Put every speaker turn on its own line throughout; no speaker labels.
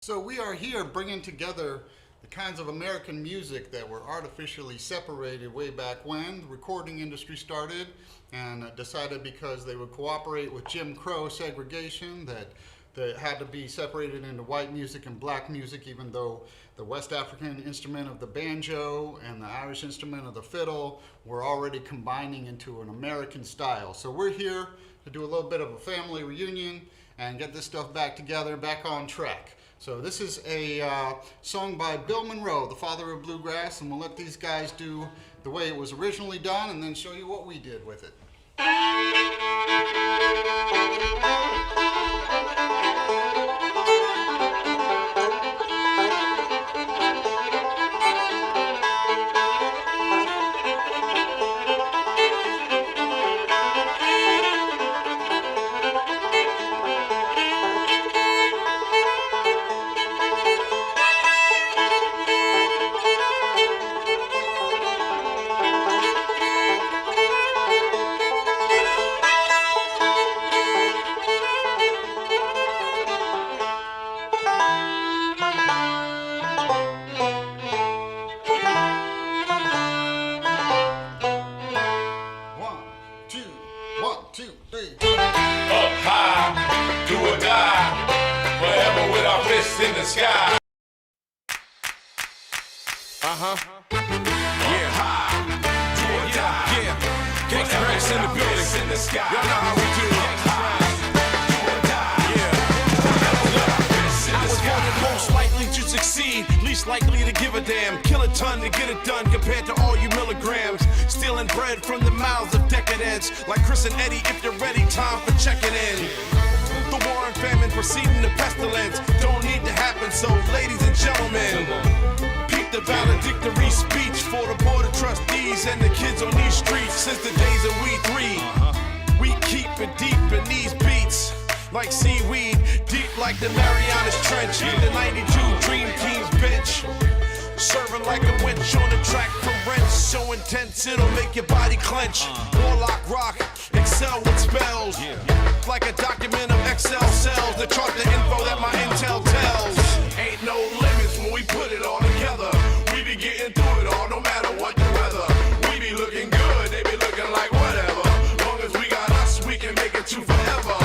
So we are here bringing together the kinds of American music that were artificially separated way back when the recording industry started, and decided because they would cooperate with Jim Crow segregation that had to be separated into white music and black music, even though the West African instrument of the banjo and the Irish instrument of the fiddle were already combining into an American style. So we're here to do a little bit of a family reunion and get this stuff back together, back on track. So this is a song by Bill Monroe, the father of bluegrass, and we'll let these guys do the way it was originally done and then show you what we did with it.
In the sky. Yeah. Gangsta Rex in the building. In the sky. Y'all know how we do it. I was voted most likely to succeed, least likely to give a damn. Kill a ton to get it done compared to all you milligrams. Stealing bread from the mouths of decadence. Like Chris and Eddie, if you're ready, time for checking in. The war and famine preceding the pestilence don't need to happen, so ladies and gentlemen, peep the valedictory speech for the board of trustees and the kids on these streets. Since the days of we three, we keep it deep in these beats like seaweed, deep like the Marianas Trench, the 92 Dream Team's bench. Serving like a winch on the track from wrench, so intense it'll make your body clench. Warlock rock, excel with spells, like a document of Excel cells that chart the info that my intel tells. Ain't no limits when we put it all together. We be getting through it all, no matter what the weather. We be looking good, they be looking like whatever. Long as we got us, we can make it to forever.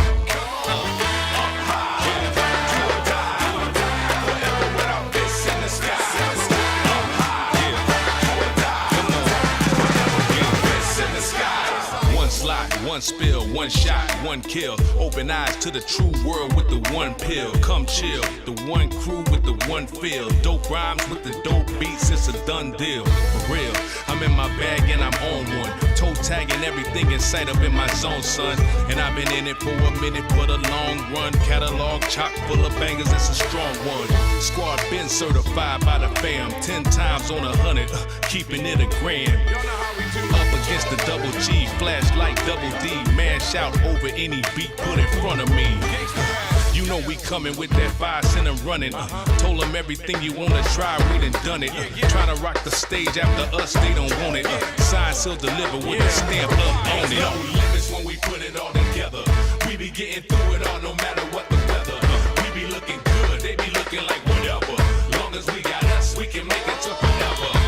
One spill, one shot, one kill. Open eyes to the true world with the one pill. Come chill, the one crew with the one feel. Dope rhymes with the dope beats, it's a done deal. For real, I'm in my bag and I'm on one. Toe tagging everything in sight up in my zone, son. And I've been in it for a minute for the long run. Catalog chock full of bangers, it's a strong one. Squad been certified by the fam. 10 times on 100, keeping it a grand. Up against the double G, flashlight double D, mash out over any beat put in front of me. You know we coming with that 5 cent and running. Told them everything you wanna try, we done it. Trying to rock the stage after us, they don't want it. Sign, seal, deliver with a stamp up on it.
No limits when we put it all together. We be getting through it all, no matter what the weather. We be looking good, they be looking like whatever. Long as we got us, we can make it to forever.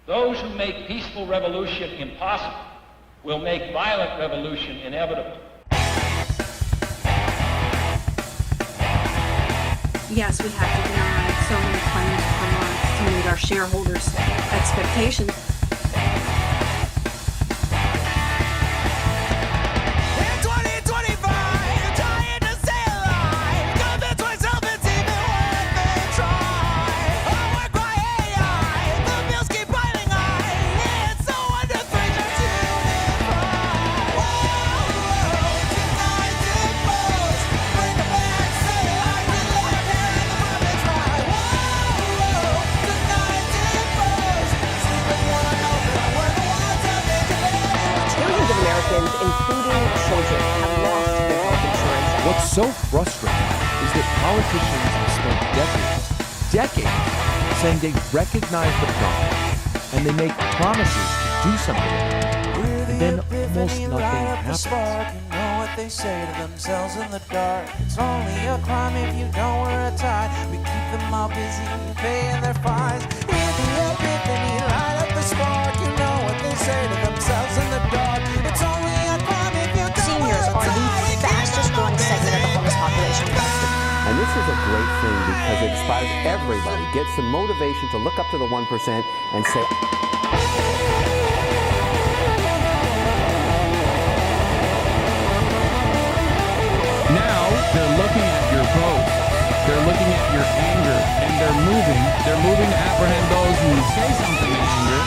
Those who make peaceful revolution impossible will make violent revolution inevitable.
Yes, we have to deny so many claims per month to meet our shareholders' expectations.
including children, have lost their health insurance.
What's so frustrating is that politicians have spent decades saying they recognize the problem and they make promises to do something about it, and then almost nothing happens.
You know what they say to themselves in the dark. It's only a crime if you don't wear a tie. We keep them all busy paying their fines. Hear the epiphany, light up the spark. You know what they say to themselves in the dark. It's only a crime if you don't wear a tie.
Seniors are the fastest growing segment of the homeless population.
And this is a great thing because it inspires everybody, gets some motivation to look up to the 1% and say,
now they're looking at your posts, they're looking at your anger, and they're moving to apprehend those who say something in anger.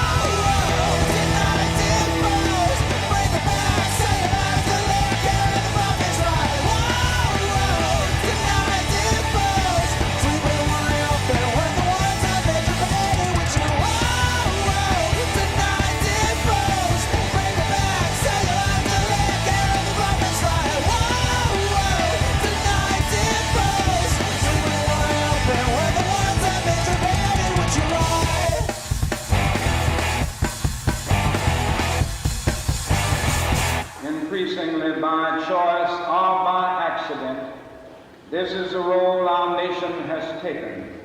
Increasingly by choice or by accident, this is the role our nation has taken,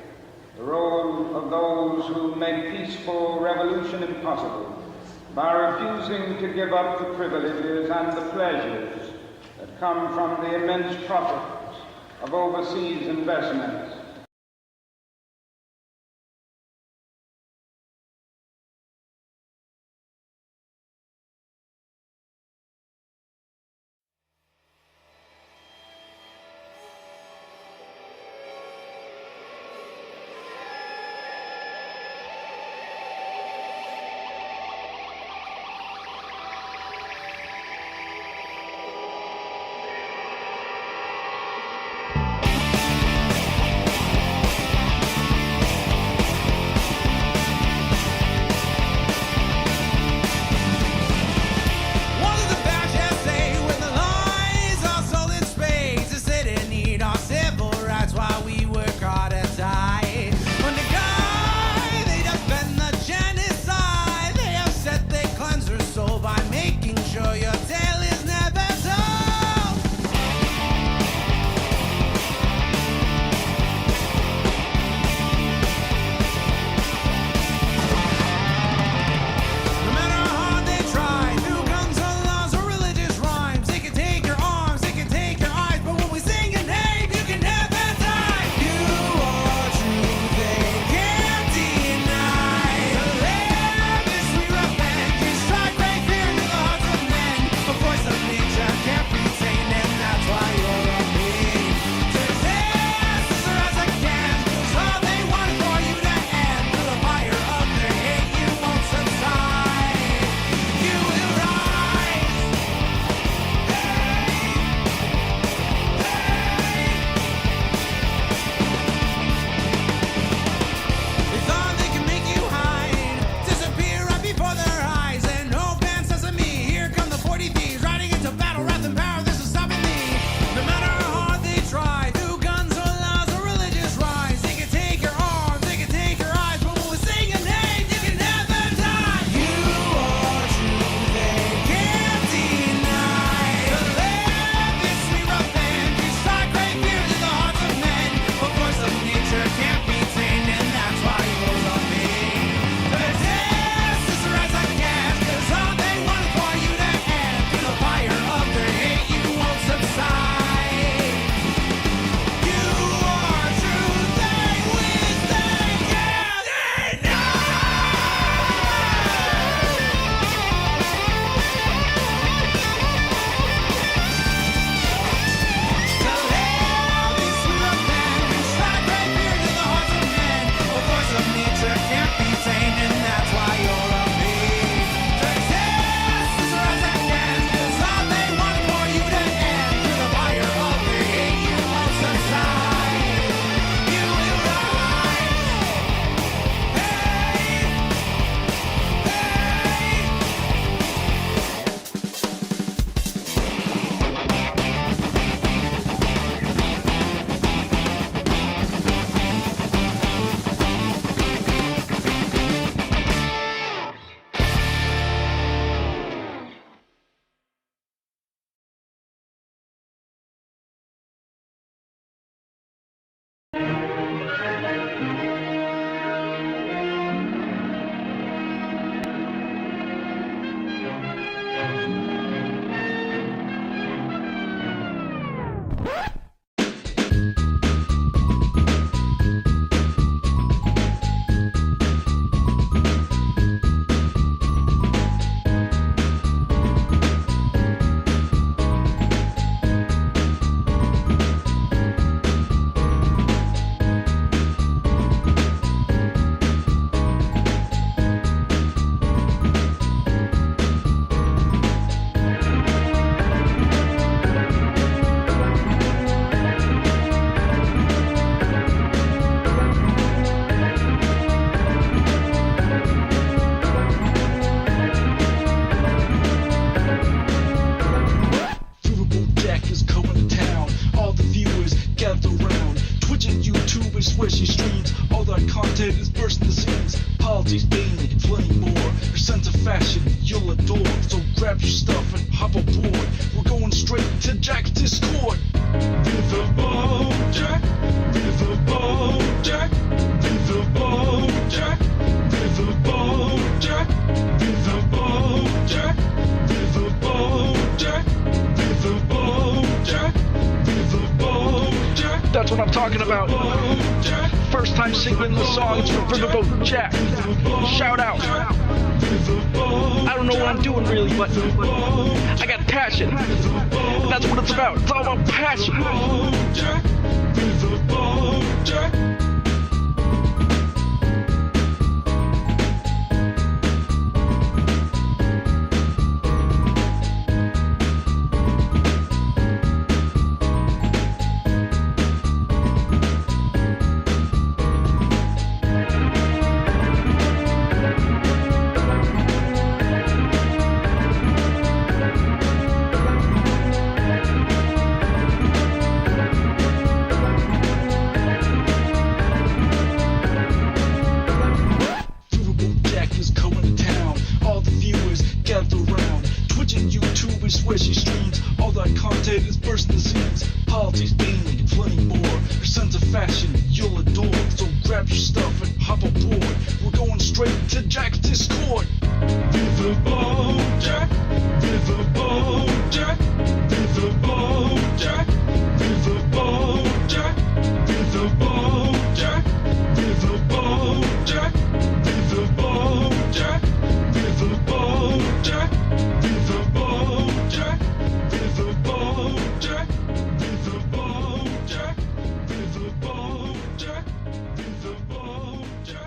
the role of those who make peaceful revolution impossible by refusing to give up the privileges and the pleasures that come from the immense profits of overseas investments.
bursting the seams, politics, being and plenty more. Your sense of fashion you'll adore, so grab your stuff and hop aboard. We're going straight to Jack's Discord. Riverboat Jack, Riverboat Jack, Riverboat Jack, Riverboat Jack, Riverboat Jack, Riverboat Jack, Riverboat Jack, Riverboat Jack. That's what I'm talking about. First time singing the song, it's from Riverboat Jack. Shout out. I don't know what I'm doing really, but I got passion. That's what it's about. It's all about passion. Where she streams, all that content is bursting the seams. Politics, being and plenty more. Your sense of fashion you'll adore, so grab your stuff and hop aboard. We're going straight to Jack's Discord. Riverboat Jack, Riverboat Jack, Riverboat Jack, Riverboat Jack, Riverboat Jack, Riverboat Jack, Riverboat Jack, Riverboat Jack, Riverboat Jack, Riverboat Jack, Riverboat Jack, Riverboat Jack, Riverboat Jack,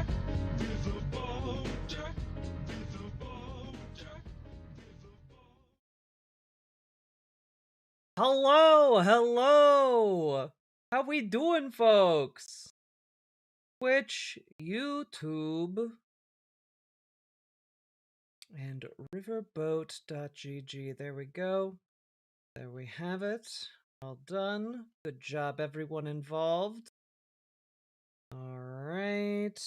Riverboat Jack, Riverboat Jack.
Hello! How we doing, folks? Twitch, YouTube, and riverboat.gg. There we go. There we have it. All done. Good job, everyone involved. All right.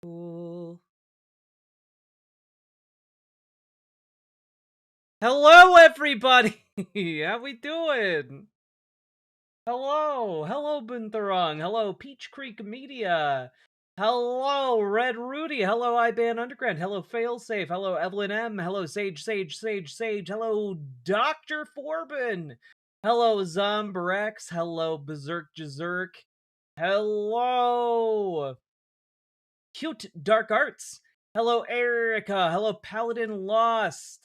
Cool. Hello, everybody! How we doing? Hello Buntarong. Hello, Peach Creek Media. Hello, Red Rudy. Hello, IBAN Underground. Hello, Failsafe. Hello, Evelyn M. Hello, Sage. Hello, Dr. Forbin. Hello, Zomberex. Hello, Berserk Jazerk. Hello, Cute Dark Arts. Hello, Erica. Hello, Paladin Lost.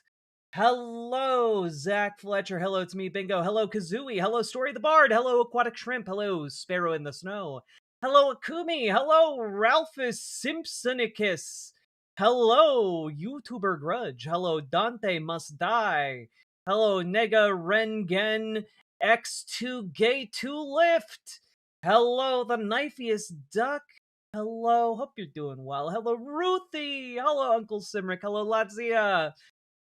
Hello, Zach Fletcher. Hello, it's me, Bingo. Hello, Kazooie. Hello, Story the Bard. Hello, Aquatic Shrimp. Hello, Sparrow in the Snow. Hello, Akumi. Hello, Ralphus Simpsonicus. Hello, YouTuber Grudge. Hello, Dante Must Die. Hello, Nega Rengen X2 Gay 2 Lift. Hello, the Knifiest Duck. Hello, hope you're doing well. Hello, Ruthie. Hello, Uncle Simric. Hello, Latzia.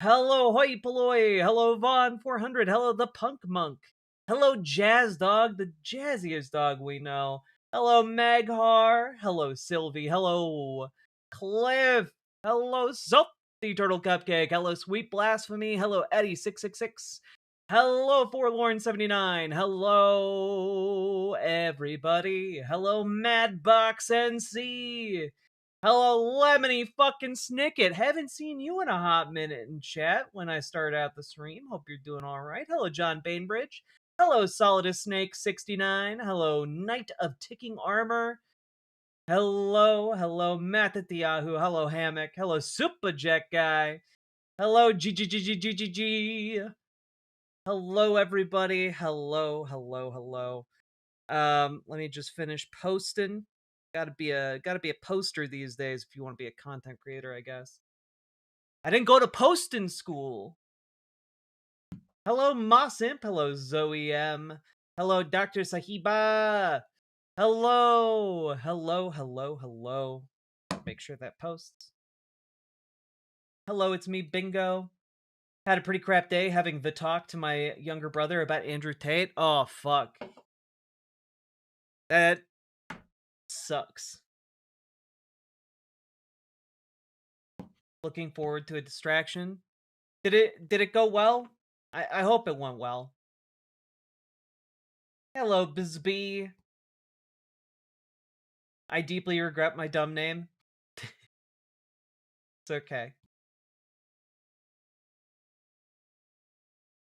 Hello, Hoi Polloi. Hello, Vaughn 400. Hello, the Punk Monk. Hello, Jazz Dog, the jazziest dog we know. Hello, Maghar. Hello, Sylvie. Hello, Cliff. Hello, Salty Turtle Cupcake. Hello, Sweet Blasphemy. Hello, Eddie666. Hello, Forlorn79. Hello, everybody. Hello, Madbox NC. Hello, Lemony fucking Snicket. Haven't seen you in a hot minute in chat when I start out the stream. Hope you're doing alright. Hello, John Bainbridge. Hello, Solidus Snake 69. Hello, Knight of Ticking Armor. Hello, Matt at the Yahoo. Hello, Hammock. Hello, Superjet Guy. Hello, GGGGGG. Hello, everybody. Hello. Let me just finish posting. Gotta be a poster these days if you want to be a content creator, I guess. I didn't go to posting school. Hello, Moss Imp. Hello, Zoe M. Hello, Dr. Sahiba. Hello. make sure that posts. Hello, it's me, Bingo. Had a pretty crap day having the talk to my younger brother about Andrew Tate. Oh, fuck. That sucks. Looking forward to a distraction. Did it go well? I hope it went well. Hello, Bizbee. I deeply regret my dumb name. It's okay.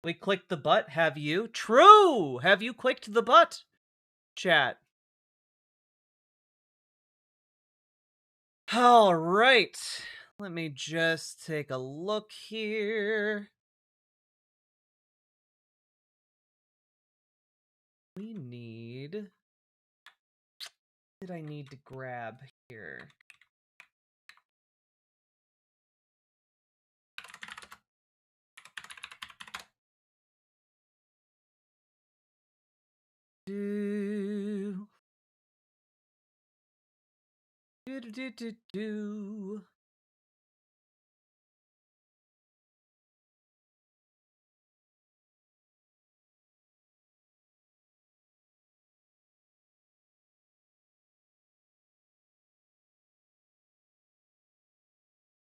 We clicked the butt, have you? True! Have you clicked the butt? Chat. All right. Let me just take a look here. We need... What did I need to grab here? Do. Do.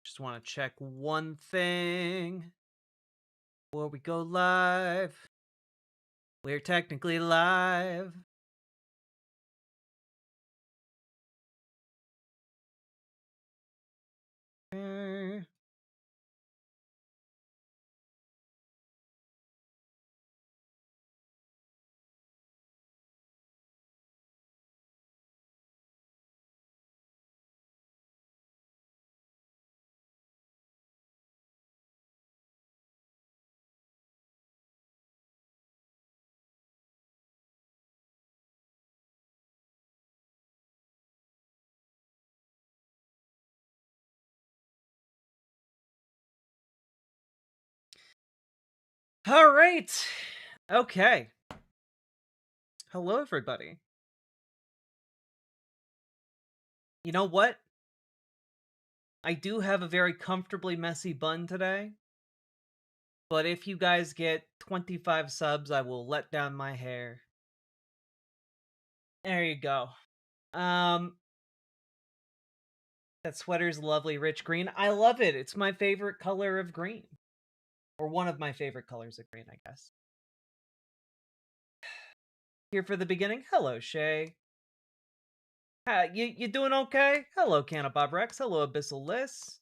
Just want to check one thing before we go live. We're technically live. All right. Okay. Hello, everybody. You know what? I do have a very comfortably messy bun today. But if you guys get 25 subs, I will let down my hair. There you go. That sweater's lovely, rich green. I love it. It's my favorite color of green. Or one of my favorite colors of green, I guess. Here for the beginning. Hello, Shay. You doing okay? Hello, Canna Bob Rex. Hello, Abyssal Liss.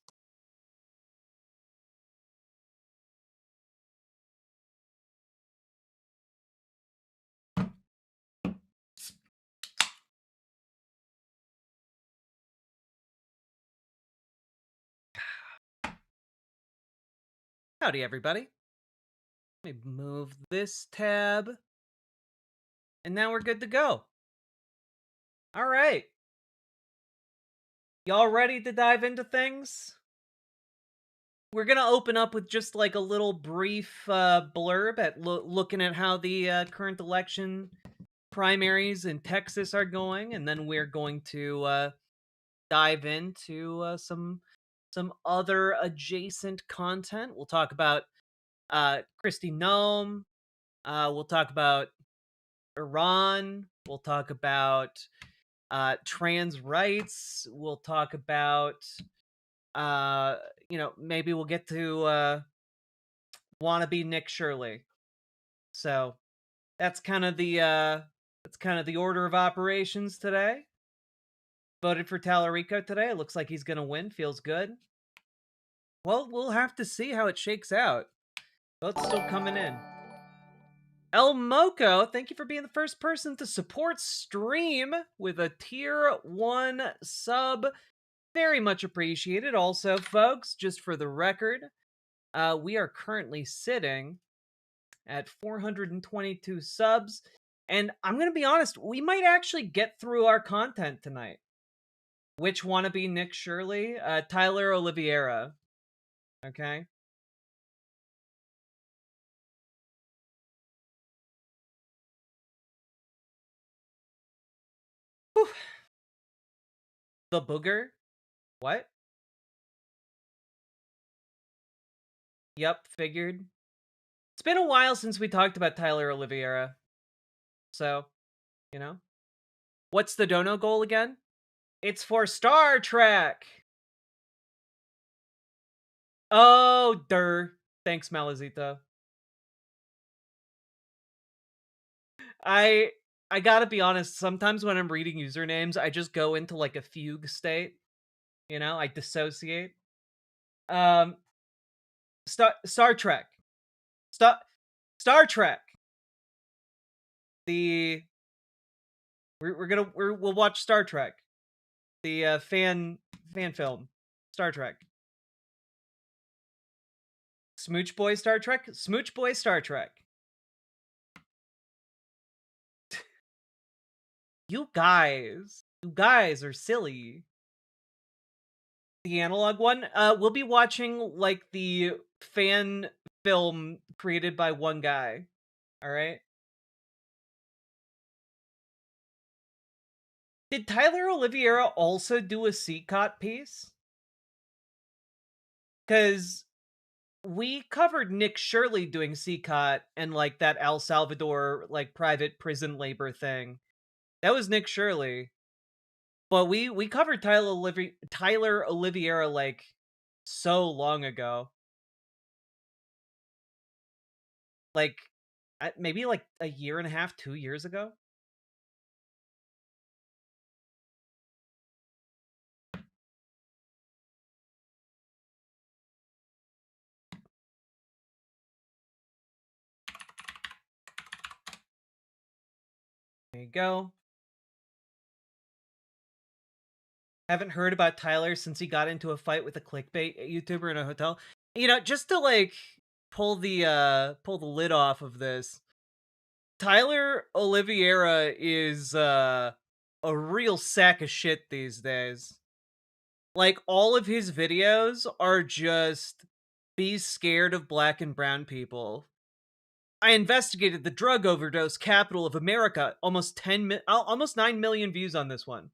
Howdy, everybody. Let me move this tab. And now we're good to go. All right. Y'all ready to dive into things? We're going to open up with just like a little brief blurb at looking at how the current election primaries in Texas are going. And then we're going to dive into some other adjacent content. We'll talk about Kristi Noem. We'll talk about Iran. We'll talk about trans rights. We'll talk about, maybe we'll get to Wannabe Nick Shirley. So that's kind of the order of operations today. Voted for Talarico today. It looks like he's gonna win. Feels good. Well, we'll have to see how it shakes out. Votes still coming in. El Moco, thank you for being the first person to support stream with a tier 1 sub. Very much appreciated. Also, folks, just for the record, we are currently sitting at 422 subs. And I'm going to be honest, we might actually get through our content tonight. Which Wannabe Nick Shirley? Tyler Oliveira. Okay. Whew. The Booger. What? Yep, figured. It's been a while since we talked about Tyler Oliveira. So, you know. What's the dono goal again? It's for Star Trek! Oh, thanks, Malazito. I gotta be honest, sometimes when I'm reading usernames, I just go into like a fugue state. You know, I dissociate. Star Trek. Star Trek. We'll watch Star Trek. The fan film. Star Trek. Smooch Boy Star Trek? Smooch Boy Star Trek. You guys are silly. The analog one? We'll be watching, like, the fan film created by one guy. Alright? Did Tyler Oliveira also do a CCOT piece? Because we covered Nick Shirley doing CCOT and, like, that El Salvador, like, private prison labor thing. That was Nick Shirley. But we covered Tyler Oliveira, like, so long ago. Like, maybe, like, a year and a half, 2 years ago? There you go. Haven't heard about Tyler since he got into a fight with a clickbait YouTuber in a hotel. You know, just to, like, pull the lid off of this. Tyler Oliveira is a real sack of shit these days. Like, all of his videos are just be scared of black and brown people. I investigated the drug overdose capital of America. Almost 9 million views on this one.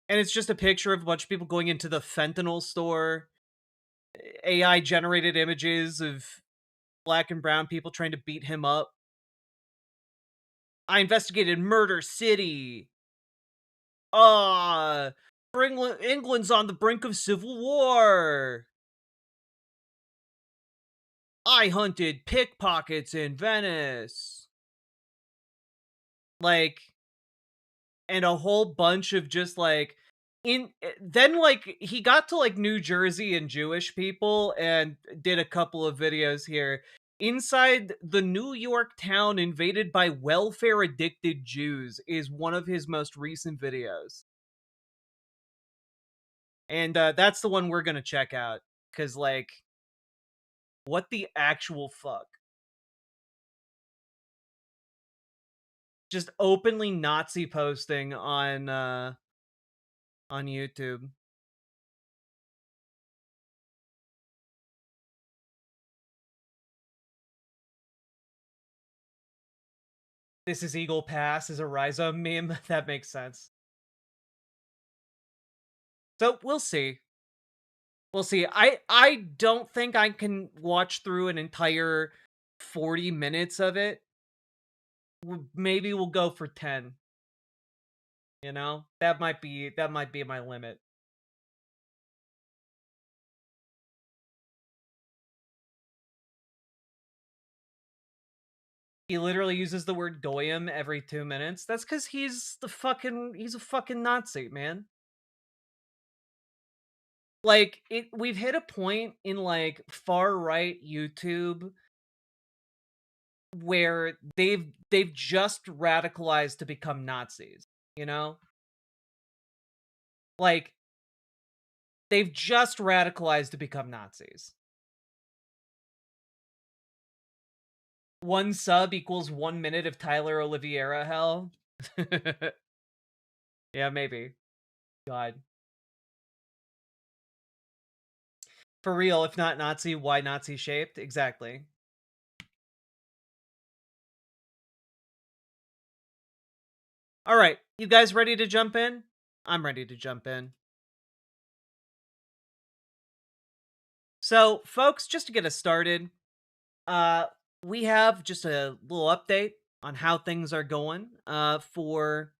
And it's just a picture of a bunch of people going into the fentanyl store. AI generated images of black and brown people trying to beat him up. I investigated Murder City. England's on the brink of civil war. I hunted pickpockets in Venice. Like, and a whole bunch of just, like, then, like, he got to, like, New Jersey and Jewish people and did a couple of videos here. Inside the New York town invaded by welfare-addicted Jews is one of his most recent videos. And that's the one we're gonna check out. Because, like, what the actual fuck? Just openly Nazi posting on YouTube. This is Eagle Pass is a rhizome meme. That makes sense. So we'll see. We'll see. I don't think I can watch through an entire 40 minutes of it. Maybe we'll go for 10. You know? That might be my limit. He literally uses the word goyim every 2 minutes. That's because he's a fucking Nazi, man. Like, we've hit a point in, like, far-right YouTube where they've just radicalized to become Nazis, you know? Like, they've just radicalized to become Nazis. 1 sub equals 1 minute of Tyler Oliveira hell? Yeah, maybe. God. For real, if not Nazi, why Nazi-shaped? Exactly. Alright, you guys ready to jump in? I'm ready to jump in. So, folks, just to get us started, we have just a little update on how things are going for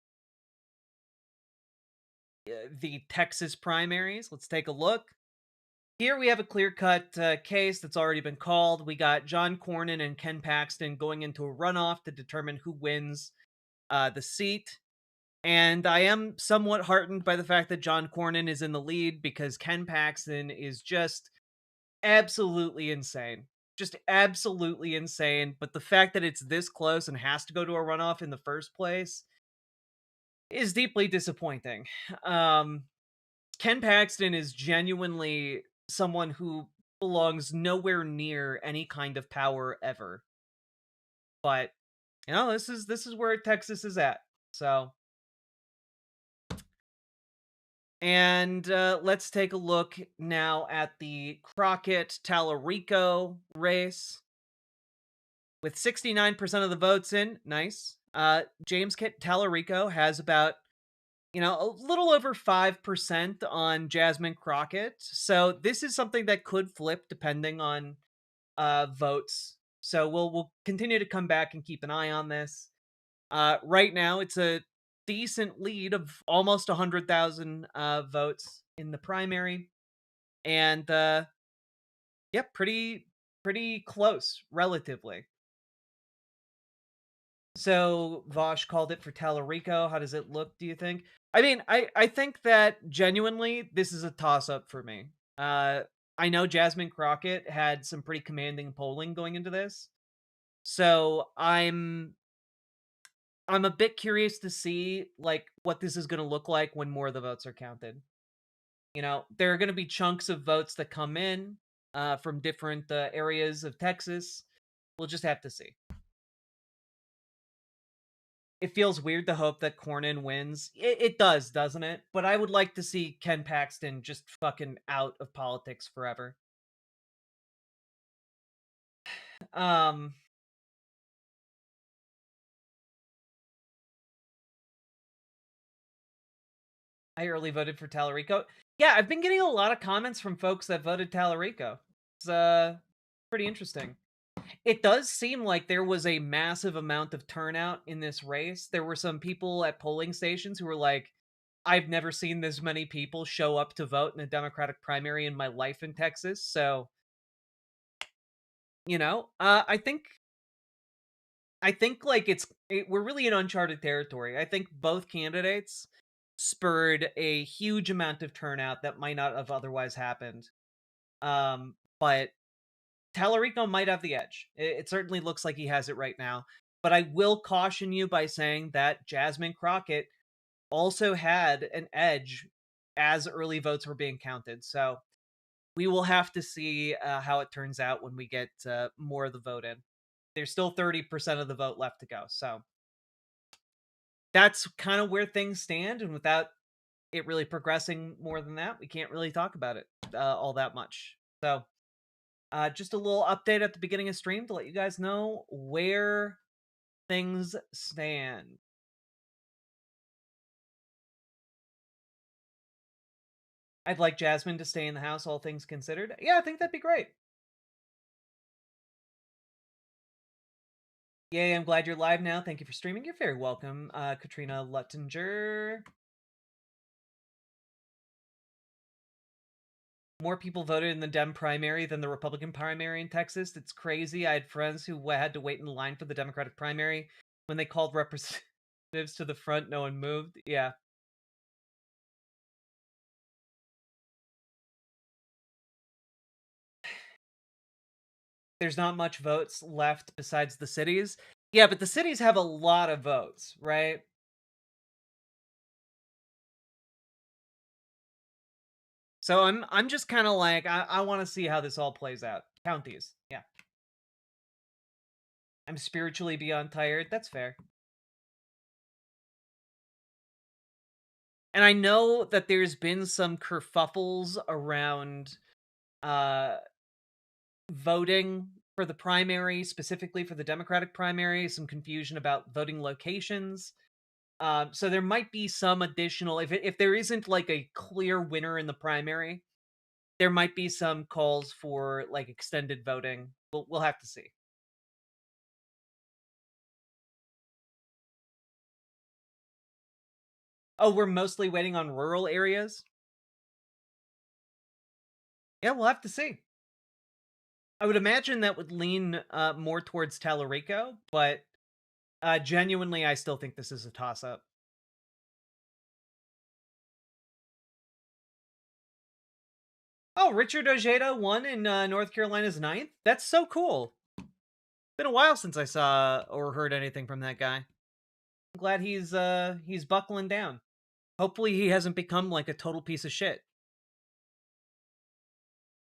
the Texas primaries. Let's take a look. Here we have a clear-cut case that's already been called. We got John Cornyn and Ken Paxton going into a runoff to determine who wins the seat. And I am somewhat heartened by the fact that John Cornyn is in the lead because Ken Paxton is just absolutely insane. Just absolutely insane. But the fact that it's this close and has to go to a runoff in the first place is deeply disappointing. Ken Paxton is genuinely someone who belongs nowhere near any kind of power ever. But this is where Texas is at. So, and let's take a look now at the Crockett Talarico race. With 69% of the votes in, nice. James Talarico has about a little over 5% on Jasmine Crockett. So this is something that could flip depending on votes. So we'll continue to come back and keep an eye on this. Right now, it's a decent lead of almost 100,000 votes in the primary. And pretty close, relatively. So Vosh called it for Talarico. How does it look, do you think? I mean, I think that genuinely this is a toss-up for me. I know Jasmine Crockett had some pretty commanding polling going into this. So I'm a bit curious to see what this is going to look like when more of the votes are counted. There are going to be chunks of votes that come in from different areas of Texas. We'll just have to see. It feels weird to hope that Cornyn wins. It does, doesn't it? But I would like to see Ken Paxton just fucking out of politics forever. I early voted for Talarico. Yeah, I've been getting a lot of comments from folks that voted Talarico. It's pretty interesting. It does seem like there was a massive amount of turnout in this race. There were some people at polling stations who were like, I've never seen this many people show up to vote in a Democratic primary in my life in Texas. So, I think we're really in uncharted territory. I think both candidates spurred a huge amount of turnout that might not have otherwise happened. But Talarico might have the edge. It certainly looks like he has it right now. But I will caution you by saying that Jasmine Crockett also had an edge as early votes were being counted. So we will have to see how it turns out when we get more of the vote in. There's still 30% of the vote left to go. So that's kind of where things stand. And without it really progressing more than that, we can't really talk about it all that much. So just a little update at the beginning of stream to let you guys know where things stand. I'd like Jasmine to stay in the house, all things considered. Yeah, I think that'd be great. Yay, I'm glad you're live now. Thank you for streaming. You're very welcome, Katrina Luttinger. More people voted in the Dem primary than the Republican primary in Texas. It's crazy. I had friends who had to wait in line for the Democratic primary. When they called representatives to the front, no one moved. Yeah. There's not much votes left besides the cities. Yeah, but the cities have a lot of votes, right? So I'm just kind of like, I want to see how this all plays out. Counties, yeah. I'm spiritually beyond tired. That's fair. And I know that there's been some kerfuffles around voting for the primary, specifically for the Democratic primary, some confusion about voting locations. So there might be some additional, if there isn't like a clear winner in the primary, there might be some calls for like extended voting. We'll have to see. Oh, we're mostly waiting on rural areas? Yeah, we'll have to see. I would imagine that would lean more towards Talarico, but genuinely, I still think this is a toss-up. Oh, Richard Ojeda won in North Carolina's 9th? That's so cool. Been a while since I saw or heard anything from that guy. I'm glad he's buckling down. Hopefully he hasn't become like a total piece of shit.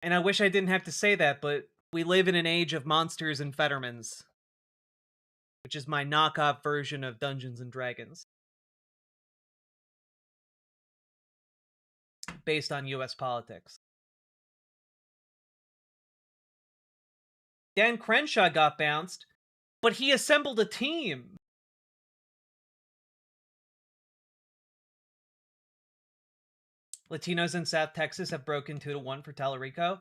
And I wish I didn't have to say that, but we live in an age of monsters and Fettermans, which is my knockoff version of Dungeons and Dragons, based on US politics. Dan Crenshaw got bounced, but he assembled a team. Latinos in South Texas have broken 2-1 for Talarico.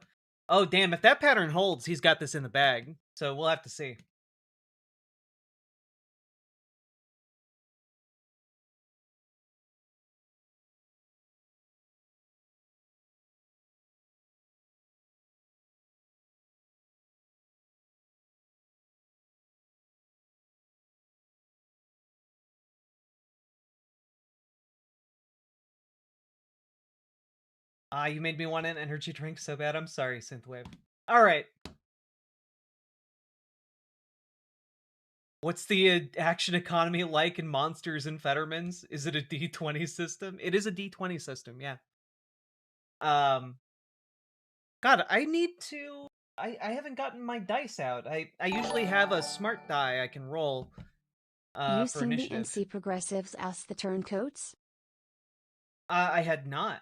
Oh, damn, if that pattern holds, he's got this in the bag. So we'll have to see. You made me want an energy drink so bad. I'm sorry, Synthwave. All right. What's the action economy like in Monsters and Fettermans? Is it a D20 system? It is a D20 system, yeah. God, I need to... I haven't gotten my dice out. I usually have a smart die I can roll
You
for
seen the
initiative.
NC Progressives ask the turncoats?
I had not.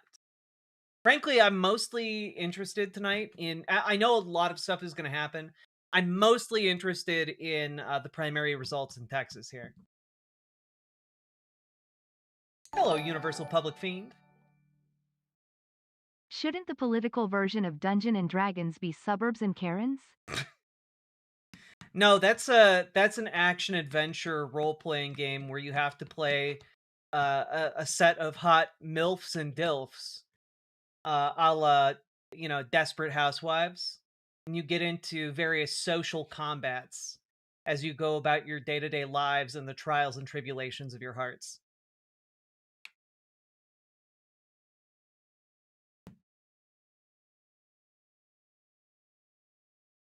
Frankly, I'm mostly interested tonight in... I know a lot of stuff is going to happen. I'm mostly interested in the primary results in Texas here. Hello, Universal Public Fiend.
Shouldn't the political version of Dungeon and Dragons be Suburbs and Karens?
No, that's an action adventure role-playing game where you have to play a set of hot MILFs and DILFs, a la, Desperate Housewives. And you get into various social combats as you go about your day-to-day lives and the trials and tribulations of your hearts.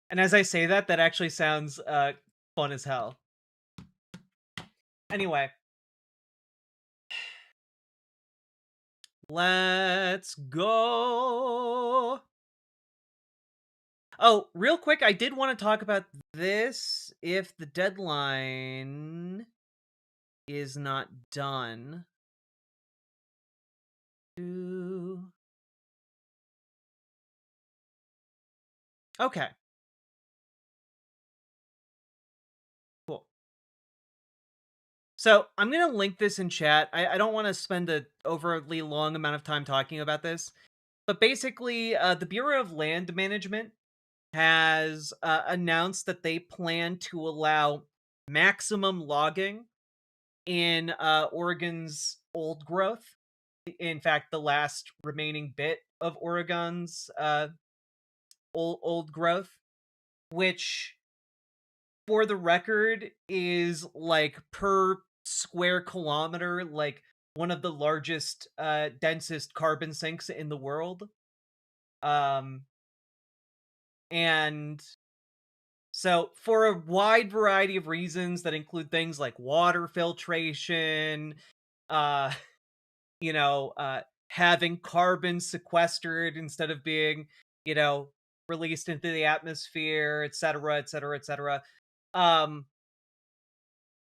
And as I say that actually sounds fun as hell. Anyway. Let's go. Oh, real quick, I did want to talk about this if the deadline is not done. Okay. Cool. So I'm going to link this in chat. I don't want to spend an overly long amount of time talking about this. But basically, the Bureau of Land Management has announced that they plan to allow maximum logging in Oregon's old growth. In fact, the last remaining bit of Oregon's old growth, which, for the record, is like per square kilometer, like one of the largest, densest carbon sinks in the world. And so for a wide variety of reasons that include things like water filtration, having carbon sequestered instead of being, released into the atmosphere, etc., etc., etc.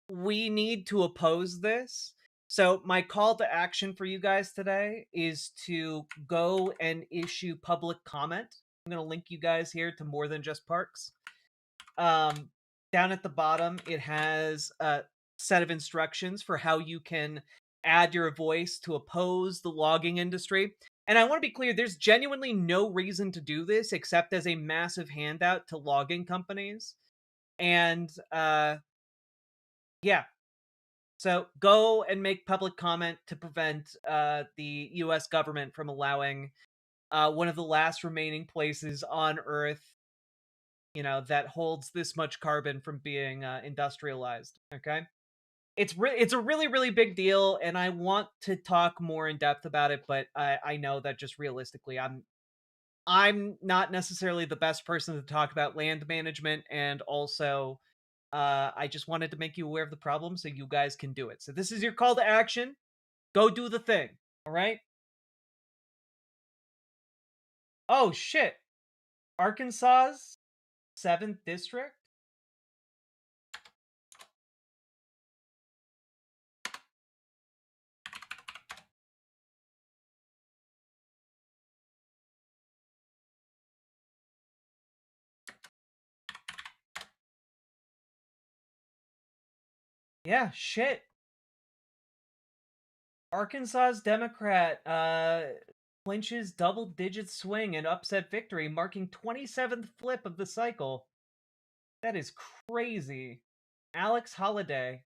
We need to oppose this. So my call to action for you guys today is to go and issue public comment. I'm going to link you guys here to More Than Just Parks. Down at the bottom, it has a set of instructions for how you can add your voice to oppose the logging industry. And I want to be clear, there's genuinely no reason to do this except as a massive handout to logging companies. And, yeah. So go and make public comment to prevent the US government from allowing one of the last remaining places on Earth, you know, that holds this much carbon from being industrialized, okay? It's a really, really big deal, and I want to talk more in depth about it, but I know that just realistically, I'm not necessarily the best person to talk about land management, and also I just wanted to make you aware of the problem so you guys can do it. So this is your call to action. Go do the thing, all right? Oh, shit. Arkansas's 7th district? Yeah, shit. Arkansas's Democrat clinches double-digit swing and upset victory, marking 27th flip of the cycle. That is crazy. Alex Holiday.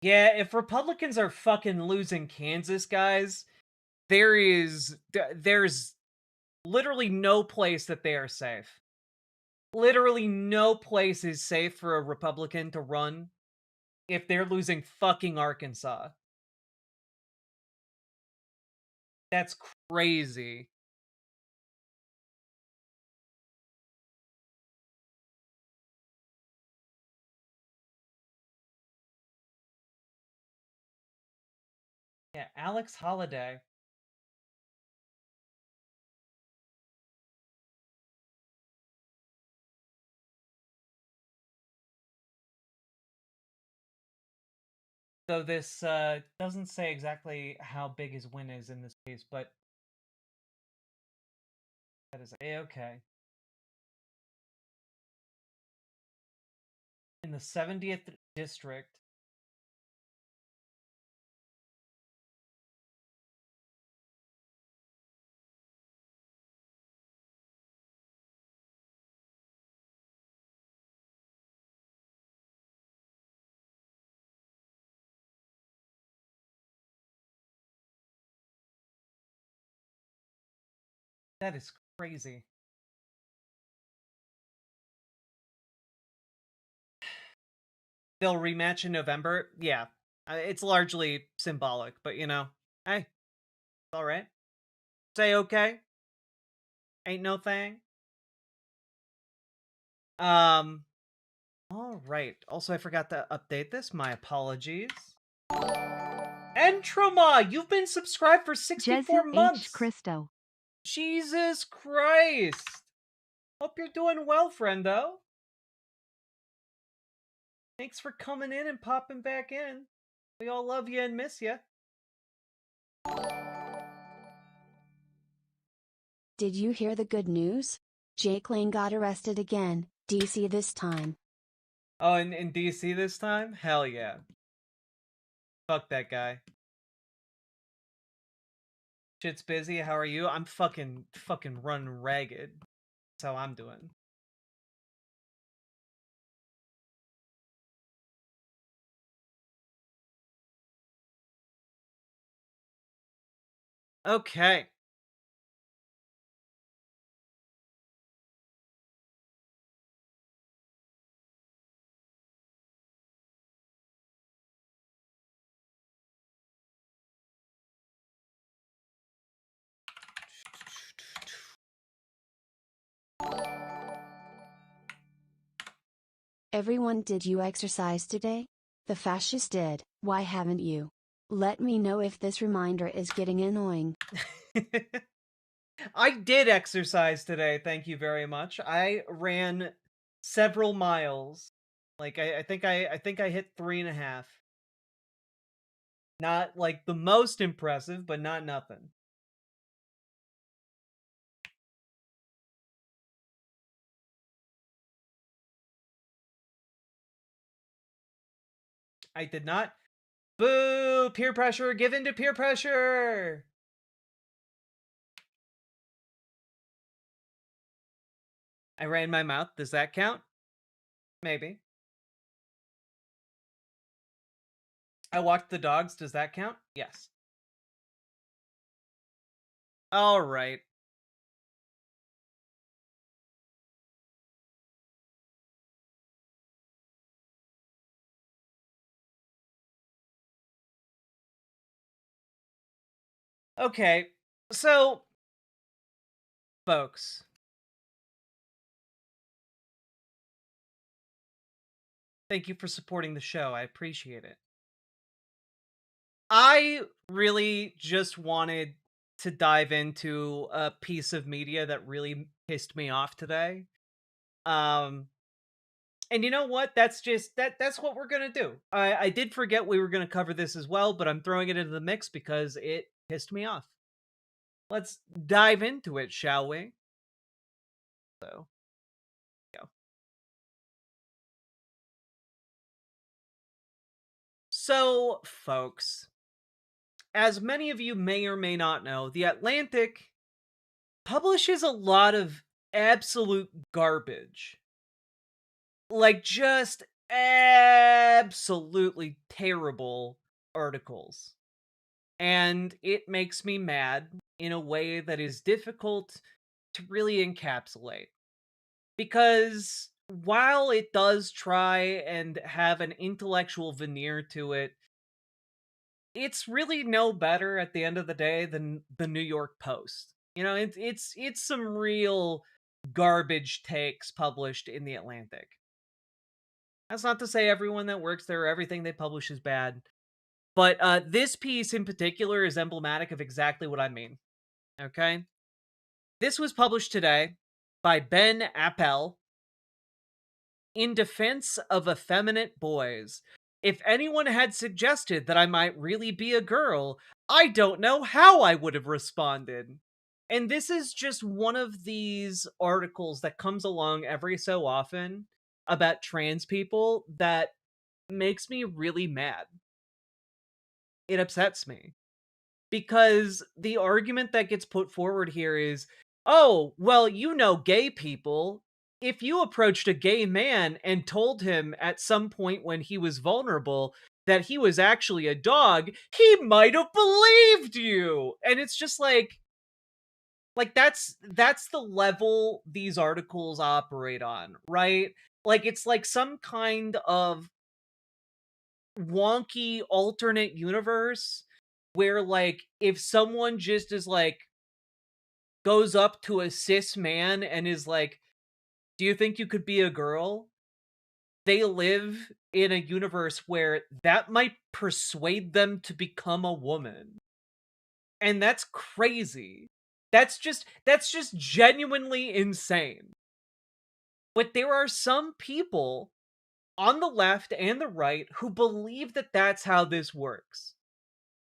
Yeah, if Republicans are fucking losing Kansas, guys, there's literally no place that they are safe. Literally no place is safe for a Republican to run if they're losing fucking Arkansas. That's crazy. Yeah, Alex Holiday. So this doesn't say exactly how big his win is in this case, but that is A-okay. In the 70th district. That is crazy. They'll rematch in November? Yeah. It's largely symbolic, but you know, hey, it's alright. Say okay. Ain't no thing. Alright. Also, I forgot to update this. My apologies. Entroma! You've been subscribed for 64
Jesu
months!
H. Christo.
Jesus Christ! Hope you're doing well, friendo. Thanks for coming in and popping back in. We all love you and miss you.
Did you hear the good news? Jake Lang got arrested again, DC this time.
Oh, in DC this time? Hell yeah. Fuck that guy. Shit's busy, how are you? I'm fucking running ragged. That's how I'm doing. Okay.
Everyone, did you exercise today? The fascists did, why haven't you? Let me know if this reminder is getting annoying.
I did exercise today, thank you very much. I ran several miles. Like I think I hit 3.5. Not like the most impressive, but not nothing. I did not. Boo! Peer pressure! Give in to peer pressure! I ran my mouth. Does that count? Maybe. I walked the dogs. Does that count? Yes. All right. Okay. So, folks, thank you for supporting the show. I appreciate it. I really just wanted to dive into a piece of media that really pissed me off today. And you know what? That's just that's what we're gonna do. I did forget we were gonna cover this as well, but I'm throwing it into the mix because it pissed me off. Let's dive into it, shall we? So, go. So, folks, as many of you may or may not know, The Atlantic publishes a lot of absolute garbage. Like, just absolutely terrible articles. And it makes me mad in a way that is difficult to really encapsulate. Because while it does try and have an intellectual veneer to it, it's really no better at the end of the day than the New York Post. You know, it's some real garbage takes published in The Atlantic. That's not to say everyone that works there or everything they publish is bad. But this piece in particular is emblematic of exactly what I mean. Okay? This was published today by Ben Appel in defense of effeminate boys. If anyone had suggested that I might really be a girl, I don't know how I would have responded. And this is just one of these articles that comes along every so often about trans people that makes me really mad. It upsets me. Because the argument that gets put forward here is, oh, well, you know gay people. If you approached a gay man and told him at some point when he was vulnerable that he was actually a dog, he might have believed you. And it's just like that's the level these articles operate on, right? Like, it's like some kind of wonky alternate universe where, like, if someone just is like goes up to a cis man and is like, do you think you could be a girl? They live in a universe where that might persuade them to become a woman. And that's crazy. That's just genuinely insane. But there are some people on the left and the right who believe that that's how this works.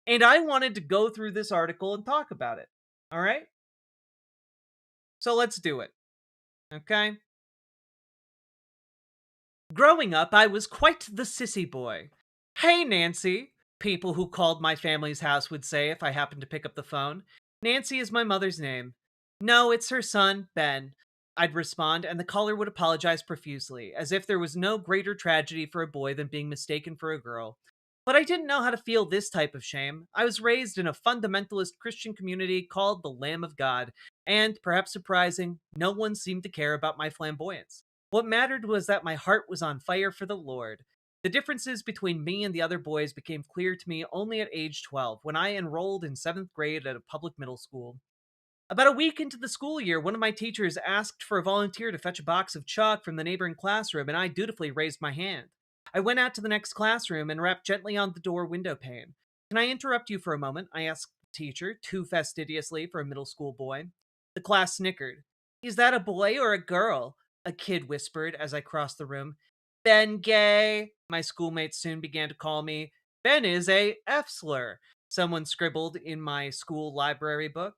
And I wanted to go through this article and talk about it. All right? So let's do it. Okay? Growing up, I was quite the sissy boy. Hey, Nancy, people who called my family's house would say if I happened to pick up the phone. Nancy is my mother's name. No, it's her son, Ben. I'd respond, and the caller would apologize profusely, as if there was no greater tragedy for a boy than being mistaken for a girl. But I didn't know how to feel this type of shame. I was raised in a fundamentalist Christian community called the Lamb of God, and, perhaps surprising, no one seemed to care about my flamboyance. What mattered was that my heart was on fire for the Lord. The differences between me and the other boys became clear to me only at age 12, when I enrolled in 7th grade at a public middle school. About a week into the school year, one of my teachers asked for a volunteer to fetch a box of chalk from the neighboring classroom, and I dutifully raised my hand. I went out to the next classroom and rapped gently on the door window pane. Can I interrupt you for a moment? I asked the teacher, too fastidiously for a middle school boy. The class snickered. Is that a boy or a girl? A kid whispered as I crossed the room. Ben gay, my schoolmates soon began to call me. Ben is a F-slur, someone scribbled in my school library book.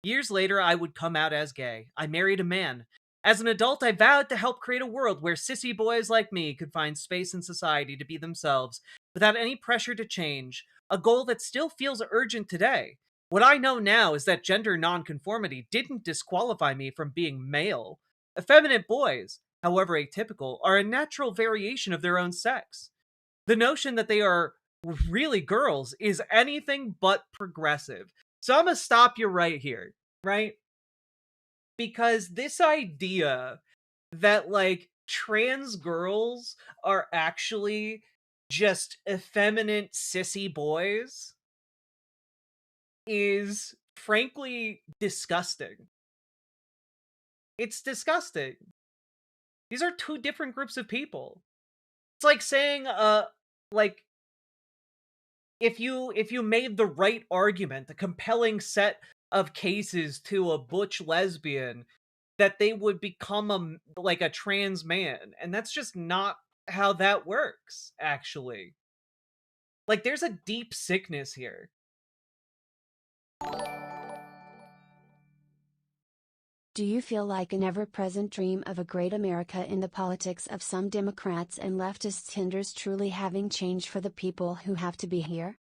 Years later, I would come out as gay. I married a man. As an adult, I vowed to help create a world where sissy boys like me could find space in society to be themselves without any pressure to change, a goal that still feels urgent today. What I know now is that gender nonconformity didn't disqualify me from being male. Effeminate boys, however atypical, are a natural variation of their own sex. The notion that they are really girls is anything but progressive. So I'm gonna stop you right here, right? Because this idea that, like, trans girls are actually just effeminate sissy boys is frankly disgusting. It's disgusting. These are two different groups of people. It's like saying, like, if you made the right argument, a compelling set of cases to a butch lesbian, that they would become a trans man, and that's just not how that works, actually. Like, there's a deep sickness here.
Do you feel like an ever-present dream of a great America in the politics of some Democrats and leftists hinders truly having change for the people who have to be here?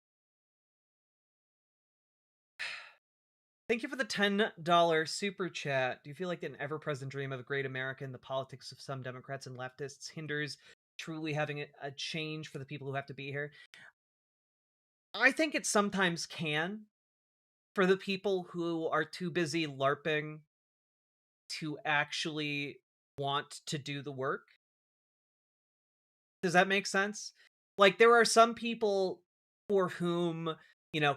Thank you for the $10 super chat. Do you feel like an ever-present dream of a great America in the politics of some Democrats and leftists hinders truly having a change for the people who have to be here? I think it sometimes can, for the people who are too busy LARPing to actually want to do the work. Does that make sense? Like, there are some people for whom, you know,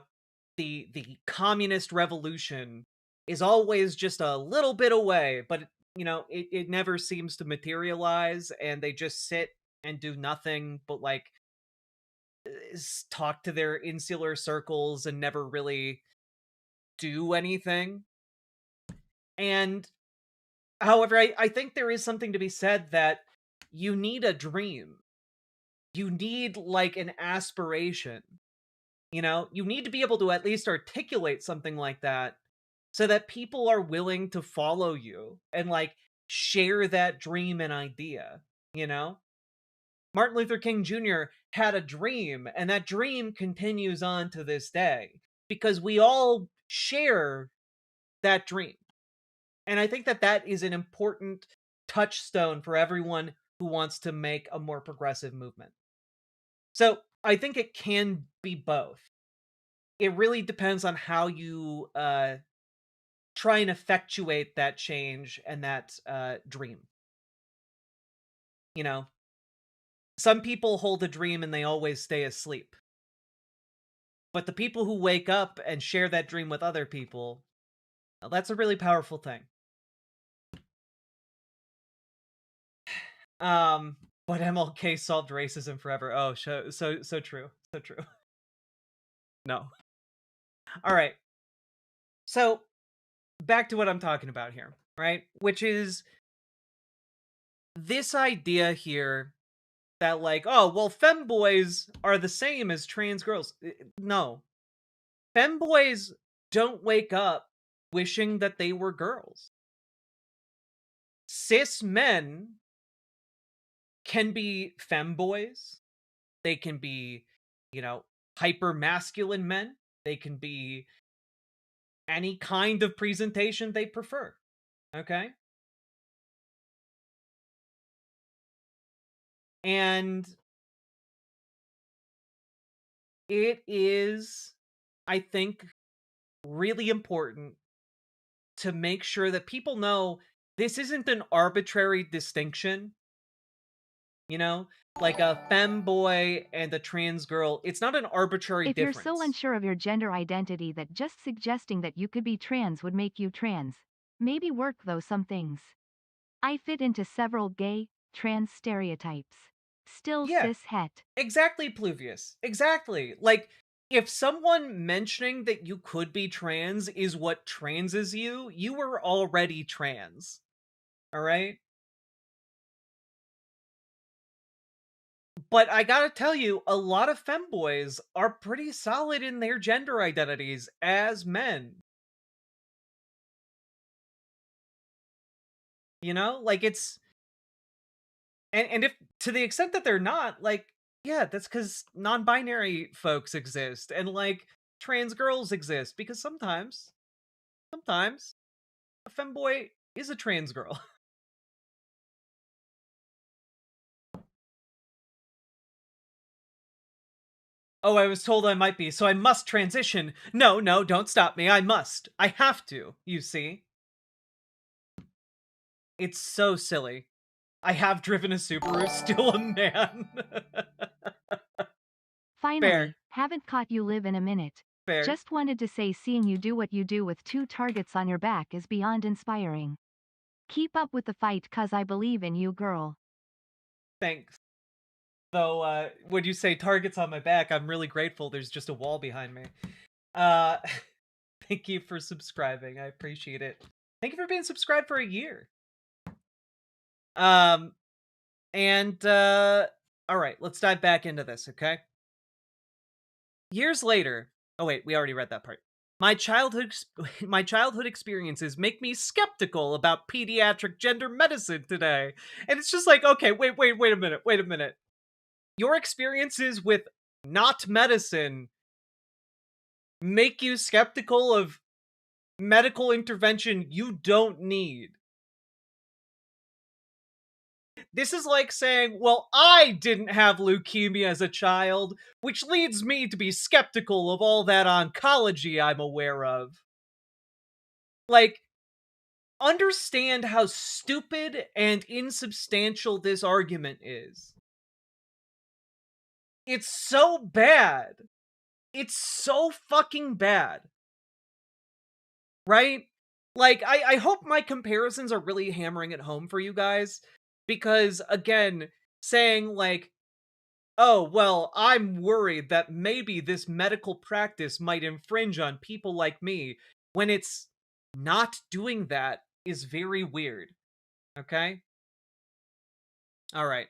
the communist revolution is always just a little bit away, but, you know, it never seems to materialize, and they just sit and do nothing but, like, talk to their insular circles and never really do anything. And however, I think there is something to be said that you need a dream. You need, like, an aspiration. You know, you need to be able to at least articulate something like that so that people are willing to follow you and, like, share that dream and idea, you know? Martin Luther King Jr. had a dream, and that dream continues on to this day because we all share that dream. And I think that that is an important touchstone for everyone who wants to make a more progressive movement. So I think it can be both. It really depends on how you try and effectuate that change and that dream. You know, some people hold a dream and they always stay asleep. But the people who wake up and share that dream with other people, well, that's a really powerful thing. But MLK solved racism forever. Oh, so true. So true. No. All right. So, back to what I'm talking about here, right? Which is this idea here that, like, oh, well, femboys are the same as trans girls. No. Femboys don't wake up wishing that they were girls. Cis men can be femboys. They can be, you know, hyper masculine men. They can be any kind of presentation they prefer. Okay? And it is, I think, really important to make sure that people know this isn't an arbitrary distinction. You know, like a femboy and a trans girl, it's not an arbitrary
If
difference.
you're so unsure of your gender identity that just suggesting that you could be trans would make you trans, maybe work though some things. I fit into several gay, trans stereotypes. Still cis het.
Exactly, Pluvius. Exactly. Like, if someone mentioning that you could be trans is what transes you, you were already trans. Alright? But I gotta tell you, a lot of femboys are pretty solid in their gender identities as men. You know? Like, it's... And if, to the extent that they're not, like, yeah, that's because non-binary folks exist, and, like, trans girls exist, because sometimes a femboy is a trans girl. Oh, I was told I might be, so I must transition. No, don't stop me. I must. I have to, you see. It's so silly. I have driven a Subaru, still a man.
Finally,
Fair.
haven't caught you live in a minute.
Fair.
Just wanted to say seeing you do what you do with 2 targets on your back is beyond inspiring. Keep up with the fight cause I believe in you, girl.
Thanks. Though, when you say targets on my back, I'm really grateful there's just a wall behind me. Thank you for subscribing. I appreciate it. Thank you for being subscribed for a year. Alright, let's dive back into this, okay? Years later... Oh wait, we already read that part. My childhood experiences make me skeptical about pediatric gender medicine today. And it's just like, okay, wait a minute. Your experiences with not medicine make you skeptical of medical intervention you don't need. This is like saying, well, I didn't have leukemia as a child, which leads me to be skeptical of all that oncology I'm aware of. Like, understand how stupid and insubstantial this argument is. It's so bad. It's so fucking bad. Right? Like, I hope my comparisons are really hammering it home for you guys. Because, again, saying, like, oh, well, I'm worried that maybe this medical practice might infringe on people like me, when it's not doing that, is very weird. Okay? Alright.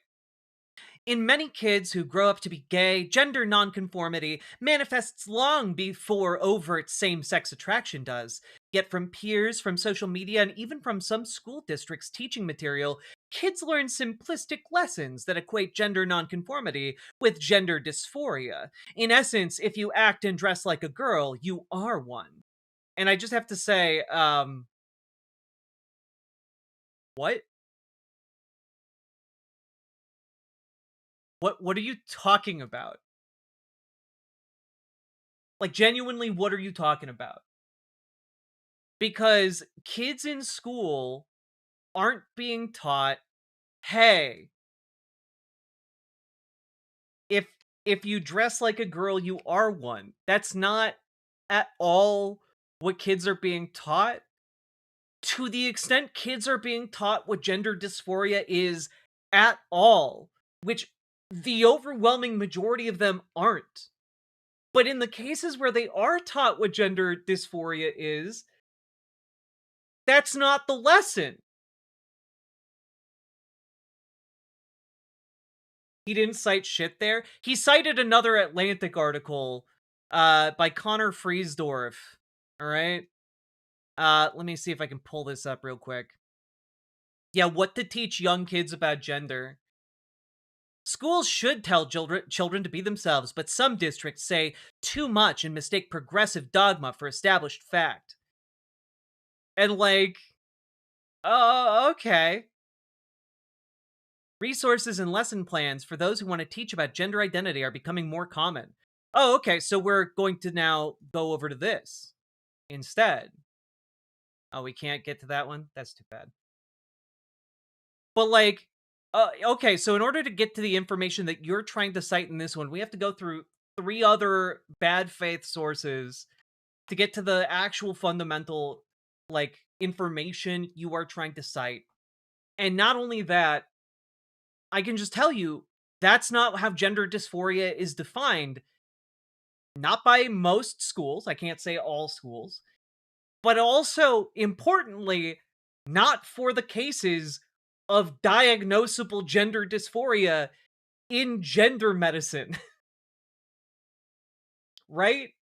In many kids who grow up to be gay, gender nonconformity manifests long before overt same-sex attraction does. Yet from peers, from social media, and even from some school districts' teaching material, kids learn simplistic lessons that equate gender nonconformity with gender dysphoria. In essence, if you act and dress like a girl, you are one. And I just have to say, what? What are you talking about? Like, genuinely, what are you talking about? Because kids in school aren't being taught, hey, if you dress like a girl, you are one. That's not at all what kids are being taught. To the extent kids are being taught what gender dysphoria is at all, which the overwhelming majority of them aren't. But in the cases where they are taught what gender dysphoria is, that's not the lesson. He didn't cite shit there. He cited another Atlantic article by Connor Friesdorf. Alright? Let me see if I can pull this up real quick. Yeah, what to teach young kids about gender. Schools should tell children to be themselves, but some districts say too much and mistake progressive dogma for established fact. And like, okay. Resources and lesson plans for those who want to teach about gender identity are becoming more common. Oh, okay, so we're going to now go over to this instead. Oh, we can't get to that one? That's too bad. But like, okay, so in order to get to the information that you're trying to cite in this one, we have to go through 3 other bad faith sources to get to the actual fundamental, like, information you are trying to cite. And not only that, I can just tell you, that's not how gender dysphoria is defined. Not by most schools, I can't say all schools, but also, importantly, not for the cases of diagnosable gender dysphoria in gender medicine. Right?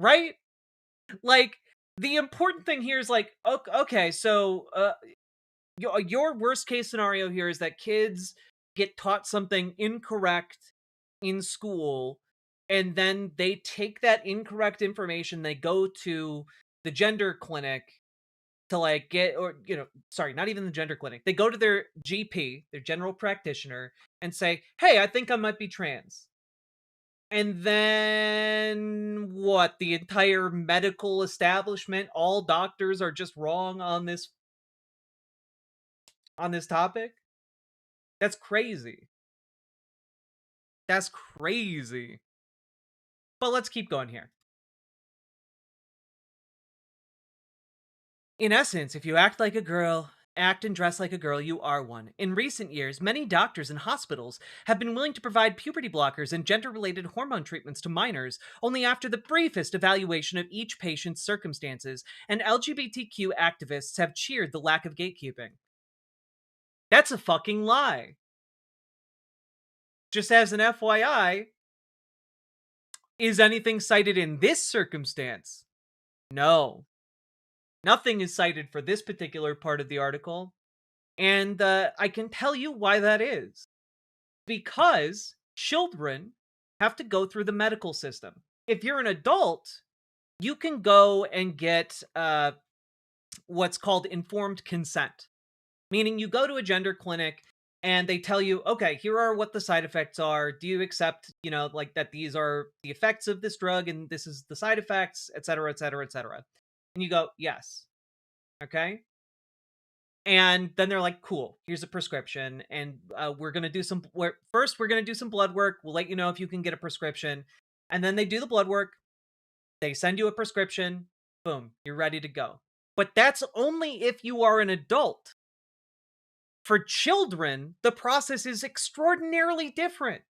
Right? Like, the important thing here is like, okay, so your worst case scenario here is that kids get taught something incorrect in school, and then they take that incorrect information, they go to the gender clinic to like get, or sorry, not even the gender clinic, they go to their GP, their general practitioner, and say, hey, I think I might be trans. And then what? The entire medical establishment, all doctors are just wrong on this topic? That's crazy. That's crazy. But let's keep going here. In essence, if you act like a girl, act and dress like a girl, you are one. In recent years, many doctors and hospitals have been willing to provide puberty blockers and gender-related hormone treatments to minors only after the briefest evaluation of each patient's circumstances, and LGBTQ activists have cheered the lack of gatekeeping. That's a fucking lie. Just as an FYI, is anything cited in this circumstance? No. Nothing is cited for this particular part of the article, and I can tell you why that is. Because children have to go through the medical system. If you're an adult, you can go and get what's called informed consent. Meaning you go to a gender clinic and they tell you, okay, here are what the side effects are. Do you accept, like that these are the effects of this drug and this is the side effects, etc., etc., etc. And you go, yes. Okay. And then they're like, cool, here's a prescription. And we're going to do some, first we're going to do some blood work. We'll let you know if you can get a prescription. And then they do the blood work. They send you a prescription. Boom, you're ready to go. But that's only if you are an adult. For children, the process is extraordinarily different.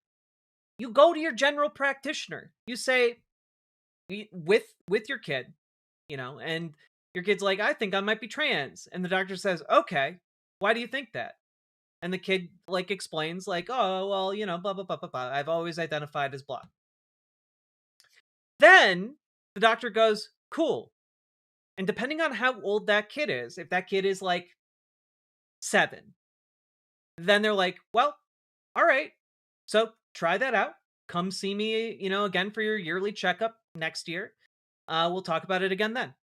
You go to your general practitioner. You say, with your kid, and your kid's like, I think I might be trans. And the doctor says, okay, why do you think that? And the kid like explains like, oh, well, blah, blah, blah, blah, blah. I've always identified as blah. Then the doctor goes, cool. And depending on how old that kid is, if that kid is like 7, then they're like, well, all right, so try that out. Come see me, again for your yearly checkup next year. We'll talk about it again then.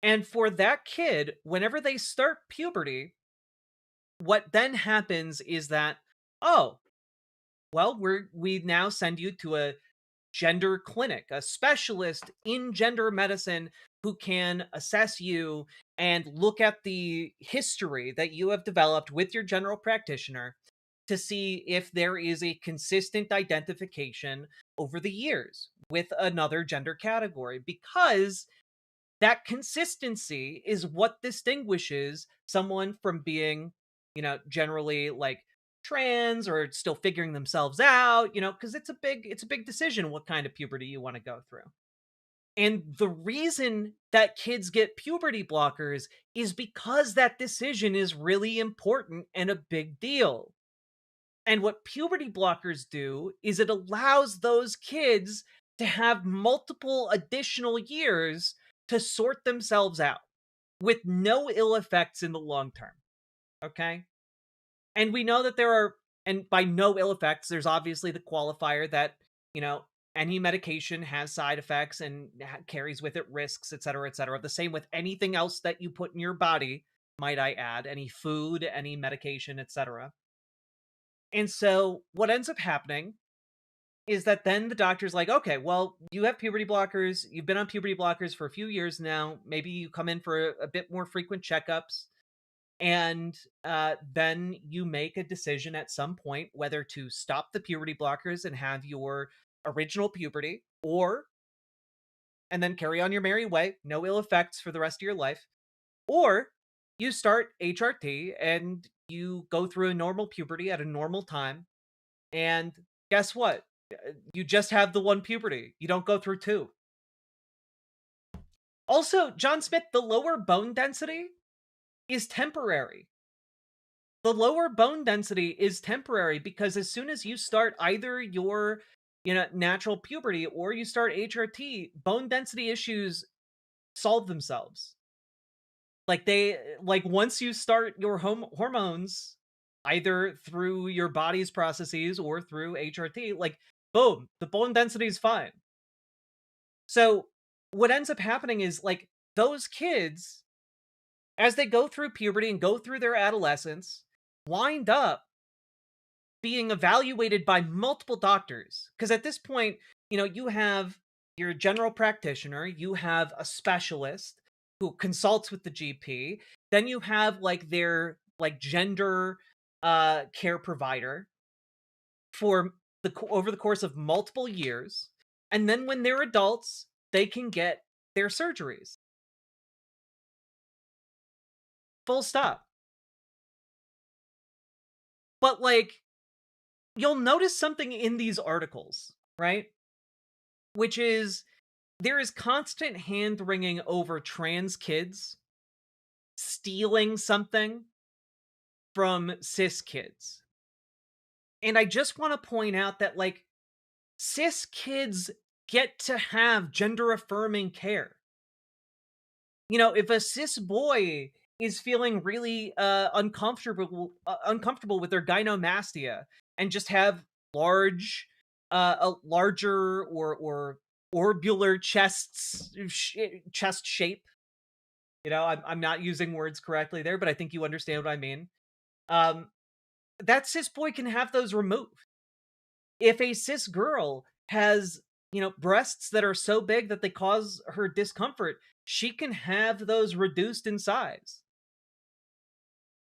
And for that kid, whenever they start puberty, what then happens is that, oh, well, we now send you to a gender clinic, a specialist in gender medicine who can assess you and look at the history that you have developed with your general practitioner to see if there is a consistent identification over the years with another gender category, because that consistency is what distinguishes someone from being, generally like trans or still figuring themselves out, because it's a big decision what kind of puberty you want to go through. And the reason that kids get puberty blockers is because that decision is really important and a big deal. And what puberty blockers do is it allows those kids to have multiple additional years to sort themselves out with no ill effects in the long term. Okay? And we know that there are, and by no ill effects, there's obviously the qualifier that, any medication has side effects and carries with it risks, etc., etc. The same with anything else that you put in your body, might I add, any food, any medication, etc. And so what ends up happening is that then the doctor's like, okay, well, you have puberty blockers. You've been on puberty blockers for a few years now. Maybe you come in for a bit more frequent checkups. And then you make a decision at some point whether to stop the puberty blockers and have your original puberty, and then carry on your merry way, no ill effects for the rest of your life, or you start HRT and you go through a normal puberty at a normal time, and guess what? You just have the one puberty. You don't go through 2. Also, John Smith, the lower bone density is temporary. The lower bone density is temporary because as soon as you start either your, natural puberty or you start HRT, bone density issues solve themselves. Like once you start your hormones, either through your body's processes or through HRT, like boom, the bone density is fine. So what ends up happening is like those kids, as they go through puberty and go through their adolescence, wind up being evaluated by multiple doctors. Because at this point, you have your general practitioner, you have a specialist who consults with the GP, then you have like their like gender care provider for over the course of multiple years. And then when they're adults, they can get their surgeries. Full stop. But like, you'll notice something in these articles, right? Which is, there is constant hand-wringing over trans kids stealing something from cis kids. And I just want to point out that, like, cis kids get to have gender-affirming care. If a cis boy is feeling really uncomfortable with their gynomastia and just have a larger or orbular chest shape. I'm not using words correctly there, but I think you understand what I mean. That cis boy can have those removed. If a cis girl has, breasts that are so big that they cause her discomfort, she can have those reduced in size.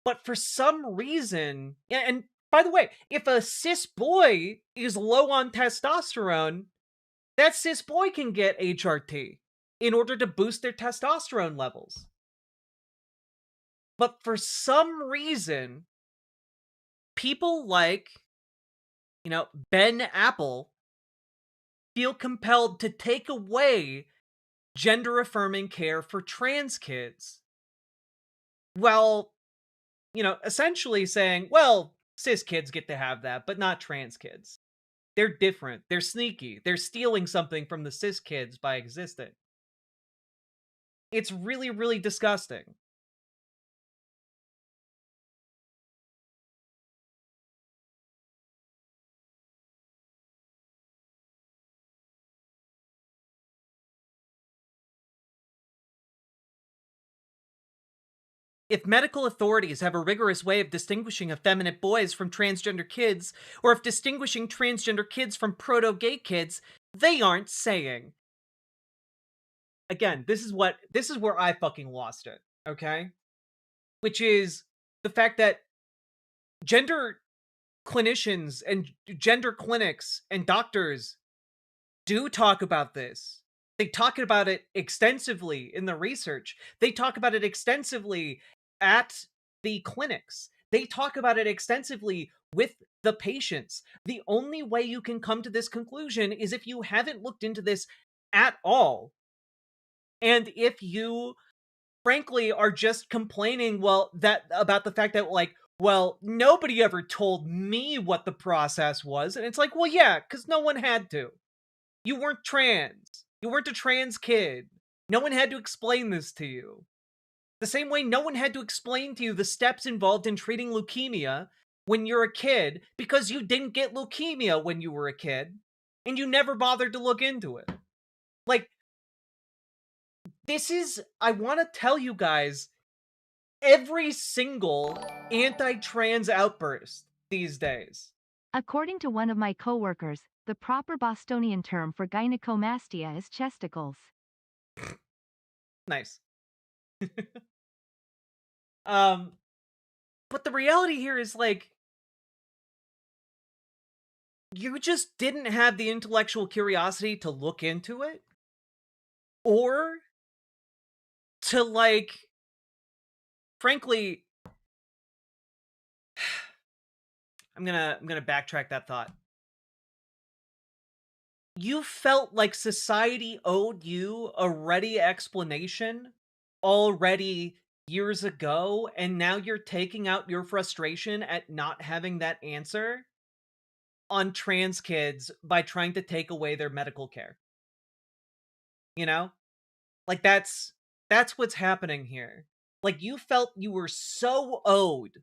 But for some reason, and by the way, if a cis boy is low on testosterone, that cis boy can get HRT in order to boost their testosterone levels. But for some reason, people like, Ben Apple feel compelled to take away gender-affirming care for trans kids. Well, essentially saying, well, cis kids get to have that, but not trans kids. They're different. They're sneaky. They're stealing something from the cis kids by existing. It's really, really disgusting. If medical authorities have a rigorous way of distinguishing effeminate boys from transgender kids, or if distinguishing transgender kids from proto-gay kids, they aren't saying. Again, this is where I fucking lost it, okay? Which is the fact that gender clinicians and gender clinics and doctors do talk about this. They talk about it extensively in the research. They talk about it extensively at the clinics. They talk about it extensively with the patients. The only way you can come to this conclusion is if you haven't looked into this at all. And if you, frankly, are just complaining, about the fact that, like, well, nobody ever told me what the process was. And it's like, well, yeah, because no one had to. You weren't trans. You weren't a trans kid. No one had to explain this to you. The same way no one had to explain to you the steps involved in treating leukemia when you're a kid, because you didn't get leukemia when you were a kid, and you never bothered to look into it. Like, I want to tell you guys, every single anti-trans outburst these days.
According to one of my coworkers, the proper Bostonian term for gynecomastia is chesticles.
Nice. But the reality here is, like, you just didn't have the intellectual curiosity to look into it, or to, like, frankly, I'm gonna backtrack that thought. You felt like society owed you a ready explanation already years ago, and now you're taking out your frustration at not having that answer on trans kids by trying to take away their medical care. Like, that's That's what's happening here. Like, you felt you were so owed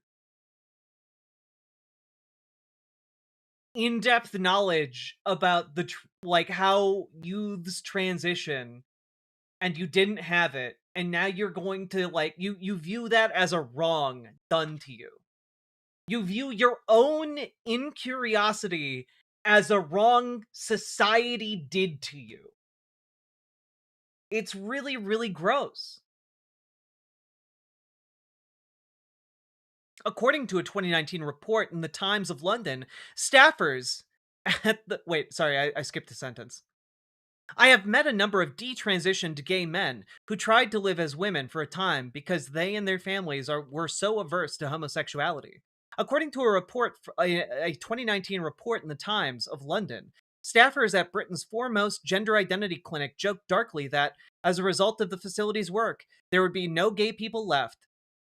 in-depth knowledge about the like how youths transition, and you didn't have it, and now you're going to like you view that as a wrong done to you. You view your own incuriosity as a wrong society did to you. It's really, really gross. According to a 2019 report in the Times of London, staffers at the... Wait, sorry, I skipped a sentence. I have met a number of detransitioned gay men who tried to live as women for a time because they and their families were so averse to homosexuality. According to a 2019 report in the Times of London, staffers at Britain's foremost gender identity clinic joked darkly that, as a result of the facility's work, there would be no gay people left.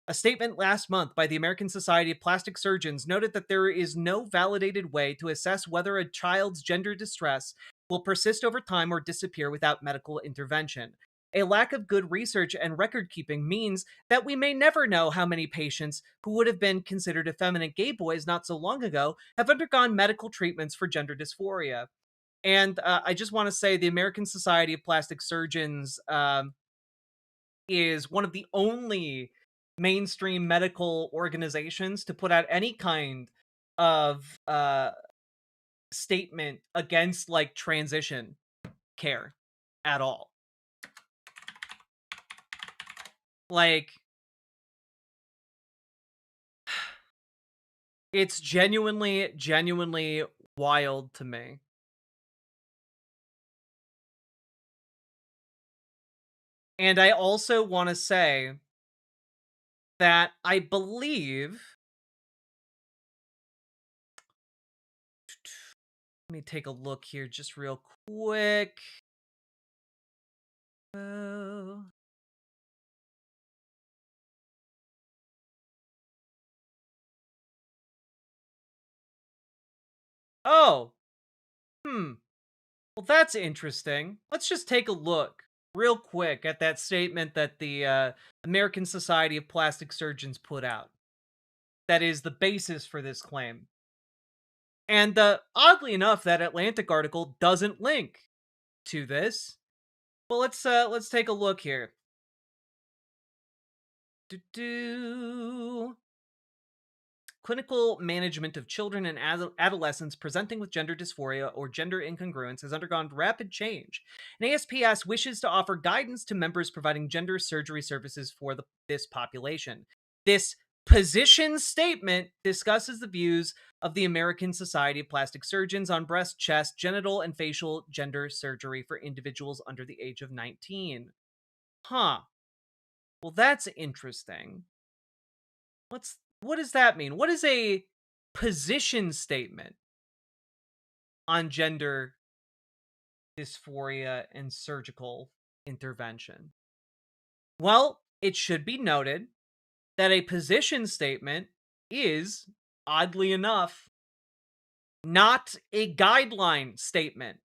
A statement last month by the American Society of Plastic Surgeons noted that there is no validated way to assess whether a child's gender distress will persist over time or disappear without medical intervention. A lack of good research and record keeping means that we may never know how many patients who would have been considered effeminate gay boys not so long ago have undergone medical treatments for gender dysphoria. And I just want to say the American Society of Plastic Surgeons is one of the only mainstream medical organizations to put out any kind of statement against like transition care at all. Like, it's genuinely wild to me. And I also want to say that I believe... Let me take a look here just real quick. Oh. Well, that's interesting. Let's just take a look real quick at that statement that the American Society of Plastic Surgeons put out. That is the basis for this claim. And oddly enough, that Atlantic article doesn't link to this. Well, let's take a look here. Clinical management of children and adolescents presenting with gender dysphoria or gender incongruence has undergone rapid change. And ASPS wishes to offer guidance to members providing gender surgery services for this population. This position statement discusses the views of the American Society of Plastic Surgeons on breast, chest, genital, and facial gender surgery for individuals under the age of 19. Huh. Well, that's interesting. What does that mean? What is a position statement on gender dysphoria and surgical intervention? Well, it should be noted that a position statement is, oddly enough, not a guideline statement.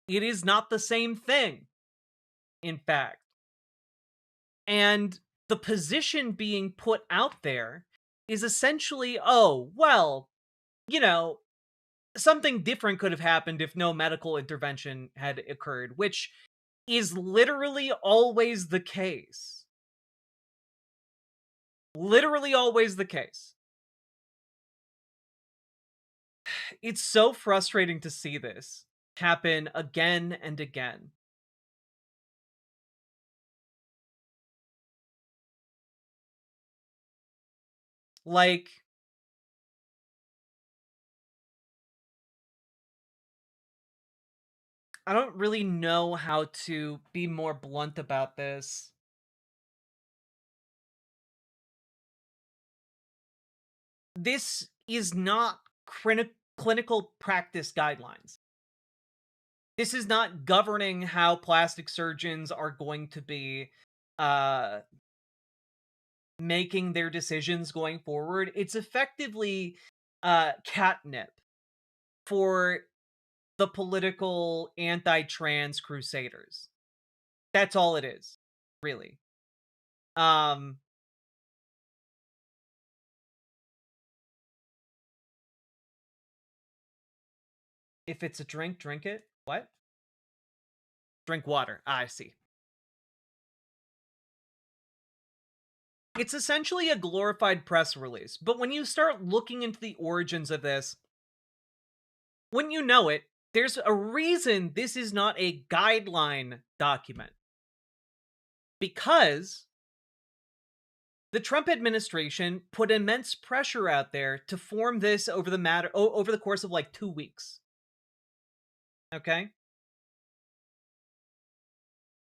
It is not the same thing, in fact. And the position being put out there is essentially, oh, well, you know, something different could have happened if no medical intervention had occurred, which is literally always the case. Literally always the case. It's so frustrating to see this happen again and again. Like, I don't really know how to be more blunt about this. This is not clinical practice guidelines. This is not governing how plastic surgeons are going to be making their decisions going forward. It's effectively catnip for the political anti-trans crusaders. That's all it is, really. If it's a drink, drink it. What? Drink water. Ah, I see. It's essentially a glorified press release, but when you start looking into the origins of this, when you know it, there's a reason this is not a guideline document. Because the Trump administration put immense pressure out there to form this over the course of like 2 weeks. Okay?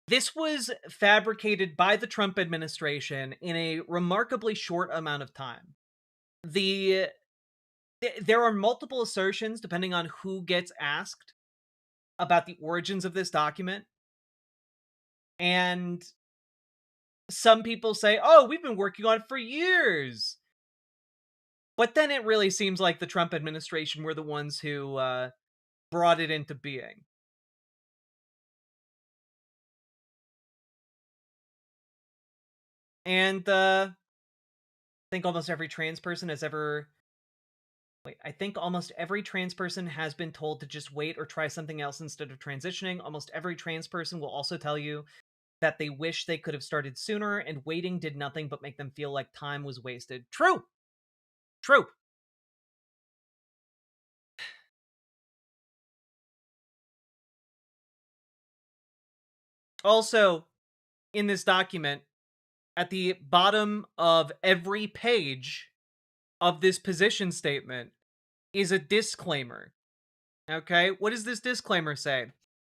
This was fabricated by the Trump administration in a remarkably short amount of time. There are multiple assertions, depending on who gets asked, about the origins of this document. And some people say, oh, we've been working on it for years. But then it really seems like the Trump administration were the ones who brought it into being. And I think almost every trans person has ever... Wait, I think almost every trans person has been told to just wait or try something else instead of transitioning. Almost every trans person will also tell you that they wish they could have started sooner, and waiting did nothing but make them feel like time was wasted. True! True! Also, in this document, at the bottom of every page of this position statement is a disclaimer. Okay, what does this disclaimer say?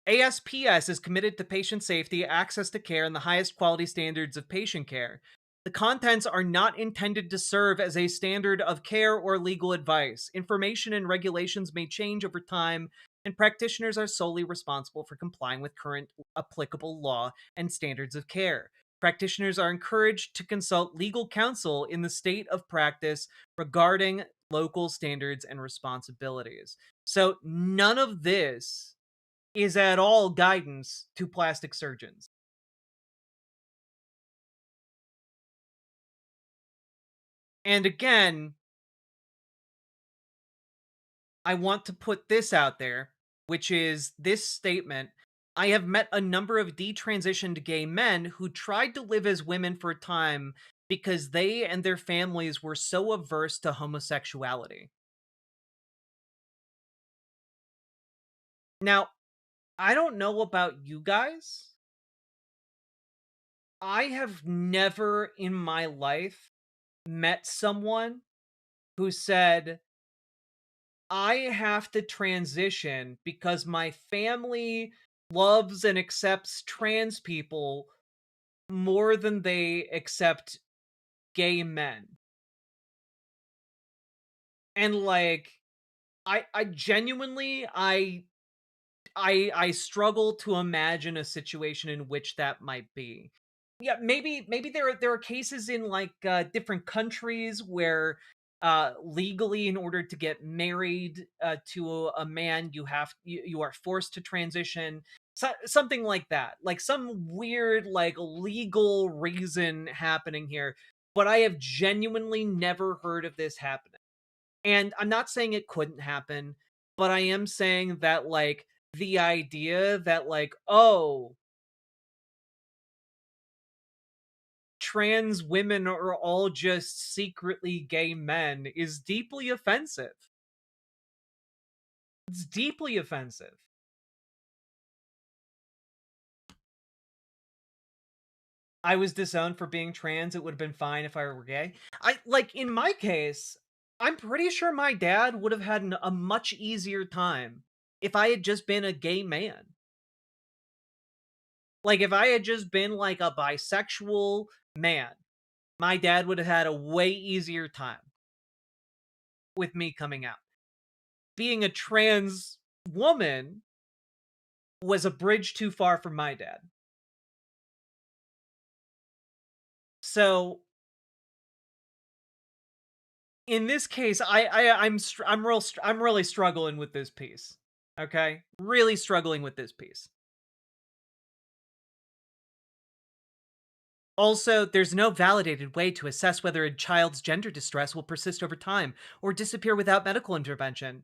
ASPS is committed to patient safety, access to care, and the highest quality standards of patient care. The contents are not intended to serve as a standard of care or legal advice. Information and regulations may change over time, and practitioners are solely responsible for complying with current applicable law and standards of care. Practitioners are encouraged to consult legal counsel in the state of practice regarding local standards and responsibilities. So none of this is at all guidance to plastic surgeons. And again, I want to put this out there, which is this statement. I have met a number of detransitioned gay men who tried to live as women for a time because they and their families were so averse to homosexuality. Now, I don't know about you guys. I have never in my life met someone who said, I have to transition because my family loves and accepts trans people more than they accept gay men. And like, I genuinely, I struggle to imagine a situation in which that might be. Yeah, maybe there are cases in like different countries where legally, in order to get married to a man, you are forced to transition. Something like that, like some weird like legal reason happening here. But I have genuinely never heard of this happening. And I'm not saying it couldn't happen, but I am saying that like the idea that like, oh, trans women are all just secretly gay men is deeply offensive. It's deeply offensive. I was disowned for being trans. It would have been fine if I were gay. In my case, I'm pretty sure my dad would have had a much easier time if I had just been a gay man. Like, if I had just been, like, a bisexual man, my dad would have had a way easier time with me coming out. Being a trans woman was a bridge too far for my dad. So, in this case, I'm really struggling with this piece. Okay? Really struggling with this piece. Also, there's no validated way to assess whether a child's gender distress will persist over time or disappear without medical intervention.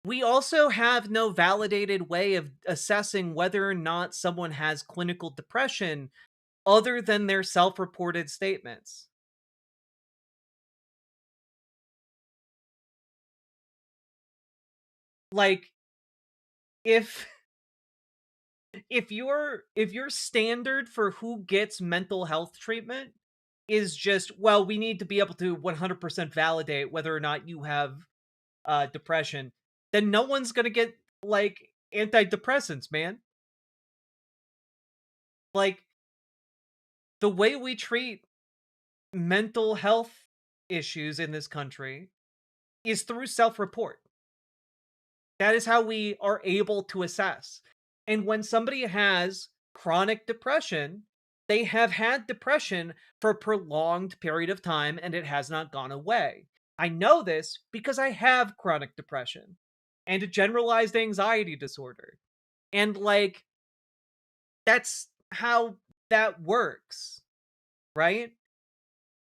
We also have no validated way of assessing whether or not someone has clinical depression other than their self-reported statements. Like, if your standard for who gets mental health treatment is just, well, we need to be able to 100% validate whether or not you have depression, then no one's gonna get, like, antidepressants, man. Like, the way we treat mental health issues in this country is through self-report. That is how we are able to assess. And when somebody has chronic depression, they have had depression for a prolonged period of time and it has not gone away. I know this because I have chronic depression and a generalized anxiety disorder. And, like, that's how that works, right?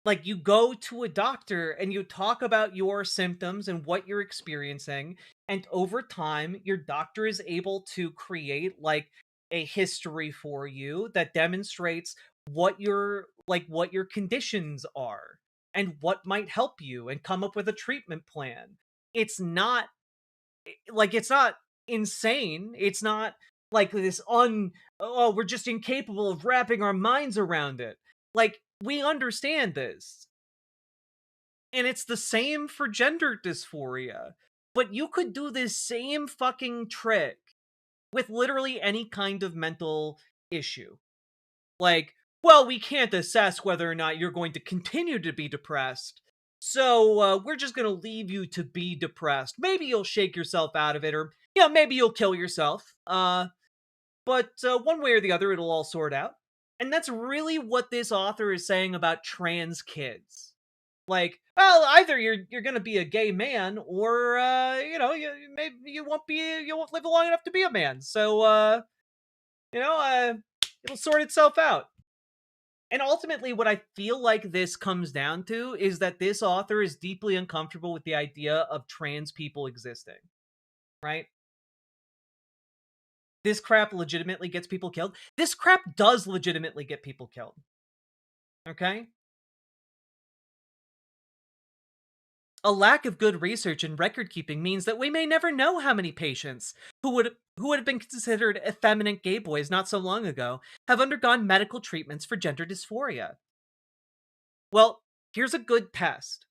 Like, you go to a doctor and you talk about your symptoms and what you're experiencing, and over time your doctor is able to create, like, a history for you that demonstrates what your conditions are and what might help you, and come up with a treatment plan. It's not it's not insane. It's not like this oh, we're just incapable of wrapping our minds around it. Like, we understand this. And it's the same for gender dysphoria. But you could do this same fucking trick with literally any kind of mental issue. Like, well, we can't assess whether or not you're going to continue to be depressed, so we're just going to leave you to be depressed. Maybe you'll shake yourself out of it, or, maybe you'll kill yourself. But one way or the other, it'll all sort out. And that's really what this author is saying about trans kids. Like, well, either you're gonna be a gay man, or maybe you won't live long enough to be a man. So it'll sort itself out. And ultimately, what I feel like this comes down to is that this author is deeply uncomfortable with the idea of trans people existing. Right? This crap legitimately gets people killed. This crap does legitimately get people killed. Okay? A lack of good research and record keeping means that we may never know how many patients who would have been considered effeminate gay boys not so long ago have undergone medical treatments for gender dysphoria. Well, here's a good test.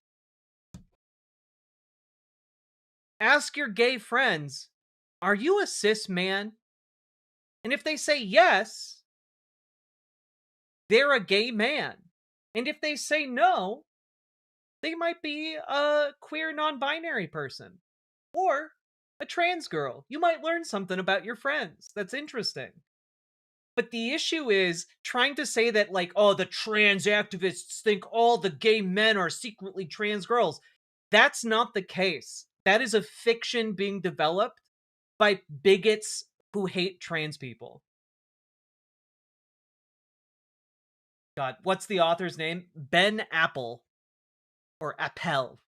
Ask your gay friends, are you a cis man? And if they say yes, they're a gay man. And if they say no, they might be a queer non-binary person. Or a trans girl. You might learn something about your friends that's interesting. But the issue is trying to say that, like, oh, the trans activists think all the gay men are secretly trans girls. That's not the case. That is a fiction being developed by bigots who hate trans people. God, what's the author's name? Ben Apple. Or Appel.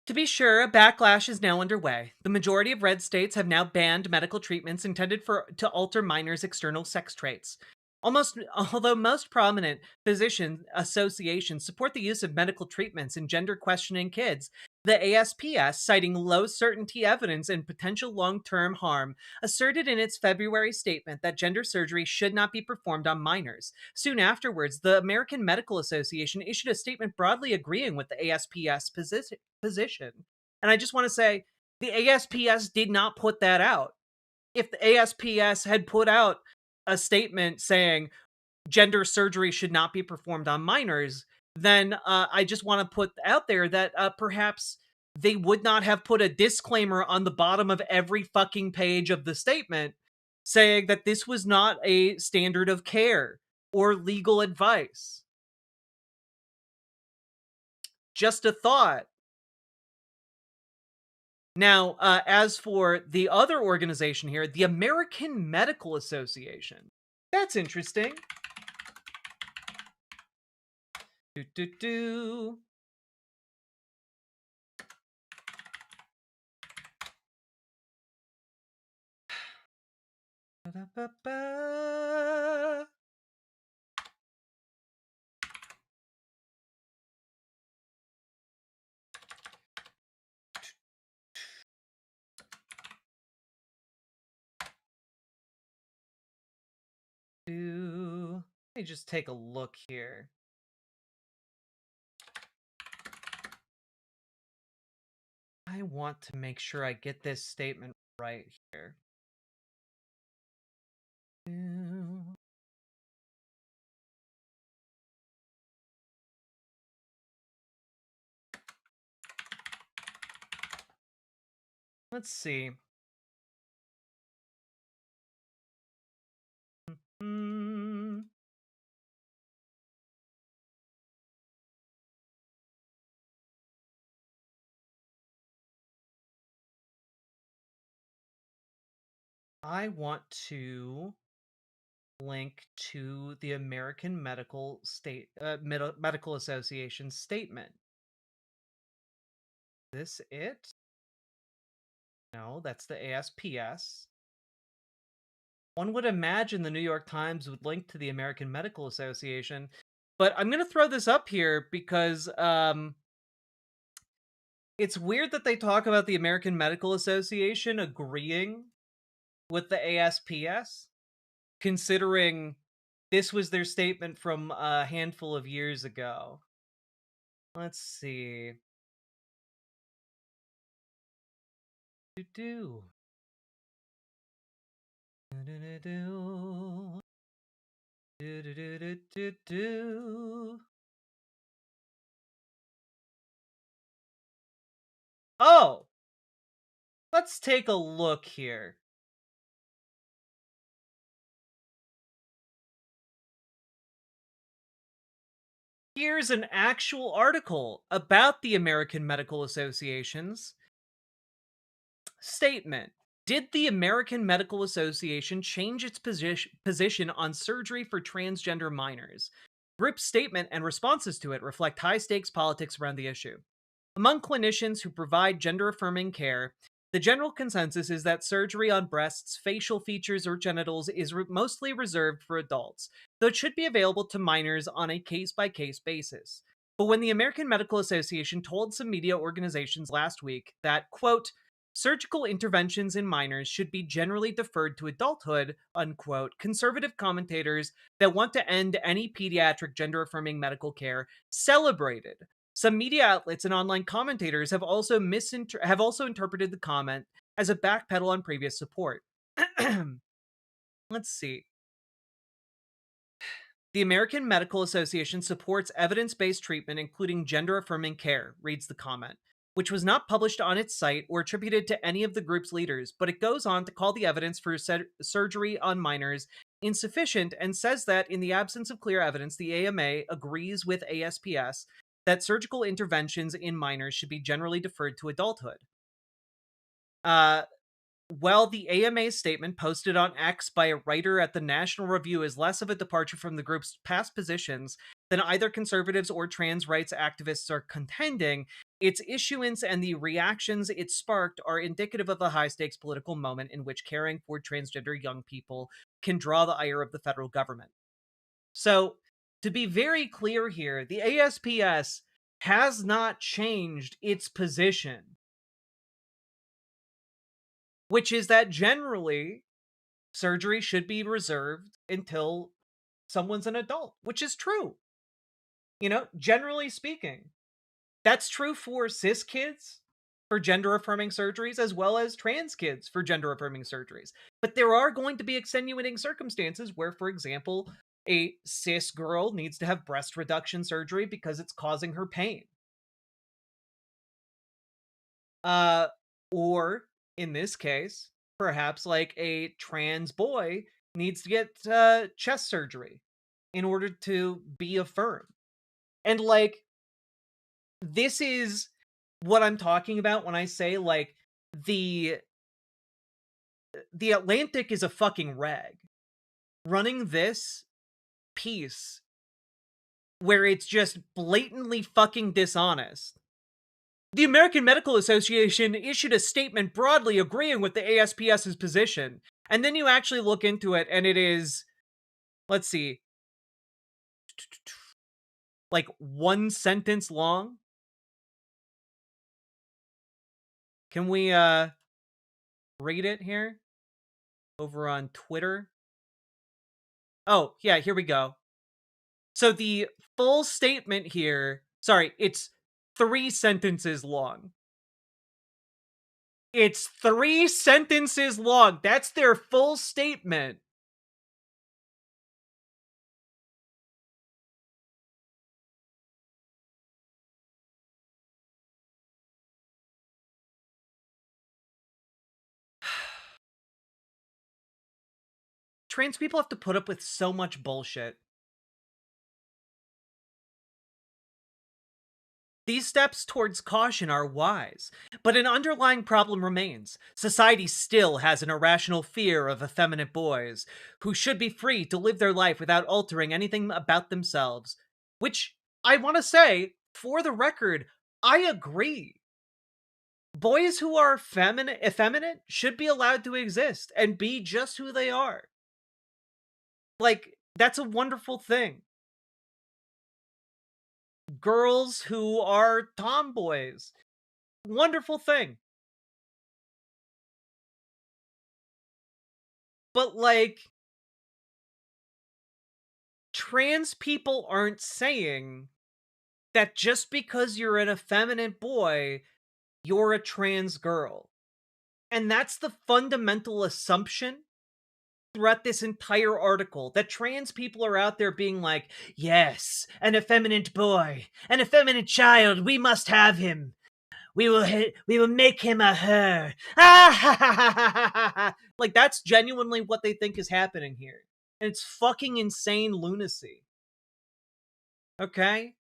To be sure, a backlash is now underway. The majority of red states have now banned medical treatments intended to alter minors' external sex traits. Although most prominent physician associations support the use of medical treatments in gender-questioning kids, the ASPS, citing low certainty evidence and potential long-term harm, asserted in its February statement that gender surgery should not be performed on minors. Soon afterwards, the American Medical Association issued a statement broadly agreeing with the ASPS position. And I just want to say, the ASPS did not put that out. If the ASPS had put out a statement saying gender surgery should not be performed on minors, then I just want to put out there that perhaps they would not have put a disclaimer on the bottom of every fucking page of the statement saying that this was not a standard of care or legal advice. Just a thought. Now, as for the other organization here, the American Medical Association, That's interesting. Do. Ba-da-ba-ba. Let me just take a look here. I want to make sure I get this statement right here. Let's see. I want to link to the American Medical Association statement. This it? No, that's the ASPS. One would imagine the New York Times would link to the American Medical Association, but I'm going to throw this up here because it's weird that they talk about the American Medical Association agreeing with the ASPS, considering this was their statement from a handful of years ago. Let's see. Do. Oh! Let's take a look here. Here's an actual article about the American Medical Association's statement. Did the American Medical Association change its position on surgery for transgender minors? Group's statement and responses to it reflect high-stakes politics around the issue. Among clinicians who provide gender-affirming care, the general consensus is that surgery on breasts, facial features, or genitals is mostly reserved for adults, though it should be available to minors on a case-by-case basis. But when the American Medical Association told some media organizations last week that, quote, surgical interventions in minors should be generally deferred to adulthood, unquote, conservative commentators that want to end any pediatric gender-affirming medical care celebrated. Some media outlets and online commentators have also interpreted the comment as a backpedal on previous support. Let's see. The American Medical Association supports evidence-based treatment, including gender-affirming care, reads the comment, which was not published on its site or attributed to any of the group's leaders, but it goes on to call the evidence for surgery on minors insufficient and says that, in the absence of clear evidence, the AMA agrees with ASPS that surgical interventions in minors should be generally deferred to adulthood. While the AMA's statement posted on X by a writer at the National Review is less of a departure from the group's past positions than either conservatives or trans rights activists are contending, its issuance and the reactions it sparked are indicative of a high-stakes political moment in which caring for transgender young people can draw the ire of the federal government. So, to be very clear here, the ASPS has not changed its position, which is that generally surgery should be reserved until someone's an adult, which is true. You know, generally speaking, that's true for cis kids for gender-affirming surgeries as well as trans kids for gender-affirming surgeries. But there are going to be extenuating circumstances where, for example, a cis girl needs to have breast reduction surgery because it's causing her pain. Or, in this case, perhaps like a trans boy needs to get chest surgery in order to be affirmed. And, like, this is what I'm talking about when I say, like, the Atlantic is a fucking rag. running this piece where it's just blatantly fucking dishonest. The American Medical Association issued a statement broadly agreeing with the ASPS's position. And then you actually look into it, and it is, let's see, like one sentence long. Can we read it here? Over on Twitter. Oh, yeah, here we go. So the full statement here, sorry, it's 3 sentences long. It's 3 sentences long. That's their full statement. Trans people have to put up with so much bullshit. These steps towards caution are wise, but an underlying problem remains. Society still has an irrational fear of effeminate boys, who should be free to live their life without altering anything about themselves. Which, I want to say, for the record, I agree. Boys who are effeminate should be allowed to exist and be just who they are. Like, that's a wonderful thing. Girls who are tomboys. Wonderful thing. But, like, trans people aren't saying that just because you're an effeminate boy, you're a trans girl. And that's the fundamental assumption throughout this entire article, that trans people are out there being like, yes, an effeminate boy, an effeminate child, we must have him. We will make him a her. Like, that's genuinely what they think is happening here. And it's fucking insane lunacy. Okay?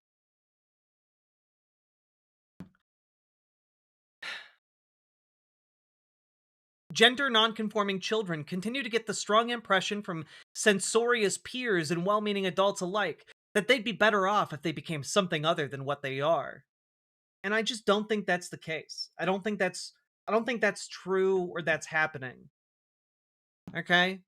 Gender nonconforming children continue to get the strong impression from censorious peers and well-meaning adults alike that they'd be better off if they became something other than what they are. And I just don't think that's the case. I don't think that's true or that's happening. Okay?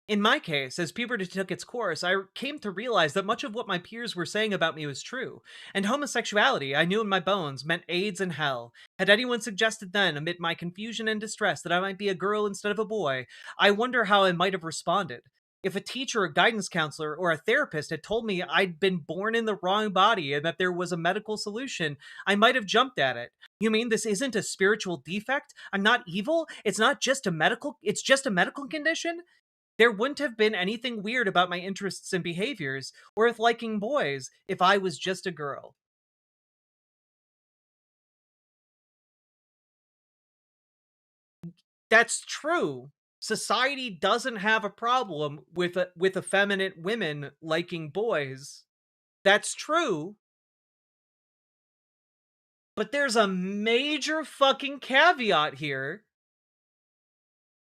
In my case, as puberty took its course, I came to realize that much of what my peers were saying about me was true, and homosexuality, I knew in my bones, meant AIDS and hell. Had anyone suggested then, amid my confusion and distress, that I might be a girl instead of a boy, I wonder how I might have responded. If a teacher, a guidance counselor, or a therapist had told me I'd been born in the wrong body and that there was a medical solution, I might have jumped at it. You mean this isn't a spiritual defect? I'm not evil? It's just a medical condition? There wouldn't have been anything weird about my interests and behaviors, or with liking boys, if I was just a girl. That's true. Society doesn't have a problem with effeminate women liking boys. That's true. But there's a major fucking caveat here,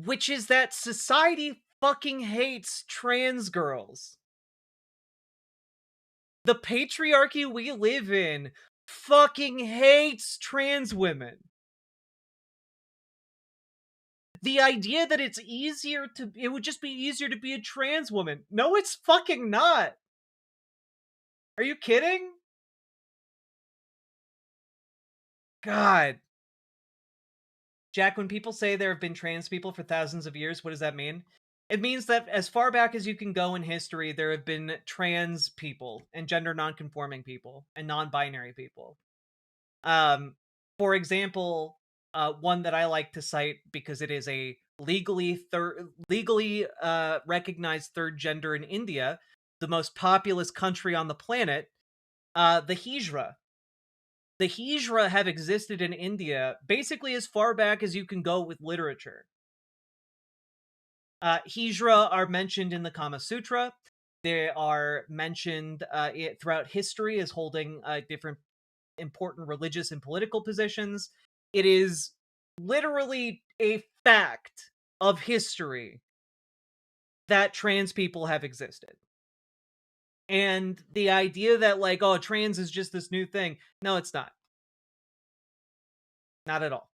which is that society fucking hates trans girls. The patriarchy we live in fucking hates trans women. The idea that it would just be easier to be a trans woman. No, it's fucking not. Are you kidding? God. Jack, when people say there have been trans people for thousands of years, what does that mean? It means that as far back as you can go in history, there have been trans people and gender nonconforming people and non-binary people. For example, one that I like to cite because it is a legally recognized third gender in India, the most populous country on the planet, the Hijra. The Hijra have existed in India basically as far back as you can go with literature. Hijra are mentioned in the Kama Sutra. They are mentioned throughout history as holding different important religious and political positions. It is literally a fact of history that trans people have existed. And the idea that, like, oh, trans is just this new thing. No, it's not. Not at all.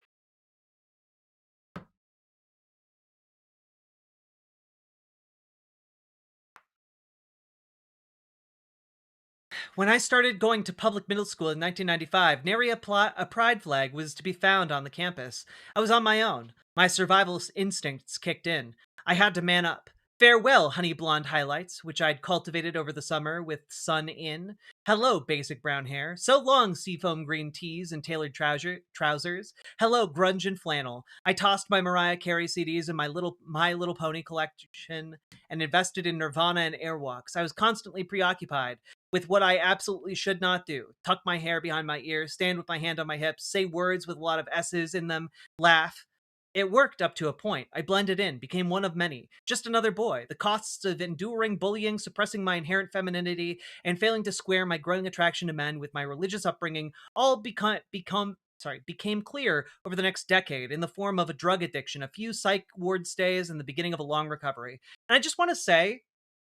When I started going to public middle school in 1995, nary a pride flag was to be found on the campus. I was on my own. My survival instincts kicked in. I had to man up. Farewell, honey blonde highlights, which I'd cultivated over the summer with sun in. Hello, basic brown hair. So long, seafoam green tees and tailored trousers. Hello, grunge and flannel. I tossed my Mariah Carey CDs and my Little Pony collection and invested in Nirvana and Airwalks. I was constantly preoccupied with what I absolutely should not do. Tuck my hair behind my ears, stand with my hand on my hips, say words with a lot of S's in them, laugh. It worked up to a point. I blended in, became one of many. Just another boy. The costs of enduring bullying, suppressing my inherent femininity, and failing to square my growing attraction to men with my religious upbringing all became clear over the next decade in the form of a drug addiction, a few psych ward stays, and the beginning of a long recovery. And I just want to say,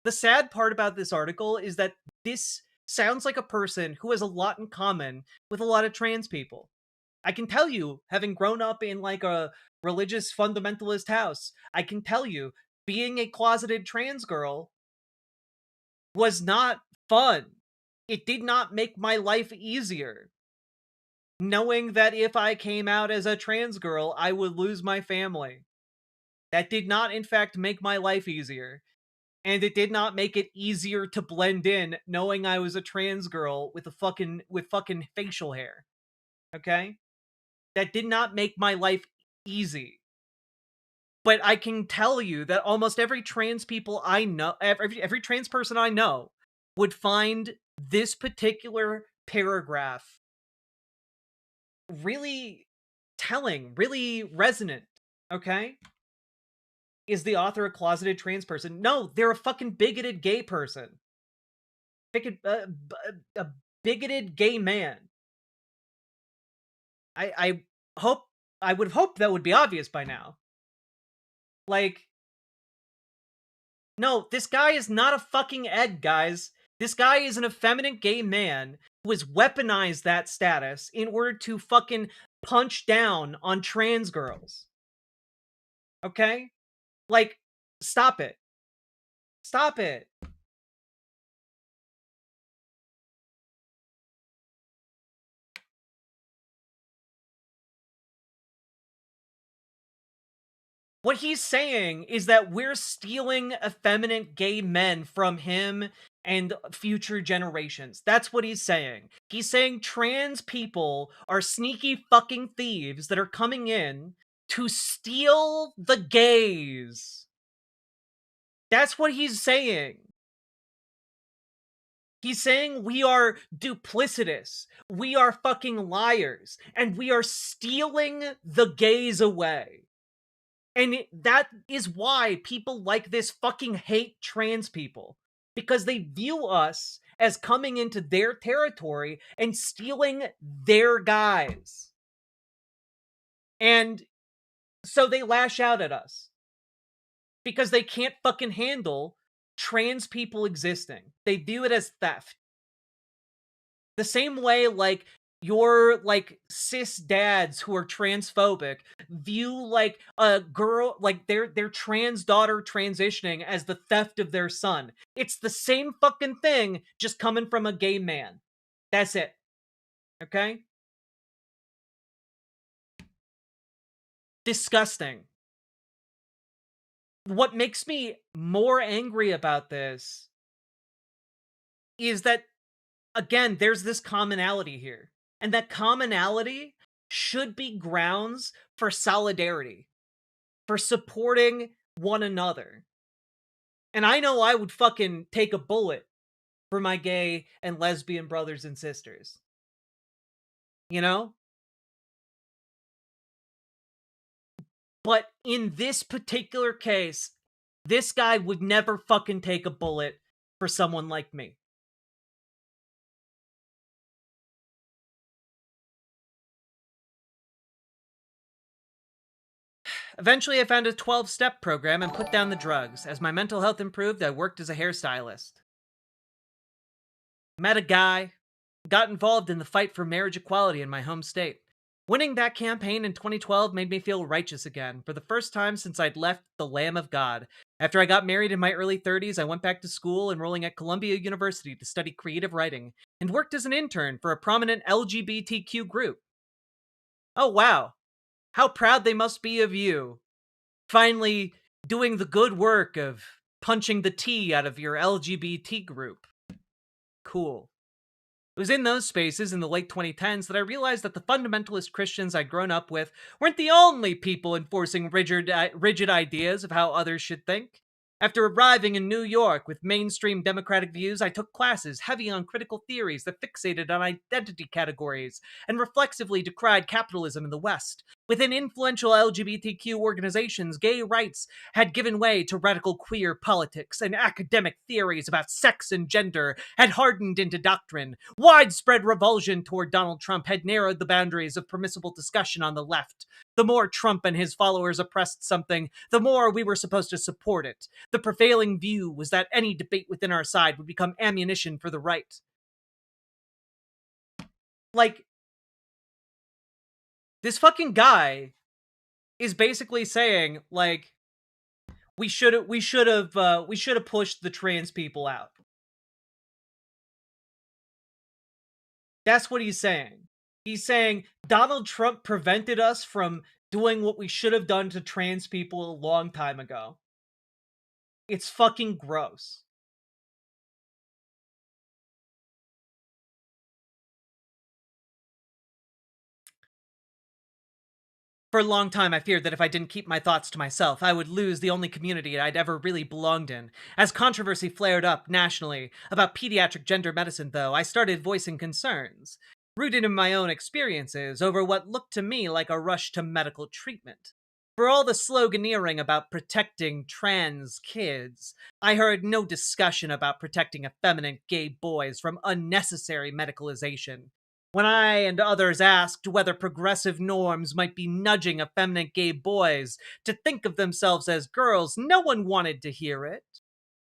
the sad part about this article is that this sounds like a person who has a lot in common with a lot of trans people. I can tell you, having grown up in like a religious fundamentalist house, I can tell you, being a closeted trans girl was not fun. It did not make my life easier. Knowing that if I came out as a trans girl, I would lose my family. That did not, in fact, make my life easier. And it did not make it easier to blend in, knowing I was a trans girl with fucking facial hair. Okay? That did not make my life easy. But I can tell you that almost every trans people I know, every trans person I know, would find this particular paragraph really telling, really resonant. Okay? Is the author a closeted trans person? No, they're a fucking bigoted gay person. A bigoted gay man. I would have hoped that would be obvious by now. Like, no, this guy is not a fucking egg, guys. This guy is an effeminate gay man who has weaponized that status in order to fucking punch down on trans girls. Okay? Like, stop it. Stop it. What he's saying is that we're stealing effeminate gay men from him and future generations. That's what he's saying. He's saying trans people are sneaky fucking thieves that are coming in to steal the gays. That's what he's saying. He's saying we are duplicitous, we are fucking liars, and we are stealing the gays away. And that is why people like this fucking hate trans people. Because they view us as coming into their territory and stealing their guys. And so they lash out at us. Because they can't fucking handle trans people existing. They view it as theft. The same way, like, your, like, cis dads who are transphobic view, like, a girl, like, their trans daughter transitioning as the theft of their son. It's the same fucking thing, just coming from a gay man. That's it. Okay? Disgusting. What makes me more angry about this is that, again, there's this commonality here. And that commonality should be grounds for solidarity, for supporting one another. And I know I would fucking take a bullet for my gay and lesbian brothers and sisters. You know? But in this particular case, this guy would never fucking take a bullet for someone like me. Eventually, I found a 12-step program and put down the drugs. As my mental health improved, I worked as a hairstylist. Met a guy, got involved in the fight for marriage equality in my home state. Winning that campaign in 2012 made me feel righteous again, for the first time since I'd left the Lamb of God. After I got married in my early 30s, I went back to school, enrolling at Columbia University to study creative writing, and worked as an intern for a prominent LGBTQ group. Oh wow, how proud they must be of you. Finally doing the good work of punching the T out of your LGBT group. Cool. It was in those spaces in the late 2010s that I realized that the fundamentalist Christians I'd grown up with weren't the only people enforcing rigid ideas of how others should think. After arriving in New York with mainstream democratic views, I took classes heavy on critical theories that fixated on identity categories and reflexively decried capitalism in the West. Within influential LGBTQ organizations, gay rights had given way to radical queer politics, and academic theories about sex and gender had hardened into doctrine. Widespread revulsion toward Donald Trump had narrowed the boundaries of permissible discussion on the left. The more Trump and his followers oppressed something, the more we were supposed to support it. The prevailing view was that any debate within our side would become ammunition for the right. Like, this fucking guy is basically saying, like, we should have pushed the trans people out. That's what he's saying. He's saying Donald Trump prevented us from doing what we should have done to trans people a long time ago. It's fucking gross. For a long time, I feared that if I didn't keep my thoughts to myself, I would lose the only community I'd ever really belonged in. As controversy flared up nationally about pediatric gender medicine, though, I started voicing concerns, rooted in my own experiences, over what looked to me like a rush to medical treatment. For all the sloganeering about protecting trans kids, I heard no discussion about protecting effeminate gay boys from unnecessary medicalization. When I and others asked whether progressive norms might be nudging effeminate gay boys to think of themselves as girls, no one wanted to hear it.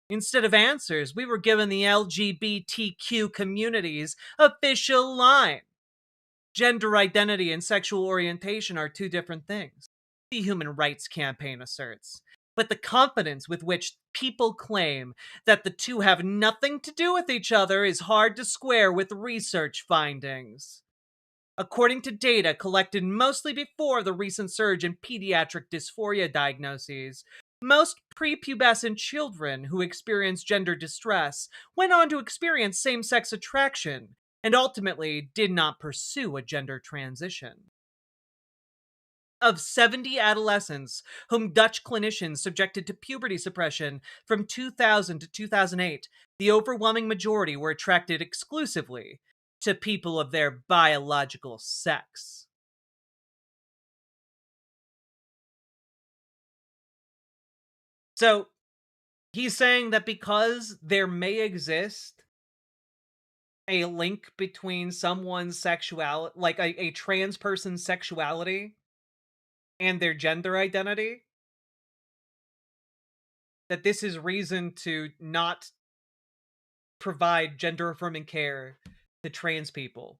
Instead of answers, we were given the LGBTQ community's official line. Gender identity and sexual orientation are two different things, the Human Rights Campaign asserts. But the confidence with which people claim that the two have nothing to do with each other is hard to square with research findings. According to data collected mostly before the recent surge in pediatric dysphoria diagnoses, most prepubescent children who experience gender distress went on to experience same-sex attraction and ultimately did not pursue a gender transition. Of 70 adolescents whom Dutch clinicians subjected to puberty suppression from 2000 to 2008, the overwhelming majority were attracted exclusively to people of their biological sex. So, he's saying that because there may exist a link between someone's sexuality, like a trans person's sexuality, and their gender identity, that this is reason to not provide gender-affirming care to trans people.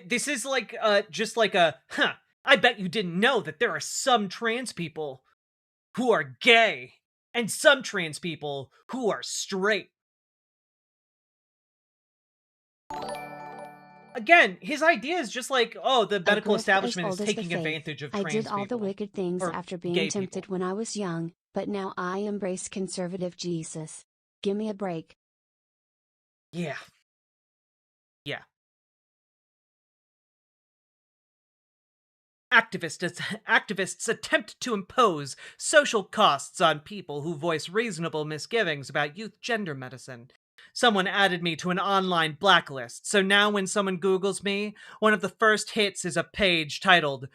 This is like, just like a, I bet you didn't know that there are some trans people who are gay, and some trans people who are straight. Again, his idea is just like, oh, the medical establishment is taking advantage of trans people.
I did all the wicked things after being tempted when I was young, but now I embrace conservative Jesus. Give me a break.
Yeah. Yeah. Activists attempt to impose social costs on people who voice reasonable misgivings about youth gender medicine. Someone added me to an online blacklist, so now when someone Googles me, one of the first hits is a page titled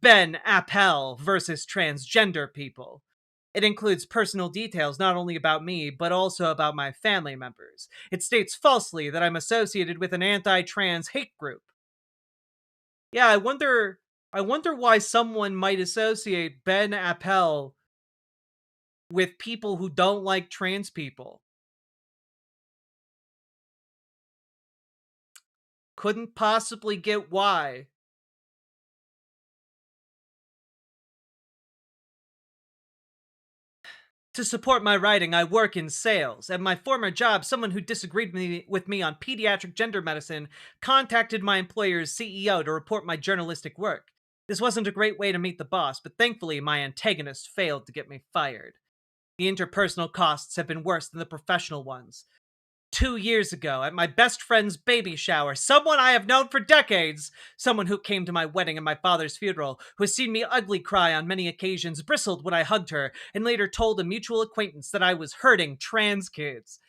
Ben Appel versus Transgender People. It includes personal details not only about me, but also about my family members. It states falsely that I'm associated with an anti-trans hate group. Yeah, I wonder why someone might associate Ben Appel with people who don't like trans people. Couldn't possibly get why. To support my writing, I work in sales. At my former job, someone who disagreed with me on pediatric gender medicine contacted my employer's CEO to report my journalistic work. This wasn't a great way to meet the boss, but thankfully my antagonist failed to get me fired. The interpersonal costs have been worse than the professional ones. 2 years ago, at my best friend's baby shower, someone I have known for decades, someone who came to my wedding and my father's funeral, who has seen me ugly cry on many occasions, bristled when I hugged her, and later told a mutual acquaintance that I was hurting trans kids.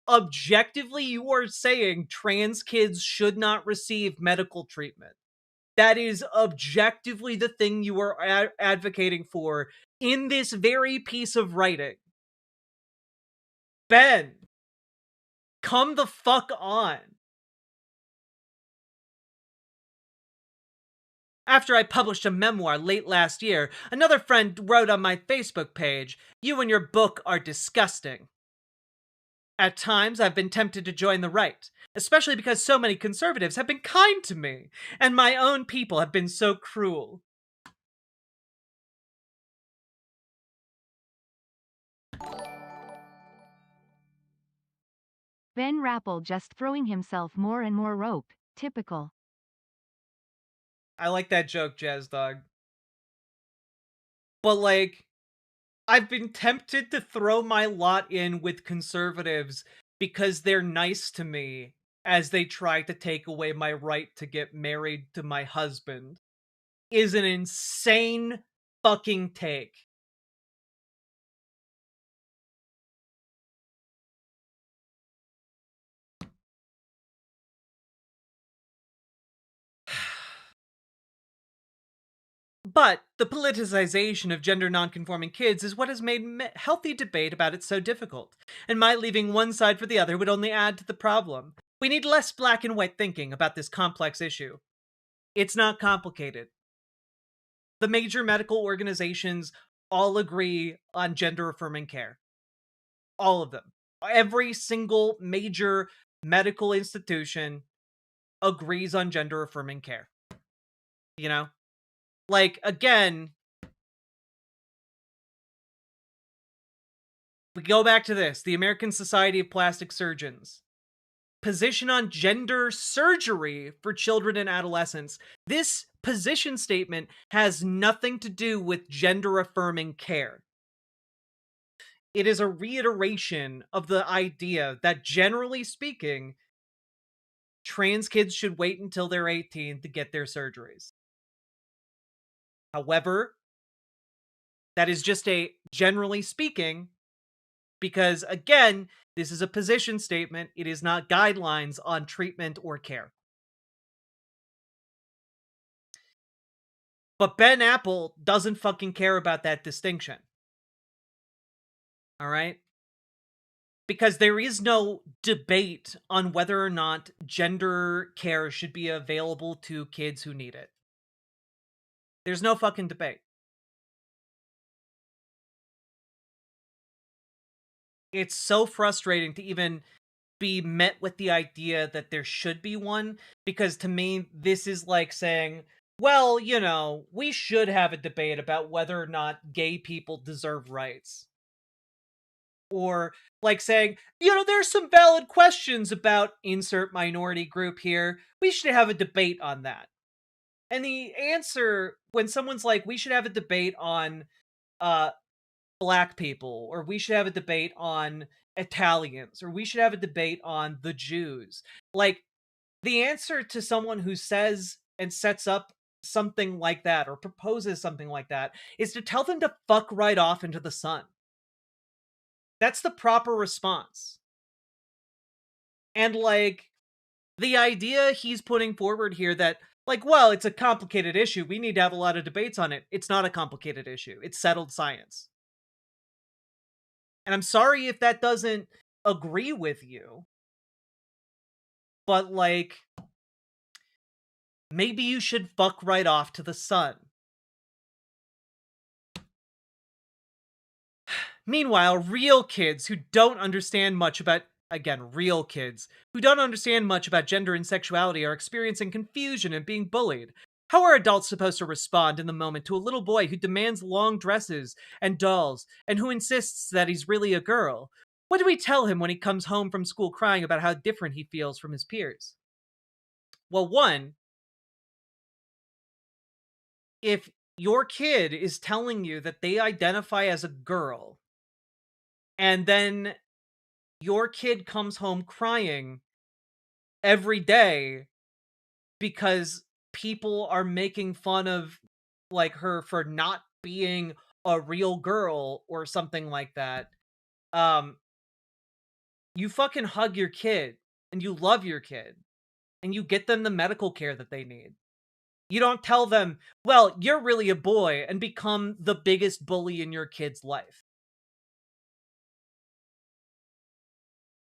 Objectively, you are saying trans kids should not receive medical treatment. That is objectively the thing you are advocating for in this very piece of writing. Ben, come the fuck on. After I published a memoir late last year, another friend wrote on my Facebook page, "You and your book are disgusting." At times, I've been tempted to join the right, especially because so many conservatives have been kind to me, and my own people have been so cruel.
Ben Rappel just throwing himself more and more rope. Typical.
I like that joke, Jazz Dog. But, like, I've been tempted to throw my lot in with conservatives because they're nice to me as they try to take away my right to get married to my husband. Is an insane fucking take. But the politicization of gender nonconforming kids is what has made healthy debate about it so difficult, and my leaving one side for the other would only add to the problem. We need less black and white thinking about this complex issue. It's not complicated. The major medical organizations all agree on gender-affirming care. All of them. Every single major medical institution agrees on gender-affirming care. You know? Like, again, we go back to this. The American Society of Plastic Surgeons. Position on gender surgery for children and adolescents. This position statement has nothing to do with gender-affirming care. It is a reiteration of the idea that, generally speaking, trans kids should wait until they're 18 to get their surgeries. However, that is just a generally speaking, because again, this is a position statement. It is not guidelines on treatment or care. But Ben Appel doesn't fucking care about that distinction. Alright? Because there is no debate on whether or not gender care should be available to kids who need it. There's no fucking debate. It's so frustrating to even be met with the idea that there should be one, because to me, this is like saying, well, you know, we should have a debate about whether or not gay people deserve rights. Or like saying, you know, there's some valid questions about insert minority group here. We should have a debate on that. And the answer, when someone's like, we should have a debate on black people, or we should have a debate on Italians, or we should have a debate on the Jews. Like, the answer to someone who says and sets up something like that, or proposes something like that, is to tell them to fuck right off into the sun. That's the proper response. And, like, the idea he's putting forward here that, like, well, it's a complicated issue, we need to have a lot of debates on it. It's not a complicated issue. It's settled science. And I'm sorry if that doesn't agree with you, but like, maybe you should fuck right off to the sun. Meanwhile, real kids who don't understand much about, again, real kids who don't understand much about gender and sexuality are experiencing confusion and being bullied. How are adults supposed to respond in the moment to a little boy who demands long dresses and dolls and who insists that he's really a girl? What do we tell him when he comes home from school crying about how different he feels from his peers? Well, one, if your kid is telling you that they identify as a girl, and then your kid comes home crying every day because people are making fun of like her for not being a real girl or something like that, you fucking hug your kid and you love your kid and you get them the medical care that they need. You don't tell them, well, you're really a boy, and become the biggest bully in your kid's life.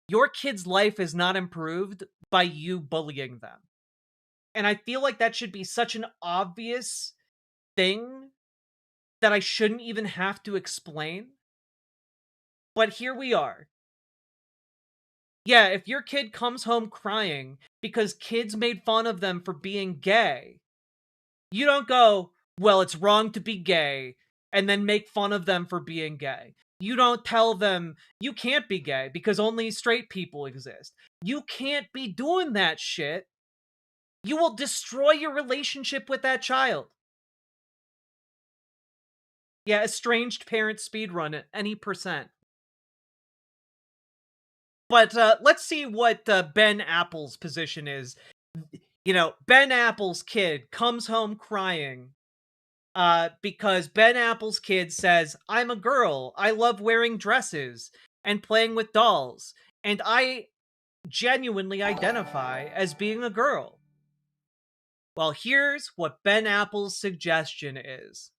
Your kid's life is not improved by you bullying them. And I feel like that should be such an obvious thing that I shouldn't even have to explain. But here we are. Yeah, if your kid comes home crying because kids made fun of them for being gay, you don't go, well, it's wrong to be gay, and then make fun of them for being gay. You don't tell them, you can't be gay because only straight people exist. You can't be doing that shit. You will destroy your relationship with that child. Yeah, estranged parent speedrun at any percent. But let's see what Ben Apple's position is. You know, Ben Apple's kid comes home crying because Ben Apple's kid says, I'm a girl, I love wearing dresses and playing with dolls, and I genuinely identify as being a girl. Well, here's what Ben Apple's suggestion is.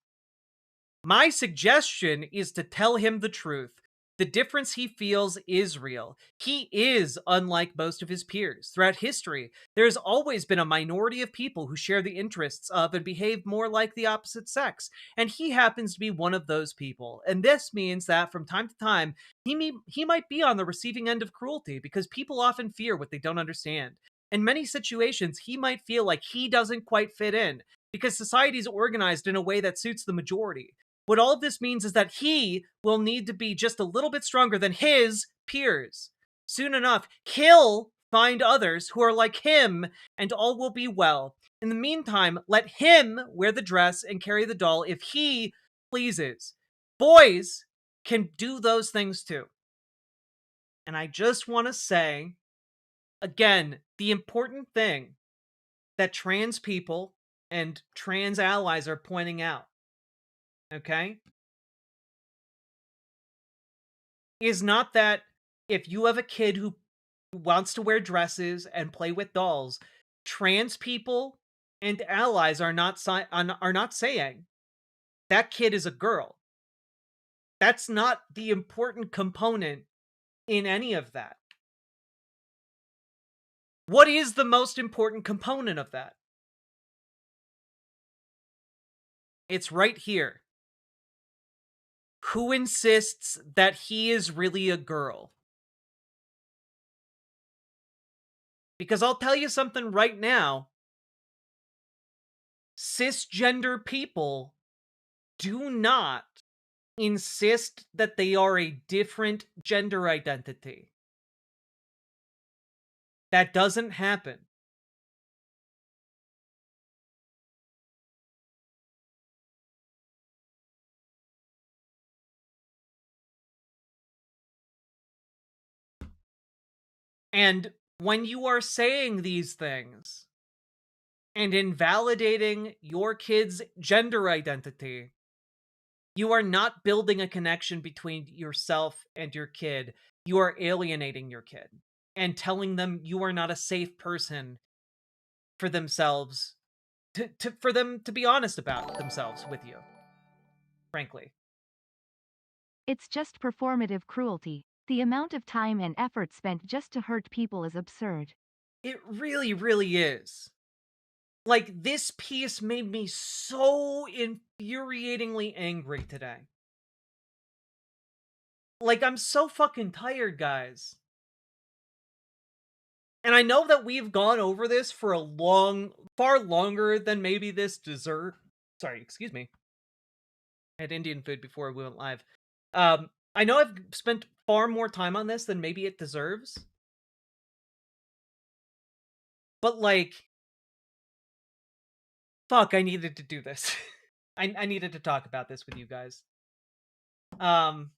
My suggestion is to tell him the truth. The difference he feels is real. He is unlike most of his peers. Throughout history, there has always been a minority of people who share the interests of and behave more like the opposite sex, and he happens to be one of those people. And this means that from time to time, he might be on the receiving end of cruelty because people often fear what they don't understand. In many situations, he might feel like he doesn't quite fit in because society is organized in a way that suits the majority. What all of this means is that he will need to be just a little bit stronger than his peers. Soon enough, he'll find others who are like him, and all will be well. In the meantime, let him wear the dress and carry the doll if he pleases. Boys can do those things too. And I just want to say, again, the important thing that trans people and trans allies are pointing out, okay, is not that if you have a kid who wants to wear dresses and play with dolls, trans people and allies are not saying that kid is a girl. That's not the important component in any of that. What is the most important component of that? It's right here. Who insists that he is really a girl? Because I'll tell you something right now. Cisgender people do not insist that they are a different gender identity. That doesn't happen. And when you are saying these things and invalidating your kid's gender identity, you are not building a connection between yourself and your kid. You are alienating your kid and telling them you are not a safe person for themselves, for them to be honest about themselves with you, frankly.
It's just performative cruelty. The amount of time and effort spent just to hurt people is absurd.
It really, really is. Like, this piece made me so infuriatingly angry today. Like, I'm so fucking tired, guys. And I know that we've gone over this for far longer than maybe this deserve. Sorry, excuse me. I had Indian food before we went live. I know I've spent far more time on this than maybe it deserves. But, like, fuck, I needed to do this. I needed to talk about this with you guys. God.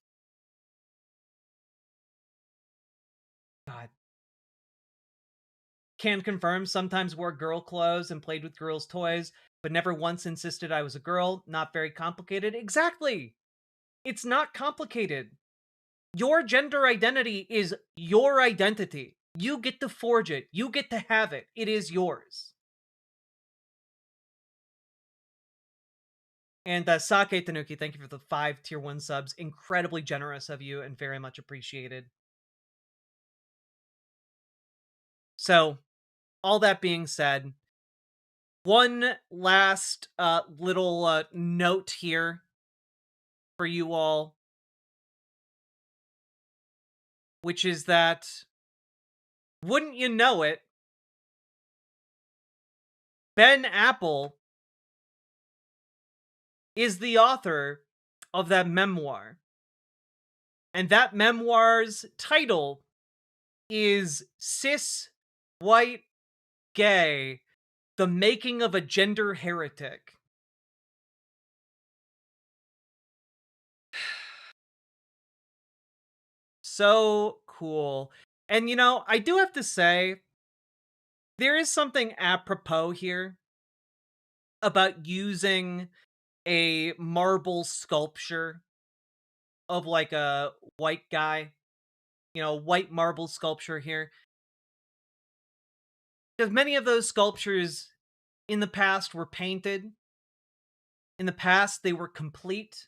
Can confirm sometimes wore girl clothes and played with girls' toys, but never once insisted I was a girl. Not very complicated. Exactly! It's not complicated. Your gender identity is your identity. You get to forge it. You get to have it. It is yours. And Sake Tanuki, thank you for the 5 tier 1 subs. Incredibly generous of you and very much appreciated. So, all that being said, one last little note here for you all, which is that, wouldn't you know it, Ben Apple is the author of that memoir. And that memoir's title is Cis, White, Gay, The Making of a Gender Heretic. So cool. And you know, I do have to say, there is something apropos here about using a marble sculpture of like a white guy, you know, white marble sculpture here. Because many of those sculptures in the past were painted. In the past, they were complete.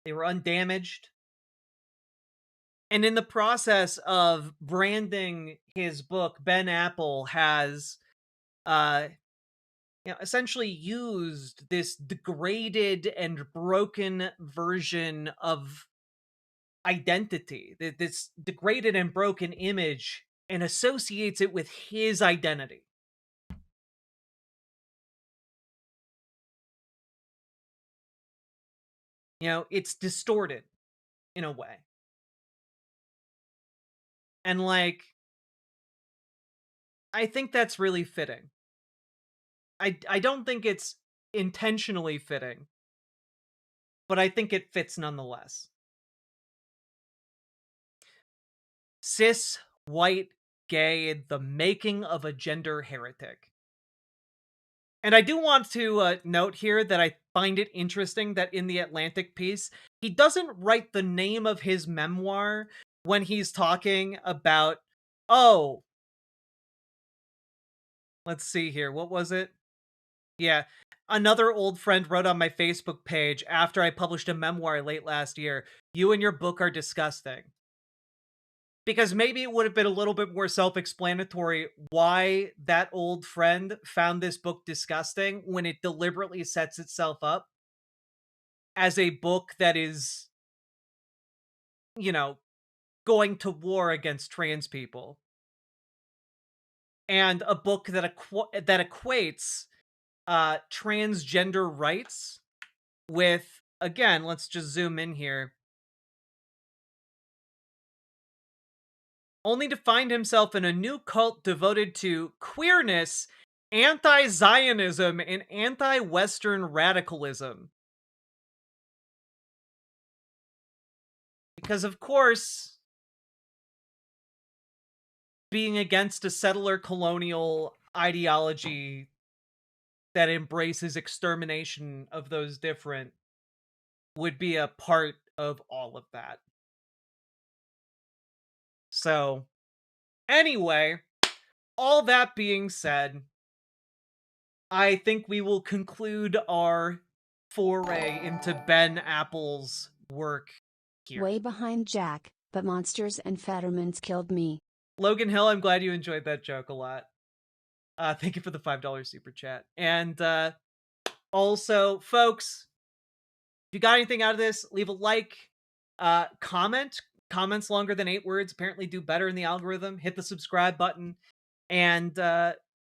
They were undamaged. And in the process of branding his book, Ben Apple has essentially used this degraded and broken version of identity, this degraded and broken image, and associates it with his identity. You know, it's distorted in a way. And like, I think that's really fitting. I don't think it's intentionally fitting, but I think it fits nonetheless. Cis, white, gay, the making of a gender heretic. And I do want to note here that I find it interesting that in the Atlantic piece, he doesn't write the name of his memoir when he's talking about, oh, let's see here, what was it? Yeah, another old friend wrote on my Facebook page after I published a memoir late last year, "You and your book are disgusting." Because maybe it would have been a little bit more self-explanatory why that old friend found this book disgusting when it deliberately sets itself up as a book that is, you know, going to war against trans people. And a book that equates transgender rights with, again, let's just zoom in here, only to find himself in a new cult devoted to queerness, anti-Zionism, and anti-Western radicalism. Because, of course, being against a settler colonial ideology that embraces extermination of those different would be a part of all of that. So, anyway, all that being said, I think we will conclude our foray into Ben Apple's work here.
Way behind Jack, but monsters and Fettermans killed me.
Logan Hill, I'm glad you enjoyed that joke a lot. Thank you for the $5 super chat. And also, folks, if you got anything out of this, leave a like, comment. Comments longer than 8 words apparently do better in the algorithm. Hit the subscribe button. And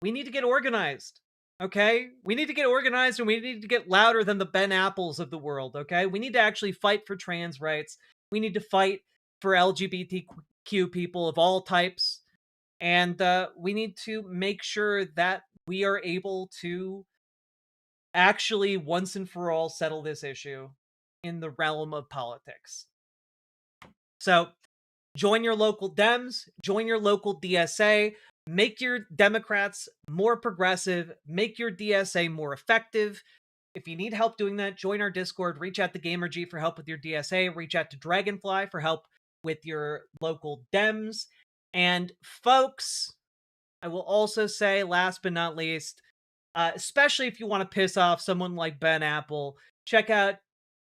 we need to get organized, okay? We need to get organized, and we need to get louder than the Ben Apples of the world, okay? We need to actually fight for trans rights. We need to fight for LGBTQ people of all types. And we need to make sure that we are able to actually once and for all settle this issue in the realm of politics. So join your local Dems, join your local DSA, make your Democrats more progressive, make your DSA more effective. If you need help doing that, join our Discord, reach out to GamerG for help with your DSA, reach out to Dragonfly for help with your local Dems. And folks, I will also say, last but not least, especially if you want to piss off someone like Ben Apple, check out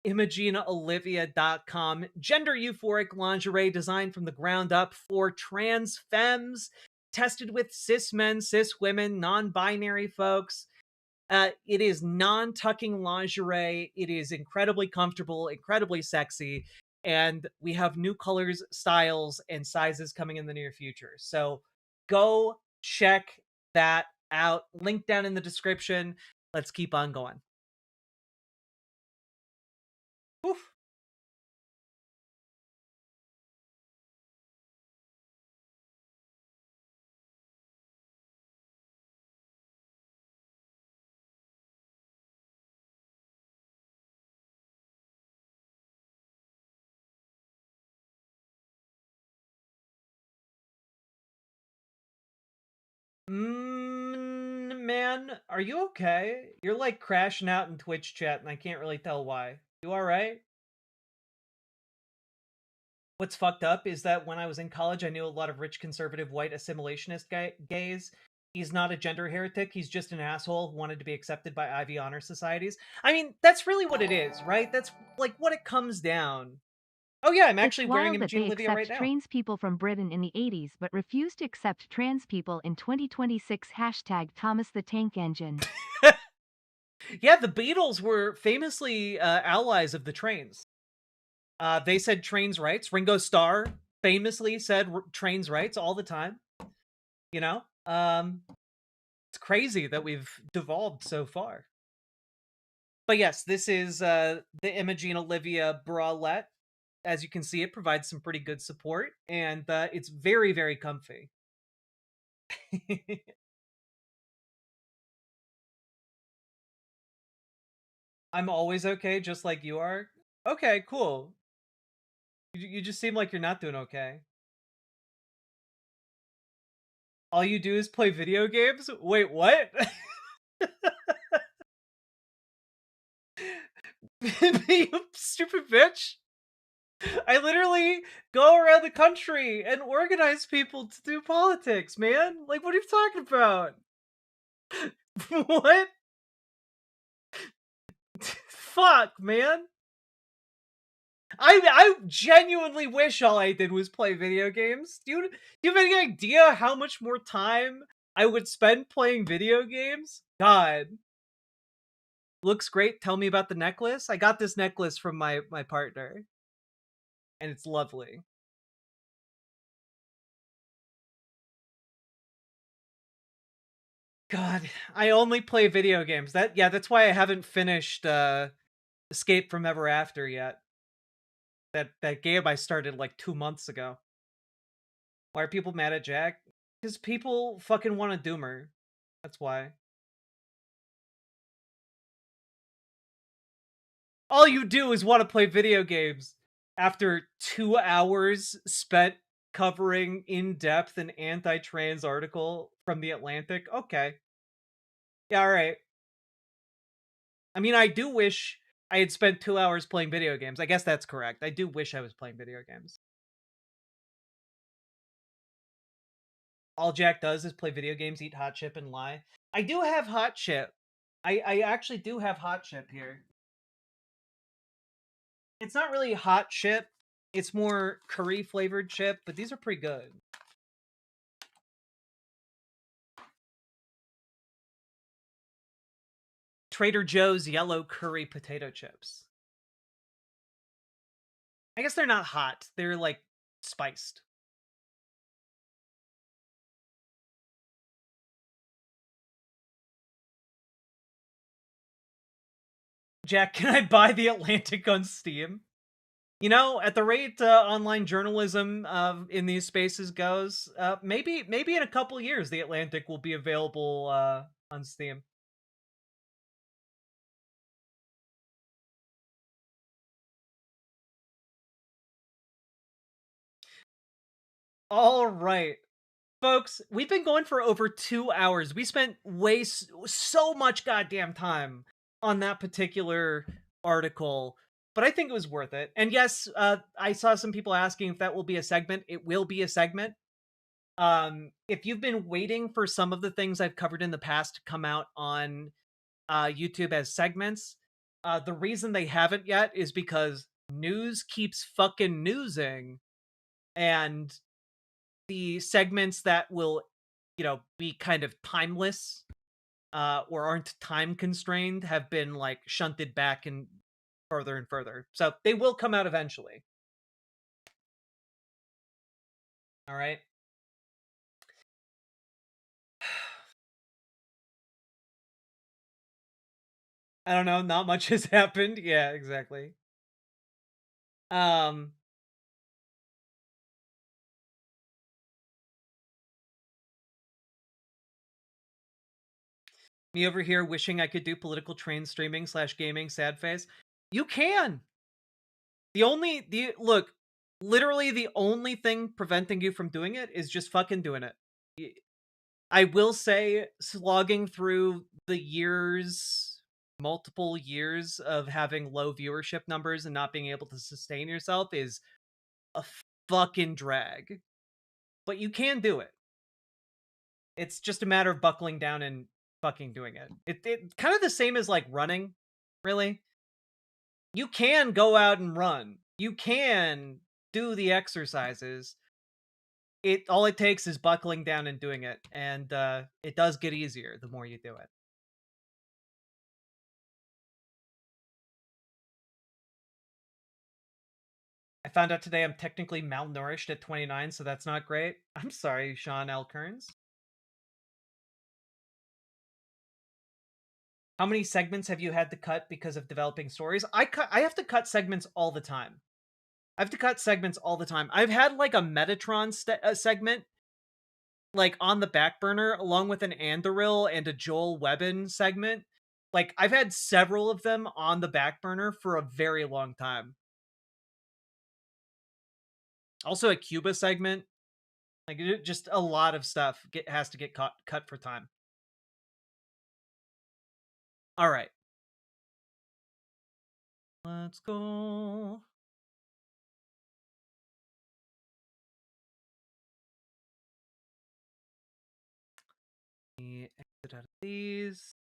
ImagenaOlivia.com. Gender euphoric lingerie designed from the ground up for trans femmes, tested with cis men, cis women, non-binary folks. It is non-tucking lingerie. It is incredibly comfortable, incredibly sexy, and we have new colors, styles, and sizes coming in the near future. So go check that out. Link down in the description. Let's keep on going. Oof. Man, are you okay? You're like crashing out in Twitch chat and I can't really tell why. You alright? What's fucked up is that when I was in college, I knew a lot of rich conservative white assimilationist gays. He's not a gender heretic, he's just an asshole who wanted to be accepted by Ivy honor societies. I mean, that's really what it is, right? That's like what it comes down. Oh yeah, I'm actually wearing Imagine Olivia right now.
Trans people from Britain in the 80s but refused to accept trans people in 2026 #Thomas the Tank Engine.
Yeah, the Beatles were famously allies of the trains. They said trains rights. Ringo Starr famously said trains rights all the time. You know? It's crazy that we've devolved so far. But yes, this is the Imogene Olivia bralette. As you can see, it provides some pretty good support, and it's very, very comfy. I'm always okay, just like you are? Okay, cool. You just seem like you're not doing okay. All you do is play video games? Wait, what? You stupid bitch. I literally go around the country and organize people to do politics, man. Like, what are you talking about? What? Fuck, man. I genuinely wish all I did was play video games. Do you have any idea how much more time I would spend playing video games? God. Looks great. Tell me about the necklace. I got this necklace from my partner. And it's lovely. God, I only play video games. That's why I haven't finished Escape from Ever After yet. That game I started like 2 months ago. Why are people mad at Jack? Because people fucking want a doomer. That's why. All you do is want to play video games after 2 hours spent covering in-depth an anti-trans article from The Atlantic. Okay. Yeah, alright. I mean, I do wish I had spent 2 hours playing video games. I guess that's correct. I do wish I was playing video games. All Jack does is play video games, eat hot chip, and lie. I do have hot chip. I actually do have hot chip here. It's not really hot chip. It's more curry flavored chip, but these are pretty good. Trader Joe's yellow curry potato chips. I guess they're not hot. They're like spiced. Jack, can I buy The Atlantic on Steam? You know, at the rate online journalism in these spaces goes, maybe in a couple years The Atlantic will be available on Steam. All right, folks, we've been going for over 2 hours. We spent so much goddamn time on that particular article, but I think it was worth it. And yes, I saw some people asking if that will be a segment. It will be a segment. If you've been waiting for some of the things I've covered in the past to come out on YouTube as segments, the reason they haven't yet is because news keeps fucking newsing, and the segments that will, you know, be kind of timeless or aren't time constrained have been like shunted back and further. So they will come out eventually. All right. I don't know, not much has happened. Yeah, exactly. Me over here wishing I could do political train streaming / gaming, sad face. You can. Look, literally the only thing preventing you from doing it is just fucking doing it. I will say, slogging through the multiple years of having low viewership numbers and not being able to sustain yourself is a fucking drag. But you can do it. It's just a matter of buckling down and fucking doing it. It kind of the same as like running, really. You can go out and run. You can do the exercises. All it takes is buckling down and doing it, and it does get easier the more you do it. I found out today I'm technically malnourished at 29, so that's not great. I'm sorry, Sean L. Kearns. How many segments have you had to cut because of developing stories? I have to cut segments all the time. I have to cut segments all the time. I've had like a Metatron segment like on the back burner, along with an Andoril and a Joel Webbin segment. Like, I've had several of them on the back burner for a very long time. Also a Cuba segment. Like, just a lot of stuff has to get cut for time. All right. Let's go. Exit out of these.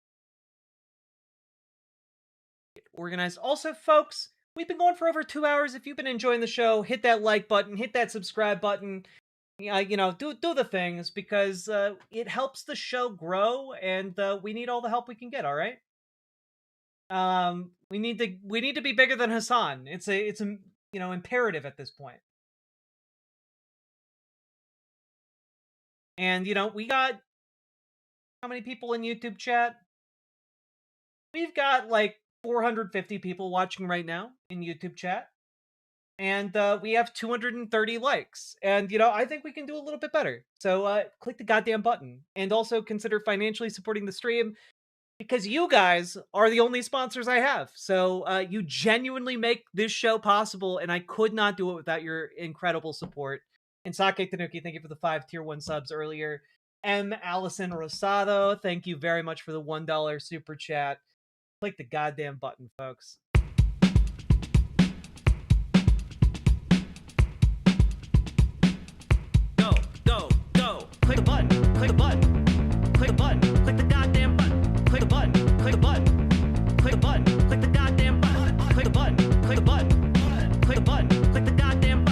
Get organized. Also, folks, we've been going for over 2 hours. If you've been enjoying the show, hit that like button, hit that subscribe button. You know, do the things, because it helps the show grow, and we need all the help we can get. All right. We need to be bigger than Hassan. It's a you know, imperative at this point. And you know, we got how many people in YouTube chat? We've got like 450 people watching right now in YouTube chat. And we have 230 likes. And, you know, I think we can do a little bit better. So click the goddamn button. And also consider financially supporting the stream, because you guys are the only sponsors I have. So you genuinely make this show possible, and I could not do it without your incredible support. And Sake Tanuki, thank you for the 5 tier 1 subs earlier. M. Allison Rosado, thank you very much for the $1 super chat. Click the goddamn button, folks. Go. Click the button. Click the button. Click the button. Click the goddamn button. Click the button. Click the button. Click the button. Click the goddamn button. Click the button. Click the button. Click the button. Click the goddamn button.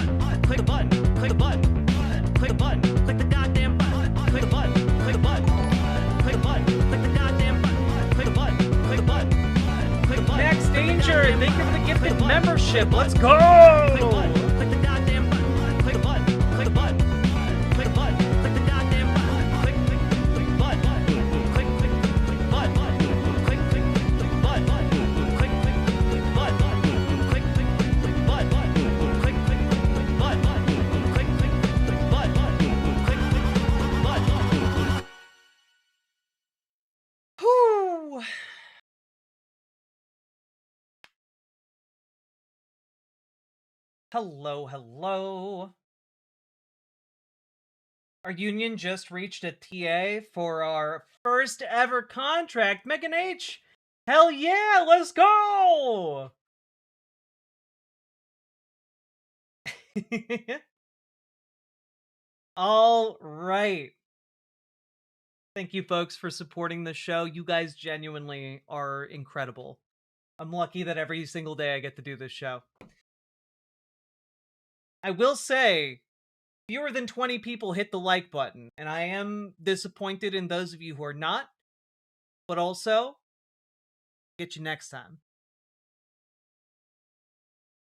private membership. Let's go! Whew. Hello, hello. Our union just reached a TA for our first ever contract. Megan H! Hell yeah, let's go! All right. Thank you, folks, for supporting the show. You guys genuinely are incredible. I'm lucky that every single day I get to do this show. I will say, fewer than 20 people hit the like button, and I am disappointed in those of you who are not, but also, get you next time.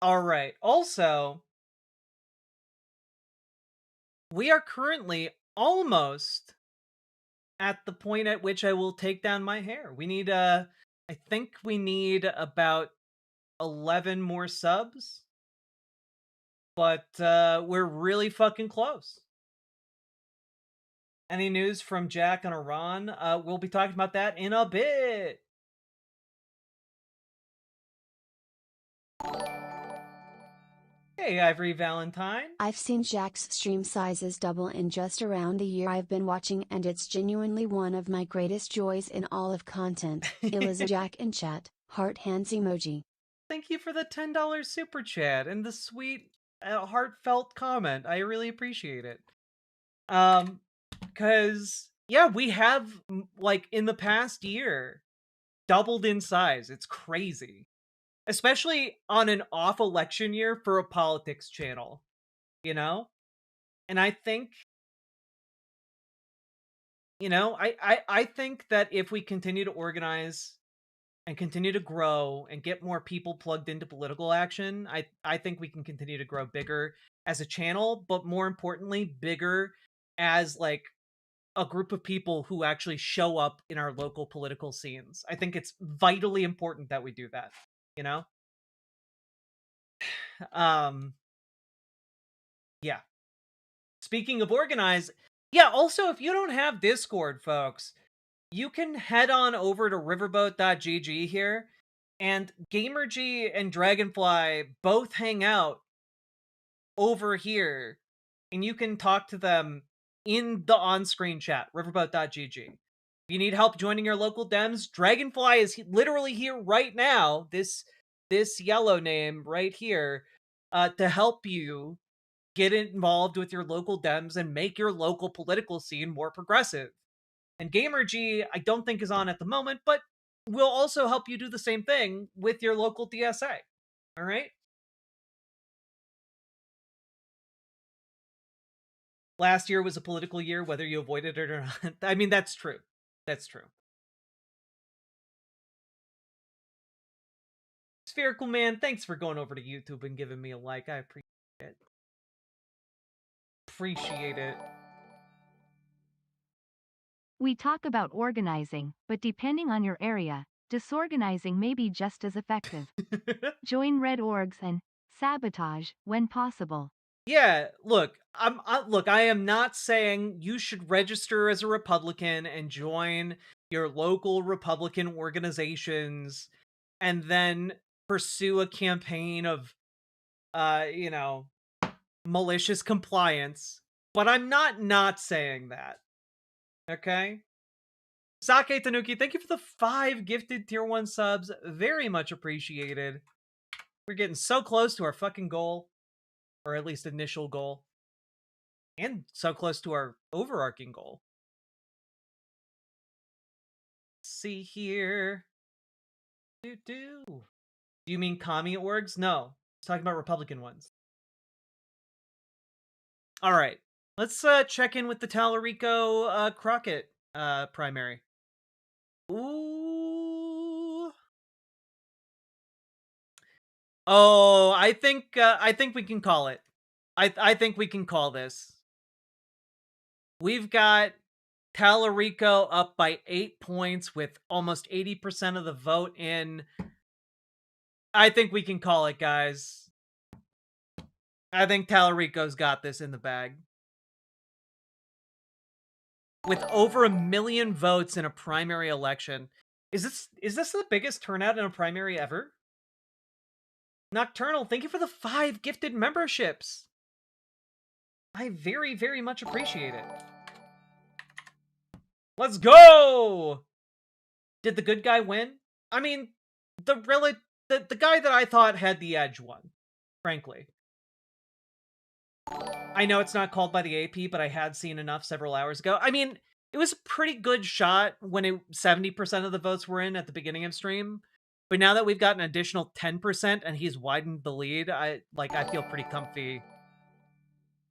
Alright, also, we are currently almost at the point at which I will take down my hair. We need, I think we need about 11 more subs, but we're really fucking close. Any news from Jack and Iran? We'll be talking about that in a bit. Hey, Ivory Valentine.
I've seen Jack's stream sizes double in just around a year I've been watching, and it's genuinely one of my greatest joys in all of content. Eliza Jack in chat, heart hands emoji.
Thank you for the $10 super chat and the sweet, heartfelt comment. I really appreciate it. Because, yeah, we have, like, in the past year, doubled in size. It's crazy. Especially on an off-election year for a politics channel, you know? And I think, you know, I think that if we continue to organize and continue to grow and get more people plugged into political action, I think we can continue to grow bigger as a channel, but more importantly, bigger as, like, a group of people who actually show up in our local political scenes. I think it's vitally important that we do that, you know? Yeah. Speaking of organize, yeah, also, if you don't have Discord, folks, you can head on over to riverboat.gg here, and GamerG and Dragonfly both hang out over here, and you can talk to them in the on-screen chat, riverboat.gg. If you need help joining your local Dems, Dragonfly is literally here right now, this yellow name right here, to help you get involved with your local Dems and make your local political scene more progressive. And GamerG, I don't think is on at the moment, but will also help you do the same thing with your local DSA. All right? Last year was a political year, whether you avoided it or not. I mean, that's true. That's true. Spherical Man, thanks for going over to YouTube and giving me a like. I appreciate it. Appreciate it.
We talk about organizing, but depending on your area, disorganizing may be just as effective. Join red orgs and sabotage when possible.
Yeah, look, I am not saying you should register as a Republican and join your local Republican organizations and then pursue a campaign of you know, malicious compliance, but I'm not saying that. Okay? Sake Tanuki, thank you for the 5 gifted tier 1 subs. Very much appreciated. We're getting so close to our fucking goal. Or at least initial goal. And so close to our overarching goal. Let's see here. Do you mean commie orgs? No. I was talking about Republican ones. Alright. Let's check in with the Talarico Crockett primary. Ooh. Oh, I think we can call it. I think we can call this. We've got Talarico up by 8 points with almost 80% of the vote in. I think we can call it, guys. I think Talarico's got this in the bag. With over 1 million votes in a primary election. Is this the biggest turnout in a primary ever? Nocturnal, thank you for the 5 gifted memberships. I very, very much appreciate it. Let's go! Did the good guy win? I mean, the guy that I thought had the edge won, frankly. I know it's not called by the AP, but I had seen enough several hours ago. I mean, it was a pretty good shot when 70% of the votes were in at the beginning of stream. But now that we've got an additional 10% and he's widened the lead, I feel pretty comfy.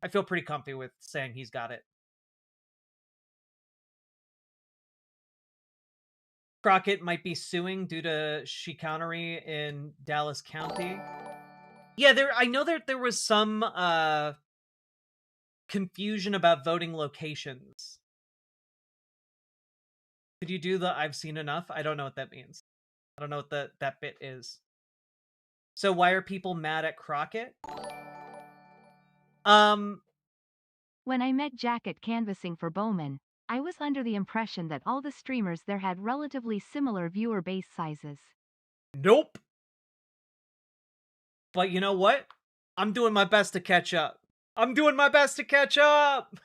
I feel pretty comfy with saying he's got it. Crockett might be suing due to chicanery in Dallas County. Yeah, I know that there was some confusion about voting locations. Could you do the I've seen enough? I don't know what that means. I don't know what that bit is. So why are people mad at Crockett?
When I met Jack at canvassing for Bowman, I was under the impression that all the streamers there had relatively similar viewer base sizes.
Nope. But you know what? I'm doing my best to catch up. I'm doing my best to catch up!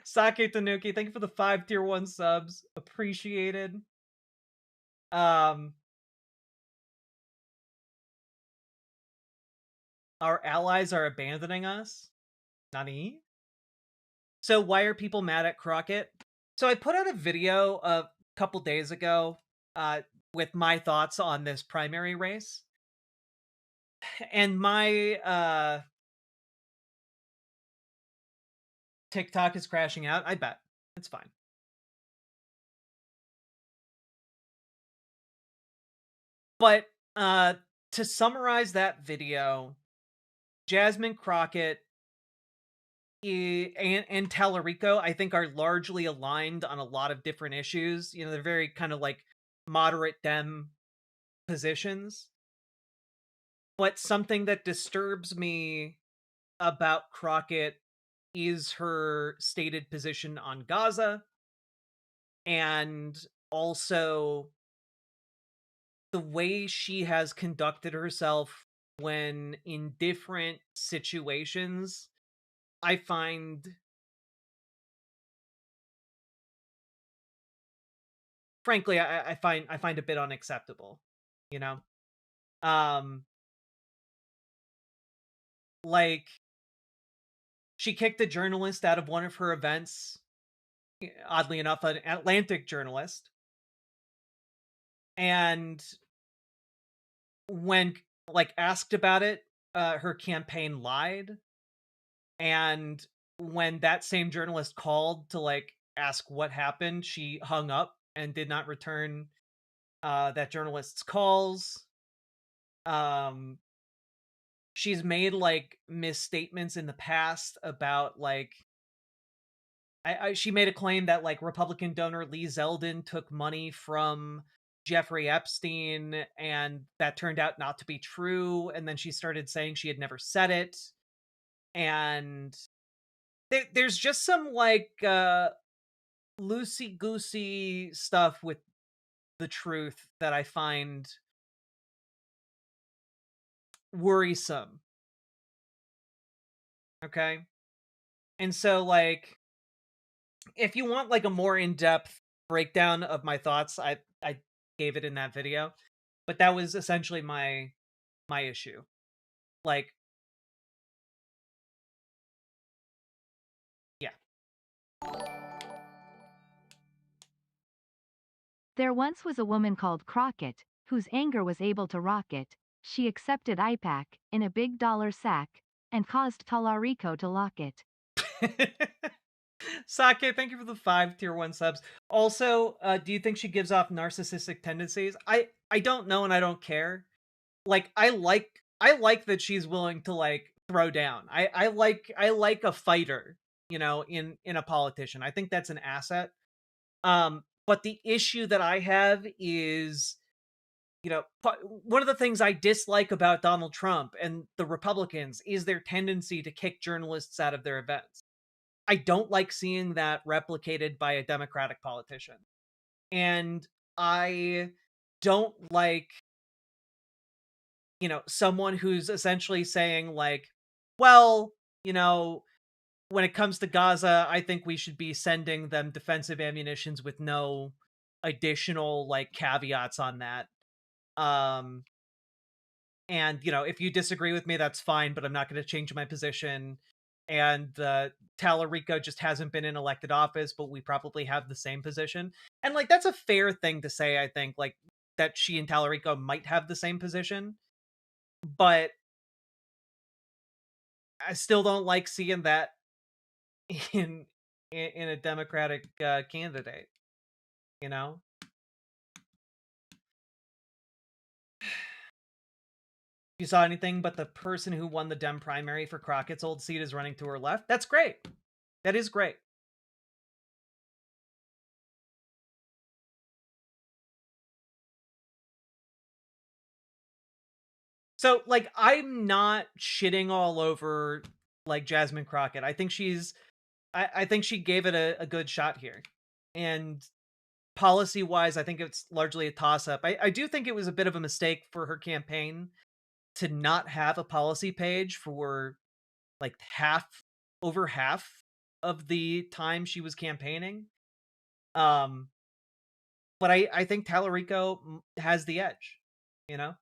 Sake Tanuki, thank you for the 5 tier 1 subs. Appreciated. Our allies are abandoning us? Nani? So why are people mad at Crockett? So I put out a video a couple days ago with my thoughts on this primary race. And my TikTok is crashing out. I bet. It's fine. But to summarize that video, Jasmine Crockett and Talarico, I think, are largely aligned on a lot of different issues. You know, they're very kind of like moderate Dem positions. But something that disturbs me about Crockett is her stated position on Gaza, and also the way she has conducted herself when in different situations. I find, frankly, I find a bit unacceptable, you know? Like, she kicked a journalist out of one of her events, oddly enough, an Atlantic journalist. And when, like, asked about it, her campaign lied. And when that same journalist called to, like, ask what happened, she hung up and did not return that journalist's calls. She's made, like, misstatements in the past about, like, she made a claim that, like, Republican donor Lee Zeldin took money from Jeffrey Epstein, and that turned out not to be true. And then she started saying she had never said it. And there's just some, like, loosey-goosey stuff with the truth that I find worrisome. Okay? And so, like, if you want, like, a more in-depth breakdown of my thoughts, I gave it in that video. But that was essentially my issue. Like, yeah.
There once was a woman called Crockett, whose anger was able to rocket. She accepted IPAC in a big dollar sack and caused Talarico to lock it.
Sake, thank you for the 5 tier 1 subs. Also, do you think she gives off narcissistic tendencies? I don't know, and I don't care. like I like that she's willing to like throw down. I like a fighter, you know, in a politician. I think that's an asset. But the issue that I have is, you know, one of the things I dislike about Donald Trump and the Republicans is their tendency to kick journalists out of their events. I don't like seeing that replicated by a Democratic politician. And I don't like, you know, someone who's essentially saying like, well, you know, when it comes to Gaza, I think we should be sending them defensive ammunitions with no additional like caveats on that. Um and you know, if you disagree with me, that's fine, but I'm not going to change my position. And Talarico just hasn't been in elected office, but we probably have the same position. And like that's a fair thing to say, I think, like that she and Talarico might have the same position, but I still don't like seeing that in in a Democratic candidate, you know? You saw anything but the person who won the Dem primary for Crockett's old seat is running to her left? That's great. That is great. So, like, I'm not shitting all over, like, Jasmine Crockett. I think she's... I think she gave it a good shot here. And policy-wise, I think it's largely a toss-up. I do think it was a bit of a mistake for her campaign to not have a policy page for like over half of the time she was campaigning. But I think Talarico has the edge, you know?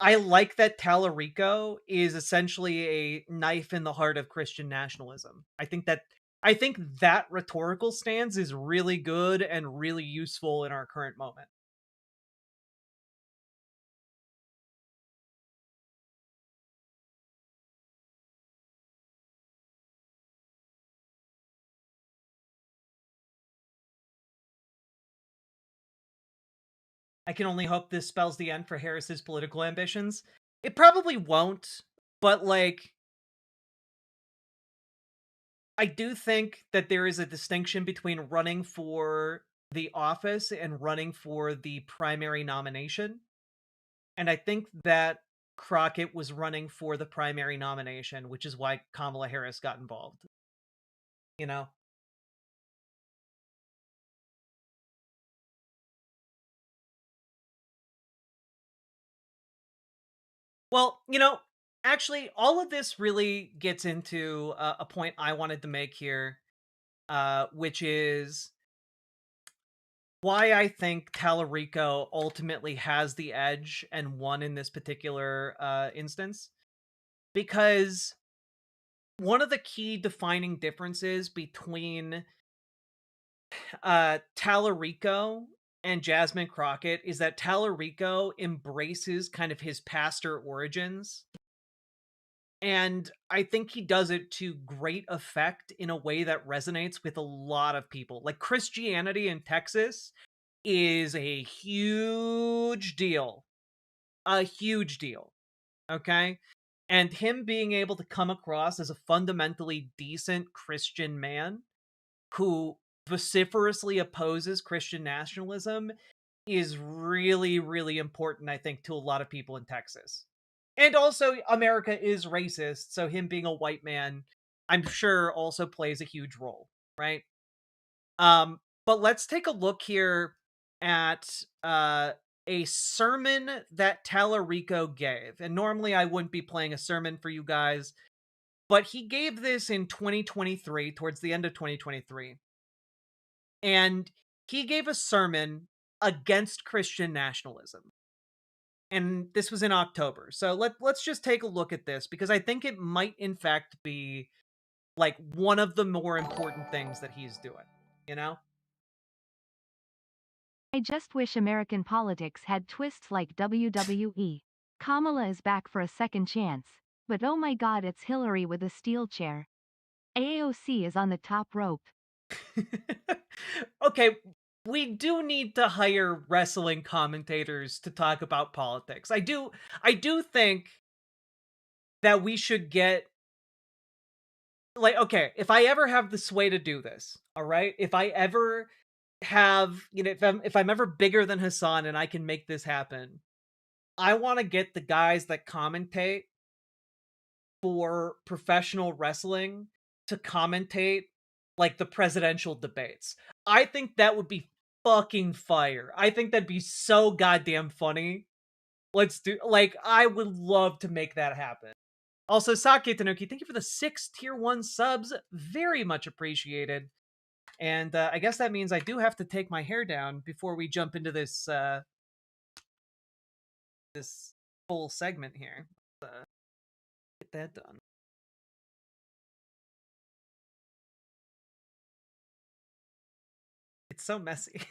I like that Talarico is essentially a knife in the heart of Christian nationalism. I think that rhetorical stance is really good and really useful in our current moment. I can only hope this spells the end for Harris's political ambitions. It probably won't, but like I do think that there is a distinction between running for the office and running for the primary nomination. And I think that Crockett was running for the primary nomination, which is why Kamala Harris got involved. You know? Well, you know, actually, all of this really gets into a point I wanted to make here, which is why I think Talarico ultimately has the edge and won in this particular instance. Because one of the key defining differences between Talarico and Jasmine Crockett is that Talarico embraces kind of his pastor origins. And I think he does it to great effect in a way that resonates with a lot of people. Like, Christianity in Texas is a huge deal. A huge deal. Okay? And him being able to come across as a fundamentally decent Christian man who vociferously opposes Christian nationalism is really, really important, I think, to a lot of people in Texas. And also, America is racist, so him being a white man, I'm sure, also plays a huge role, right? But let's take a look here at a sermon that Talarico gave. And normally I wouldn't be playing a sermon for you guys, but he gave this in 2023, towards the end of 2023. And he gave a sermon against Christian nationalism. And this was in October. So let's just take a look at this, because I think it might in fact be like one of the more important things that he's doing, you know?
I just wish American politics had twists like WWE. Kamala is back for a second chance, but oh my god, it's Hillary with a steel chair. AOC is on the top rope.
Okay, we do need to hire wrestling commentators to talk about politics. I do think that we should get, like, okay, if I ever have the sway to do this, all right? If I ever have, if I'm ever bigger than Hassan and I can make this happen, I want to get the guys that commentate for professional wrestling to commentate like the presidential debates. I think that would be fucking fire. I think that'd be so goddamn funny. Let's do, like, I would love to make that happen. Also, Sake Tanuki, thank you for the 6 tier 1 subs. Very much appreciated. And I guess that means I do have to take my hair down before we jump into this this full segment here. Get that done. It's so messy.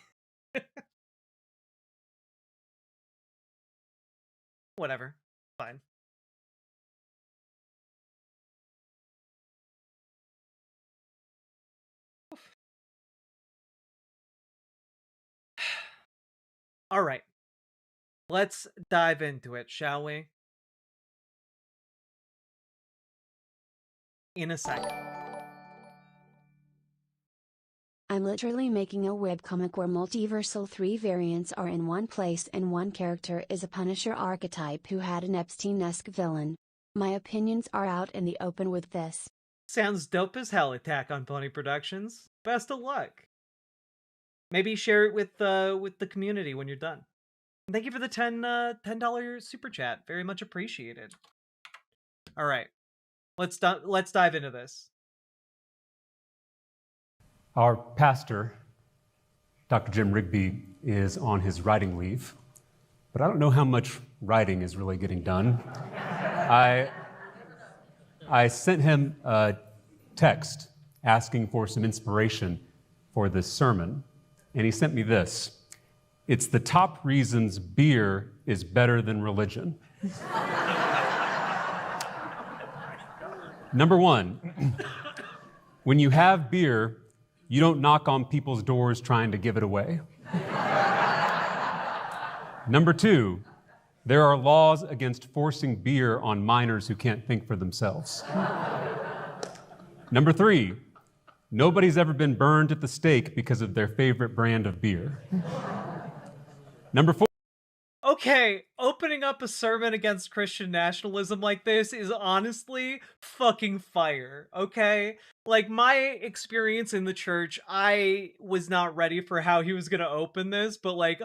Whatever. Fine. All right. Let's dive into it, shall we? In a second.
I'm literally making a webcomic where multiversal 3 variants are in one place and one character is a Punisher archetype who had an Epstein-esque villain. My opinions are out in the open with this.
Sounds dope as hell, Attack on Pony Productions. Best of luck. Maybe share it with the community when you're done. And thank you for the $10 super chat. Very much appreciated. All right. Let's dive into this.
Our pastor, Dr. Jim Rigby, is on his writing leave, but I don't know how much writing is really getting done. I sent him a text asking for some inspiration for this sermon, and he sent me this. It's the top reasons beer is better than religion. Number 1, when you have beer, you don't knock on people's doors trying to give it away. Number 2, there are laws against forcing beer on minors who can't think for themselves. Number 3, nobody's ever been burned at the stake because of their favorite brand of beer. Number 4.
Okay, opening up a sermon against Christian nationalism like this is honestly fucking fire, okay? Like, my experience in the church, I was not ready for how he was gonna open this, but like,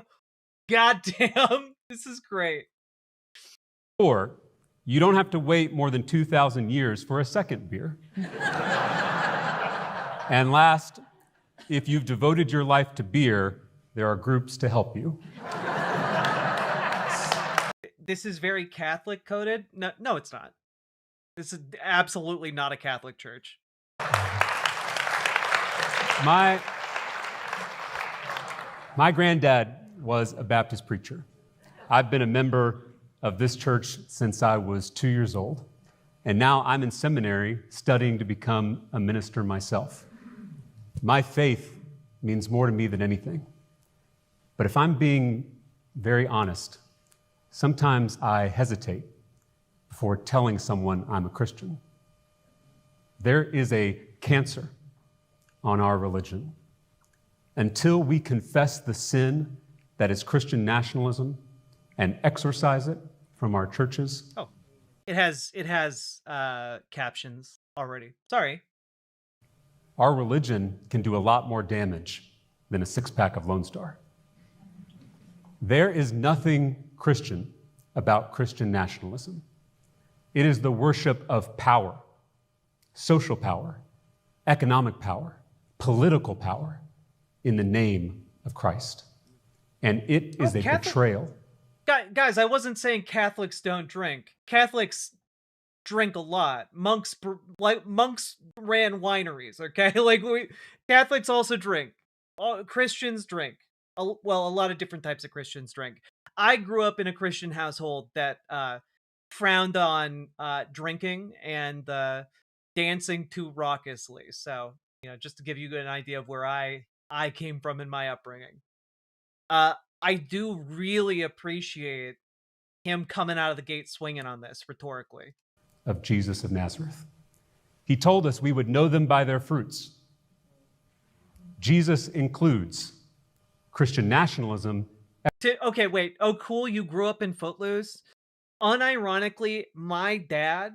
goddamn, this is great.
4, you don't have to wait more than 2,000 years for a second beer. And last, if you've devoted your life to beer, there are groups to help you.
This is very Catholic coded. No, it's not. This is absolutely not a Catholic church.
My granddad was a Baptist preacher. I've been a member of this church since I was 2 years old, and now I'm in seminary studying to become a minister myself. My faith means more to me than anything. But if I'm being very honest, sometimes I hesitate before telling someone I'm a Christian. There is a cancer on our religion. Until we confess the sin that is Christian nationalism and exorcise it from our churches.
Oh, it has captions already. Sorry.
Our religion can do a lot more damage than a 6-pack of Lone Star. There is nothing Christian about Christian nationalism. It is the worship of power, social power, economic power, political power in the name of Christ. And it is a betrayal.
Guys, I wasn't saying Catholics don't drink. Catholics drink a lot. Monks ran wineries, okay? Like, Catholics also drink. Christians drink. Well, a lot of different types of Christians drink. I grew up in a Christian household that frowned on drinking and dancing too raucously. So, just to give you an idea of where I I came from in my upbringing. I do really appreciate him coming out of the gate swinging on this rhetorically.
Of Jesus of Nazareth. He told us we would know them by their fruits. Jesus includes Christian nationalism.
Okay, wait. Oh, cool. You grew up in Footloose. Unironically, my dad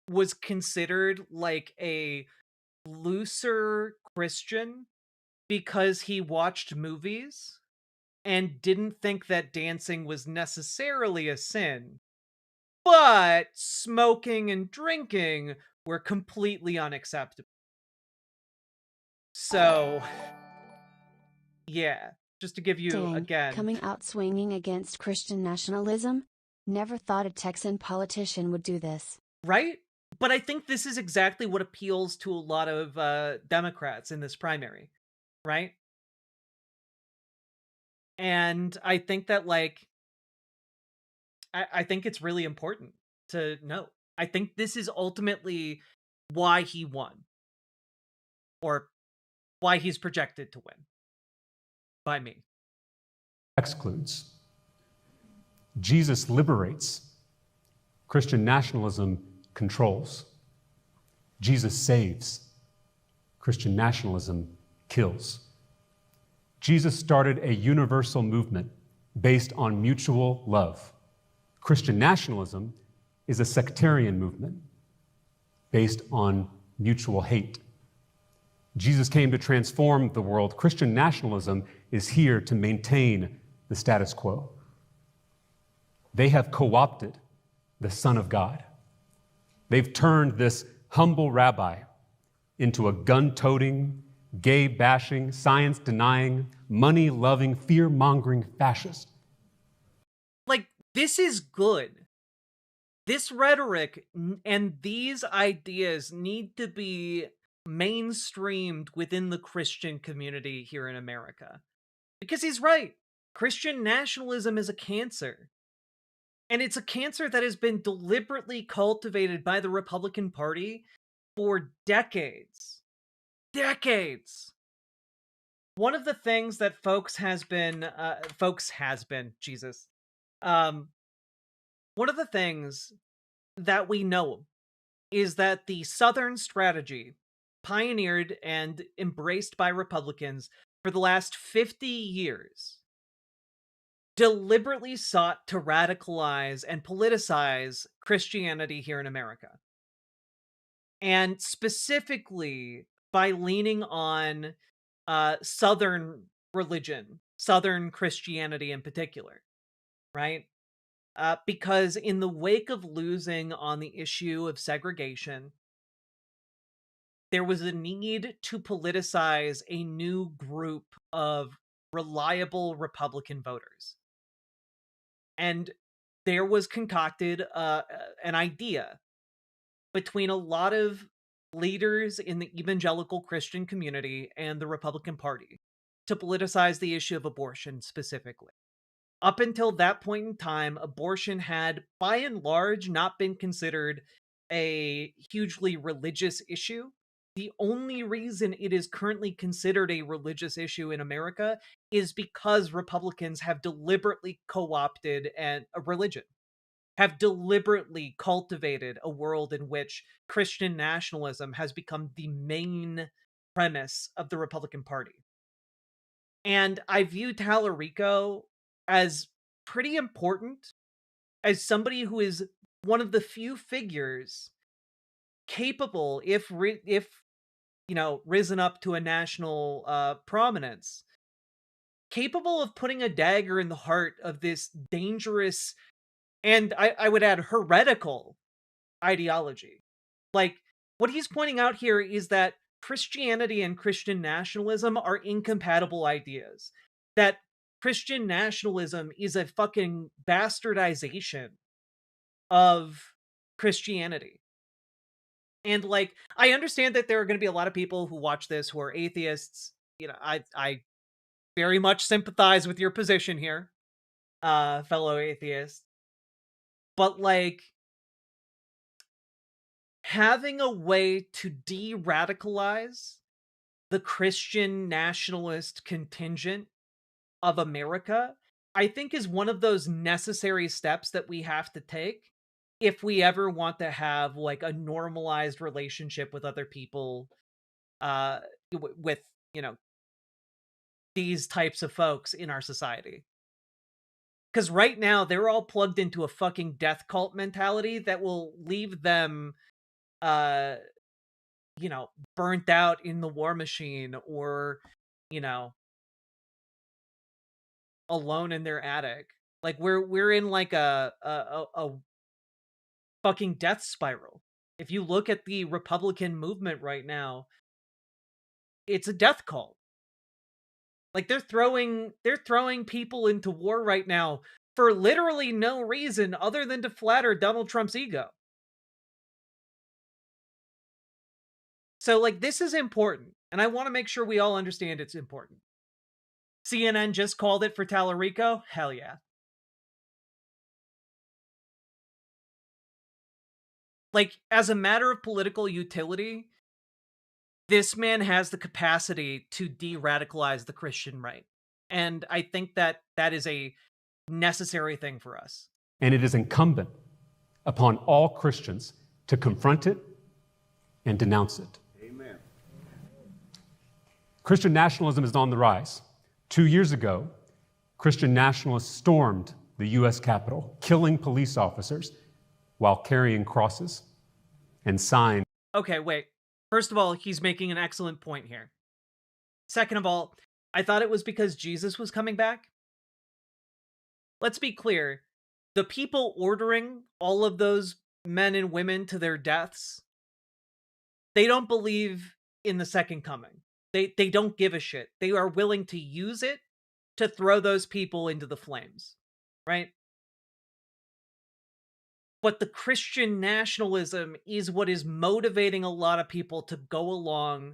was considered like a looser Christian because he watched movies and didn't think that dancing was necessarily a sin, but smoking and drinking were completely unacceptable. So, yeah, just to give you,
Dang,
again...
coming out swinging against Christian nationalism? Never thought a Texan politician would do this.
Right? But I think this is exactly what appeals to a lot of Democrats in this primary, right? And I think that, like, I think it's really important to note. I think this is ultimately why he won. Or why he's projected to win. By me.
Excludes. Jesus liberates. Christian nationalism controls. Jesus saves. Christian nationalism kills. Jesus started a universal movement based on mutual love. Christian nationalism is a sectarian movement based on mutual hate. Jesus came to transform the world. Christian nationalism is here to maintain the status quo. They have co-opted the Son of God. They've turned this humble rabbi into a gun-toting, gay-bashing, science-denying, money-loving, fear-mongering fascist.
Like, this is good. This rhetoric and these ideas need to be mainstreamed within the Christian community here in America. Because he's right. Christian nationalism is a cancer. And it's a cancer that has been deliberately cultivated by the Republican Party for decades. Decades! One of the things that one of the things that we know is that the Southern strategy, pioneered and embraced by Republicans for the last 50 years, deliberately sought to radicalize and politicize Christianity here in America. And specifically by leaning on Southern religion, Southern Christianity in particular, right? Because in the wake of losing on the issue of segregation, there was a need to politicize a new group of reliable Republican voters. And there was concocted an idea between a lot of leaders in the evangelical Christian community and the Republican Party to politicize the issue of abortion specifically. Up until that point in time, abortion had, by and large, not been considered a hugely religious issue. The only reason it is currently considered a religious issue in America is because Republicans have deliberately co-opted a religion, have deliberately cultivated a world in which Christian nationalism has become the main premise of the Republican Party. And I view Talarico as pretty important, as somebody who is one of the few figures capable, if risen up to a national prominence, capable of putting a dagger in the heart of this dangerous, and I would add heretical, ideology. Like, what he's pointing out here is that Christianity and Christian nationalism are incompatible ideas. That Christian nationalism is a fucking bastardization of Christianity. And, like, I understand that there are going to be a lot of people who watch this who are atheists. You know, I very much sympathize with your position here, fellow atheists. But, like, having a way to de-radicalize the Christian nationalist contingent of America, I think is one of those necessary steps that we have to take if we ever want to have like a normalized relationship with other people, with, you know, these types of folks in our society. Because right now they're all plugged into a fucking death cult mentality that will leave them, you know, burnt out in the war machine, or, you know, alone in their attic. Like we're in like a fucking death spiral. If you look at the Republican movement right now, it's a death cult. Like they're throwing people into war right now for literally no reason other than to flatter Donald Trump's ego. So like this is important, and I want to make sure we all understand it's important. CNN just called it for Talarico? Hell yeah. Like, as a matter of political utility, this man has the capacity to de-radicalize the Christian right. And I think that that is a necessary thing for us.
And it is incumbent upon all Christians to confront it and denounce it.
Amen.
Christian nationalism is on the rise. 2 years ago, Christian nationalists stormed the U.S. Capitol, killing police officers while carrying crosses and signs.
Okay, wait. First of all, he's making an excellent point here. Second of all, I thought it was because Jesus was coming back. Let's be clear. The people ordering all of those men and women to their deaths, they don't believe in the second coming. They don't give a shit. They are willing to use it to throw those people into the flames, right? But the Christian nationalism is what is motivating a lot of people to go along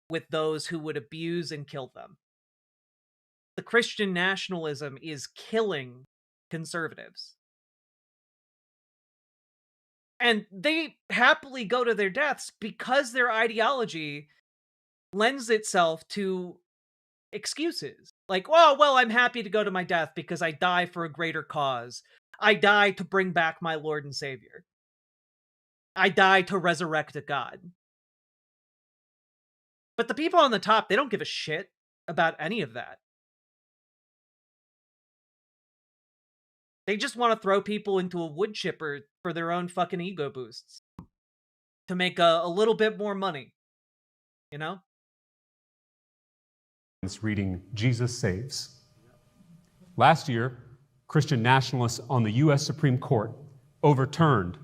with those who would abuse and kill them. The Christian nationalism is killing conservatives. And they happily go to their deaths because their ideology lends itself to excuses. Like, oh, well, I'm happy to go to my death because I die for a greater cause. I die to bring back my Lord and Savior. I die to resurrect a God. But the people on the top, they don't give a shit about any of that. They just want to throw people into a wood chipper for their own fucking ego boosts. To make a little bit more money. You know?
Reading Jesus Saves. Last year, Christian nationalists on the U.S. Supreme Court overturned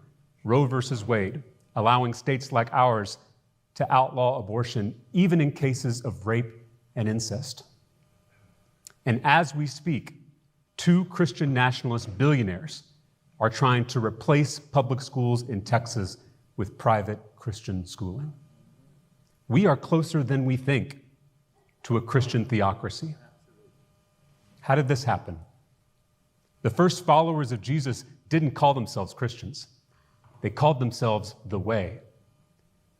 Roe versus Wade, allowing states like ours to outlaw abortion even in cases of rape and incest. And as we speak, 2 Christian nationalist billionaires are trying to replace public schools in Texas with private Christian schooling. We are closer than we think to a Christian theocracy. How did this happen? The first followers of Jesus didn't call themselves Christians. They called themselves the Way.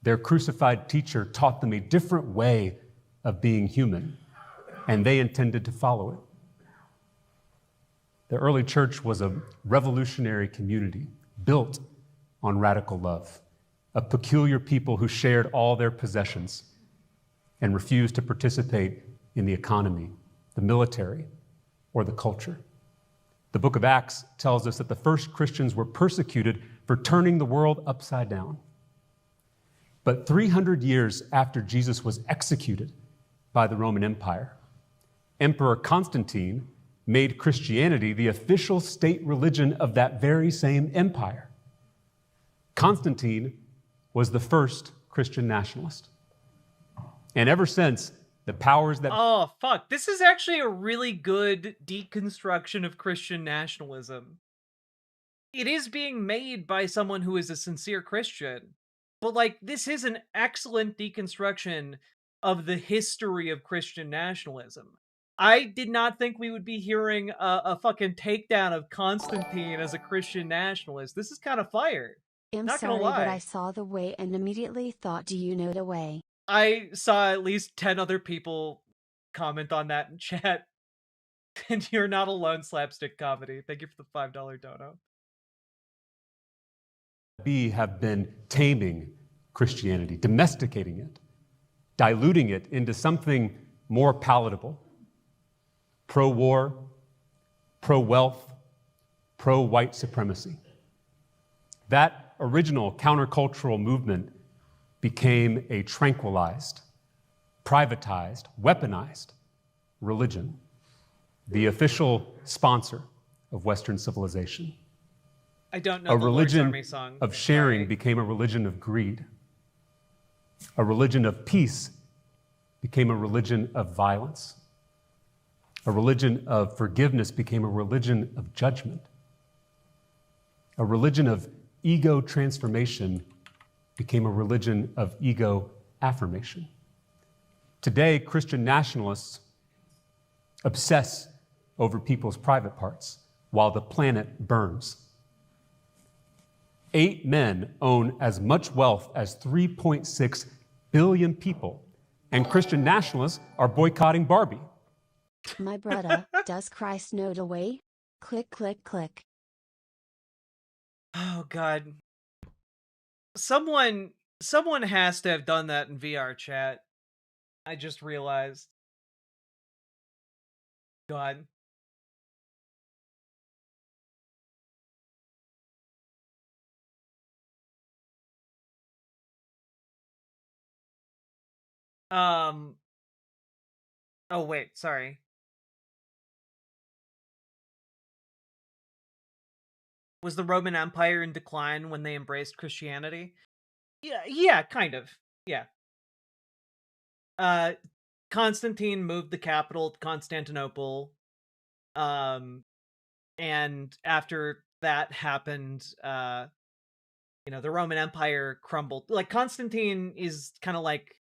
Their crucified teacher taught them a different way of being human, and they intended to follow it. The early church was a revolutionary community built on radical love, a peculiar people who shared all their possessions and refused to participate in the economy, the military, or the culture. The book of Acts tells us that the first Christians were persecuted for turning the world upside down. But 300 years after Jesus was executed by the Roman Empire, Emperor Constantine made Christianity the official state religion of that very same empire. Constantine was the first Christian nationalist. And ever since, the powers that...
Oh, fuck. This is actually a really good deconstruction of Christian nationalism. It is being made by someone who is a sincere Christian. But, like, this is an excellent deconstruction of the history of Christian nationalism. I did not think we would be hearing a fucking takedown of Constantine as a Christian nationalist. This is kind of fire.
I'm
Not
sorry,
gonna lie.
but I saw the Way and immediately thought, do you know the Way?
I saw at least 10 other people comment on that in chat. And you're not alone, Slapstick Comedy. Thank you for the $5 dono.
We have been taming Christianity, domesticating it, diluting it into something more palatable. Pro-war, pro-wealth, pro-white supremacy. That original countercultural movement became a tranquilized, privatized, weaponized religion, the official sponsor of Western civilization.
I don't know
A
the Lord's
religion
Army song.
of sharing became a religion of greed. A religion of peace became a religion of violence. A religion of forgiveness became a religion of judgment. A religion of ego transformation became a religion of ego affirmation. Today, Christian nationalists obsess over people's private parts while the planet burns. 8 men own as much wealth as 3.6 billion people, and Christian nationalists are boycotting Barbie.
My brother, does Christ know the way? Click, click, click.
Oh god. Someone has to have done that in VR chat. I just realized. God. Oh wait, sorry. Was the Roman Empire in decline when they embraced Christianity? Yeah, kind of. Yeah. Constantine moved the capital to Constantinople. And after that happened, the Roman Empire crumbled. Like, Constantine is kind of like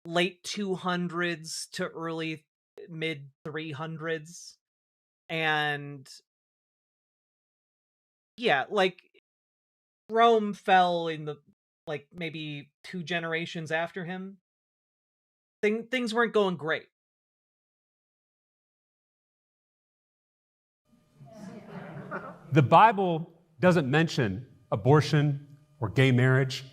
late 200s to early mid 300s. And yeah, like, Rome fell in the, like, maybe 2 generations after him. Things weren't going great.
The Bible doesn't mention abortion or gay marriage,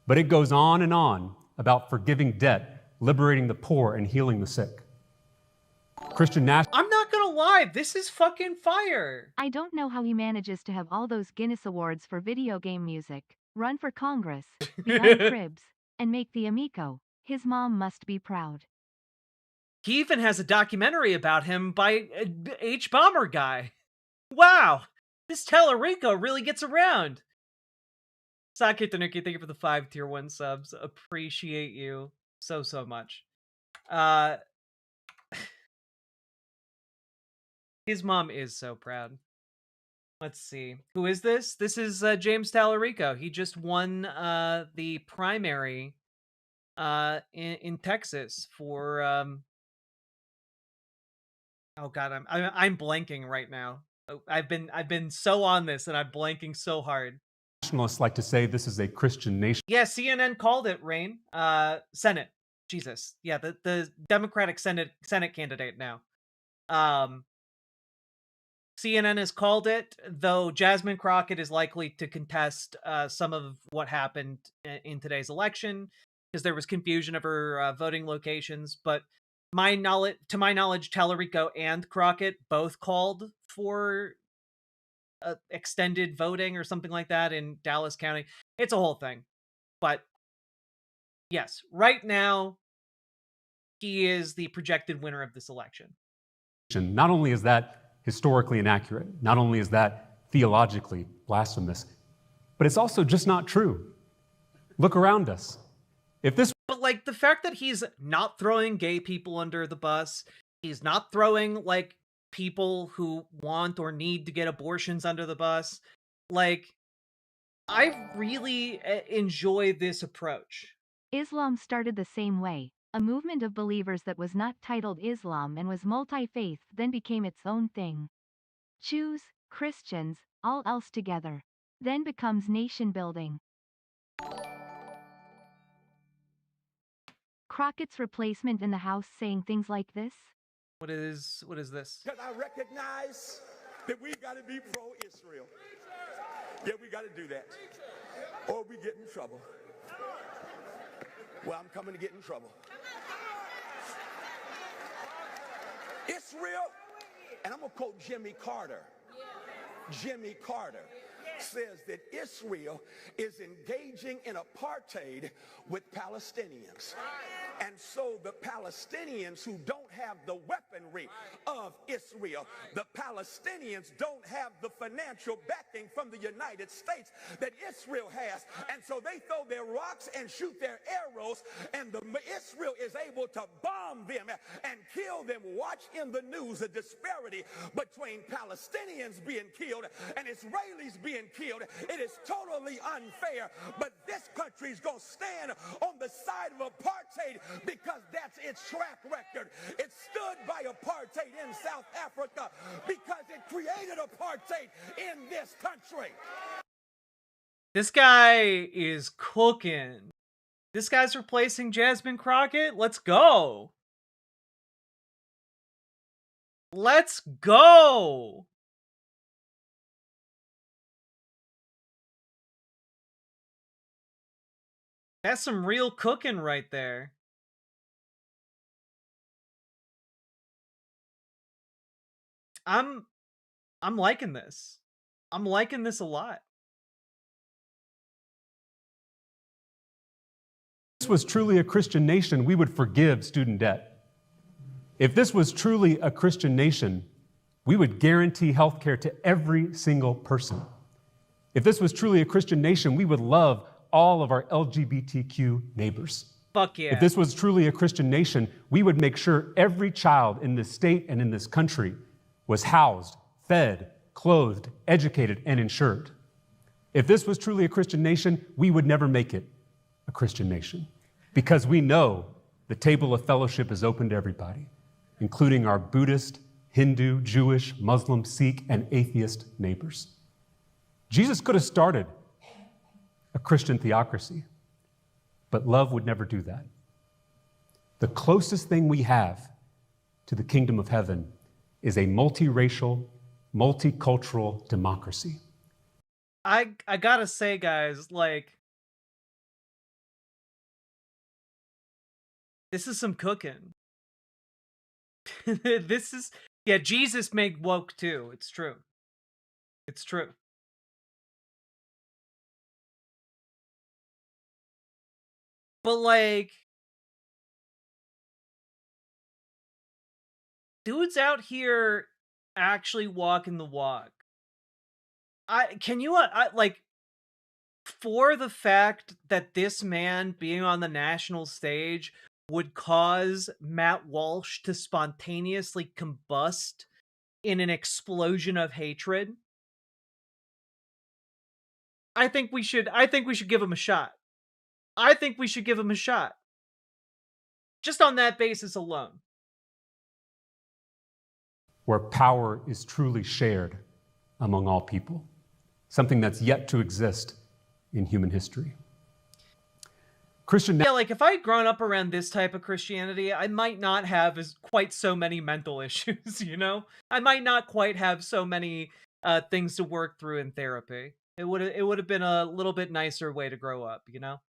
but it goes on and on about forgiving debt, liberating the poor, and healing the sick.
I'm not gonna lie, this is fucking fire.
I don't know how he manages to have all those Guinness Awards for video game music, run for Congress, be on Cribs, and make the Amico. His mom must be proud.
He even has a documentary about him by H. Bomber guy. Wow, this Talarico really gets around. Sake Tanuki, thank you for the 5 tier 1 subs. Appreciate you so much. His mom is so proud. Let's see. Who is this? This is James Talarico. He just won the primary in Texas for oh god, I'm blanking right now. I've been so on this and I'm blanking so hard.
Nationalists like to say this is a Christian nation.
Yeah, CNN called it, Rain. Senate. Jesus. Yeah, the Democratic Senate candidate now. CNN has called it, though Jasmine Crockett is likely to contest some of what happened in today's election because there was confusion of her voting locations. But to my knowledge, Talarico and Crockett both called for extended voting or something like that in Dallas County. It's a whole thing. But yes, right now, he is the projected winner of this election.
Not only is that historically inaccurate, not only is that theologically blasphemous, but it's also just not true. Look around us.
But like the fact that he's not throwing gay people under the bus, he's not throwing like people who want or need to get abortions under the bus, like, I really enjoy this approach.
Islam started the same way. A movement of believers that was not titled Islam and was multi-faith then became its own thing. Jews, Christians, all else together. Then becomes nation building. Crockett's replacement in the House saying things like this?
What is this?
Because I recognize that we got to be pro-Israel. Yeah, we got to do that. Or we get in trouble. Well, I'm coming to get in trouble. Israel, and I'm going to quote Jimmy Carter. Jimmy Carter says that Israel is engaging in apartheid with Palestinians. And so the Palestinians who don't have the weaponry of Israel, the Palestinians don't have the financial backing from the United States that Israel has. And so they throw their rocks and shoot their arrows, and Israel is able to bomb them and kill them. Watch in the news the disparity between Palestinians being killed and Israelis being killed. It is totally unfair, but this country is going to stand on the side of apartheid because that's its track record. It stood by apartheid in South Africa because it created apartheid in this country.
This guy is cooking. This guy's replacing Jasmine Crockett. Let's go. Let's go. That's some real cooking right there. I'm liking this. I'm liking this a lot.
If this was truly a Christian nation, we would forgive student debt. If this was truly a Christian nation, we would guarantee health care to every single person. If this was truly a Christian nation, we would love all of our LGBTQ neighbors.
Fuck yeah.
If this was truly a Christian nation, we would make sure every child in this state and in this country was housed, fed, clothed, educated, and insured. If this was truly a Christian nation, we would never make it a Christian nation, because we know the table of fellowship is open to everybody, including our Buddhist, Hindu, Jewish, Muslim, Sikh, and atheist neighbors. Jesus could have started a Christian theocracy, but love would never do that. The closest thing we have to the kingdom of heaven is a multiracial, multicultural democracy.
I gotta say, guys, like, this is some cooking. This is, yeah, Jesus made woke too. It's true. It's true. But like, dude's out here actually walking the walk. Like, for the fact that this man being on the national stage would cause Matt Walsh to spontaneously combust in an explosion of hatred, I think we should give him a shot. I think we should give him a shot. Just on that basis alone.
Where power is truly shared among all people, something that's yet to exist in human history.
Yeah, like, if I had grown up around this type of Christianity, I might not have quite so many mental issues, you know? I might not quite have so many things to work through in therapy. It would have been a little bit nicer way to grow up, you know?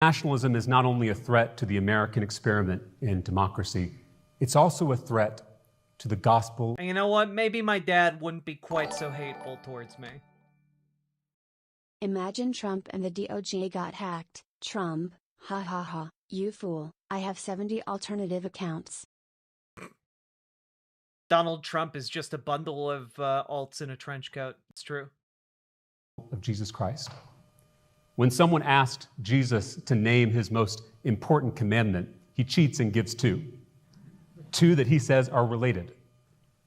Nationalism is not only a threat to the American experiment in democracy, it's also a threat to the gospel.
And you know what? Maybe my dad wouldn't be quite so hateful towards me.
Imagine Trump and the DOJ got hacked. Trump, ha ha ha, you fool, I have 70 alternative accounts.
Donald Trump is just a bundle of alts in a trench coat. It's true.
Of Jesus Christ. When someone asked Jesus to name his most important commandment, he cheats and gives two. Two that he says are related.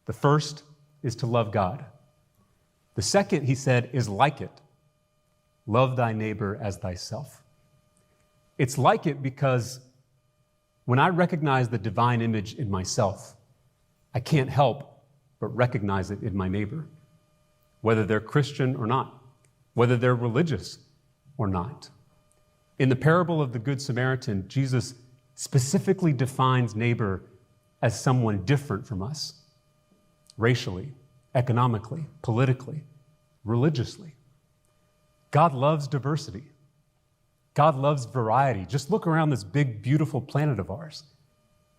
The first is to love God. The second, he said, is like it. Love thy neighbor as thyself. It's like it because when I recognize the divine image in myself, I can't help but recognize it in my neighbor, whether they're Christian or not, whether they're religious or not. In the parable of the Good Samaritan, Jesus specifically defines neighbor as someone different from us, racially, economically, politically, religiously. God loves diversity. God loves variety. Just look around this big, beautiful planet of ours.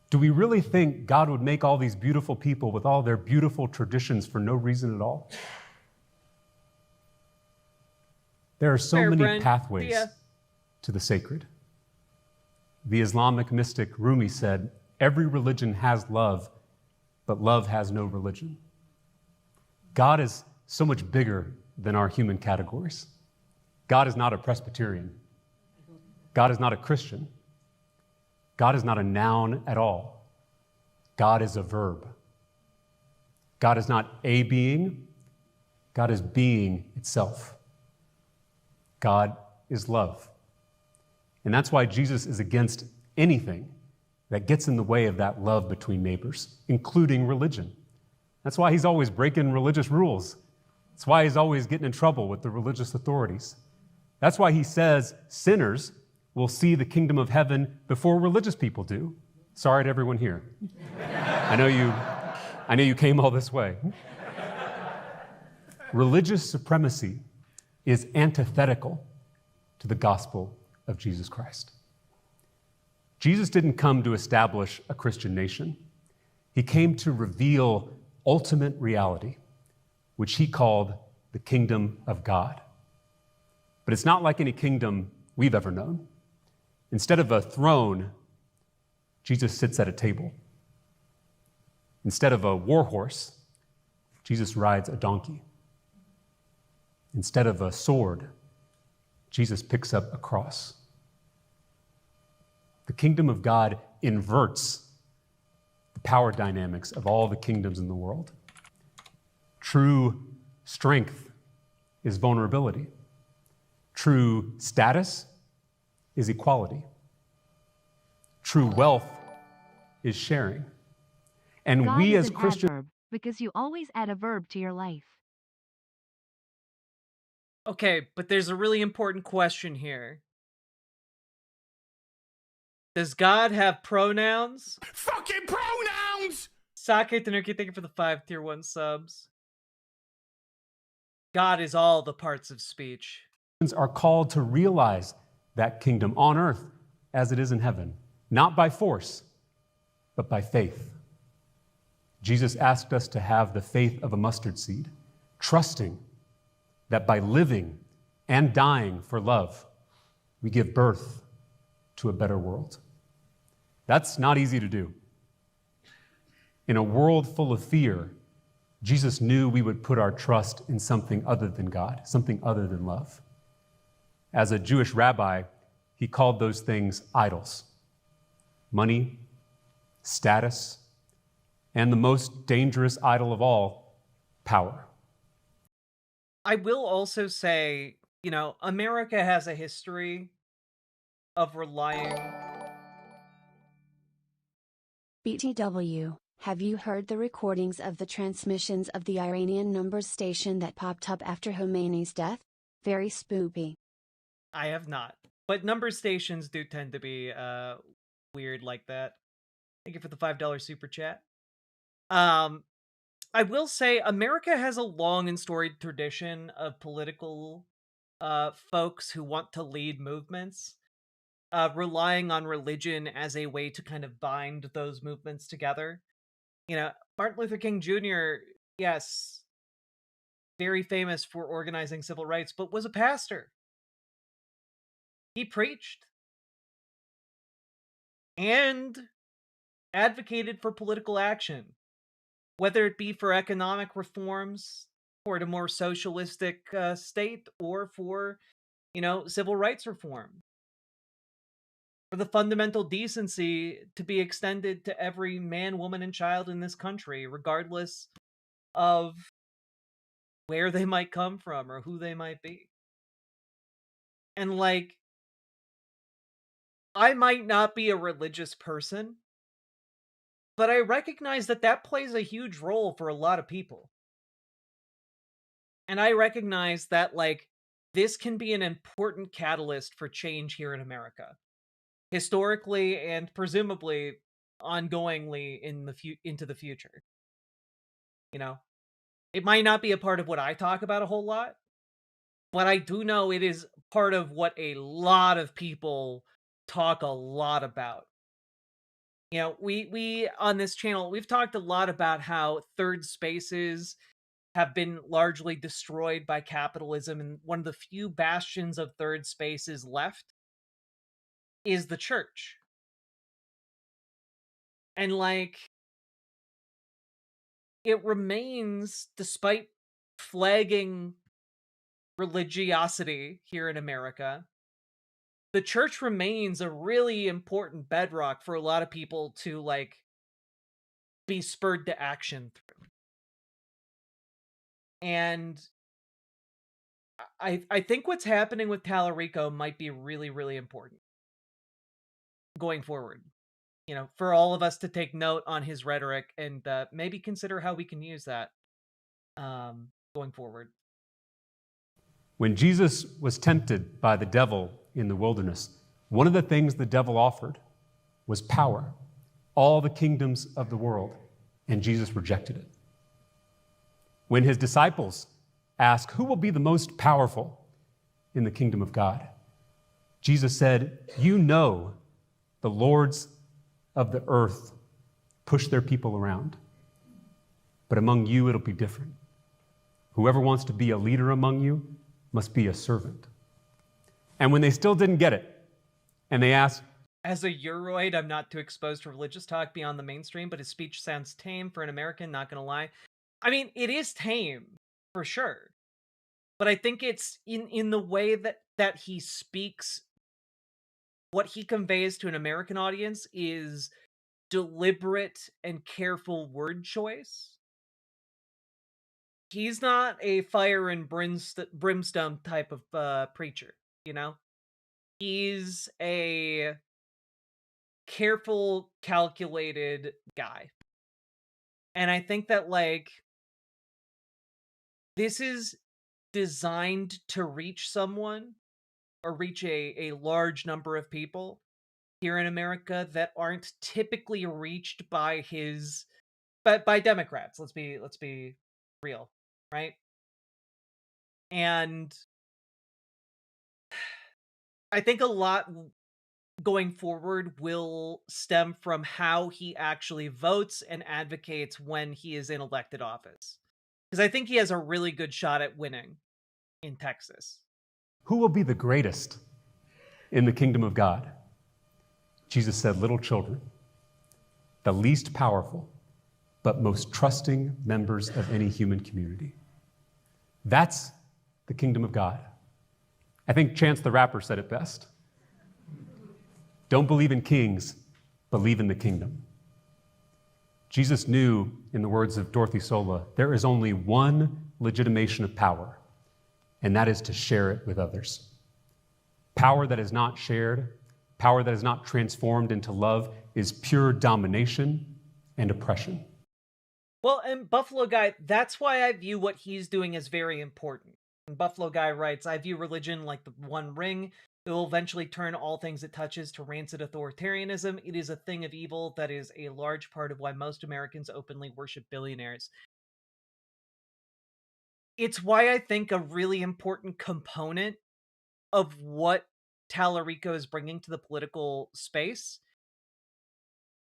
Do we really think God would make all these beautiful people with all their beautiful traditions for no reason at all? There are so many pathways to the sacred. The Islamic mystic Rumi said, "Every religion has love, but love has no religion." God is so much bigger than our human categories. God is not a Presbyterian. God is not a Christian. God is not a noun at all. God is a verb. God is not a being. God is being itself. God is love. And that's why Jesus is against anything that gets in the way of that love between neighbors, including religion. That's why he's always breaking religious rules. That's why he's always getting in trouble with the religious authorities. That's why he says sinners will see the kingdom of heaven before religious people do. Sorry to everyone here. I know you came all this way. Religious supremacy is antithetical to the gospel of Jesus Christ. Jesus didn't come to establish a Christian nation. He came to reveal ultimate reality, which he called the kingdom of God. But it's not like any kingdom we've ever known. Instead of a throne, Jesus sits at a table. Instead of a war horse, Jesus rides a donkey. Instead of a sword, Jesus picks up a cross. The kingdom of God inverts the power dynamics of all the kingdoms in the world. True strength is vulnerability. True status is equality. True wealth is sharing. And
God
we
is
as
an
Christians,
adverb, because you always add a verb to your life.
Okay, but there's a really important question here. Does God have pronouns?
Fucking pronouns!
Sake Tanuki, thank you for the 5 tier 1 subs. God is all the parts of speech.
are called to realize that kingdom on earth as it is in heaven, not by force, but by faith. Jesus asked us to have the faith of a mustard seed, trusting that by living and dying for love, we give birth to a better world. That's not easy to do. In a world full of fear, Jesus knew we would put our trust in something other than God, something other than love. As a Jewish rabbi, he called those things idols: money, status, and the most dangerous idol of all, power.
I will also say, America has a history of relying...
BTW, have you heard the recordings of the transmissions of the Iranian numbers station that popped up after Khomeini's death? Very spoopy.
I have not. But number stations do tend to be weird like that. Thank you for the $5 super chat. I will say America has a long and storied tradition of political folks who want to lead movements, relying on religion as a way to kind of bind those movements together. Martin Luther King Jr., yes, very famous for organizing civil rights, but was a pastor. He preached and advocated for political action, whether it be for economic reforms, for a more socialistic state, or for, civil rights reform. For the fundamental decency to be extended to every man, woman, and child in this country, regardless of where they might come from or who they might be. And I might not be a religious person, but I recognize that that plays a huge role for a lot of people. And I recognize that, this can be an important catalyst for change here in America. historically and presumably ongoingly into the future. You know, it might not be a part of what I talk about a whole lot, but I do know it is part of what a lot of people talk a lot about. You know, we on this channel, we've talked a lot about how third spaces have been largely destroyed by capitalism, and one of the few bastions of third spaces left is the church. And like, it remains, despite flagging religiosity here in America, the church remains a really important bedrock for a lot of people to like be spurred to action through. And I think what's happening with Talarico might be really, really important going forward. You know, for all of us to take note on his rhetoric and maybe consider how we can use that going forward.
When Jesus was tempted by the devil in the wilderness, one of the things the devil offered was power, all the kingdoms of the world, and Jesus rejected it. When his disciples asked, who will be the most powerful in the kingdom of God? Jesus said, you know the lords of the earth push their people around, but among you it'll be different. Whoever wants to be a leader among you must be a servant. And when they still didn't get it, and they asked,
as a Euroid, I'm not too exposed to religious talk beyond the mainstream, but his speech sounds tame for an American, not gonna lie. I mean, it is tame, for sure. But I think it's in the way that he speaks, what he conveys to an American audience is deliberate and careful word choice. He's not a fire and brimstone type of preacher, you know? He's a careful, calculated guy. And I think that, like, this is designed to reach someone or reach a large number of people here in America that aren't typically reached by by Democrats. Let's be real, right? And I think a lot going forward will stem from how he actually votes and advocates when he is in elected office. Because I think he has a really good shot at winning in Texas.
who will be the greatest in the kingdom of God? Jesus said, little children, the least powerful, but most trusting members of any human community. That's the kingdom of God. I think Chance the Rapper said it best. Don't believe in kings, believe in the kingdom. Jesus knew, in the words of Dorothy Sola, there is only one legitimation of power, and that is to share it with others. Power that is not shared, power that is not transformed into love, is pure domination and oppression.
Well, and Buffalo Guy, that's why I view what he's doing as very important. And Buffalo Guy writes, I view religion like the One Ring. It will eventually turn all things it touches to rancid authoritarianism. It is a thing of evil that is a large part of why most Americans openly worship billionaires. It's why I think a really important component of what Talarico is bringing to the political space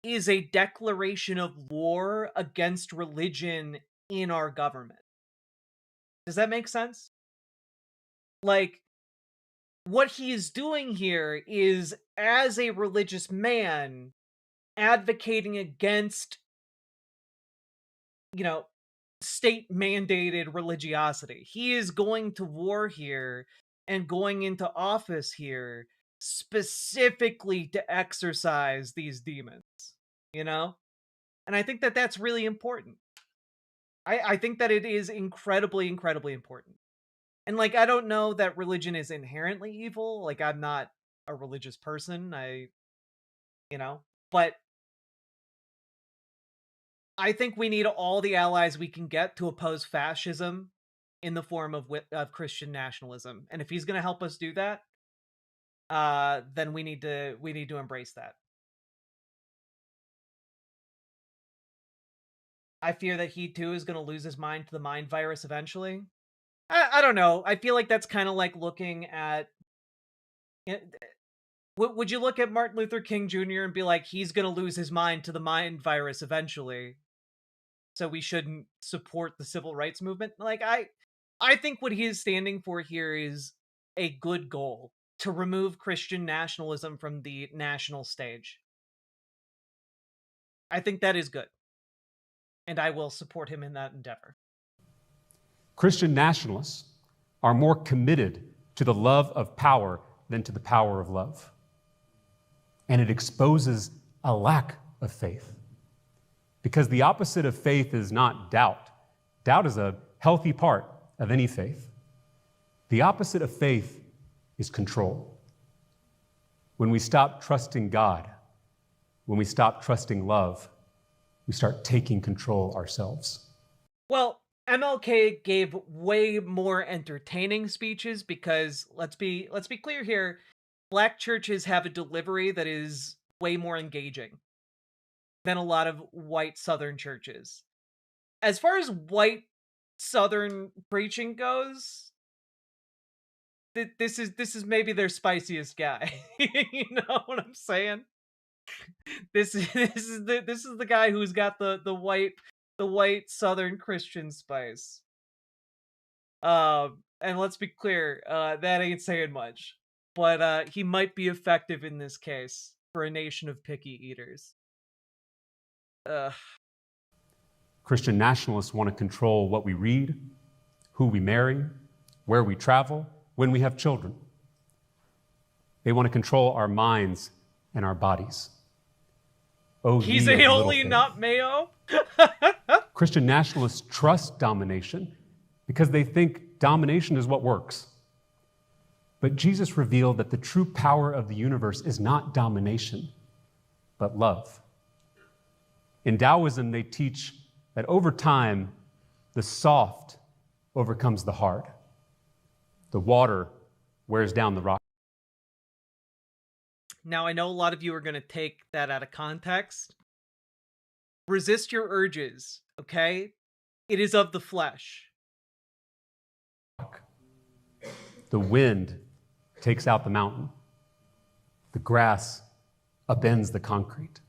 is a declaration of war against religion in our government. Does that make sense? Like, what he is doing here is, as a religious man, advocating against, you know, state-mandated religiosity. He is going to war here and going into office here specifically to exorcise these demons, you know? And I think that that's really important. I think that it is incredibly, incredibly important. And, like, I don't know that religion is inherently evil. Like, I'm not a religious person. You know, but I think we need all the allies we can get to oppose fascism in the form of Christian nationalism. And if he's going to help us do that, then we need to embrace that. I fear that he too is going to lose his mind to the mind virus eventually. I don't know. I feel like that's kind of like looking at. Would you look at Martin Luther King Jr. and be like, he's going to lose his mind to the mind virus eventually, so we shouldn't support the civil rights movement? Like, I think what he is standing for here is a good goal, to remove Christian nationalism from the national stage. I think that is good, and I will support him in that endeavor.
Christian nationalists are more committed to the love of power than to the power of love. And it exposes a lack of faith. Because the opposite of faith is not doubt. Doubt is a healthy part of any faith. The opposite of faith is control. When we stop trusting God, when we stop trusting love, we start taking control ourselves.
Well, MLK gave way more entertaining speeches because, let's be clear here, Black churches have a delivery that is way more engaging than a lot of white Southern churches. As far as white Southern preaching goes, this is maybe their spiciest guy. You know what I'm saying? This is the guy who's got the white Southern Christian spice. And let's be clear, that ain't saying much. But he might be effective in this case for a nation of picky eaters.
Christian nationalists want to control what we read, who we marry, where we travel, when we have children. They want to control our minds and our bodies. Oh,
he's a holy not mayo.
Christian nationalists trust domination because they think domination is what works. But Jesus revealed that the true power of the universe is not domination, but love. In Taoism, they teach that over time, the soft overcomes the hard. The water wears down the rock.
Now, I know a lot of you are going to take that out of context. Resist your urges, okay? It is of the flesh.
The wind takes out the mountain. The grass upends the concrete.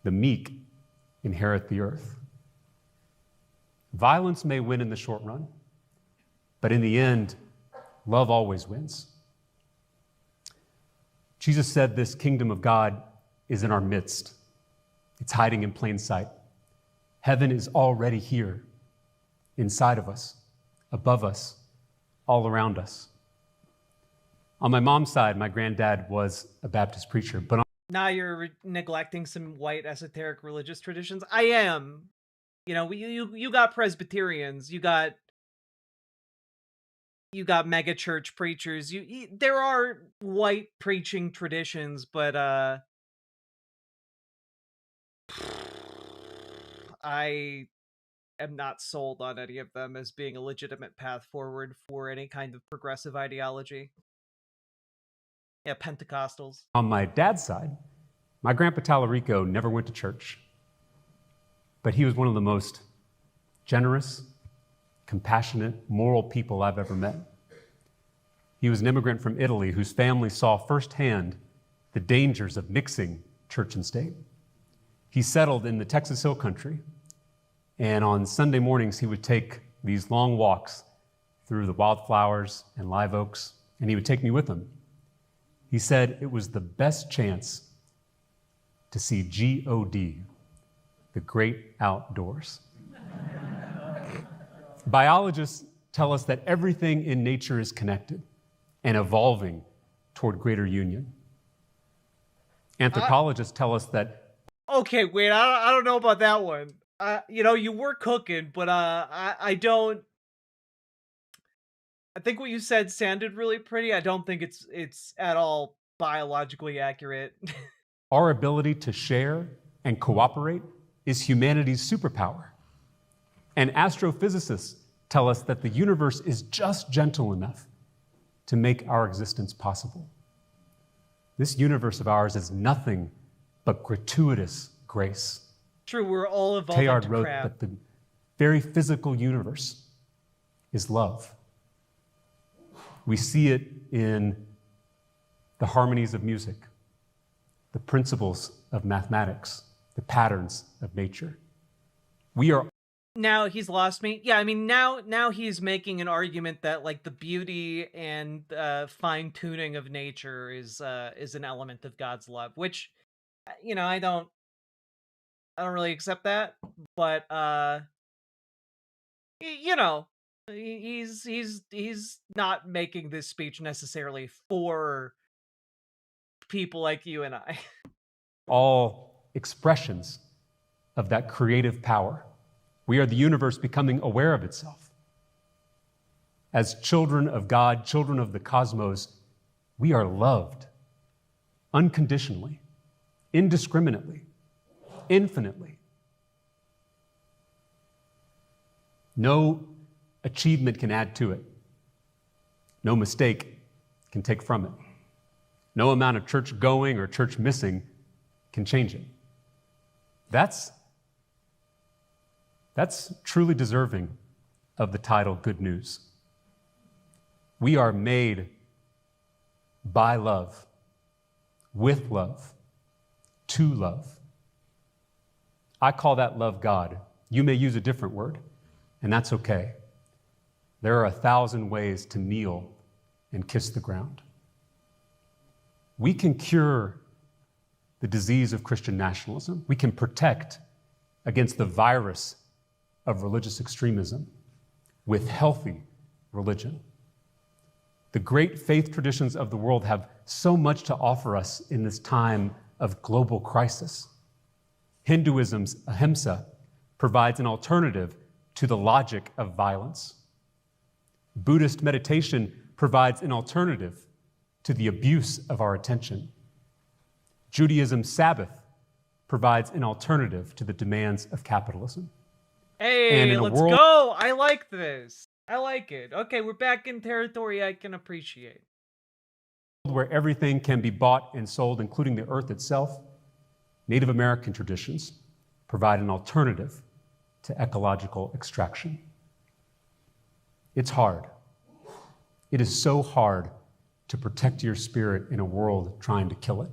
The meek inherit the earth. Violence may win in the short run, but in the end, love always wins. Jesus said this kingdom of God is in our midst. It's hiding in plain sight. Heaven is already here, inside of us, above us, all around us. On my mom's side, my granddad was a Baptist preacher, but
now you're neglecting some white esoteric religious traditions. I am. You know, you got Presbyterians, you got mega church preachers. There are white preaching traditions, but I am not sold on any of them as being a legitimate path forward for any kind of progressive ideology. Yeah, Pentecostals.
On my dad's side, my grandpa Talarico never went to church, but he was one of the most generous, compassionate, moral people I've ever met. He was an immigrant from Italy whose family saw firsthand the dangers of mixing church and state. He settled in the Texas Hill Country, and on Sunday mornings he would take these long walks through the wildflowers and live oaks, and he would take me with him. He said it was the best chance to see G.O.D., the great outdoors. Biologists tell us that everything in nature is connected and evolving toward greater union. Anthropologists tell us that...
Okay, wait, I don't know about that one. You know, you were cooking, but I don't... I think what you said sounded really pretty. I don't think it's at all biologically accurate.
Our ability to share and cooperate is humanity's superpower. And astrophysicists tell us that the universe is just gentle enough to make our existence possible. This universe of ours is nothing but gratuitous grace.
True, we're all evolving
Teilhard
to
wrote
crap.
that the very physical universe is love. We see it in the harmonies of music, the principles of mathematics, the patterns of nature. We are
Now he's lost me. Yeah, I mean now he's making an argument that like the beauty and fine tuning of nature is an element of God's love, which I don't really accept that, but he's not making this speech necessarily for people like you and I.
all expressions of that creative power. We are the universe becoming aware of itself. As children of God, children of the cosmos, we are loved unconditionally, indiscriminately, infinitely. No achievement can add to it. No mistake can take from it. No amount of church going or church missing can change it. That's truly deserving of the title Good News. We are made by love, with love, to love. I call that love God. You may use a different word, and that's okay. There are 1,000 ways to kneel and kiss the ground. We can cure the disease of Christian nationalism. We can protect against the virus of religious extremism with healthy religion. The great faith traditions of the world have so much to offer us in this time of global crisis. Hinduism's ahimsa provides an alternative to the logic of violence. Buddhist meditation provides an alternative to the abuse of our attention. Judaism's Sabbath provides an alternative to the demands of capitalism.
Hey, let's go! I like this. I like it. Okay, we're back in territory I can appreciate.
Where everything can be bought and sold, including the earth itself, Native American traditions provide an alternative to ecological extraction. It's hard. It is so hard to protect your spirit in a world trying to kill it.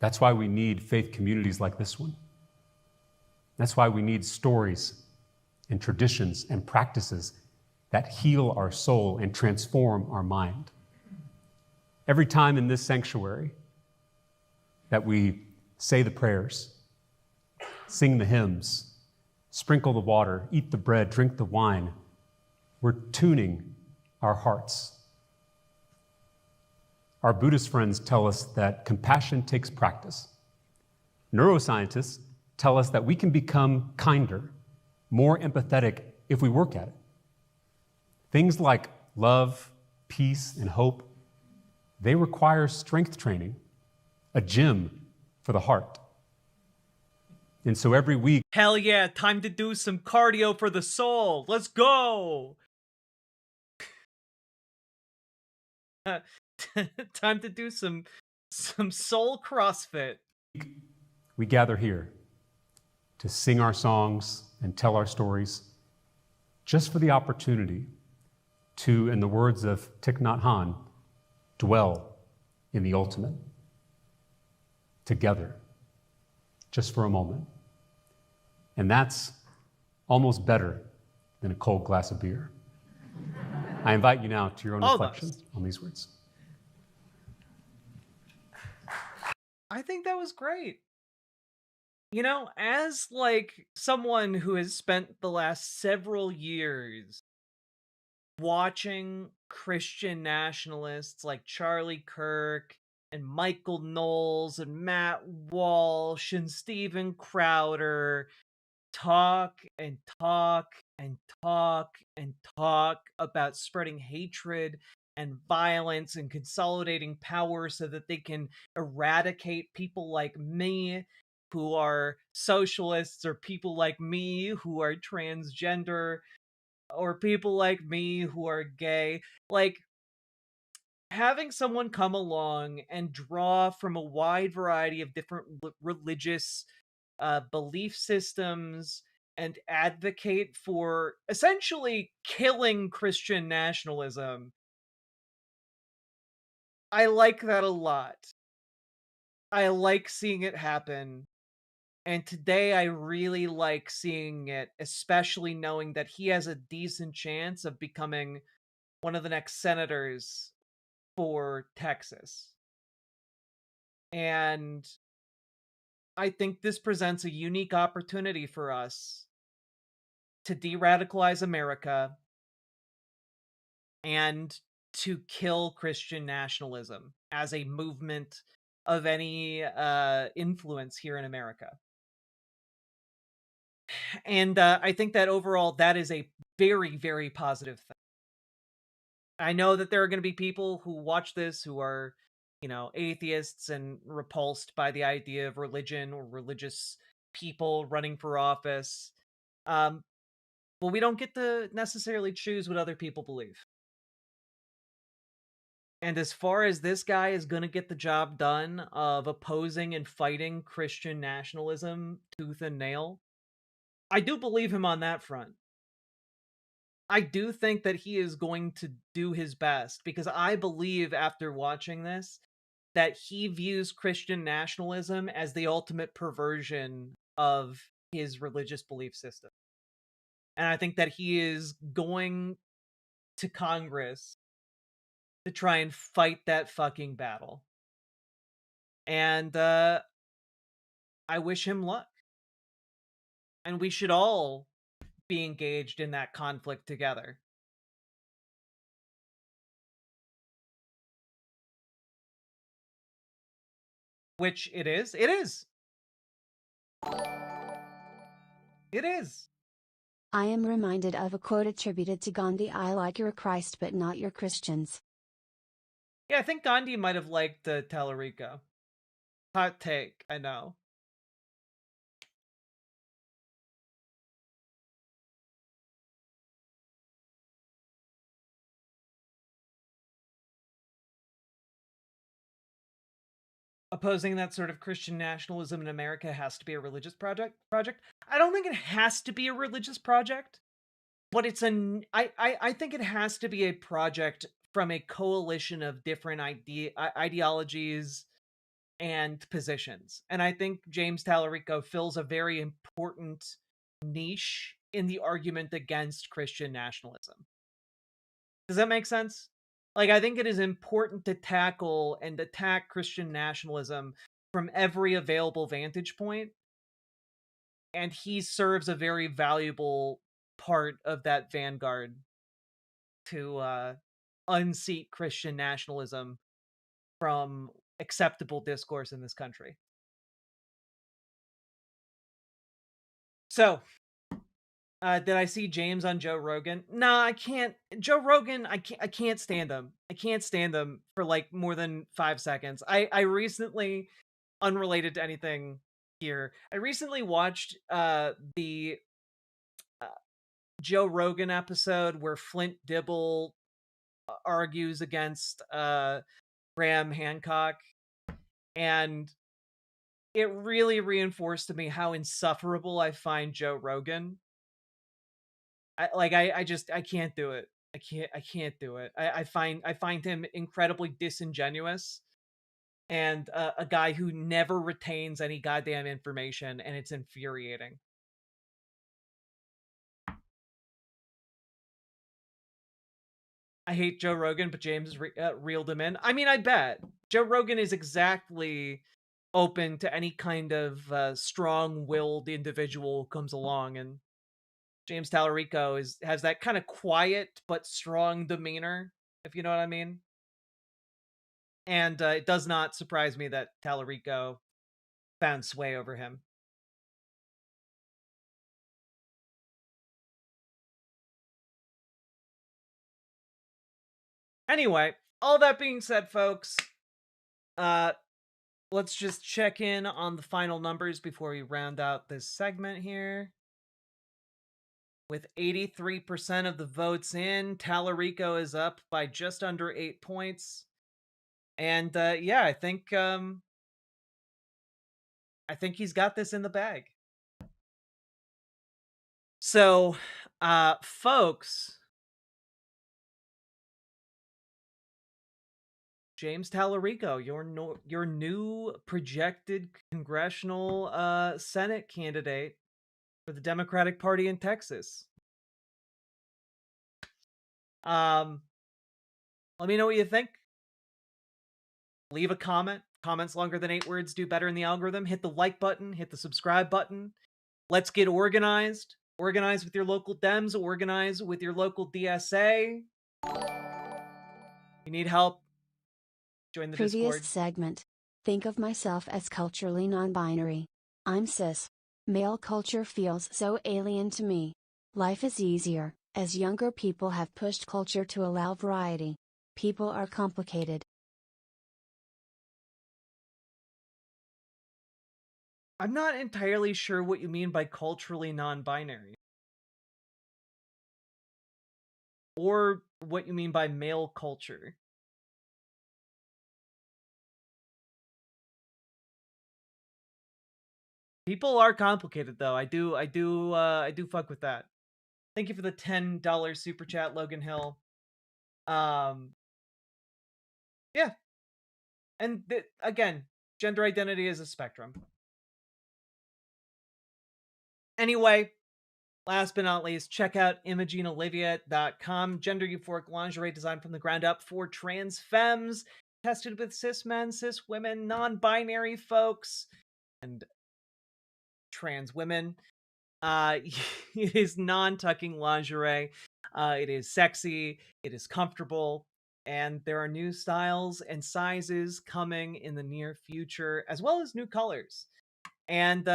That's why we need faith communities like this one. That's why we need stories and traditions and practices that heal our soul and transform our mind. Every time in this sanctuary that we say the prayers, sing the hymns, sprinkle the water, eat the bread, drink the wine, we're tuning our hearts. Our Buddhist friends tell us that compassion takes practice. Neuroscientists tell us that we can become kinder, more empathetic if we work at it. Things like love, peace, and hope, they require strength training, a gym for the heart. And so every week...
Hell yeah, time to do some cardio for the soul. Let's go! Time to do some soul CrossFit.
We gather here to sing our songs and tell our stories just for the opportunity to, in the words of Thich Nhat Hanh, dwell in the ultimate together, just for a moment. And that's almost better than a cold glass of beer. I invite you now to your own reflections on these words.
I think that was great. You know, as like someone who has spent the last several years watching Christian nationalists like Charlie Kirk and Michael Knowles and Matt Walsh and Steven Crowder talk and talk and talk and talk about spreading hatred and violence and consolidating power so that they can eradicate people like me who are socialists, or people like me who are transgender, or people like me who are gay. Like, having someone come along and draw from a wide variety of different religious belief systems and advocate for essentially killing Christian nationalism, I like that a lot. I like seeing it happen. And today I really like seeing it, especially knowing that he has a decent chance of becoming one of the next senators for Texas. And I think this presents a unique opportunity for us to de-radicalize America and to kill Christian nationalism as a movement of any influence here in America. And I think that overall that is a very, very positive thing. I know that there are going to be people who watch this who are, atheists and repulsed by the idea of religion or religious people running for office. Well, we don't get to necessarily choose what other people believe. And as far as this guy is going to get the job done of opposing and fighting Christian nationalism tooth and nail, I do believe him on that front. I do think that he is going to do his best because I believe after watching this that he views Christian nationalism as the ultimate perversion of his religious belief system. And I think that he is going to Congress to try and fight that fucking battle. And I wish him luck. And we should all be engaged in that conflict together. Which it is. It is. It is.
I am reminded of a quote attributed to Gandhi: "I like your Christ but not your Christians."
Yeah, I think Gandhi might have liked Talarico. Hot take, I know. Opposing that sort of Christian nationalism in America has to be a religious project. I don't think it has to be a religious project, but it's I think it has to be a project from a coalition of different ideologies and positions. And I think James Talarico fills a very important niche in the argument against Christian nationalism. Does that make sense? Like, I think it is important to tackle and attack Christian nationalism from every available vantage point. And he serves a very valuable part of that vanguard to unseat Christian nationalism from acceptable discourse in this country. So, did I see James on Joe Rogan? No, I can't. Joe Rogan, I can't stand him. I can't stand him for like more than 5 seconds. I recently, unrelated to anything here, I recently watched the Joe Rogan episode where Flint Dibble argues against Graham Hancock, and it really reinforced to me how insufferable I find Joe Rogan. I can't do it. I can't do it. I find him incredibly disingenuous and a guy who never retains any goddamn information, and it's infuriating. I hate Joe Rogan, but James reeled him in. I mean, I bet Joe Rogan is exactly open to any kind of strong-willed individual who comes along, and James Talarico has that kind of quiet but strong demeanor, if you know what I mean. And it does not surprise me that Talarico found sway over him. Anyway, all that being said, folks, let's just check in on the final numbers before we round out this segment here. With 83% of the votes in, Talarico is up by just under 8 points. And yeah, I think he's got this in the bag. So, folks, James Talarico, your new projected congressional Senate candidate for the Democratic Party in Texas. Let me know what you think. Leave a comment. Comments longer than 8 words do better in the algorithm. Hit the like button, hit the subscribe button. Let's get organized. Organize with your local Dems, organize with your local DSA. You need help? Join the
Previous
Discord.
segment. Think of myself as culturally non-binary. I'm cis. Male culture feels so alien to me. Life is easier, as younger people have pushed culture to allow variety. People are complicated.
I'm not entirely sure what you mean by culturally non-binary. Or what you mean by male culture. People are complicated though. I do fuck with that. Thank you for the $10 super chat, Logan Hill. Yeah. And again, gender identity is a spectrum. Anyway, last but not least, check out ImogeneOlivia.com. Gender euphoric lingerie designed from the ground up for trans femmes, tested with cis men, cis women, non-binary folks, and trans women. It is non-tucking lingerie. It is sexy. It is comfortable. And there are new styles and sizes coming in the near future, as well as new colors. And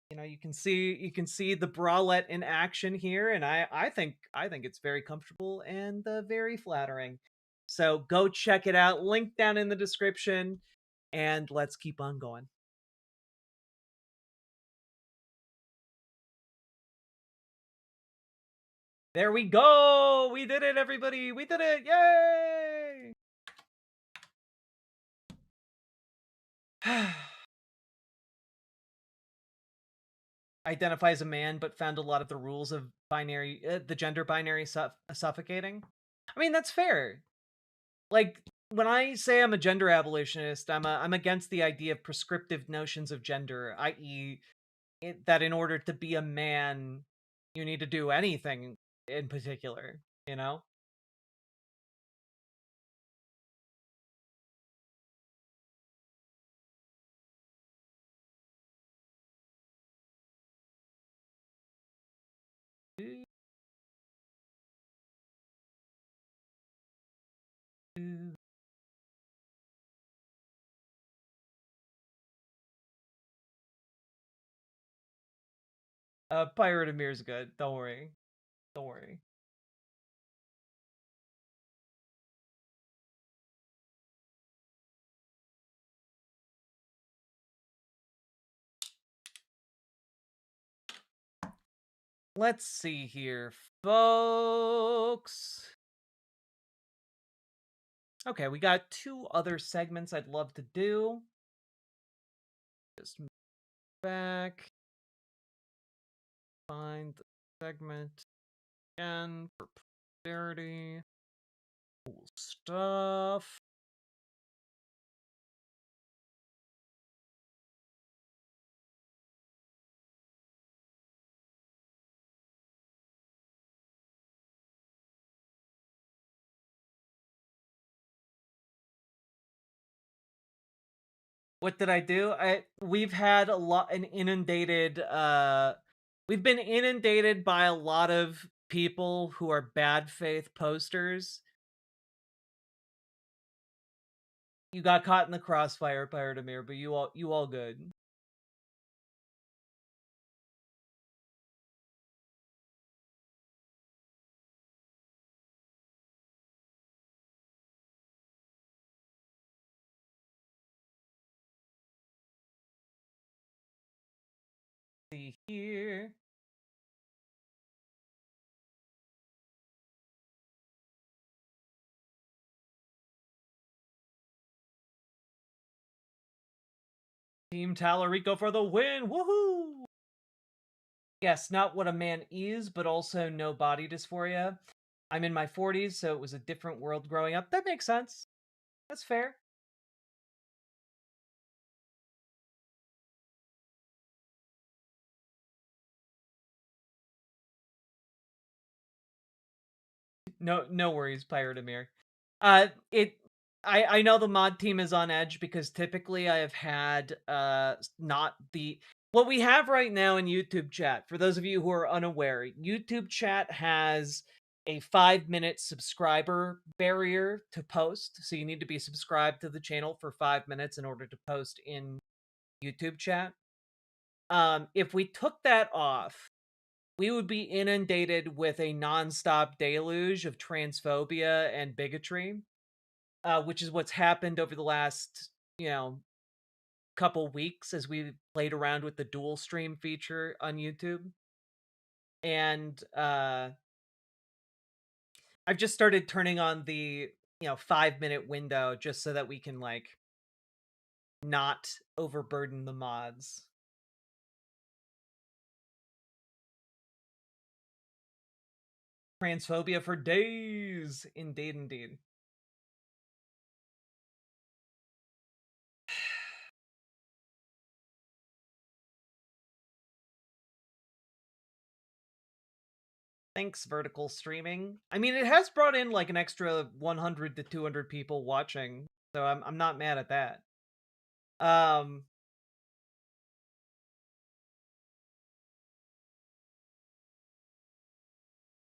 you know, you can see the bralette in action here, and I think it's very comfortable and very flattering. So go check it out. Link down in the description, and let's keep on going. There we go! We did it, everybody! We did it! Yay! Identify as a man, but found a lot of the rules of binary, the gender binary suffocating. I mean, that's fair. Like, when I say I'm a gender abolitionist, I'm against the idea of prescriptive notions of gender, i.e., that in order to be a man, you need to do anything in particular, you know? Pirate Amir's good. Don't worry. Don't worry. Let's see here, folks. Okay, we got 2 other segments I'd love to do. Just move back. Find the segment again for posterity. Cool stuff. What did I do? We've had we've been inundated by a lot of people who are bad faith posters. You got caught in the crossfire, Pirate Amir, but you all good. See here. Team Talarico for the win! Woohoo! Yes, not what a man is, but also no body dysphoria. I'm in my 40s, so it was a different world growing up. That makes sense. That's fair. No worries, Pirate Amir. I know the mod team is on edge because typically I have had not the what we have right now in YouTube chat. For those of you who are unaware, YouTube chat has a 5-minute subscriber barrier to post. So you need to be subscribed to the channel for 5 minutes in order to post in YouTube chat. If we took that off, we would be inundated with a nonstop deluge of transphobia and bigotry, which is what's happened over the last, couple weeks as we played around with the dual stream feature on YouTube. And I've just started turning on the 5-minute window just so that we can not overburden the mods. Transphobia for days. Indeed. Thanks, vertical streaming. I mean, it has brought in an extra 100 to 200 people watching, so I'm not mad at that.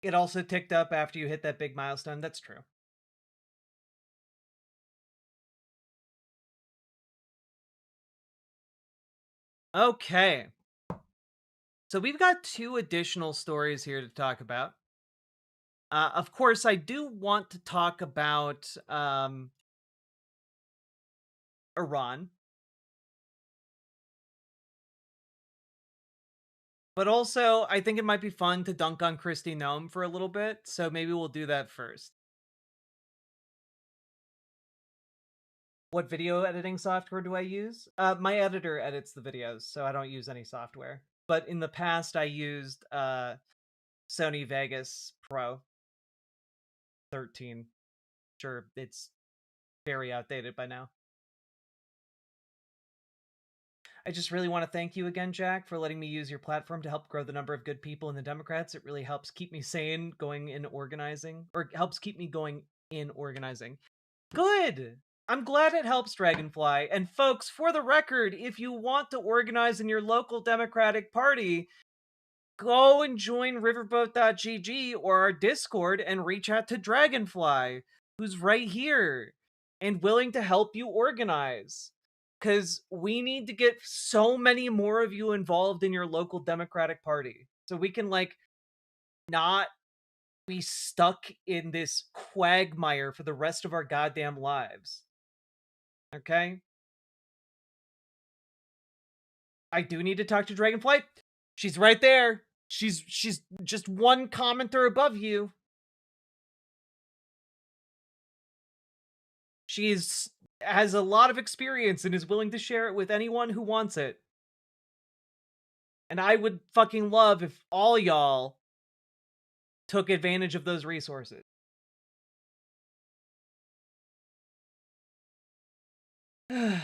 It also ticked up after you hit that big milestone. That's true. Okay. So we've got 2 additional stories here to talk about. Of course, I do want to talk about Iran. But also, I think it might be fun to dunk on Kristi Noem for a little bit, so maybe we'll do that first. What video editing software do I use? My editor edits the videos, so I don't use any software. But in the past, I used Sony Vegas Pro 13. Sure, it's very outdated by now. I just really want to thank you again, Jack, for letting me use your platform to help grow the number of good people in the Democrats. It really helps keep me sane going in organizing, or helps keep me going in organizing. Good! I'm glad it helps, Dragonfly. And folks, for the record, if you want to organize in your local Democratic Party, go and join riverboat.gg or our Discord and reach out to Dragonfly, who's right here and willing to help you organize. Because we need to get so many more of you involved in your local Democratic Party so we can, not be stuck in this quagmire for the rest of our goddamn lives. Okay? I do need to talk to Dragonflight. She's right there. She's just one commenter above you. Has a lot of experience and is willing to share it with anyone who wants it. And I would fucking love if all y'all took advantage of those resources. I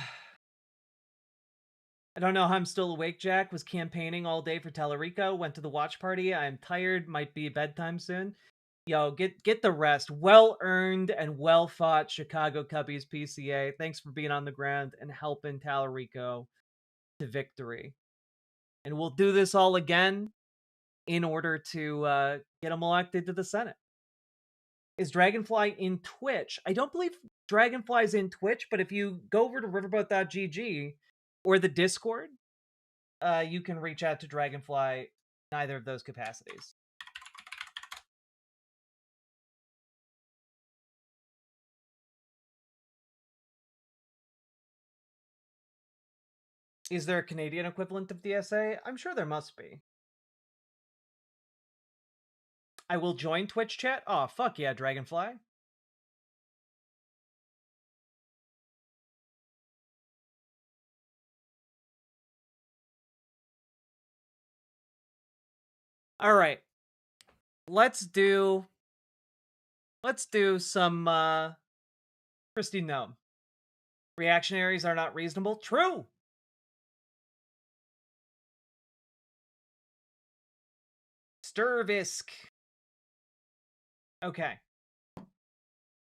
don't know how I'm still awake, Jack. Was campaigning all day for Talarico. Went to the watch party. I'm tired. Might be bedtime soon. Yo, get the rest. Well-earned and well-fought Chicago Cubbies PCA. Thanks for being on the ground and helping Talarico to victory. And we'll do this all again in order to get him elected to the Senate. Is Dragonfly in Twitch? I don't believe Dragonfly's in Twitch, but if you go over to riverboat.gg or the Discord, you can reach out to Dragonfly in either of those capacities. Is there a Canadian equivalent of DSA? I'm sure there must be. I will join Twitch chat. Oh, fuck yeah, Dragonfly. All right. Let's do some Christy Gnome. Reactionaries are not reasonable. True. Sturvisk. Okay.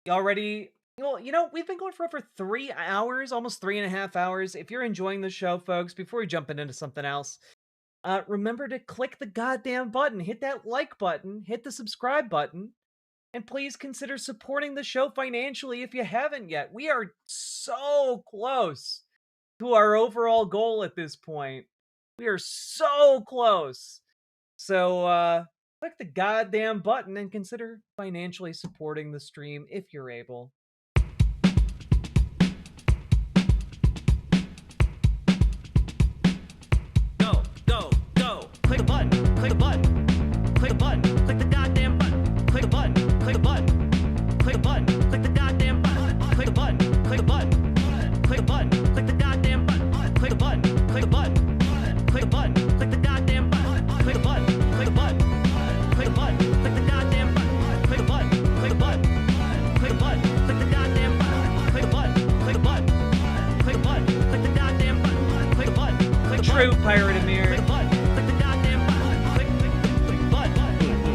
Y'all ready? Well, you know, we've been going for over 3 hours, almost 3.5 hours. If you're enjoying the show, folks, before we jump into something else, remember to click the goddamn button, hit that like button, hit the subscribe button, and please consider supporting the show financially if you haven't yet. We are so close to our overall goal at this point. We are so close. So, click the goddamn button and consider financially supporting the stream if you're able. Go, go, go. Click the button, click the button, click the button, click the goddamn button, click the button, click the button, click the button, click the goddamn button, click the button, click the button, click the button, click the goddamn button, click the button, click the button, click the button, click the goddamn button, click the button, click the button, click the button, click the goddamn button, click the button, click the button, click the button, click the goddamn button, click the button, click the button, click the button, click the goddamn button, click the button, click True Pirate Amir. Click the button, click the goddamn button, click button, click button, click button,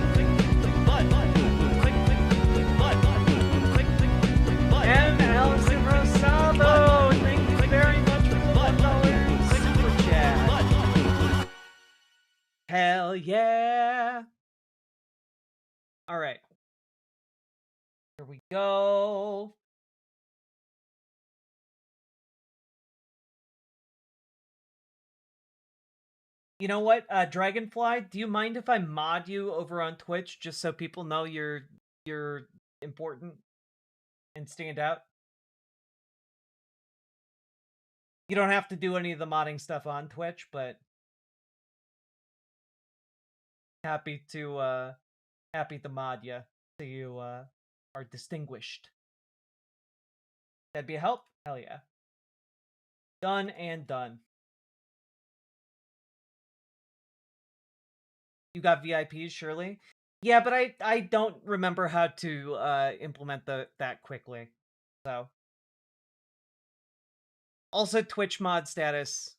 click button, click M. Allison Rosado, thank you very much for the $1 super chat. Hell yeah! All right, here we go. You know what, Dragonfly? Do you mind if I mod you over on Twitch just so people know you're important and stand out? You don't have to do any of the modding stuff on Twitch, but happy to mod you so you are distinguished. That'd be a help? Hell yeah. Done and done. You got VIPs, Shirley? Yeah, but I don't remember how to implement that quickly. So also Twitch mod status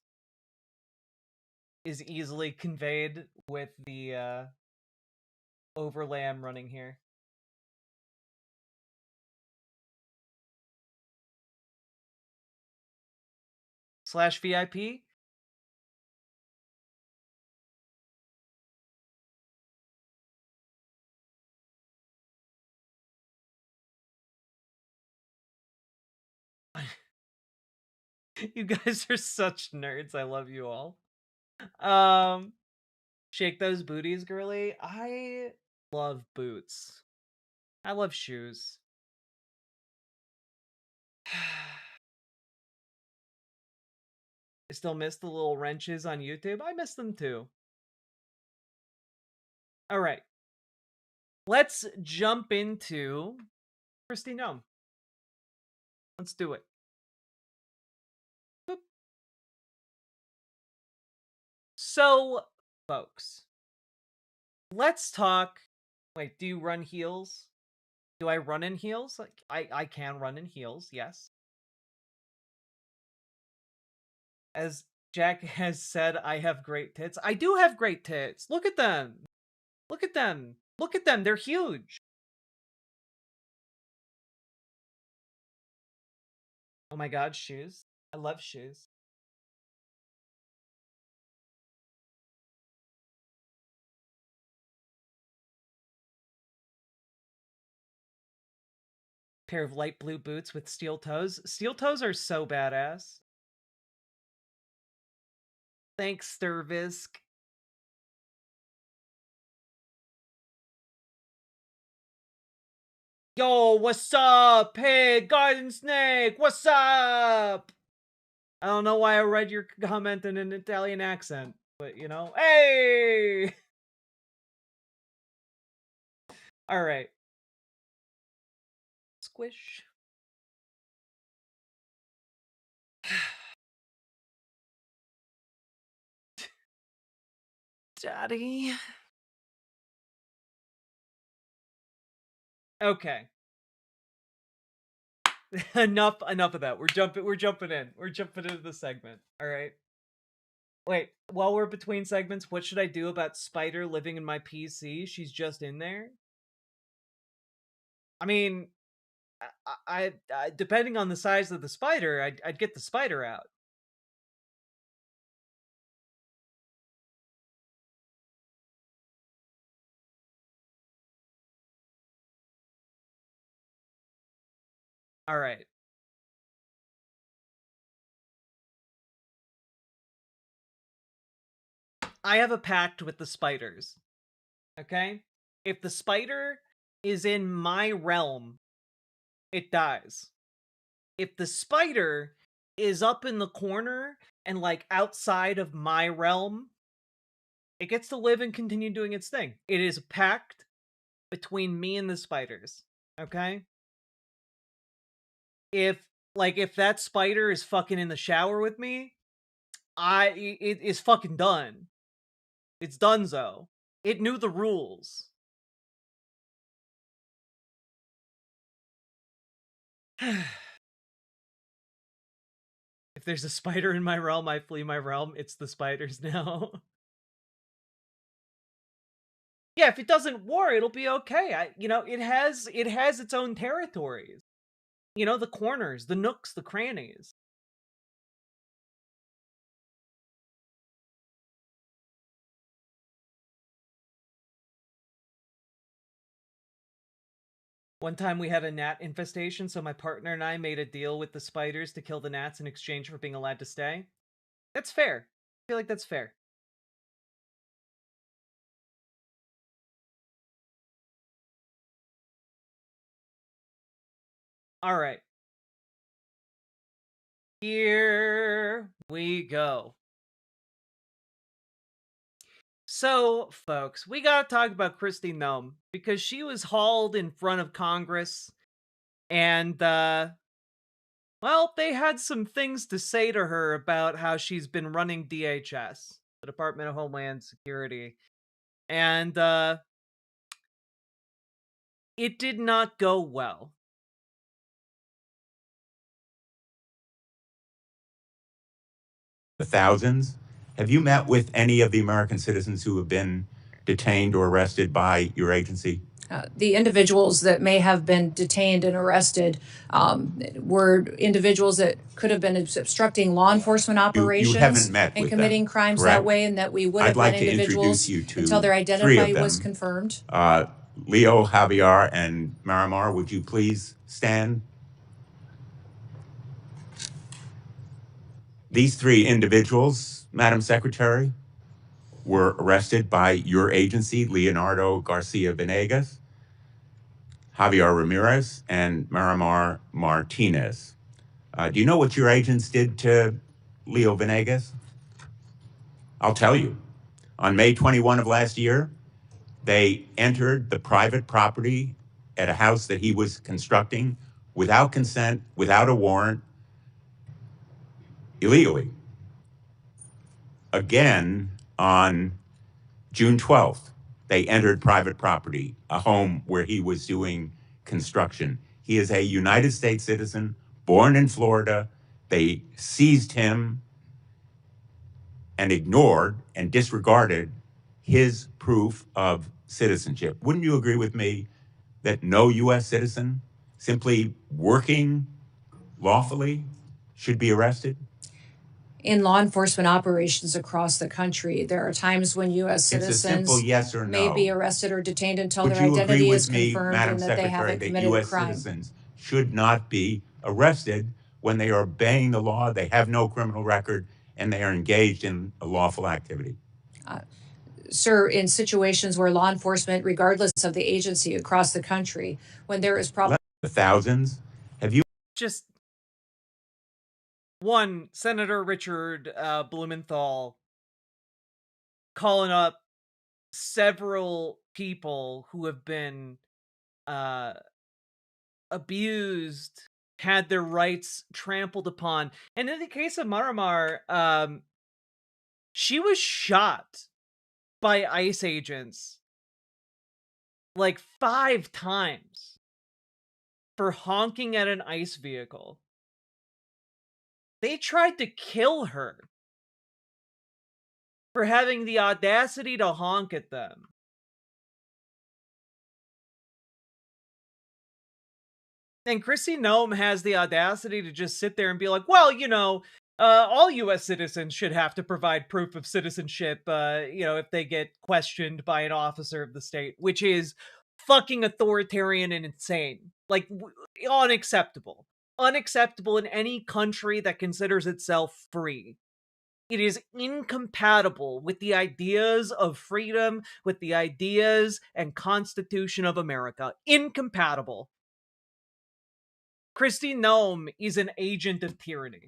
is easily conveyed with the overlay I'm running here. /VIP? You guys are such nerds. I love you all. Shake those booties, girly. I love boots. I love shoes. I still miss the little wrenches on YouTube. I miss them too. All right. Let's jump into Christy Gnome. Let's do it. Boop. So, folks, let's talk. Wait, do you run heels? Do I run in heels? I can run in heels, yes. As Jack has said, I have great tits. I do have great tits. Look at them. Look at them. Look at them. They're huge. Oh my god, shoes. I love shoes. Pair of light blue boots with steel toes. Steel toes are so badass. Thanks, Sturvisk. Yo, what's up? Hey, Garden Snake, what's up? I don't know why I read your comment in an Italian accent, but you know, hey! All right. Squish. Daddy. Okay. enough of that. We're jumping in. We're jumping into the segment. All right. Wait, while we're between segments, what should I do about Spider living in my PC? She's just in there. I mean, I depending on the size of the spider, I'd get the spider out. All right. I have a pact with the spiders. Okay? If the spider is in my realm, it dies. If the spider is up in the corner and like outside of my realm, it gets to live and continue doing its thing. It is a pact between me and the spiders. Okay? If that spider is fucking in the shower with me, it is fucking done. It's donezo. It knew the rules. If there's a spider in my realm, I flee my realm. It's the spiders now. Yeah, if it doesn't war, it'll be okay. It has its own territories. The corners, the nooks, the crannies. One time we had a gnat infestation, so my partner and I made a deal with the spiders to kill the gnats in exchange for being allowed to stay. That's fair. I feel like that's fair. All right. Here we go. So, folks, we gotta talk about Kristi Noem, because she was hauled in front of Congress, and, well, they had some things to say to her about how she's been running DHS, the Department of Homeland Security, and, it did not go well.
The thousands. Have you met with any of the American citizens who have been detained or arrested by your agency?
The individuals that may have been detained and arrested were individuals that could have been obstructing law enforcement operations
you haven't met
and
with
committing
them,
crimes
correct?
that way, and that we would
I'd
have
like
let
to
individuals
introduce you to
until their
three of
identity was
them.
confirmed.
Leo, Javier, and Marimar, would you please stand? These three individuals, Madam Secretary, were arrested by your agency, Leonardo Garcia Venegas, Javier Ramirez, and Marimar Martinez. Do you know what your agents did to Leo Venegas? I'll tell you. On May 21 of last year, they entered the private property at a house that he was constructing without consent, without a warrant, illegally. Again, on June 12th, they entered private property, a home where he was doing construction. He is a United States citizen, born in Florida. They seized him and ignored and disregarded his proof of citizenship. Wouldn't you agree with me that no U.S. citizen simply working lawfully should be arrested?
In law enforcement operations across the country, there are times when U.S.
It's a simple
citizens
yes or
may
no.
be arrested or detained until
Would
their
you
identity
agree
is
with me,
confirmed
Madam
and that they
Secretary,
haven't
that
committed a
U.S.
crime.
citizens should not be arrested when they are obeying the law, they have no criminal record, and they are engaged in a lawful activity?
Sir, in situations where law enforcement, regardless of the agency across the country, when there is problem.
The thousands? Have you?
Just one, Senator Richard Blumenthal calling up several people who have been abused, had their rights trampled upon. And in the case of Marimar, she was shot by ICE agents like 5 times for honking at an ICE vehicle. They tried to kill her for having the audacity to honk at them. And Kristi Noem has the audacity to just sit there and be like, well, you know, all U.S. citizens should have to provide proof of citizenship, you know, if they get questioned by an officer of the state, which is fucking authoritarian and insane. Like, unacceptable. Unacceptable in any country that considers itself free. It is incompatible with the ideas of freedom, with the ideas and Constitution of America. Incompatible. Kristi Noem is an agent of tyranny.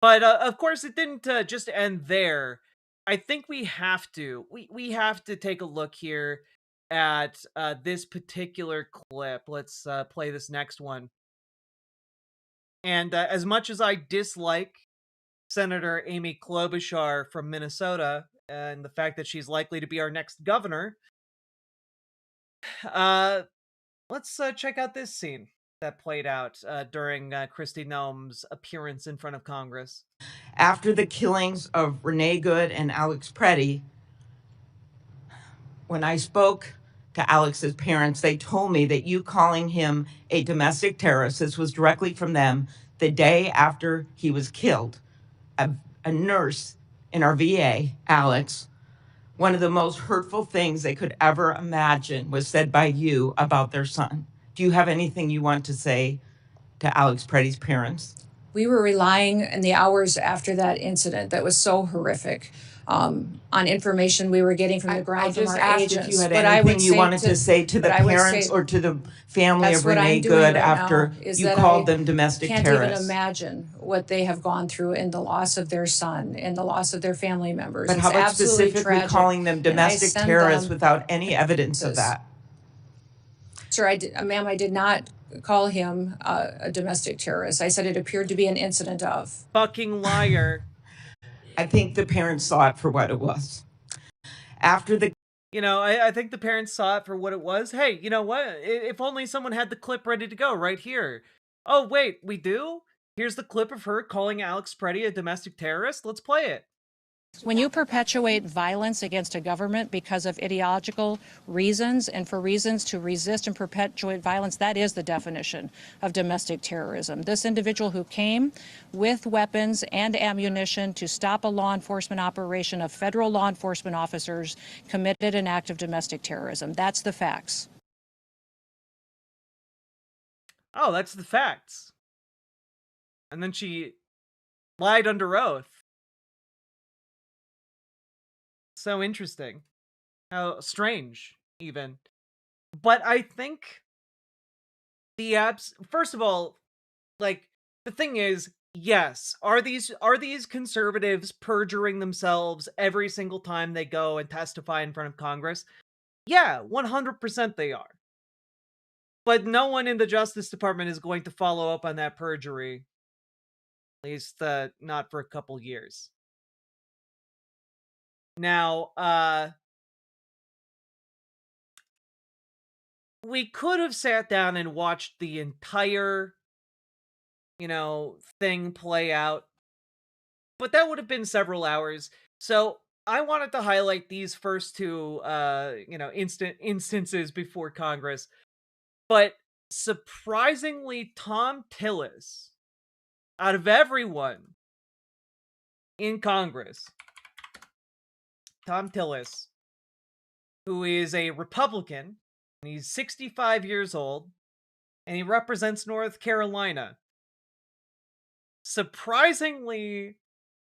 But of course, it didn't just end there. I think we have to. We have to take a look here at this particular clip. Let's play this next one. And as much as I dislike Senator Amy Klobuchar from Minnesota and the fact that she's likely to be our next governor, let's check out this scene that played out during Kristi Noem's appearance in front of Congress.
After the killings of Renee Good and Alex Preddy, when I spoke to Alex's parents, they told me that you calling him a domestic terrorist, this was directly from them, the day after he was killed. A nurse in our VA, Alex, one of the most hurtful things they could ever imagine was said by you about their son. Do you have anything you want to say to Alex Preddy's parents?
We were relying in the hours after that incident that was so horrific on information we were getting from the ground from our agents.
If you had anything you wanted to say to the parents or to the family of Renee Good after you called them domestic terrorists.
I can't even imagine what they have gone through in the loss of their son and the loss of their family members.
But how about specifically calling them domestic terrorists without any evidence of that?
Sir, ma'am, I did not call him a domestic terrorist. I said it appeared to be an incident of.
Fucking liar.
I think the parents saw it for what it was. After the...
You know, I think the parents saw it for what it was. Hey, you know what? If only someone had the clip ready to go right here. Oh, wait, we do? Here's the clip of her calling Alex Preddy a domestic terrorist. Let's play it.
When you perpetuate violence against a government because of ideological reasons and for reasons to resist and perpetuate violence, that is the definition of domestic terrorism. This individual who came with weapons and ammunition to stop a law enforcement operation of federal law enforcement officers committed an act of domestic terrorism. That's the facts.
Oh, that's the facts. And then she lied under oath. So interesting. How strange, even. But I think the first of all, like, the thing is, yes, are these conservatives perjuring themselves every single time they go and testify in front of Congress? Yeah, 100% they are. But no one in the Justice Department is going to follow up on that perjury. At least not for a couple years. Now, we could have sat down and watched the entire, thing play out, but that would have been several hours. So I wanted to highlight these first two, instances before Congress. But surprisingly, Tom Tillis, out of everyone in Congress, Tom Tillis, who is a Republican, and he's 65 years old, and he represents North Carolina. Surprisingly,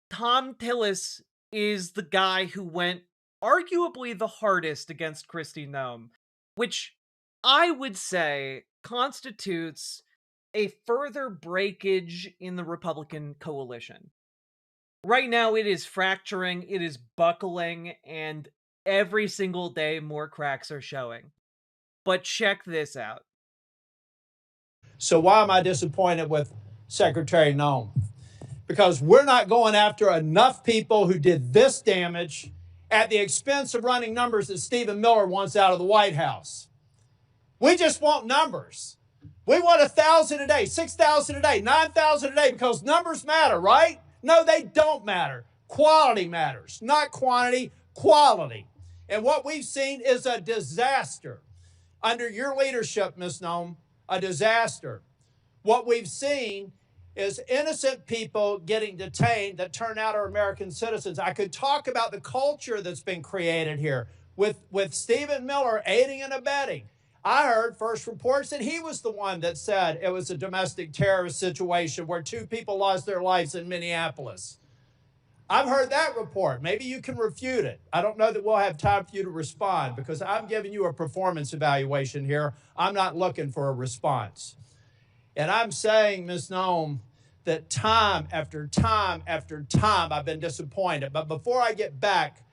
Tom Tillis is the guy who went arguably the hardest against Kristi Noem, which I would say constitutes a further breakage in the Republican coalition. Right now, it is fracturing, it is buckling, and every single day more cracks are showing. But check this out.
So why am I disappointed with Secretary Noem? because we're not going after enough people who did this damage at the expense of running numbers that Stephen Miller wants out of the White House. We just want numbers. We want 1,000 a day, 6,000 a day, 9,000 a day, because numbers matter, right? No, they don't matter. Quality matters, not quantity, quality. And what we've seen is a disaster. Under your leadership, Ms. Nome, a disaster. What we've seen is innocent people getting detained that turn out are American citizens. I could talk about the culture that's been created here with Stephen Miller aiding and abetting. I heard first reports that he was the one that said it was a domestic terrorist situation where 2 people lost their lives in Minneapolis. I've heard that report. Maybe you can refute it. I don't know that we'll have time for you to respond because I'm giving you a performance evaluation here. I'm not looking for a response. And I'm saying, Ms. Nome, that time after time after time I've been disappointed. But before I get back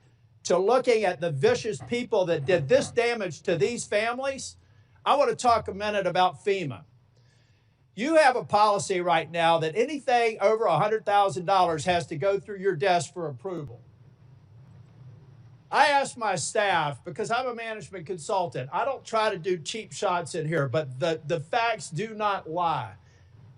to looking at the vicious people that did this damage to these families, I want to talk a minute about FEMA. You have a policy right now that anything over $100,000 has to go through your desk for approval. I asked my staff, because I'm a management consultant, I don't try to do cheap shots in here, but the facts do not lie.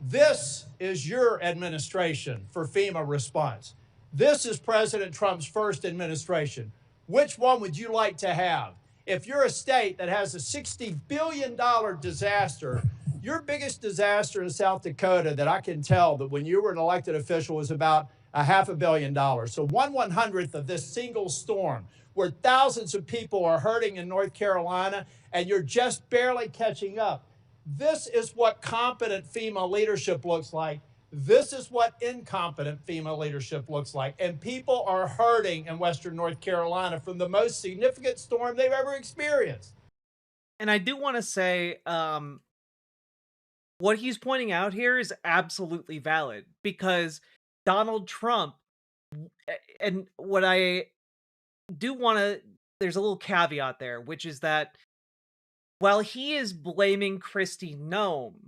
This is your administration for FEMA response. This is President Trump's first administration. Which one would you like to have? If you're a state that has a $60 billion disaster, your biggest disaster in South Dakota that I can tell that when you were an elected official was about $500 million. So 1/100th of this single storm where thousands of people are hurting in North Carolina and you're just barely catching up. This is what competent FEMA leadership looks like. This is what incompetent FEMA leadership looks like. And people are hurting in Western North Carolina from the most significant storm they've ever experienced.
And I do want to say, what he's pointing out here is absolutely valid because Donald Trump, and what I do want to, there's a little caveat there, which is that while he is blaming Kristi Noem,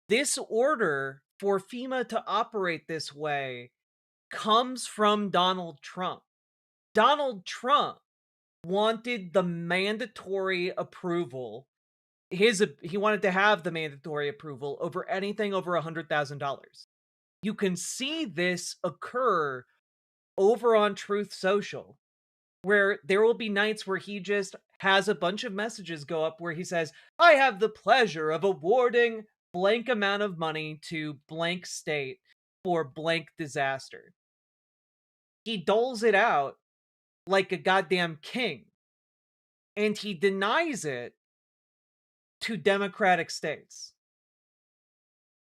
this order for FEMA to operate this way comes from Donald Trump. Donald Trump wanted the mandatory approval. He wanted to have the mandatory approval over anything over $100,000. You can see this occur over on Truth Social, where there will be nights where he just has a bunch of messages go up where he says, I have the pleasure of awarding blank amount of money to blank state for blank disaster. He doles it out like a goddamn king, and he denies it to democratic states.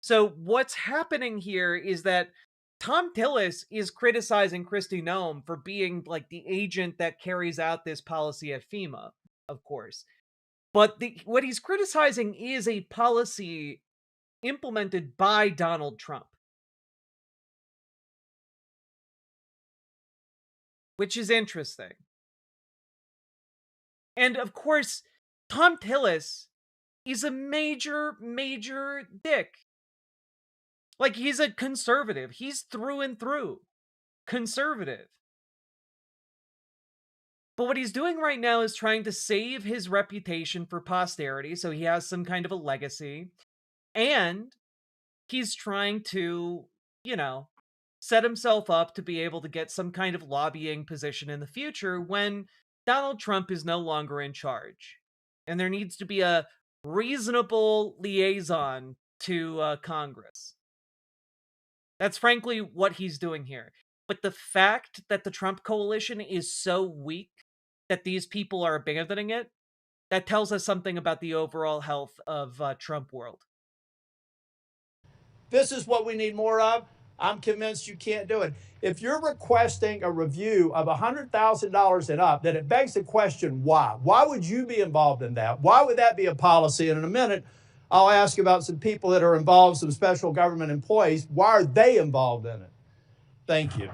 So what's happening here is that Tom Tillis is criticizing Kristi Noem for being like the agent that carries out this policy at FEMA, of course. But what he's criticizing is a policy implemented by Donald Trump. Which is interesting. And of course, Tom Tillis is a major, major dick. Like, he's a conservative. He's through and through conservative. But what he's doing right now is trying to save his reputation for posterity, so he has some kind of a legacy. And he's trying to, set himself up to be able to get some kind of lobbying position in the future when Donald Trump is no longer in charge. And there needs to be a reasonable liaison to Congress. That's frankly what he's doing here. But the fact that the Trump coalition is so weak that these people are abandoning it, that tells us something about the overall health of Trump world.
This is what we need more of. I'm convinced you can't do it. If you're requesting a review of $100,000 and up, then it begs the question, why? Why would you be involved in that? Why would that be a policy? And in a minute, I'll ask about some people that are involved, some special government employees. Why are they involved in it? Thank you.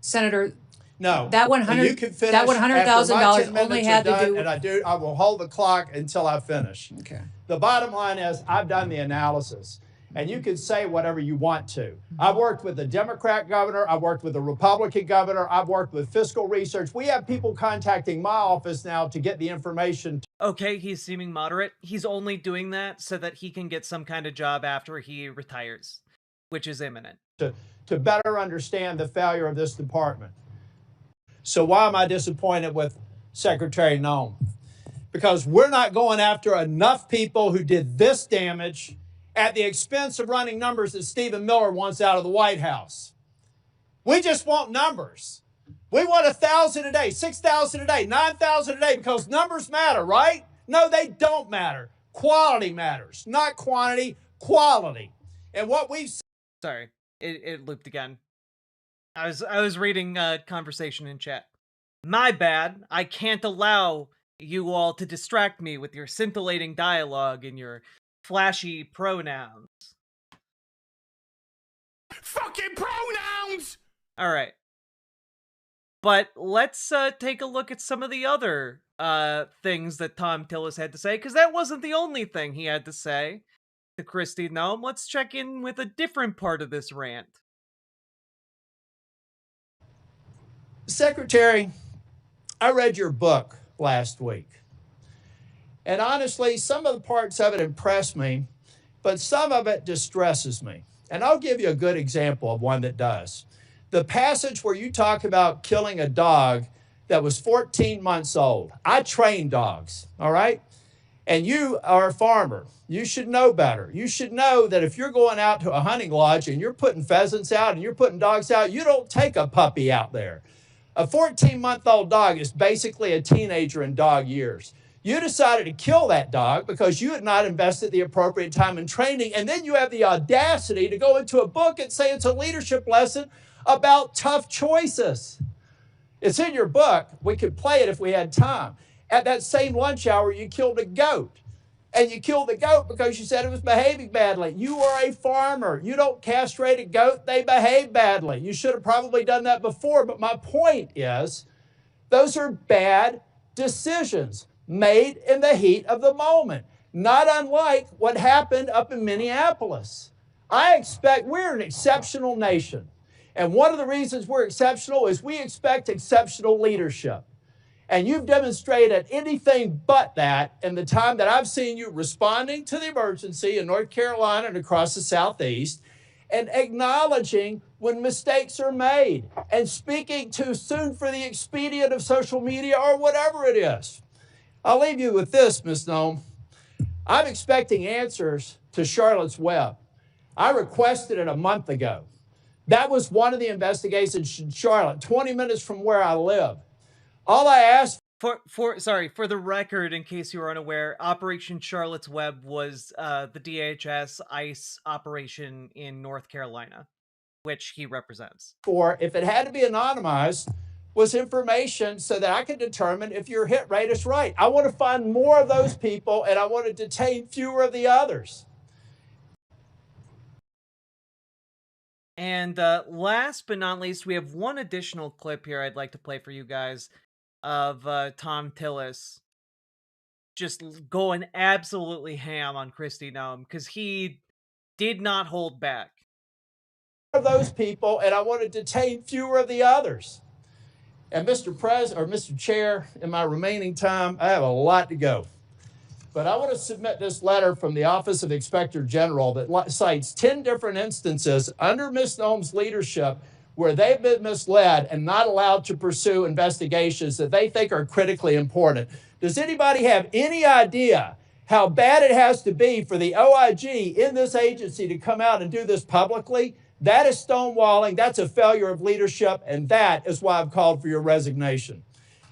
Senator,
no,
that $100,000 only had to do.
And I will hold the clock until I finish.
Okay.
The bottom line is, I've done the analysis. And you can say whatever you want to. I've worked with a Democrat governor. I've worked with a Republican governor. I've worked with fiscal research. We have people contacting my office now to get the information.
Okay, he's seeming moderate. He's only doing that so that he can get some kind of job after he retires, which is imminent.
To better understand the failure of this department. So why am I disappointed with Secretary Noem? Because we're not going after enough people who did this damage at the expense of running numbers that Stephen Miller wants out of the White House. We just want numbers. We want 1,000 a day, 6,000 a day, 9,000 a day, because numbers matter, right? No, they don't matter. Quality matters, not quantity, quality. And what we've...
Sorry, it looped again. I was reading a conversation in chat. My bad. I can't allow you all to distract me with your scintillating dialogue and your flashy pronouns.
Fucking pronouns!
Alright. But let's take a look at some of the other things that Tom Tillis had to say, because that wasn't the only thing he had to say to Kristi Noem. Let's check in with a different part of this rant.
Secretary, I read your book last week. And honestly, some of the parts of it impressed me, but some of it distresses me. And I'll give you a good example of one that does. The passage where you talk about killing a dog that was 14 months old. I train dogs, all right? And you are a farmer. You should know better. You should know that if you're going out to a hunting lodge and you're putting pheasants out and you're putting dogs out, you don't take a puppy out there. A 14-month-old dog is basically a teenager in dog years. You decided to kill that dog because you had not invested the appropriate time in training, and then you have the audacity to go into a book and say it's a leadership lesson about tough choices. It's in your book. We could play it if we had time. At that same lunch hour, you killed a goat. And you killed the goat because you said it was behaving badly. You are a farmer. You don't castrate a goat. They behave badly. You should have probably done that before. But my point is, those are bad decisions made in the heat of the moment, not unlike what happened up in Minneapolis. I expect we're an exceptional nation. And one of the reasons we're exceptional is we expect exceptional leadership. And you've demonstrated anything but that in the time that I've seen you responding to the emergency in North Carolina and across the Southeast, and acknowledging when mistakes are made, and speaking too soon for the expedient of social media or whatever it is. I'll leave you with this, Ms. Noem. I'm expecting answers to Charlotte's Web. I requested it a month ago. That was one of the investigations in Charlotte, 20 minutes from where I live. All I asked
for the record, in case you were unaware, Operation Charlotte's Web was the DHS ICE operation in North Carolina, which he represents.
For, if it had to be anonymized, was information so that I could determine if your hit rate is right. I want to find more of those people, and I want to detain fewer of the others.
And last but not least, we have one additional clip here I'd like to play for you guys of Tom Tillis just going absolutely ham on Kristi Noem, because he did not hold back.
Of those people, and I want to detain fewer of the others. And Mr. Chair, in my remaining time, I have a lot to go. But I want to submit this letter from the Office of Inspector General that cites 10 different instances under Ms. Noem's leadership where they've been misled and not allowed to pursue investigations that they think are critically important. Does anybody have any idea how bad it has to be for the OIG in this agency to come out and do this publicly? That is stonewalling, that's a failure of leadership, and that is why I've called for your resignation.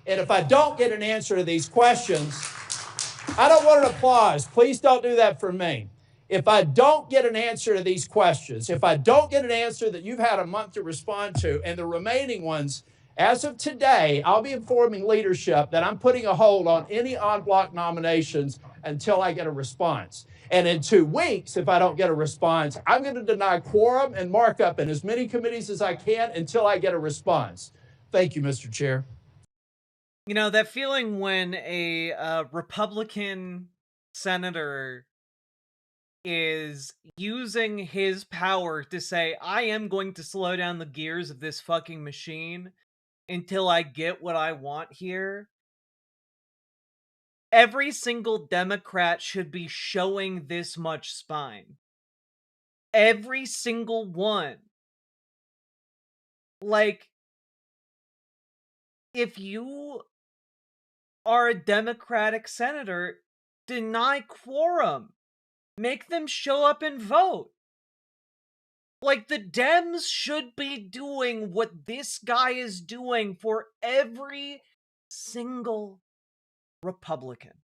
And if I don't get an answer to these questions, I don't want an applause. Please don't do that for me. If I don't get an answer to these questions, if I don't get an answer that you've had a month to respond to, and the remaining ones, as of today, I'll be informing leadership that I'm putting a hold on any en-bloc nominations until I get a response. And in 2 weeks, if I don't get a response, I'm going to deny quorum and markup in as many committees as I can until I get a response. Thank you, Mr. Chair.
You know, that feeling when a Republican senator is using his power to say, I am going to slow down the gears of this fucking machine until I get what I want here. Every single Democrat should be showing this much spine. Every single one. Like, if you are a Democratic senator, deny quorum. Make them show up and vote. Like, the Dems should be doing what this guy is doing for every single Republican.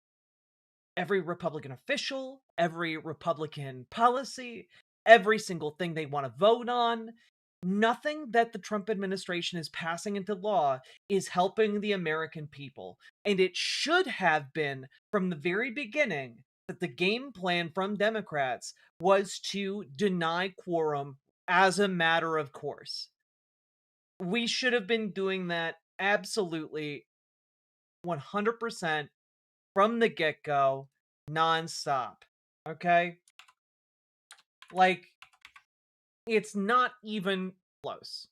Every Republican official, every Republican policy, every single thing they want to vote on. Nothing that the Trump administration is passing into law is helping the American people. And it should have been from the very beginning that the game plan from Democrats was to deny quorum as a matter of course. We should have been doing that absolutely 100% from the get-go, nonstop. Okay? Like, it's not even close.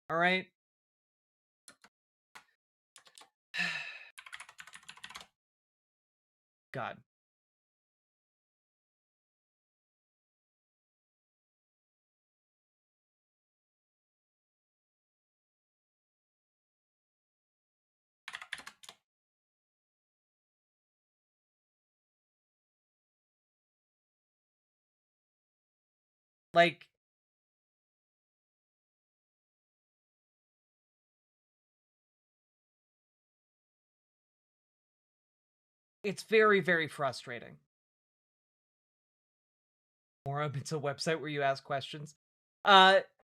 All right? God. Like, it's very, very frustrating. Forum, it's a website where you ask questions.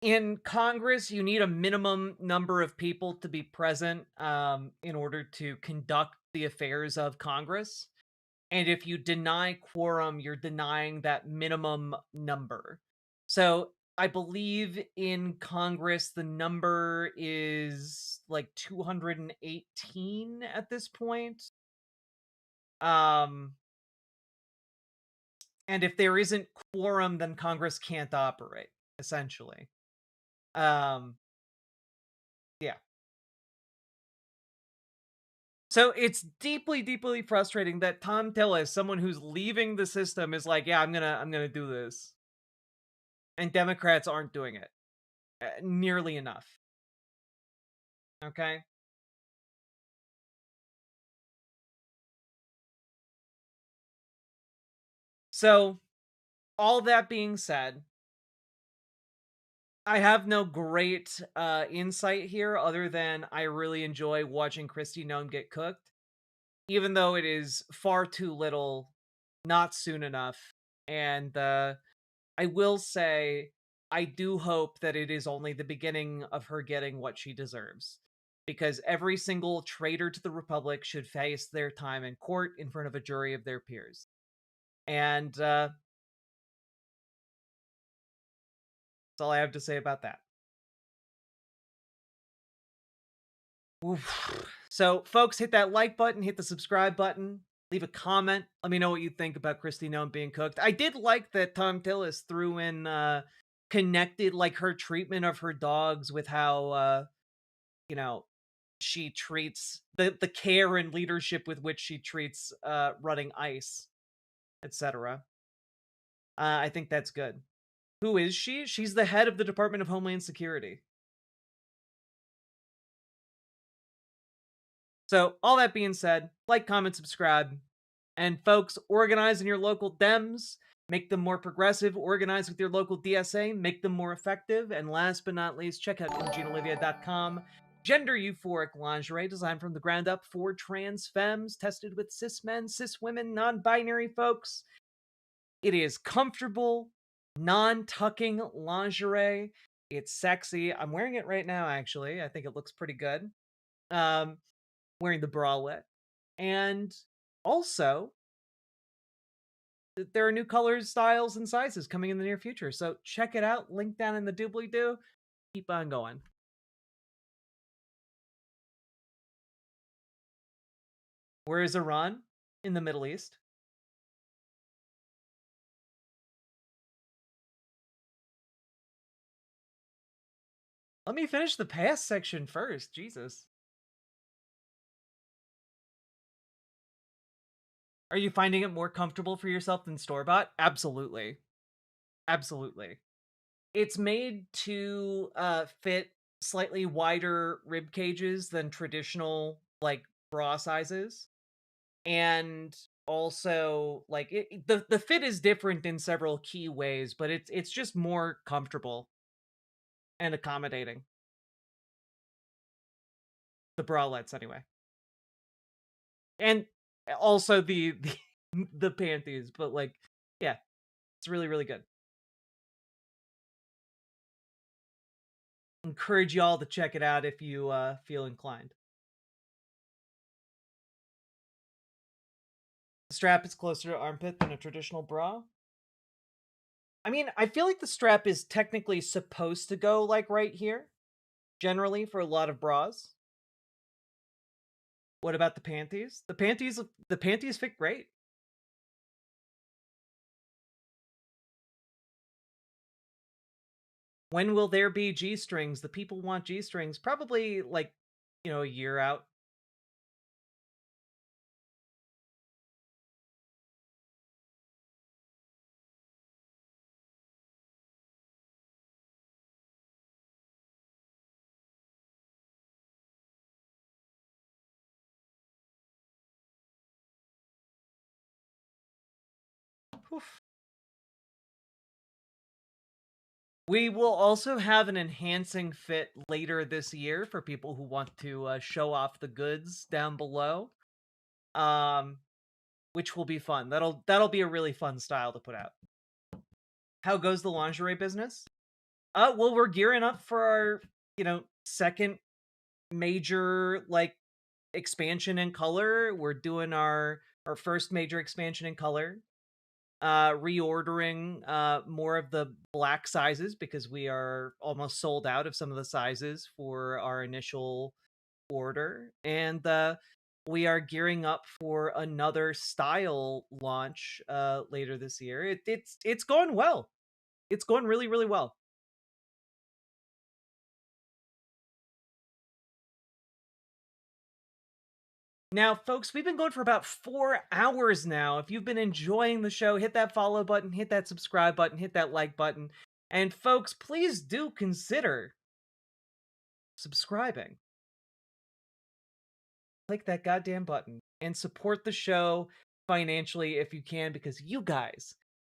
In Congress, you need a minimum number of people to be present in order to conduct the affairs of Congress. And if you deny quorum, you're denying that minimum number. So I believe in Congress, the number is like 218 at this point. And if there isn't quorum, then Congress can't operate, essentially. Yeah. So it's deeply, deeply frustrating that Tom Tillis, someone who's leaving the system, is like, yeah, I'm gonna do this. And Democrats aren't doing it nearly enough. Okay? So, all that being said, I have no great insight here other than I really enjoy watching Kristi Noem get cooked. Even though it is far too little, not soon enough. And I will say, I do hope that it is only the beginning of her getting what she deserves. Because every single traitor to the Republic should face their time in court in front of a jury of their peers. And that's all I have to say about that. Oof. So, folks, hit that like button, hit the subscribe button, leave a comment. Let me know what you think about Kristi Noem being cooked. I did like that Tom Tillis threw in, connected, like, her treatment of her dogs with how, you know, she treats the care and leadership with which she treats, running ICE, etc. I think that's good. Who is she? She's the head of the Department of Homeland Security. So, all that being said, like, comment, subscribe. And folks, organize in your local Dems. Make them more progressive. Organize with your local DSA. Make them more effective. And last but not least, check out EugeneOlivia.com. Gender euphoric lingerie designed from the ground up for trans femmes, tested with cis men, cis women, non-binary folks. It is comfortable, non-tucking lingerie. It's sexy. I'm wearing it right now, actually. I think it looks pretty good. Wearing the bralette. And also, there are new colors, styles, and sizes coming in the near future. So check it out. Link down in the doobly-doo. Keep on going. Where is Iran? In the Middle East. Let me finish the past section first. Jesus. Are you finding it more comfortable for yourself than store-bought? Absolutely. Absolutely. It's made to fit slightly wider rib cages than traditional like bra sizes. And also like the fit is different in several key ways, but it's just more comfortable and accommodating. The bralettes anyway. And also the panties, but like yeah, it's really really good. Encourage y'all to check it out if you feel inclined. The strap is closer to armpit than a traditional bra. I mean, I feel like the strap is technically supposed to go like right here, generally for a lot of bras. What about the panties? The panties fit great. When will there be G-strings? The people want G-strings. Probably like, a year out. Oof. We will also have an enhancing fit later this year for people who want to show off the goods down below, which will be fun. That'll be a really fun style to put out. How goes the lingerie business? Well, we're gearing up for our second major like expansion in color. We're doing our first major expansion in color. Reordering more of the black sizes because we are almost sold out of some of the sizes for our initial order, and we are gearing up for another style launch later this year. It's going well. It's going really really well. Now, folks, we've been going for about 4 hours now. If you've been enjoying the show, hit that follow button, hit that subscribe button, hit that like button. And folks, please do consider subscribing. Click that goddamn button and support the show financially if you can, because you guys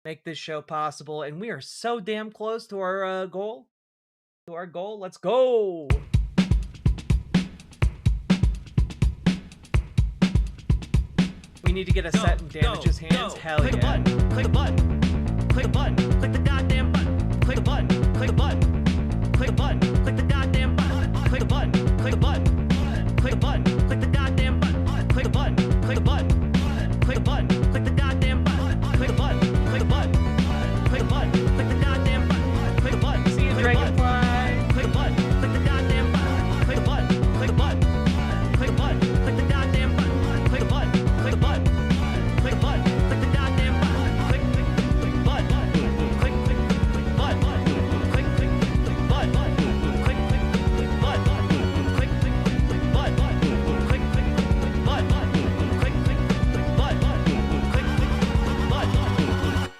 make this show possible, and we are so damn close to our goal. Let's go! We need to get a set in Damage's hands. Hell
click
yeah.
Click the button. Click the button. Click the goddamn button. Click the button. Click the button. Click the button. Click the goddamn button. Click the button. Click the button. Click the button. Click the goddamn button. Click the button. Click the button. Click the button. Click the goddamn button. Click the button. Click the button. Click the button. Click the goddamn button. Click the button.
See you, Dragonfly.
Click the button. Click the goddamn button. Click the button. Click the button. Click the button. Click the goddamn button. Click the button. Click the button. Click the button. Click the goddamn button. Click button. Click button. Click button. Click button. Click button. Click button.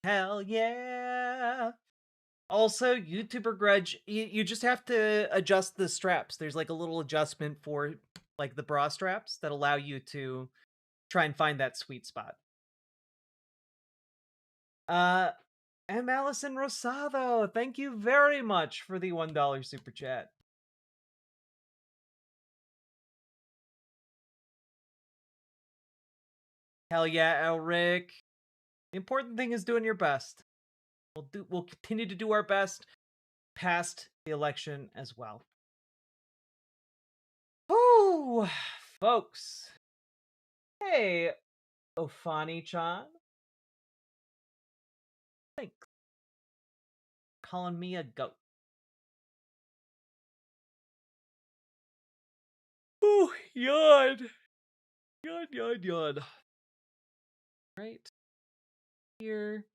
Hell yeah. Also, YouTuber Grudge, you just have to adjust the straps. There's like a little adjustment for like the bra straps that allow you to try and find that sweet spot. M. Allison Rosado, thank you very much for the $1 super chat. Hell yeah, Elric. The important thing is doing your best. We'll continue to do our best past the election as well. Ooh, folks. Hey, Ofani-chan. Thanks. Calling me a goat. Ooh, yawn. Yawn. Right here.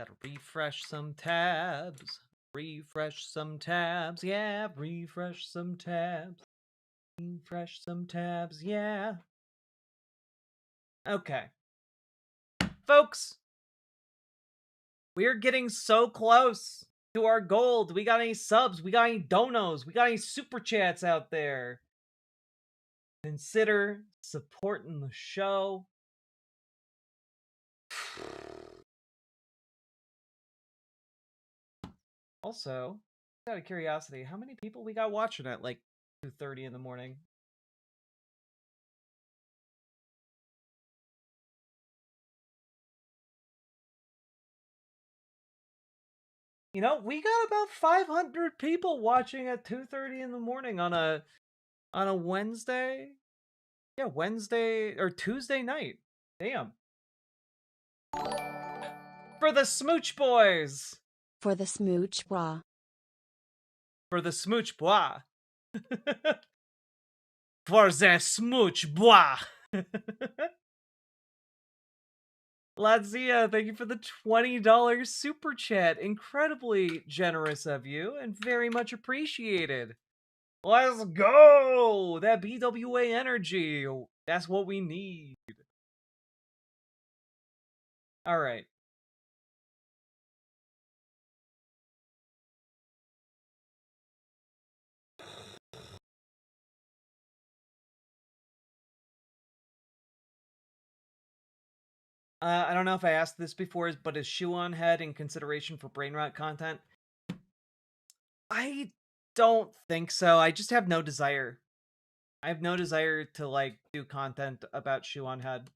Gotta refresh some tabs. Refresh some tabs, yeah. Refresh some tabs. Refresh some tabs, yeah. Okay. Folks, we're getting so close to our goal. Do we got any subs? We got any donos? We got any super chats out there? Consider supporting the show. Also, out of curiosity, how many people we got watching at like 2:30 in the morning? You know, we got about 500 people watching at 2:30 in the morning on a Wednesday. Yeah, Wednesday or Tuesday night. Damn. For the Smooch Boys.
For the smooch bra.
For the Smooch Bois. For the Smooch Bois. Lazia, thank you for the $20 super chat. Incredibly generous of you and very much appreciated. Let's go! That BWA energy. That's what we need. All right. I don't know if I asked this before, but is Shoe on Head in consideration for brain rot content? I don't think so. I just have no desire. I have no desire to, like, do content about Shoe on Head.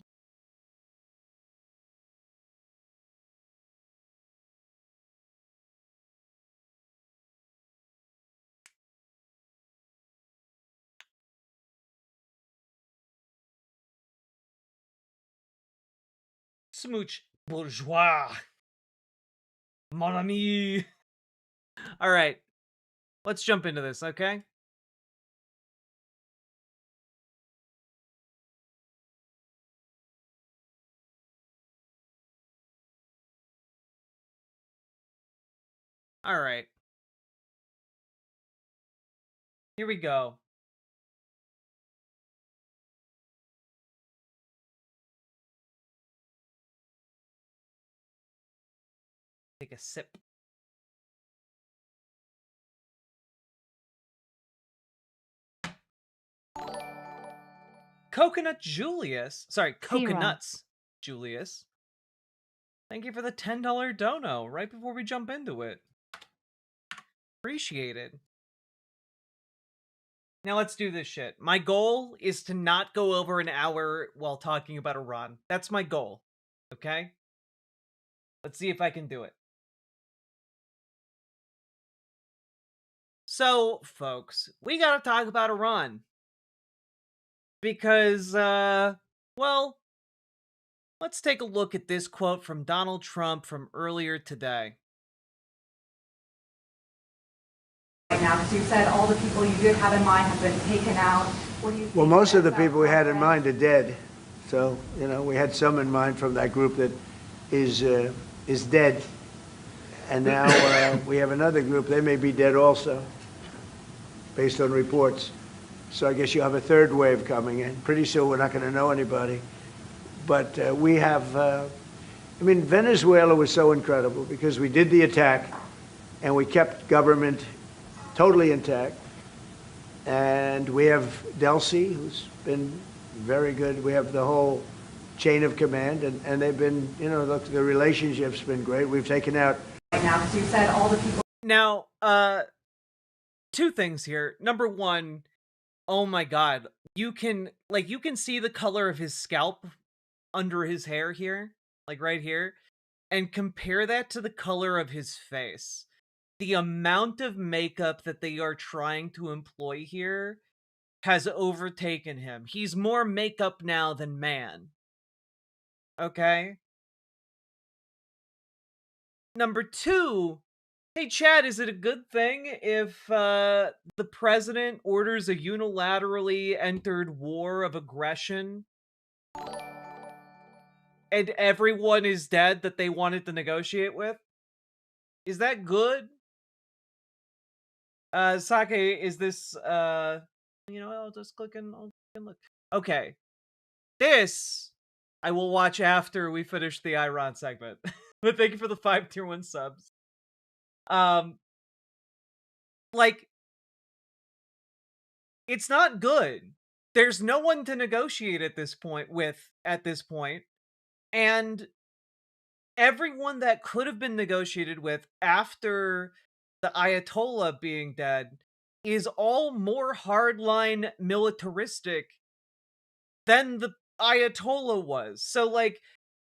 Smooch bourgeois. Mon ami. All right. Let's jump into this, okay? All right. Here we go. Take a sip. Coconut Julius. Sorry, Coconuts Julius. Thank you for the $10 dono right before we jump into it. Appreciate it. Now let's do this shit. My goal is to not go over an hour while talking about a run. That's my goal. Okay? Let's see if I can do it. So, folks, we gotta talk about a run. Because, well, let's take a look at this quote from Donald Trump from earlier today.
Right now, because you said all the people you did have in mind have been taken out. What do you think?
Well, most of the people we had in mind are dead. So, you know, we had some in mind from that group that is dead. And now we have another group. They may be dead also, based on reports. So I guess you have a third wave coming in. Pretty soon we're not going to know anybody. But we have, I mean, Venezuela was so incredible because we did the attack and we kept government totally intact. And we have Delcy, who's been very good. We have the whole chain of command, and they've been, you know, look, the relationship's been great. We've taken out.
Right now, because you said all the people.
Now, two things here. Number one, oh my god, you can see the color of his scalp under his hair here, like right here, and compare that to the color of his face. The amount of makeup that they are trying to employ here has overtaken him. He's more makeup now than man. Okay? Number two, hey Chad, is it a good thing if the president orders a unilaterally entered war of aggression and everyone is dead that they wanted to negotiate with? Is that good? Sake, is this, I'll just click and look. Okay. This, I will watch after we finish the Iran segment. But thank you for the 5 tier 1 subs. Like, it's not good. There's no one to negotiate at this point. And everyone that could have been negotiated with after the Ayatollah being dead is all more hardline militaristic than the Ayatollah was. So, like,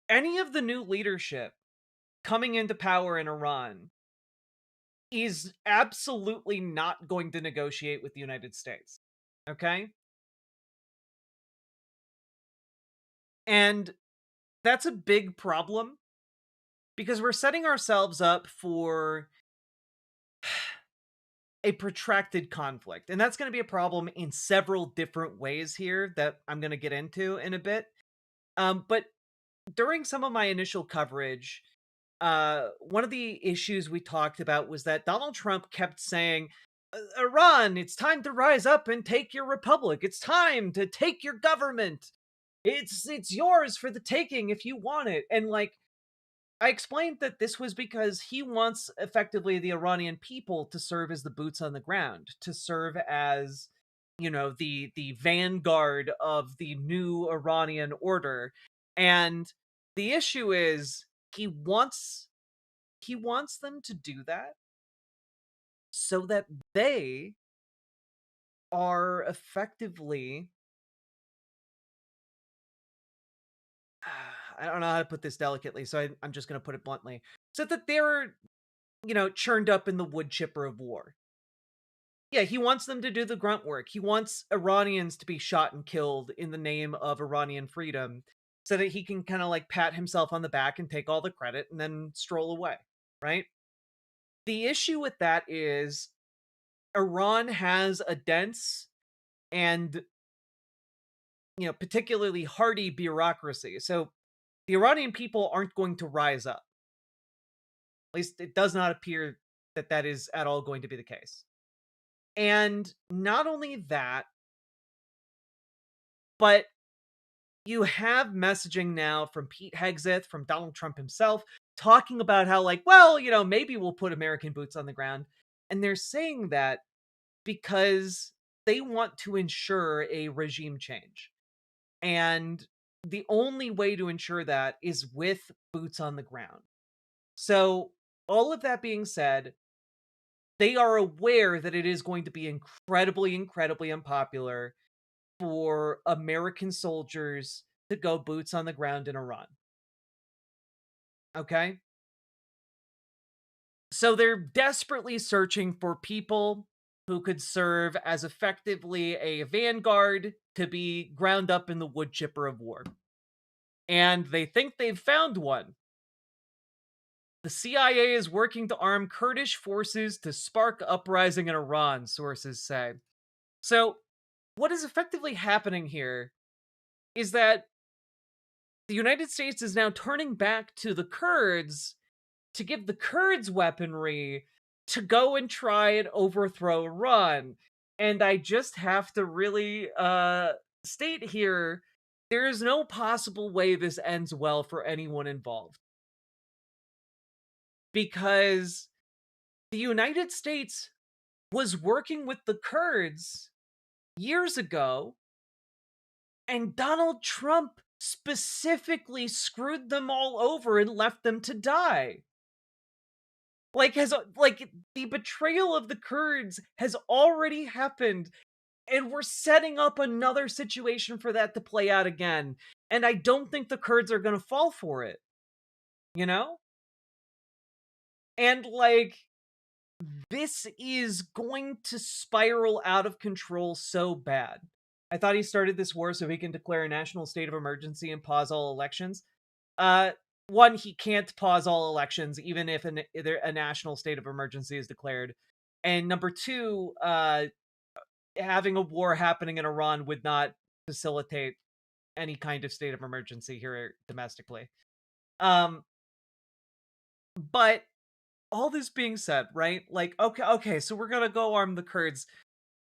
any of the new leadership coming into power in Iran is absolutely not going to negotiate with the United States. Okay? And that's a big problem because we're setting ourselves up for a protracted conflict. And that's going to be a problem in several different ways here that I'm going to get into in a bit. But during some of my initial coverage, one of the issues we talked about was that Donald Trump kept saying, Iran, it's time to rise up and take your republic. It's time to take your government. It's yours for the taking if you want it. And like, I explained that this was because he wants effectively the Iranian people to serve as the boots on the ground, to serve as, the vanguard of the new Iranian order. And the issue is he wants them to do that so that they are effectively, I don't know how to put this delicately, so I'm just going to put it bluntly, so that they're, churned up in the wood chipper of war. Yeah, he wants them to do the grunt work. He wants Iranians to be shot and killed in the name of Iranian freedom so that he can kind of like pat himself on the back and take all the credit and then stroll away, right? The issue with that is Iran has a dense and, particularly hardy bureaucracy. So the Iranian people aren't going to rise up. At least it does not appear that that is at all going to be the case. And not only that, but you have messaging now from Pete Hegseth, from Donald Trump himself, talking about how, like, well, maybe we'll put American boots on the ground. And they're saying that because they want to ensure a regime change. And the only way to ensure that is with boots on the ground. So, all of that being said, they are aware that it is going to be incredibly, incredibly unpopular for American soldiers to go boots on the ground in Iran. Okay? So they're desperately searching for people who could serve as effectively a vanguard to be ground up in the wood chipper of war. And they think they've found one. The CIA is working to arm Kurdish forces to spark uprising in Iran, sources say. So, what is effectively happening here is that the United States is now turning back to the Kurds to give the Kurds weaponry to go and try and overthrow Iran. And I just have to really state here, there is no possible way this ends well for anyone involved. Because the United States was working with the Kurds years ago, and Donald Trump specifically screwed them all over and left them to die. Like, the betrayal of the Kurds has already happened, and we're setting up another situation for that to play out again. And I don't think the Kurds are going to fall for it. And, this is going to spiral out of control so bad. I thought he started this war so he can declare a national state of emergency and pause all elections. One, he can't pause all elections, even if a national state of emergency is declared. And number two, having a war happening in Iran would not facilitate any kind of state of emergency here domestically. But all this being said, right? Like, okay, so we're gonna go arm the Kurds.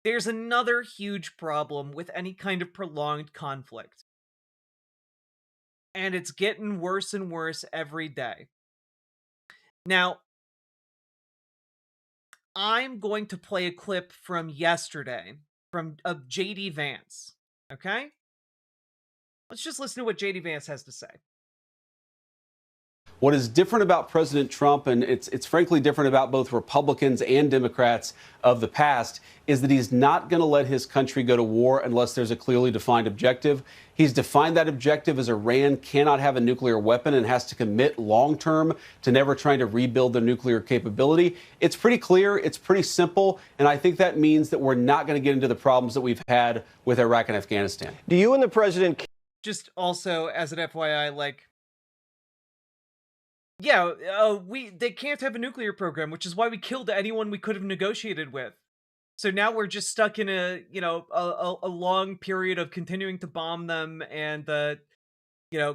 There's another huge problem with any kind of prolonged conflict. And it's getting worse and worse every day. Now, I'm going to play a clip from yesterday of J.D. Vance, okay? Let's just listen to what J.D. Vance has to say.
What is different about President Trump, and it's frankly different about both Republicans and Democrats of the past, is that he's not going to let his country go to war unless there's a clearly defined objective. He's defined that objective as Iran cannot have a nuclear weapon and has to commit long term to never trying to rebuild their nuclear capability. It's pretty clear. It's pretty simple. And I think that means that we're not going to get into the problems that we've had with Iraq and Afghanistan.
Do you and the president...
Just also, as an FYI, like, yeah, they can't have a nuclear program, which is why we killed anyone we could have negotiated with. So now we're just stuck in a long period of continuing to bomb them and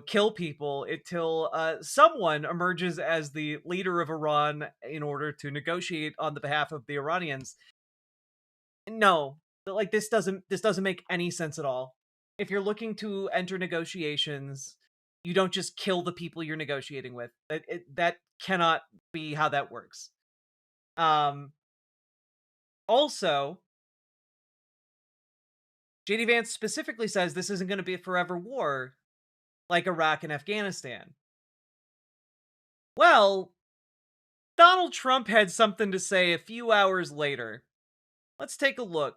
kill people until someone emerges as the leader of Iran in order to negotiate on the behalf of the Iranians. No, like this doesn't make any sense at all. If you're looking to enter negotiations, you don't just kill the people you're negotiating with. That cannot be how that works. Also, J.D. Vance specifically says this isn't going to be a forever war like Iraq and Afghanistan. Well, Donald Trump had something to say a few hours later. Let's take a look.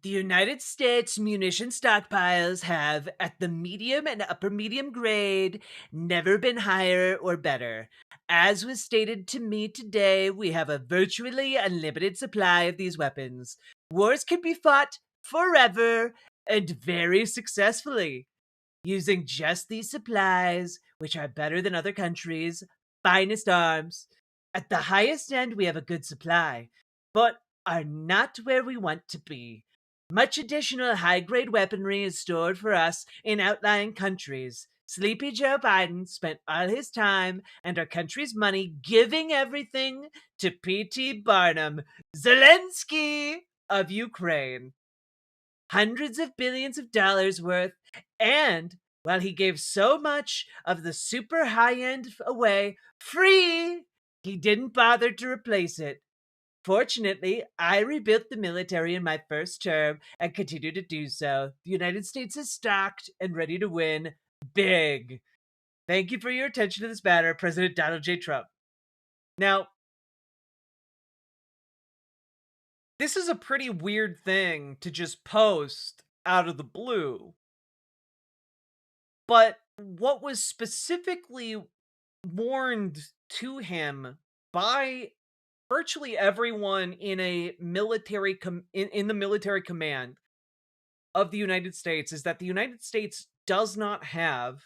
The United States munition stockpiles have, at the medium and upper medium grade, never been higher or better. As was stated to me today, we have a virtually unlimited supply of these weapons. Wars can be fought forever and very successfully. Using just these supplies, which are better than other countries' finest arms. At the highest end, we have a good supply, but are not where we want to be. Much additional high-grade weaponry is stored for us in outlying countries. Sleepy Joe Biden spent all his time and our country's money giving everything to P.T. Barnum, Zelensky of Ukraine. Hundreds of billions of dollars worth, and while he gave so much of the super high-end away free, he didn't bother to replace it. Fortunately, I rebuilt the military in my first term and continue to do so. The United States is stocked and ready to win big. Thank you for your attention to this matter, President Donald J. Trump. Now, this is a pretty weird thing to just post out of the blue. But what was specifically warned to him by virtually everyone in a military in the military command of the United States is that the United States does not have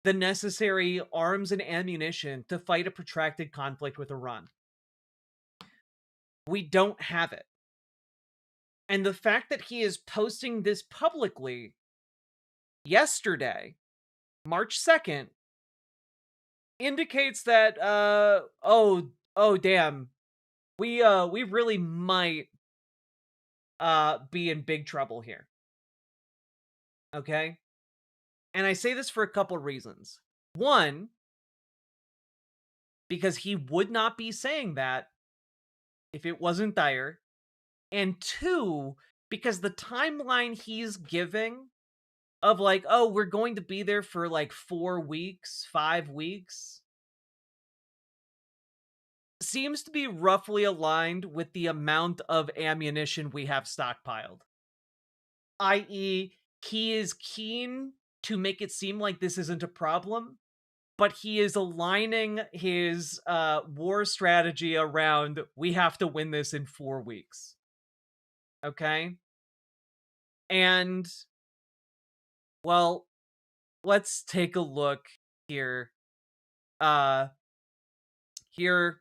the necessary arms and ammunition to fight a protracted conflict with Iran. We don't have it. And the fact that he is posting this publicly yesterday, March 2nd, indicates that oh damn, we really might be in big trouble here. Okay? And I say this for a couple reasons. One, because he would not be saying that if it wasn't dire. And two, because the timeline he's giving of like, oh, we're going to be there for like 4 weeks, 5 weeks, seems to be roughly aligned with the amount of ammunition we have stockpiled. I.e., he is keen to make it seem like this isn't a problem, but he is aligning his war strategy around, we have to win this in 4 weeks. Okay? And, well, let's take a look here. Here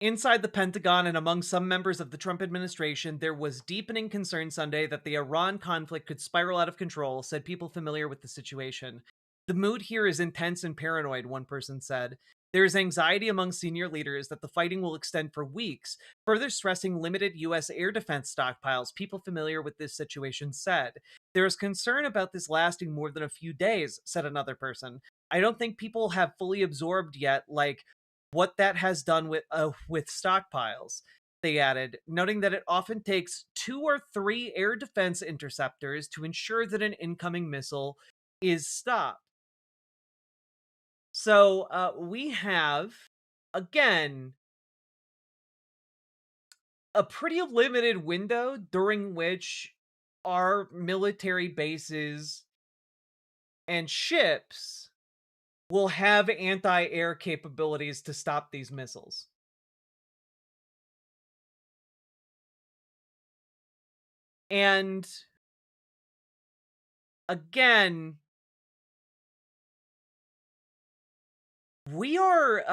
Inside the Pentagon and among some members of the Trump administration, there was deepening concern Sunday that the Iran conflict could spiral out of control, said people familiar with the situation. The mood here is intense and paranoid, one person said. There is anxiety among senior leaders that the fighting will extend for weeks, further stressing limited U.S. air defense stockpiles, people familiar with this situation said. There is concern about this lasting more than a few days, said another person. I don't think people have fully absorbed yet, like, what that has done with stockpiles, they added, noting that it often takes 2 or 3 air defense interceptors to ensure that an incoming missile is stopped. So we have, again, a pretty limited window during which our military bases and ships will have anti-air capabilities to stop these missiles. And again, we are,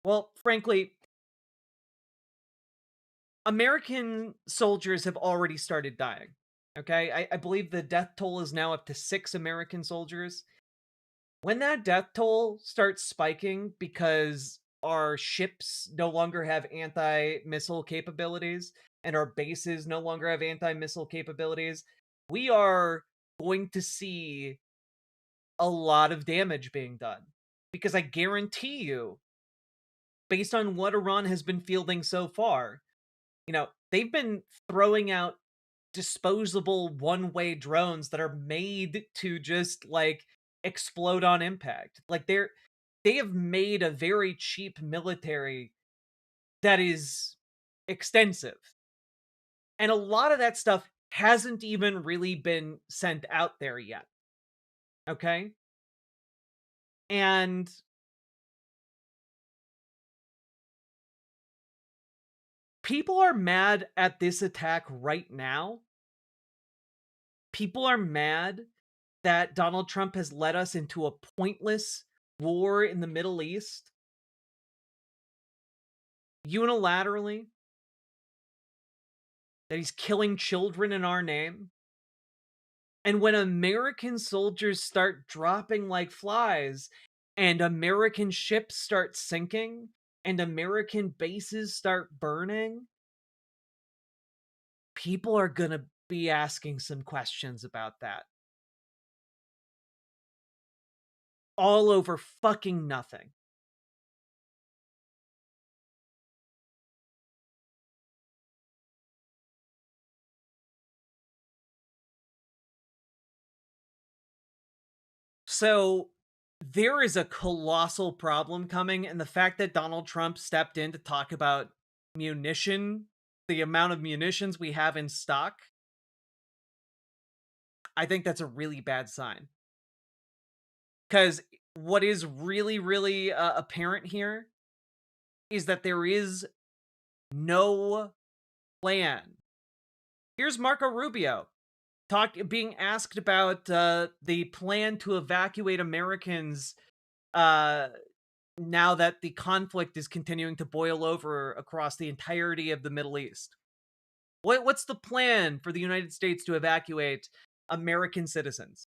well, frankly, American soldiers have already started dying. Okay, I believe the death toll is now up to 6 American soldiers. When that death toll starts spiking because our ships no longer have anti-missile capabilities and our bases no longer have anti-missile capabilities, we are going to see a lot of damage being done. Because I guarantee you, based on what Iran has been fielding so far, you know, they've been throwing out disposable one-way drones that are made to just, like, explode on impact. Like, they have made a very cheap military that is extensive. And a lot of that stuff hasn't even really been sent out there yet. Okay? And people are mad at this attack right now. People are mad that Donald Trump has led us into a pointless war in the Middle East unilaterally, that he's killing children in our name. And when American soldiers start dropping like flies, and American ships start sinking, and American bases start burning, people are gonna be asking some questions about that. All over fucking nothing. So there is a colossal problem coming, and the fact that Donald Trump stepped in to talk about munition, the amount of munitions we have in stock, I think that's a really bad sign. Because what is really, really apparent here is that there is no plan. Here's Marco Rubio being asked about the plan to evacuate Americans now that the conflict is continuing to boil over across the entirety of the Middle East. What's the plan for the United States to evacuate American citizens?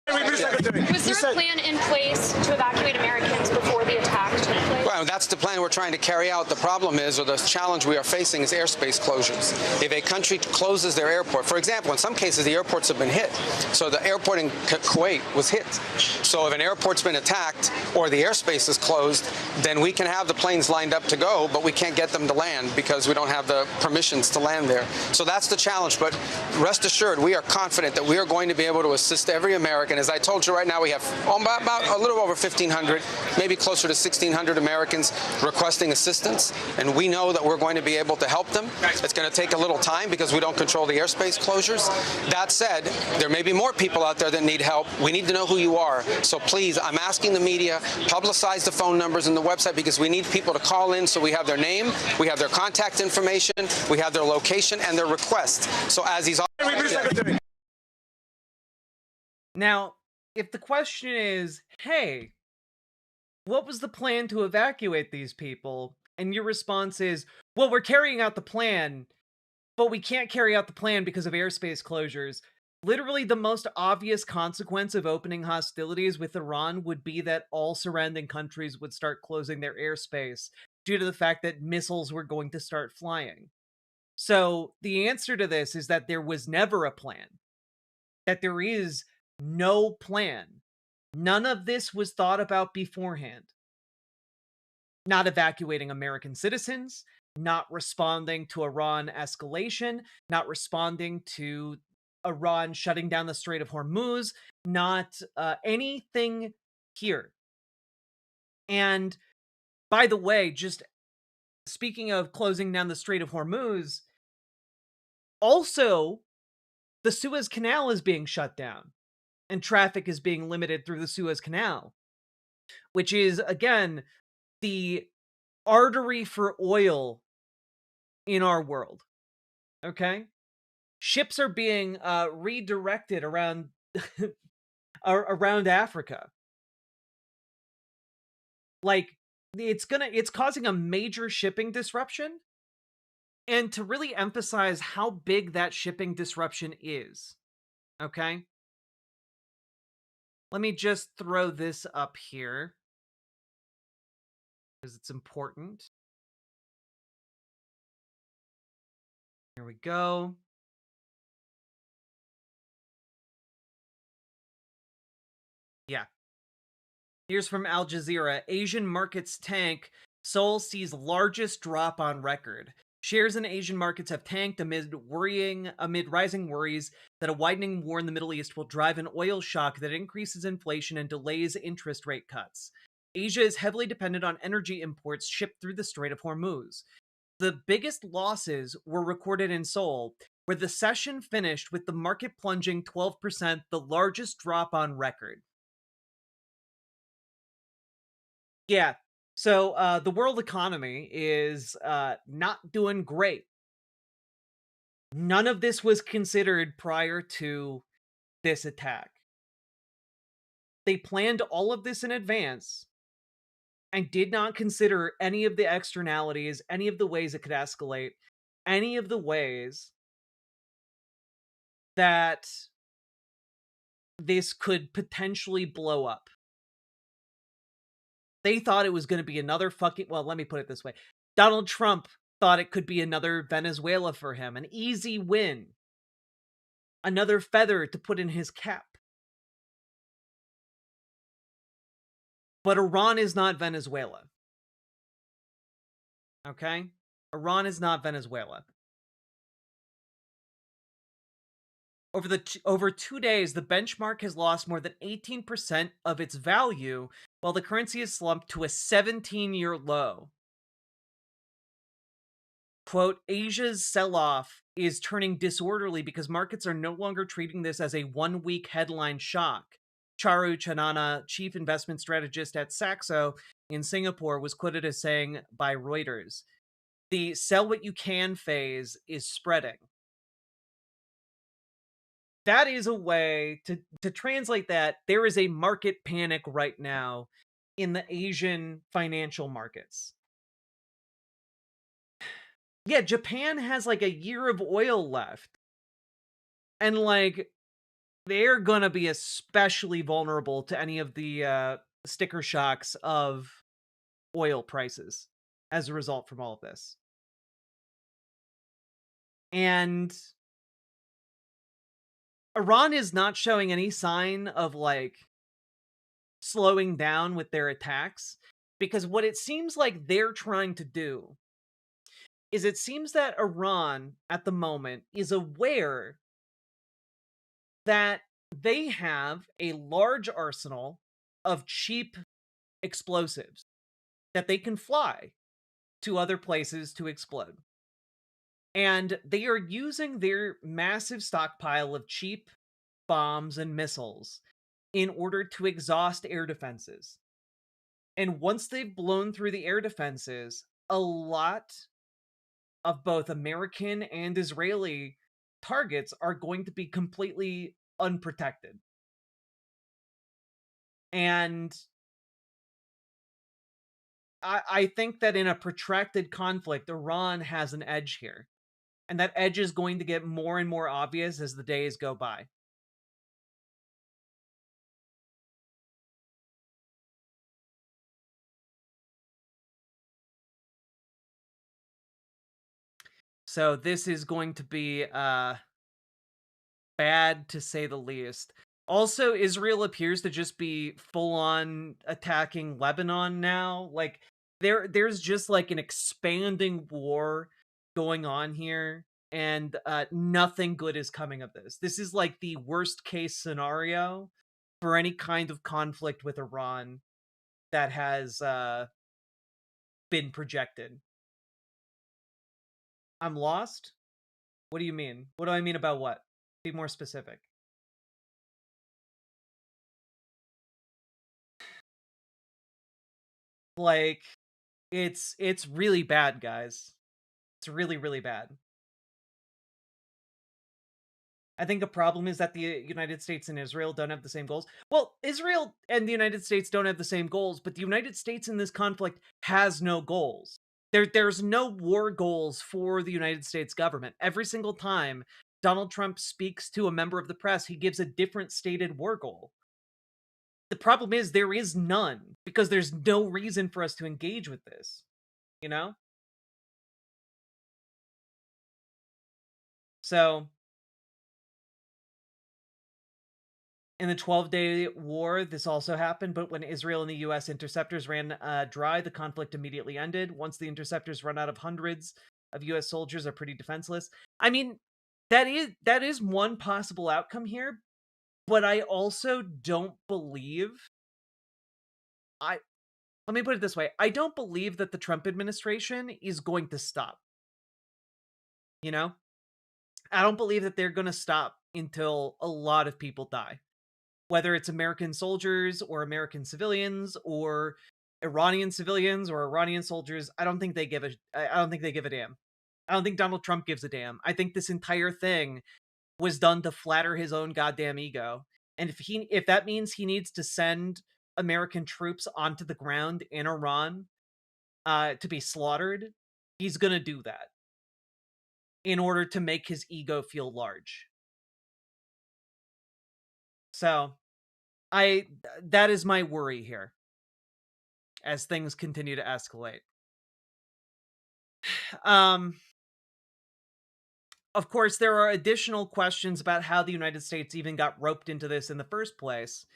Was there a plan in place to evacuate Americans before the attack took place?
Well, that's the plan we're trying to carry out. The problem is, or the challenge we are facing, is airspace closures. If a country closes their airport, for example, in some cases the airports have been hit. So the airport in Kuwait was hit. So if an airport's been attacked or the airspace is closed, then we can have the planes lined up to go, but we can't get them to land because we don't have the permissions to land there. So that's the challenge. But rest assured, we are confident that we are going to be able to assist every American. As I told you right now, we have about a little over 1,500, maybe closer to 1,600 Americans requesting assistance, and we know that we're going to be able to help them. It's going to take a little time because we don't control the airspace closures. That said, there may be more people out there that need help. We need to know who you are. So please, I'm asking the media, publicize the phone numbers and the website because we need people to call in so we have their name, we have their contact information, we have their location and their request. So as he's
Now, if the question is, hey, what was the plan to evacuate these people? And your response is, well, we're carrying out the plan, but we can't carry out the plan because of airspace closures. Literally, the most obvious consequence of opening hostilities with Iran would be that all surrounding countries would start closing their airspace due to the fact that missiles were going to start flying. So the answer to this is that there was never a plan, that there is no plan. None of this was thought about beforehand. Not evacuating American citizens, not responding to Iran escalation, not responding to Iran shutting down the Strait of Hormuz, not anything here. And by the way, just speaking of closing down the Strait of Hormuz, also the Suez Canal is being shut down and traffic is being limited through the Suez Canal, which is, again, the artery for oil in our world. Okay? Ships are being redirected around around Africa. Like, it's causing a major shipping disruption. And to really emphasize how big that shipping disruption is, okay? Let me just throw this up here, because it's important. Here we go. Yeah. Here's from Al Jazeera. Asian markets tank. Seoul sees largest drop on record. Shares in Asian markets have tanked amid rising worries that a widening war in the Middle East will drive an oil shock that increases inflation and delays interest rate cuts. Asia is heavily dependent on energy imports shipped through the Strait of Hormuz. The biggest losses were recorded in Seoul, where the session finished with the market plunging 12%, the largest drop on record. Yeah, so the world economy is not doing great. None of this was considered prior to this attack. They planned all of this in advance and did not consider any of the externalities, any of the ways it could escalate, any of the ways that this could potentially blow up. They thought it was going to be another well, let me put it this way. Donald Trump thought it could be another Venezuela for him, an easy win. Another feather to put in his cap. But Iran is not Venezuela. Okay? Iran is not Venezuela. Over 2 days, the benchmark has lost more than 18% of its value, while the currency has slumped to a 17-year low. Quote, Asia's sell-off is turning disorderly because markets are no longer treating this as a one-week headline shock. Charu Chanana, chief investment strategist at Saxo in Singapore, was quoted as saying by Reuters, the sell what you can phase is spreading. That is a way to translate that. There is a market panic right now in the Asian financial markets. Yeah, Japan has like a year of oil left. And like, they're gonna be especially vulnerable to any of the sticker shocks of oil prices as a result from all of this. And Iran is not showing any sign of like slowing down with their attacks, because what it seems like they're trying to do is it seems that Iran at the moment is aware that they have a large arsenal of cheap explosives that they can fly to other places to explode. And they are using their massive stockpile of cheap bombs and missiles in order to exhaust air defenses. And once they've blown through the air defenses, a lot of both American and Israeli targets are going to be completely unprotected. And I think that in a protracted conflict, Iran has an edge here. And that edge is going to get more and more obvious as the days go by. So this is going to be bad to say the least. Also, Israel appears to just be full-on attacking Lebanon now. Like, there's just like an expanding war going on here, and nothing good is coming of this. This is like the worst case scenario for any kind of conflict with Iran that has been projected. I'm lost? What do you mean? What do I mean about what? Be more specific. Like, it's really bad, guys. It's really, really bad. I think a problem is that the United States and Israel don't have the same goals. Well, Israel and the United States don't have the same goals, but the United States in this conflict has no goals. There's no war goals for the United States government. Every single time Donald Trump speaks to a member of the press, he gives a different stated war goal. The problem is there is none, because there's no reason for us to engage with this, you know? So, in the 12-day war, this also happened, but when Israel and the U.S. interceptors ran dry, the conflict immediately ended. Once the interceptors run out of hundreds of U.S. soldiers are pretty defenseless. I mean, that is one possible outcome here, but I also don't believe... Let me put it this way. I don't believe that the Trump administration is going to stop. You know? I don't believe that they're going to stop until a lot of people die. Whether it's American soldiers or American civilians or Iranian civilians or Iranian soldiers, I don't think they give a damn. I don't think Donald Trump gives a damn. I think this entire thing was done to flatter his own goddamn ego. And if that means he needs to send American troops onto the ground in Iran to be slaughtered, he's going to do that in order to make his ego feel large. So, that is my worry here as things continue to escalate. Of course, there are additional questions about how the United States even got roped into this in the first place.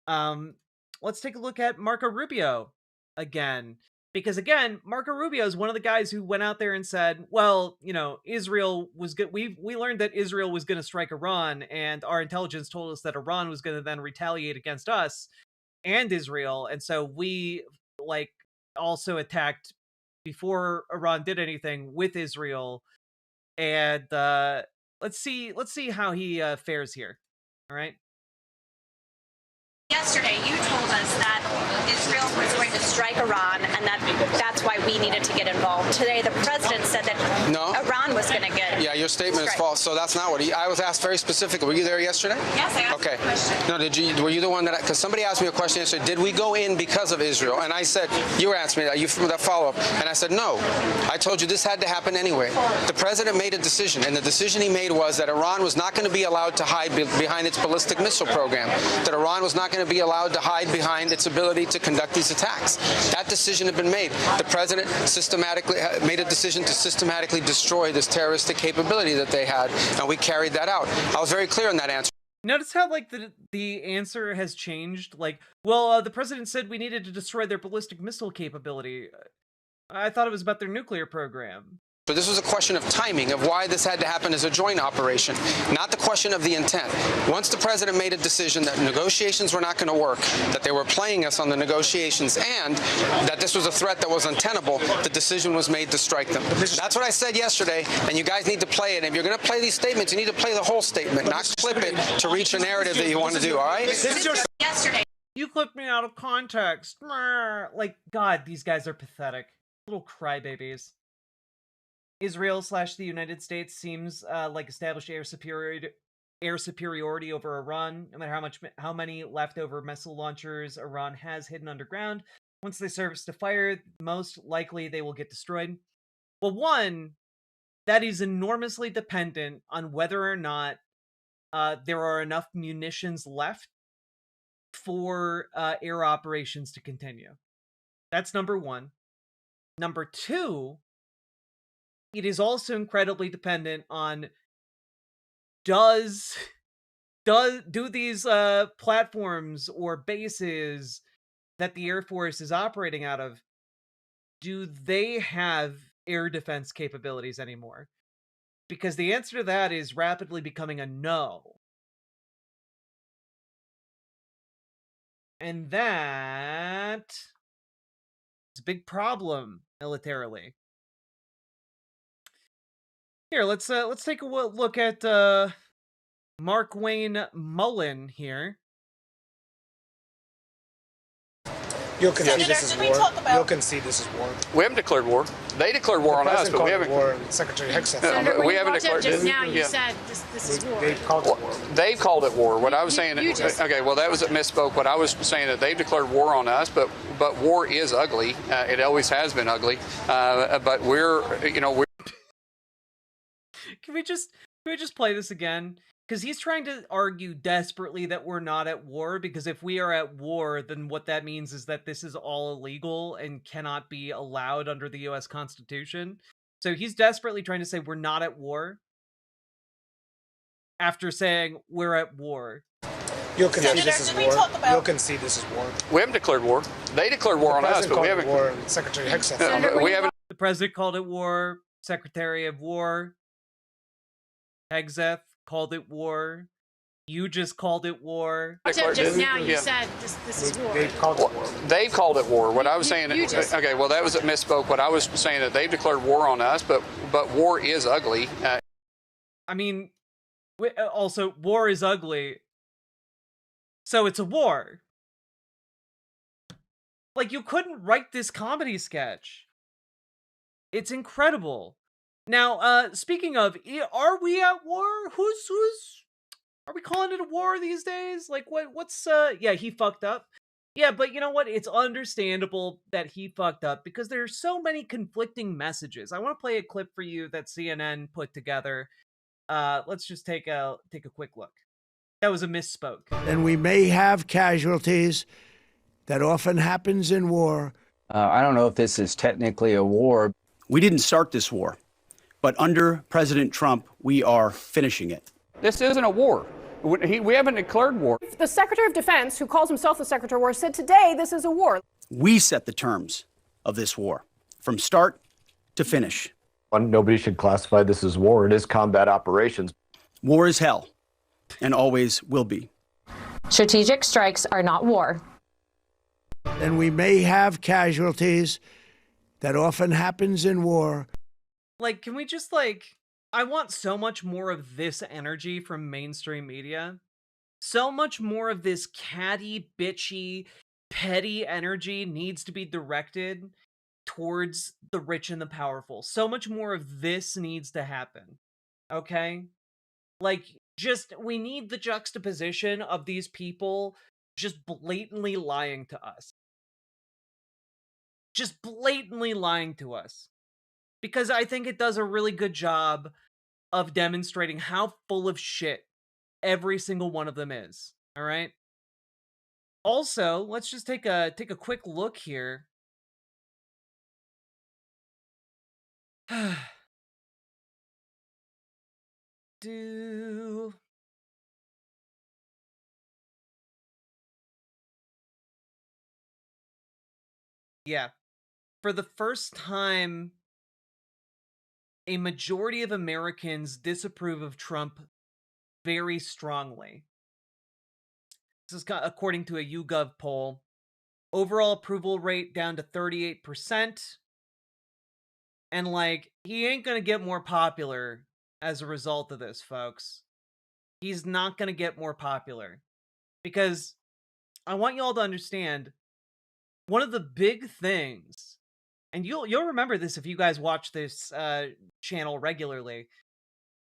Let's take a look at Marco Rubio again. Because again, Marco Rubio is one of the guys who went out there and said, well, you know, Israel was good. We learned that Israel was going to strike Iran, and our intelligence told us that Iran was going to then retaliate against us and Israel. And so we like also attacked before Iran did anything with Israel. And let's see how he fares here. All right.
Yesterday, you told us that Israel was going to strike Iran and that's why we needed to get involved. Today, the president said that Iran was going to get...
Yeah, your statement is false. So that's not what I was asked very specifically. Were you there yesterday?
Yes, I asked a question.
No, were you the one that... Because somebody asked me a question yesterday. Did we go in because of Israel? And I said, you were asking me that follow-up. And I said, no. I told you this had to happen anyway. The president made a decision, and the decision he made was that Iran was not going to be allowed to hide behind its ballistic missile program, that Iran was not going to be allowed to hide behind its ability to conduct these attacks. That decision had been made. The president systematically made a decision to systematically destroy this terroristic capability that they had, and we carried that out. I was very clear on that answer.
Notice how like the answer has changed. Like, well, the president said we needed to destroy their ballistic missile capability. I thought it was about their nuclear program.
So this was a question of timing, of why this had to happen as a joint operation, not the question of the intent. Once the president made a decision that negotiations were not going to work, that they were playing us on the negotiations, and that this was a threat that was untenable, the decision was made to strike them. That's what I said yesterday, and you guys need to play it. And if you're going to play these statements, you need to play the whole statement, not clip it to reach a narrative that you want to do, all right?
Yesterday.
You clipped me out of context. Like, God, these guys are pathetic. Little crybabies. Israel/the United States seems like established air superiority over Iran. No matter how many leftover missile launchers Iran has hidden underground, Once they surface to fire, most likely they will get destroyed. Well, one, that is enormously dependent on whether or not there are enough munitions left for air operations to continue. That's number one. Number two, it is also incredibly dependent on do these platforms or bases that the Air Force is operating out of, do they have air defense capabilities anymore? Because the answer to that is rapidly becoming a no. And that is a big problem militarily. Here, let's take a look at Mark Wayne Mullen here.
You'll concede this is war. You'll concede this is war.
We haven't declared war. They declared war on us, but we haven't.
War, Secretary Hegseth.
We haven't declared.
Just now, you said this is war.
They've called it war.
They've called it war. What I was saying. Okay, well, that was a misspoke. What I was saying that they've declared war on us, but war is ugly. It always has been ugly. But we're.
Can we just play this again? Because he's trying to argue desperately that we're not at war, because if we are at war, then what that means is that this is all illegal and cannot be allowed under the US Constitution. So he's desperately trying to say we're not at war after saying we're at war.
You'll concede this is war. You'll concede this is war.
We haven't declared war. They declared war on us, but we haven't.
War, Secretary Hegseth.
We haven't.
The president called it war. Secretary of War Hegseth called it war. You just called it war.
Just now, you said this is war.
They've called it war.
They've called it war. What I was saying. Okay, well, that was a misspoke. What I was saying that they've declared war on us, but war is ugly.
I mean, also war is ugly. So it's a war. Like, you couldn't write this comedy sketch. It's incredible. Now, speaking of, are we at war? Are we calling it a war these days? Like, what's, yeah, he fucked up. Yeah, but you know what? It's understandable that he fucked up because there are so many conflicting messages. I want to play a clip for you that CNN put together. Let's just take a quick look. That was a misspoke.
And we may have casualties. That often happens in war.
I don't know if this is technically a war.
We didn't start this war, but under President Trump, we are finishing it.
This isn't a war. We haven't declared war.
The Secretary of Defense, who calls himself the Secretary of War, said today this is a war.
We set the terms of this war, from start to finish.
Nobody should classify this as war. It is combat operations.
War is hell, and always will be.
Strategic strikes are not war.
And we may have casualties. That often happens in war.
Like, can we just, like, I want so much more of this energy from mainstream media. So much more of this catty, bitchy, petty energy needs to be directed towards the rich and the powerful. So much more of this needs to happen. Okay? Like, just, we need the juxtaposition of these people just blatantly lying to us. Just blatantly lying to us. Because I think it does a really good job of demonstrating how full of shit every single one of them is. All right? Also, let's just take a quick look here. Yeah. For the first time, a majority of Americans disapprove of Trump very strongly. This is according to a YouGov poll. Overall approval rate down to 38%. And, like, he ain't gonna get more popular as a result of this, folks. He's not gonna get more popular. Because I want y'all to understand, one of the big things, and you'll remember this if you guys watch this channel regularly,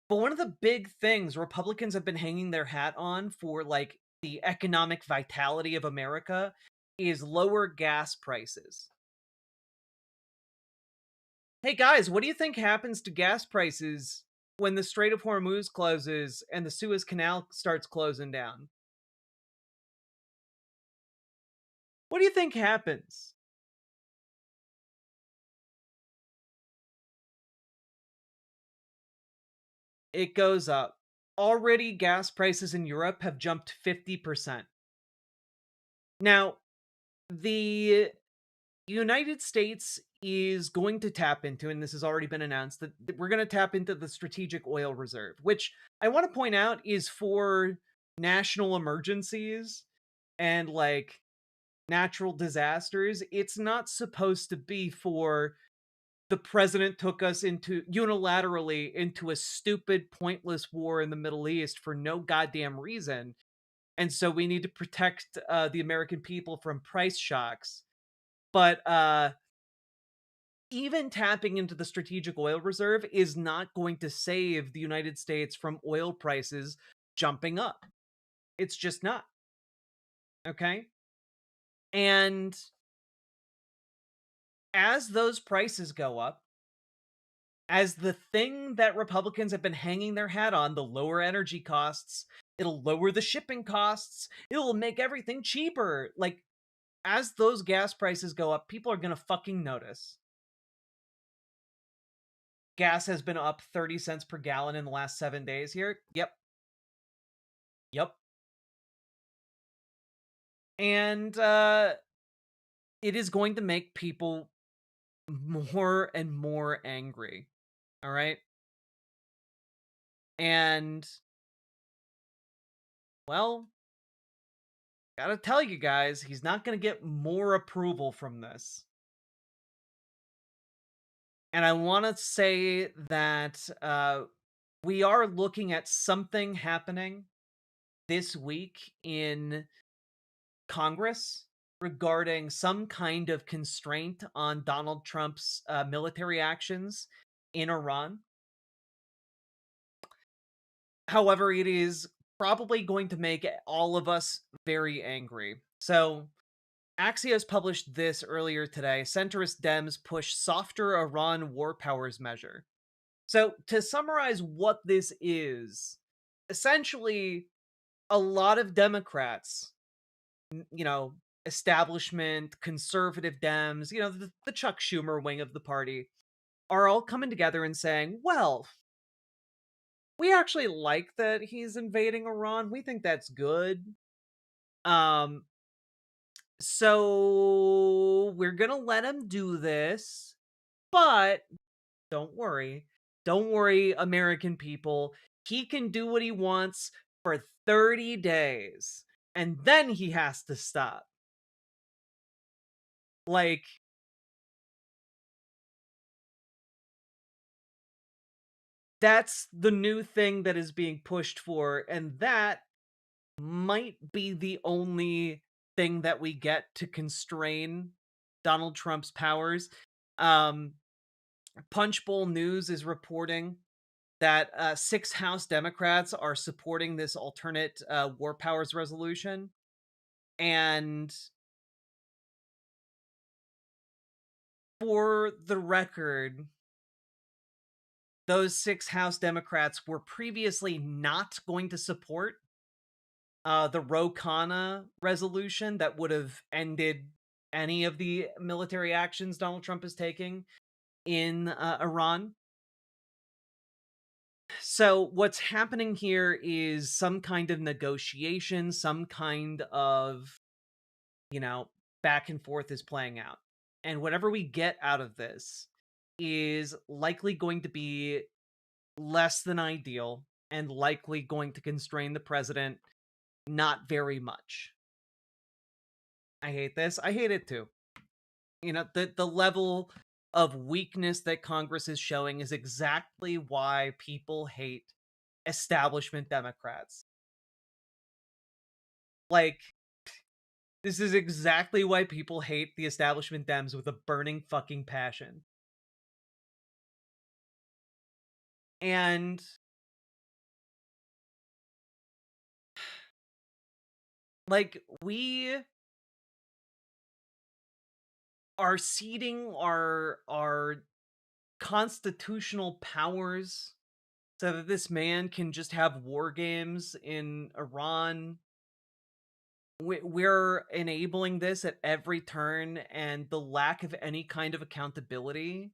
but one of the big things Republicans have been hanging their hat on for, like, the economic vitality of America is lower gas prices. Hey guys, what do you think happens to gas prices when the Strait of Hormuz closes and the Suez Canal starts closing down? What do you think happens? It goes up. Already, gas prices in Europe have jumped 50%. Now, the United States is going to tap into, and this has already been announced, that we're going to tap into the Strategic Oil Reserve, which I want to point out is for national emergencies and like natural disasters. It's not supposed to be for the president took us unilaterally into a stupid, pointless war in the Middle East for no goddamn reason. And so we need to protect the American people from price shocks. But even tapping into the Strategic Oil Reserve is not going to save the United States from oil prices jumping up. It's just not. Okay? And as those prices go up, as the thing that Republicans have been hanging their hat on, the lower energy costs, it'll lower the shipping costs, it'll make everything cheaper. Like, as those gas prices go up, people are gonna fucking notice. Gas has been up 30 cents per gallon in the last 7 days here. Yep. And it is going to make people more and more angry. All right? And, well, gotta tell you guys, he's not gonna get more approval from this. And I want to say that we are looking at something happening this week in Congress regarding some kind of constraint on Donald Trump's military actions in Iran. However, it is probably going to make all of us very angry. So, Axios published this earlier today. Centrist Dems push softer Iran war powers measure. So, to summarize what this is, essentially, a lot of Democrats, establishment, conservative Dems, the Chuck Schumer wing of the party, are all coming together and saying, well, we actually like that he's invading Iran. We think that's good. So we're gonna let him do this, but don't worry. Don't worry, American people. He can do what he wants for 30 days, and then he has to stop. Like, that's the new thing that is being pushed for, and that might be the only thing that we get to constrain Donald Trump's powers. Punchbowl News is reporting that 6 House Democrats are supporting this alternate war powers resolution. And for the record, those 6 House Democrats were previously not going to support the Ro Khanna resolution that would have ended any of the military actions Donald Trump is taking in Iran. So what's happening here is some kind of negotiation, some kind of, back and forth is playing out. And whatever we get out of this is likely going to be less than ideal and likely going to constrain the president not very much. I hate this. I hate it too. The level of weakness that Congress is showing is exactly why people hate establishment Democrats. Like, this is exactly why people hate the establishment Dems with a burning fucking passion. And like, we are ceding our constitutional powers so that this man can just have war games in Iran. We're enabling this at every turn, and the lack of any kind of accountability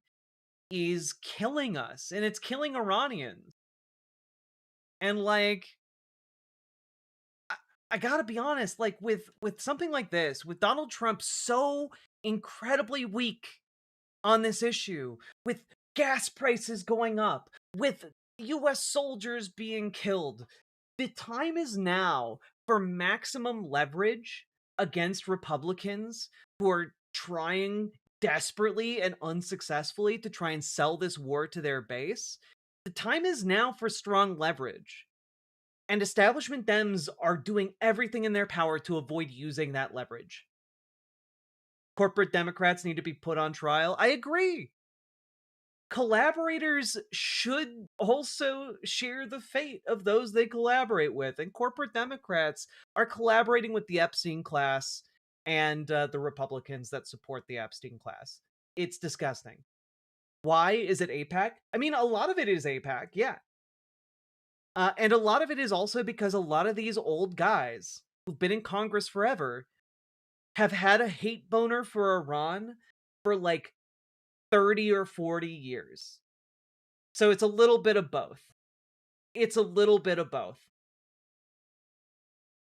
is killing us, and it's killing Iranians. And like, I gotta be honest, like with something like this, with Donald Trump so incredibly weak on this issue, with gas prices going up, with US soldiers being killed, the time is now for maximum leverage against Republicans who are trying desperately and unsuccessfully to try and sell this war to their base. The time is now for strong leverage. And establishment Dems are doing everything in their power to avoid using that leverage. Corporate Democrats need to be put on trial. I agree. Collaborators should also share the fate of those they collaborate with. And corporate Democrats are collaborating with the Epstein class and the Republicans that support the Epstein class. It's disgusting. Why is it AIPAC? I mean, a lot of it is AIPAC, yeah. And a lot of it is also because a lot of these old guys who've been in Congress forever have had a hate boner for Iran for like 30 or 40 years. So it's a little bit of both. It's a little bit of both.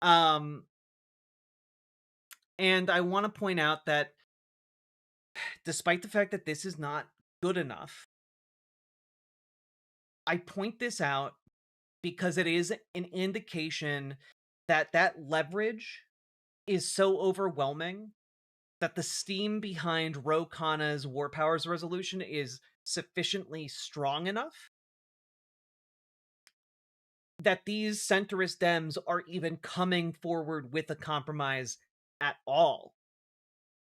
And I want to point out that despite the fact that this is not good enough, I point this out because it is an indication that that leverage is so overwhelming that the steam behind Ro Khanna's War Powers resolution is sufficiently strong enough that these centrist Dems are even coming forward with a compromise at all.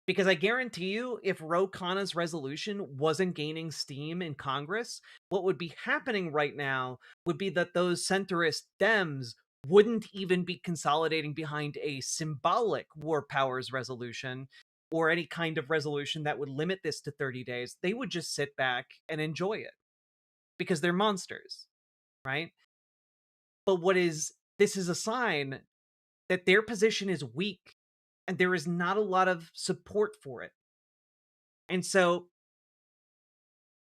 Because I guarantee you, if Ro Khanna's resolution wasn't gaining steam in Congress, what would be happening right now would be that those centrist Dems wouldn't even be consolidating behind a symbolic War Powers resolution or any kind of resolution that would limit this to 30 days. They would just sit back and enjoy it because they're monsters, right? But this is a sign that their position is weak and there is not a lot of support for it. And so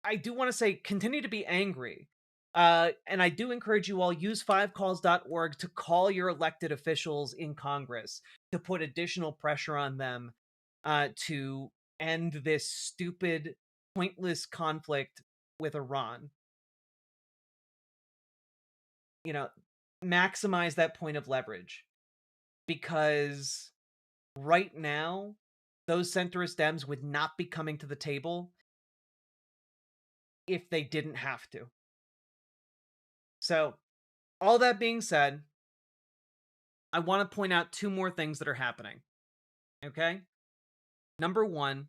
I do want to say, continue to be angry. And I do encourage you all, use 5calls.org to call your elected officials in Congress to put additional pressure on them to end this stupid, pointless conflict with Iran. You know, maximize that point of leverage. Because right now, those centrist Dems would not be coming to the table if they didn't have to. So, all that being said, I want to point out two more things that are happening. Okay? Number one,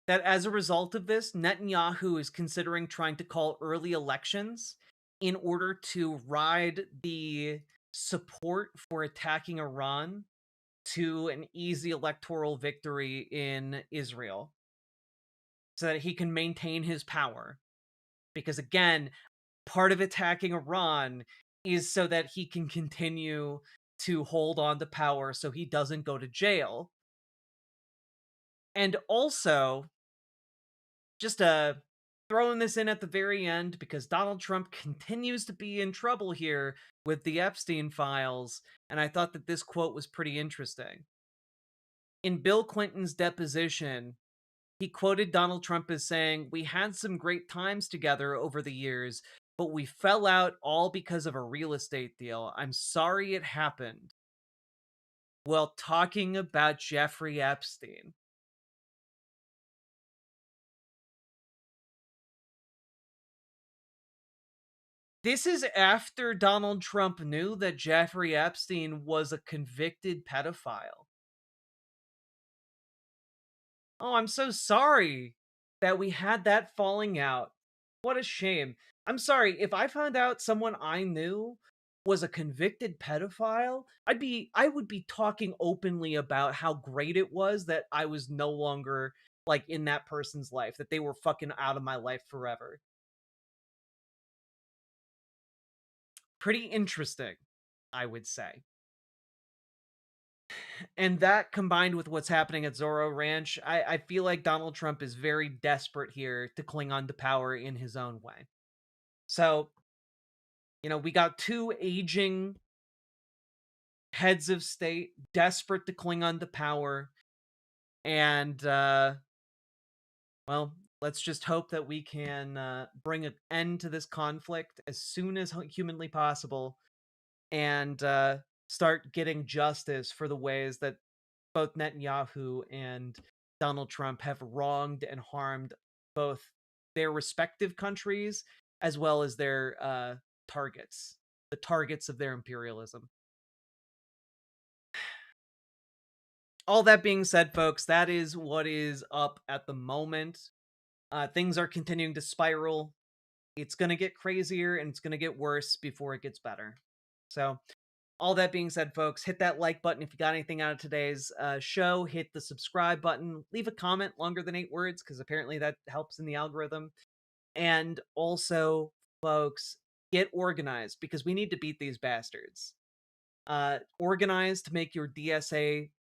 that as a result of this, Netanyahu is considering trying to call early elections in order to ride the support for attacking Iran to an easy electoral victory in Israel so that he can maintain his power. Because again, part of attacking Iran is so that he can continue to hold on to power so he doesn't go to jail. And also, just throwing this in at the very end, because Donald Trump continues to be in trouble here with the Epstein files, and I thought that this quote was pretty interesting. In Bill Clinton's deposition, he quoted Donald Trump as saying, "We had some great times together over the years, but we fell out all because of a real estate deal. I'm sorry it happened." Well, talking about Jeffrey Epstein. This is after Donald Trump knew that Jeffrey Epstein was a convicted pedophile. Oh, I'm so sorry that we had that falling out. What a shame. I'm sorry, if I found out someone I knew was a convicted pedophile, I would be talking openly about how great it was that I was no longer like in that person's life, that they were fucking out of my life forever. Pretty interesting, I would say. And that combined with what's happening at Zorro Ranch, I feel like Donald Trump is very desperate here to cling on to power in his own way. So, you know, we got two aging heads of state desperate to cling on to power. And, well, let's just hope that we can bring an end to this conflict as soon as humanly possible and start getting justice for the ways that both Netanyahu and Donald Trump have wronged and harmed both their respective countries as well as their targets, the targets of their imperialism. All that being said, folks, that is what is up at the moment. Things are continuing to spiral. It's going to get crazier and it's going to get worse before it gets better. So, all that being said, folks, hit that like button if you got anything out of today's show. Hit the subscribe button. Leave a comment longer than 8 words, because apparently that helps in the algorithm. And also, folks, get organized, because we need to beat these bastards. Organize to make your DSA,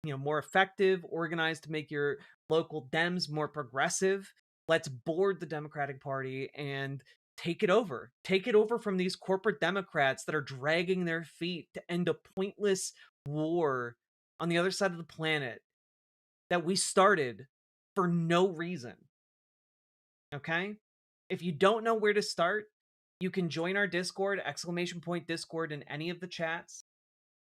more effective. Organize to make your local Dems more progressive. Let's board the Democratic Party and take it over. Take it over from these corporate Democrats that are dragging their feet to end a pointless war on the other side of the planet that we started for no reason. Okay? If you don't know where to start, you can join our Discord, !Discord in any of the chats,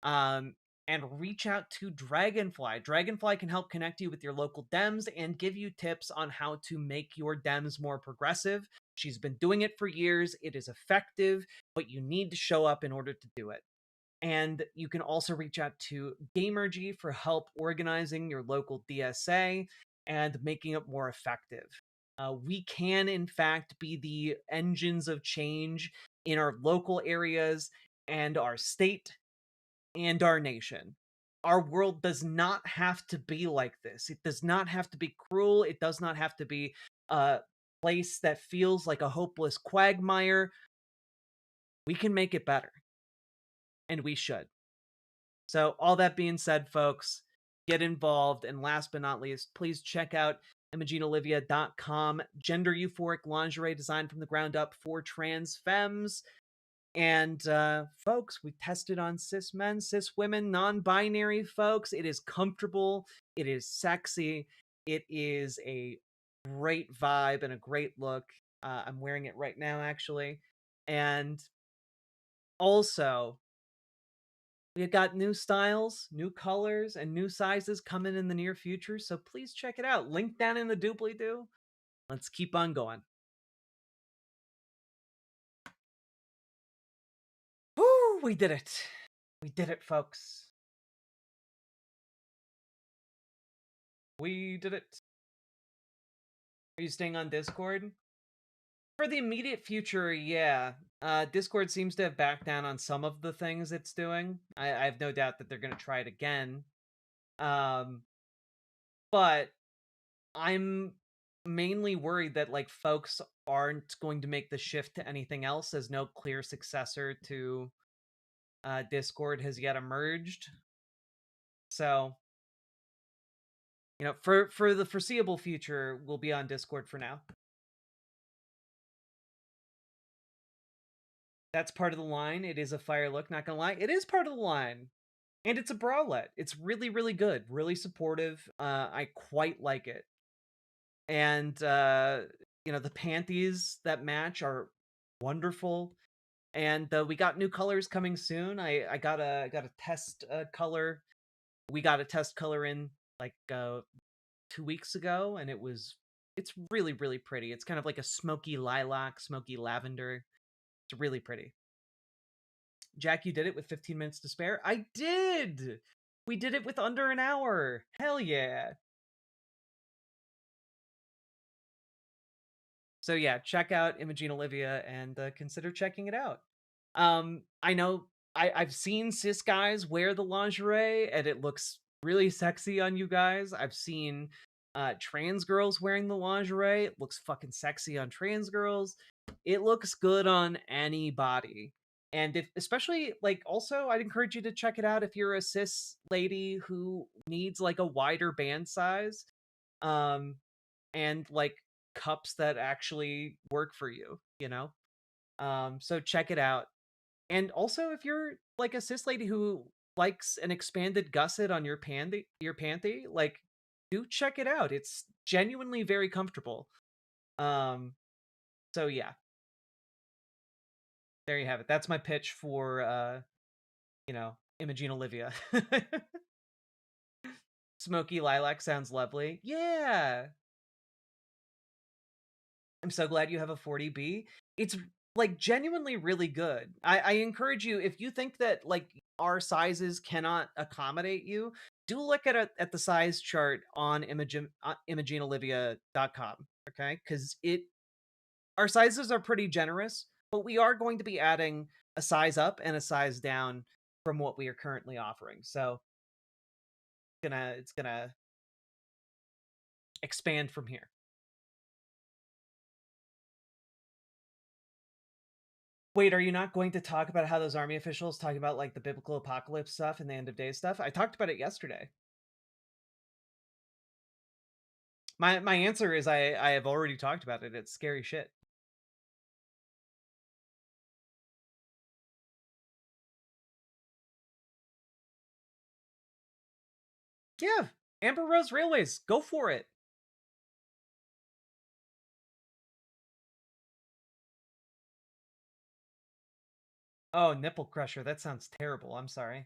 and reach out to Dragonfly. Dragonfly can help connect you with your local Dems and give you tips on how to make your Dems more progressive. She's been doing it for years. It is effective, but you need to show up in order to do it. And you can also reach out to Gamergy for help organizing your local DSA and making it more effective. We can, in fact, be the engines of change in our local areas and our state and our nation. Our world does not have to be like this. It does not have to be cruel. It does not have to be a place that feels like a hopeless quagmire. We can make it better. And we should. So, all that being said, folks, get involved. And last but not least, please check out ImogeneOlivia.com. Gender euphoric lingerie designed from the ground up for trans femmes. And, folks, we tested on cis men, cis women, non-binary folks. It is comfortable. It is sexy. It is a great vibe and a great look. I'm wearing it right now, actually. And also, we got new styles, new colors, and new sizes coming in the near future. So please check it out. Link down in the doobly-doo. Let's keep on going. Woo, we did it. We did it, folks. We did it. Are you staying on Discord? For the immediate future, yeah. Discord seems to have backed down on some of the things it's doing. I have no doubt that they're going to try it again. But I'm mainly worried that, like, folks aren't going to make the shift to anything else, as no clear successor to Discord has yet emerged. So, for the foreseeable future, we'll be on Discord for now. That's part of the line. It is a fire look, not gonna lie. It is part of the line. And it's a bralette. It's really, really good. Really supportive. I quite like it. And, the panties that match are wonderful. And we got new colors coming soon. I got a test color. We got a test color in, like, 2 weeks ago, and it's really, really pretty. It's kind of like a smoky lilac, smoky lavender. It's really pretty. Jack, you did it with 15 minutes to spare? I did! We did it with under an hour. Hell yeah. So yeah, check out Imogene Olivia and consider checking it out. I know I've seen cis guys wear the lingerie and it looks really sexy on you guys. I've seen Trans girls wearing the lingerie, it looks fucking sexy on trans girls. It looks good on any body. And if, especially, like, also, I'd encourage you to check it out if you're a cis lady who needs, like, a wider band size, and, like, cups that actually work for you, you know? So check it out. And also, if you're, like, a cis lady who likes an expanded gusset on your panty, like, do check it out. It's genuinely very comfortable. So yeah. There you have it. That's my pitch for, Imogene Olivia. Smoky lilac sounds lovely. Yeah. I'm so glad you have a 40B. It's, like, genuinely really good. I encourage you, if you think that, like, our sizes cannot accommodate you, do look at the size chart on ImogeneOlivia.com, okay? Because our sizes are pretty generous, but we are going to be adding a size up and a size down from what we are currently offering. So it's gonna expand from here. Wait, are you not going to talk about how those army officials talking about, like, the biblical apocalypse stuff and the end of days stuff? I talked about it yesterday. My answer is I have already talked about it. It's scary shit. Yeah, Amber Rose Railways, go for it. Oh, nipple crusher, that sounds terrible. I'm sorry.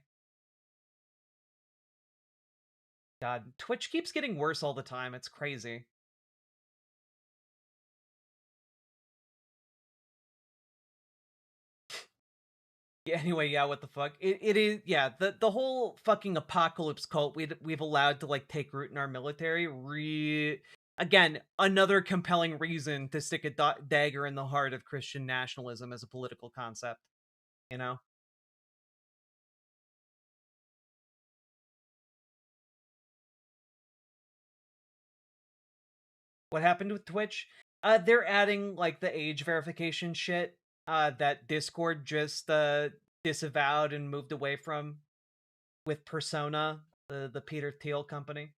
God, Twitch keeps getting worse all the time. It's crazy. Yeah, anyway, yeah, what the fuck? It is, yeah, the whole fucking apocalypse cult we've allowed to, like, take root in our military. Again, another compelling reason to stick a dagger in the heart of Christian nationalism as a political concept, you know? What happened with Twitch? They're adding, like, the age verification shit that Discord just disavowed and moved away from with Persona, the Peter Thiel company.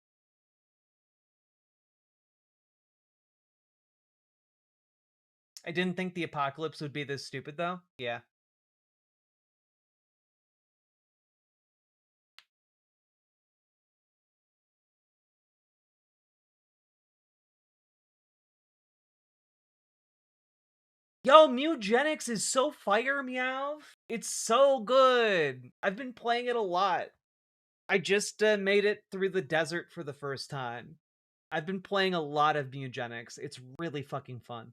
I didn't think the apocalypse would be this stupid, though. Yeah. Yo, Mugenics is so fire, Meow. It's so good. I've been playing it a lot. I just made it through the desert for the first time. I've been playing a lot of Mugenics. It's really fucking fun.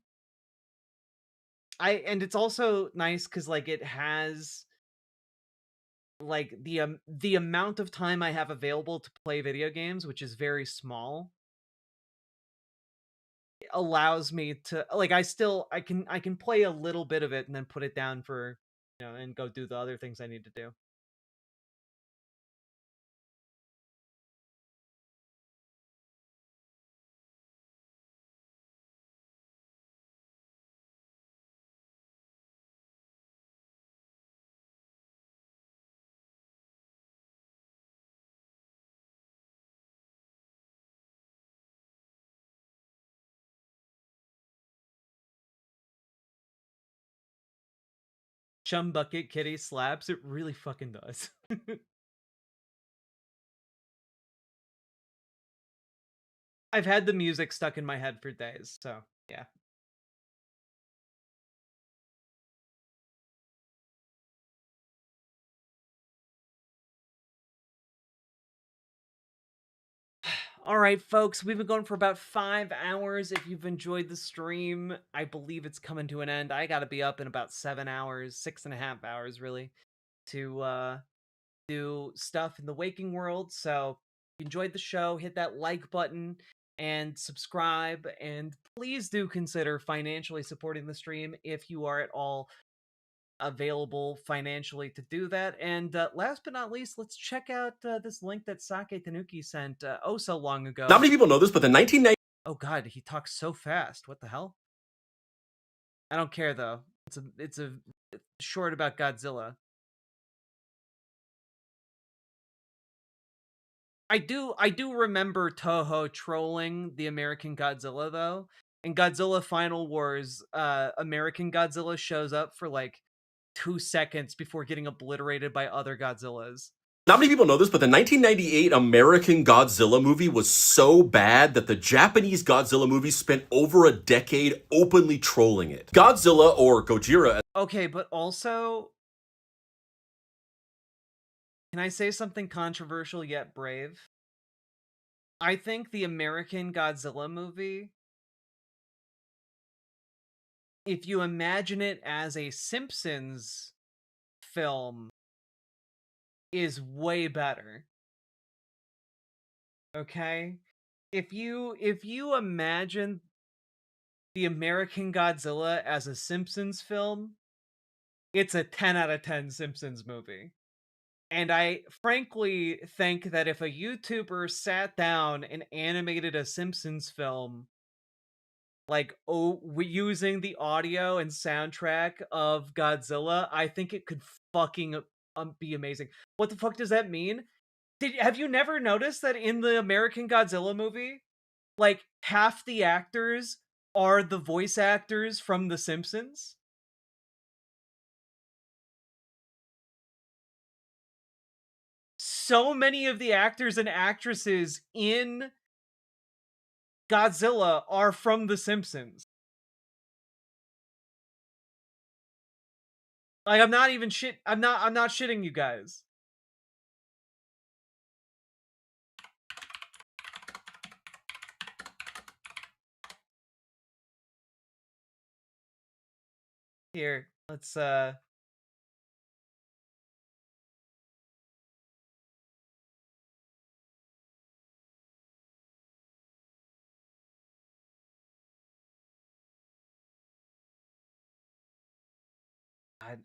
And it's also nice because, like, it has, like, the amount of time I have available to play video games, which is very small, allows me to, like, I can play a little bit of it and then put it down for, and go do the other things I need to do. Chum Bucket Kitty slaps. It really fucking does. I've had the music stuck in my head for days, so yeah. All right, folks, we've been going for about 5 hours. If you've enjoyed the stream, I believe it's coming to an end. I gotta be up in about 7 hours, 6.5 hours, really, to do stuff in the waking world. So if you enjoyed the show, hit that like button and subscribe, and please do consider financially supporting the stream if you are at all available financially to do that. And last but not least, let's check out this link that Sake Tanuki sent oh so long ago.
Not many people know this, but the 1990...
Oh god, he talks so fast. What the hell? I don't care though. It's a short about Godzilla. I do remember Toho trolling the American Godzilla though. In Godzilla Final Wars, American Godzilla shows up for like 2 seconds before getting obliterated by other Godzillas.
Not many people know this, but the 1998 American Godzilla movie was so bad that the Japanese Godzilla movie spent over a decade openly trolling it. Godzilla, or Gojira...
Okay, but also... Can I say something controversial yet brave? I think the American Godzilla movie, if you imagine it as a Simpsons film, is way better. Okay? If you imagine the American Godzilla as a Simpsons film, it's a 10 out of 10 Simpsons movie. And I frankly think that if a YouTuber sat down and animated a Simpsons film, like using the audio and soundtrack of Godzilla, I think it could fucking be amazing. What the fuck does that mean? Have you never noticed that in the American Godzilla movie, like half the actors are the voice actors from The Simpsons? So many of the actors and actresses in Godzilla are from The Simpsons. Like, I'm not shitting you guys. Here, let's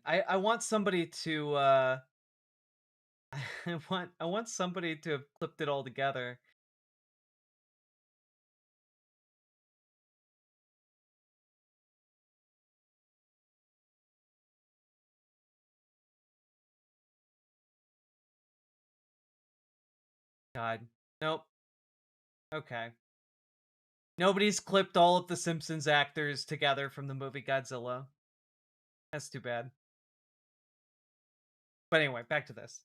I want somebody to I want somebody to have clipped it all together. God. Nope. Okay. Nobody's clipped all of the Simpsons actors together from the movie Godzilla. That's too bad. But anyway, back to this.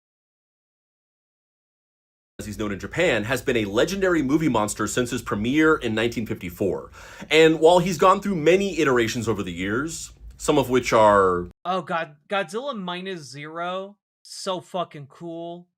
As he's known in Japan, has been a legendary movie monster since his premiere in 1954. And while he's gone through many iterations over the years, some of which are...
Oh god, Godzilla -0, so fucking cool.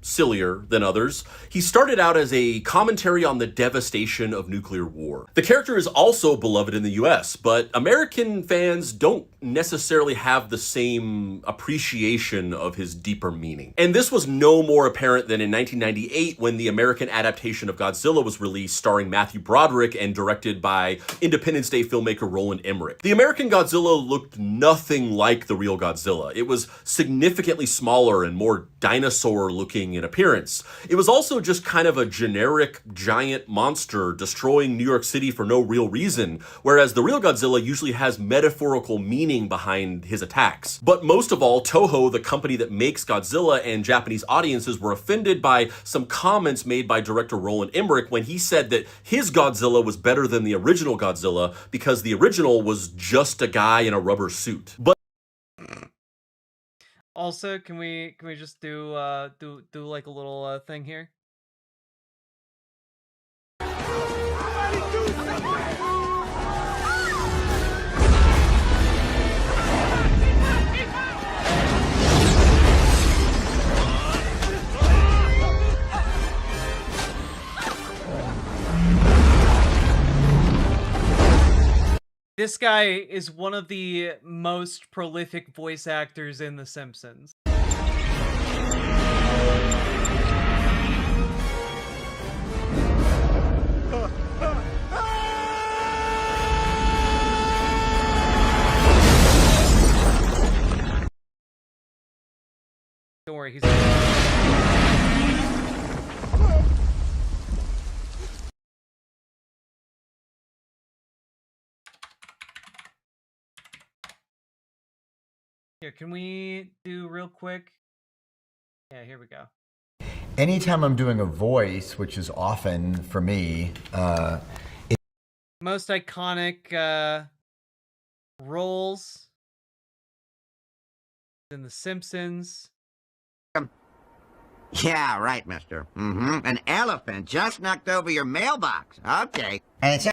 Sillier than others, he started out as a commentary on the devastation of nuclear war. The character is also beloved in the US, but American fans don't necessarily have the same appreciation of his deeper meaning. And this was no more apparent than in 1998 when the American adaptation of Godzilla was released, starring Matthew Broderick and directed by Independence Day filmmaker Roland Emmerich. The American Godzilla looked nothing like the real Godzilla. It was significantly smaller and more dinosaur-looking in appearance. It was also just kind of a generic giant monster destroying New York City for no real reason, whereas the real Godzilla usually has metaphorical meaning behind his attacks. But most of all, Toho, the company that makes Godzilla, and Japanese audiences were offended by some comments made by director Roland Emmerich when he said that his Godzilla was better than the original Godzilla because the original was just a guy in a rubber suit. But
also, can we just do like a little thing here? This guy is one of the most prolific voice actors in The Simpsons. worry. He's here. Can we do real quick? Yeah, here we go.
Anytime I'm doing a voice, which is often for me,
Most iconic roles in The Simpsons.
Yeah, right, mister. An elephant just knocked over your mailbox. Okay. And it's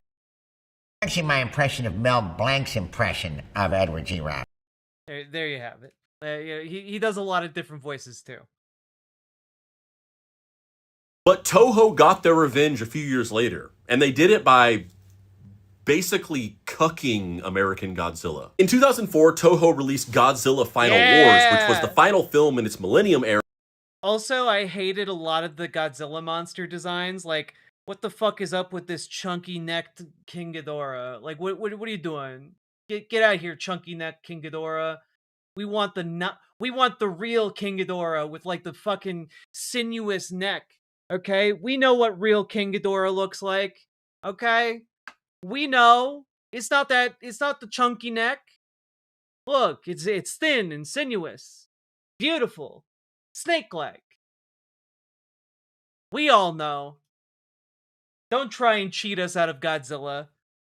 actually my impression of Mel Blanc's impression of Edward G. Robinson.
There you have it. Yeah, he does a lot of different voices too.
But Toho got their revenge a few years later, and they did it by basically cucking American Godzilla. In 2004, Toho released Godzilla Final Wars, which was the final film in its Millennium era.
Also, I hated a lot of the Godzilla monster designs. Like, what the fuck is up with this chunky necked King Ghidorah? Like, what are you doing? Get out of here, chunky neck King Ghidorah. We want the real King Ghidorah with like the fucking sinuous neck. Okay, we know what real King Ghidorah looks like. Okay, we know it's not the chunky neck. Look, it's thin and sinuous, beautiful, snake-like. We all know. Don't try and cheat us out of Godzilla.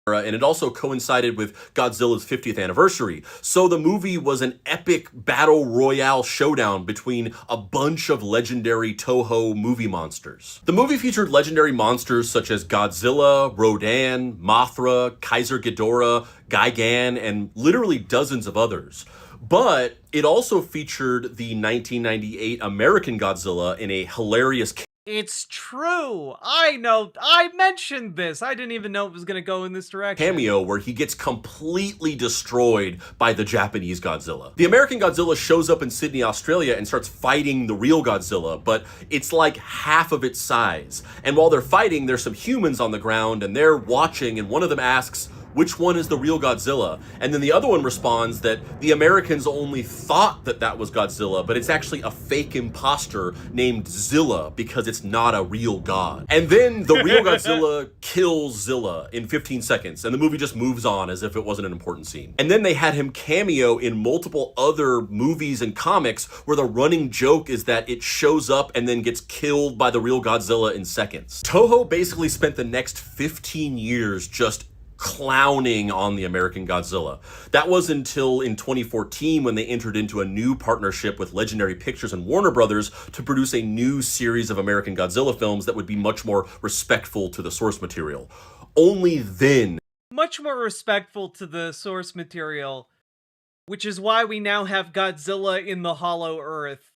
And it also coincided with Godzilla's 50th anniversary. So the movie was an epic battle royale showdown between a bunch of legendary Toho movie monsters. The movie featured legendary monsters such as Godzilla, Rodan, Mothra, Kaiser Ghidorah, Gigan, and literally dozens of others. But it also featured the 1998 American Godzilla in a hilarious
It's true. I know. I mentioned this. I didn't even know it was going to go in this direction.
cameo where he gets completely destroyed by the Japanese Godzilla. The American Godzilla shows up in Sydney, Australia and starts fighting the real Godzilla, but it's like half of its size. And while they're fighting, there's some humans on the ground and they're watching, and one of them asks, which one is the real Godzilla? And then the other one responds that the Americans only thought that that was Godzilla, but it's actually a fake imposter named Zilla because it's not a real god. And then the real Godzilla kills Zilla in 15 seconds, and the movie just moves on as if it wasn't an important scene. And then they had him cameo in multiple other movies and comics where the running joke is that it shows up and then gets killed by the real Godzilla in seconds. Toho basically spent the next 15 years just clowning on the American Godzilla. That was until in 2014 when they entered into a new partnership with Legendary Pictures and Warner Brothers to produce a new series of American Godzilla films that would be much more respectful to the source material. Only then,
much more respectful to the source material, which is why we now have Godzilla in the Hollow Earth.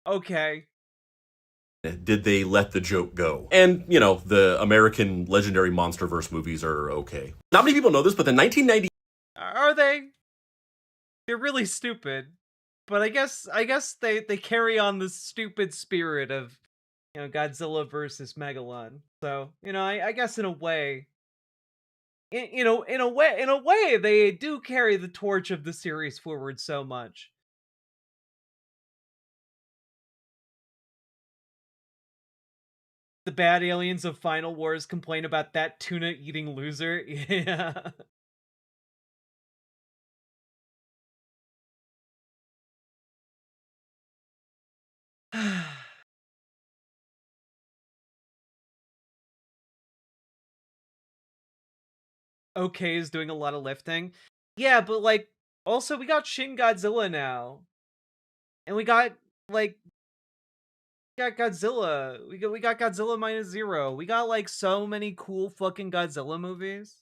Okay.
did they let the joke go. And, you know, the American Legendary Monsterverse movies are okay. Not many people know this, but the 1990...
Are they? They're really stupid. But I guess they carry on the stupid spirit of, you know, Godzilla versus Megalon. So, you know, I guess in a way... In a way, they do carry the torch of the series forward so much. The bad aliens of Final Wars complain about that tuna-eating loser. Yeah. Okay is doing a lot of lifting. Yeah, but like, also we got Shin Godzilla now. And we got, like, Godzilla. We got Godzilla -0. We got like so many cool fucking Godzilla movies.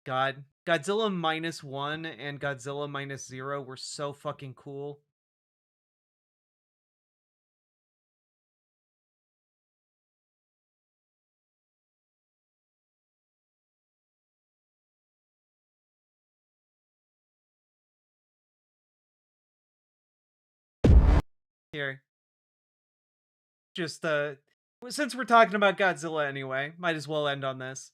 God, Godzilla -1 and Godzilla -0 were so fucking cool. Here. Just Since we're talking about Godzilla anyway, might as well end on this.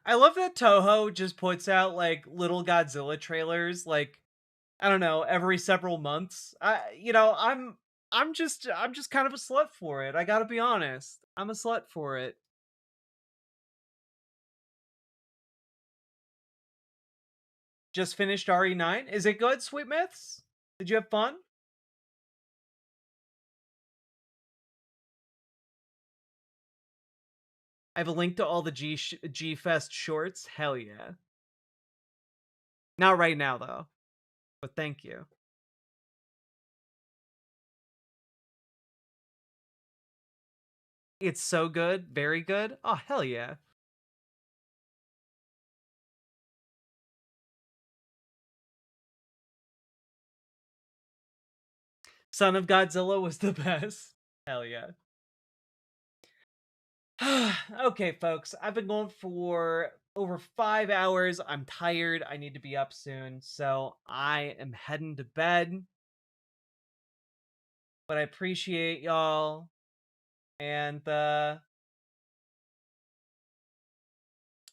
I love that Toho just puts out like little Godzilla trailers, like, I don't know, every several months. I'm just kind of a slut for it. I gotta be honest. I'm a slut for it. Just finished RE9. Is it good, Sweet Myths? Did you have fun? I have a link to all the G-Fest shorts. Hell yeah. Not right now, though. But thank you. It's so good. Very good. Oh, hell yeah. Son of Godzilla was the best. Hell yeah. Okay, folks. I've been going for over 5 hours. I'm tired. I need to be up soon. So I am heading to bed. But I appreciate y'all. And I'll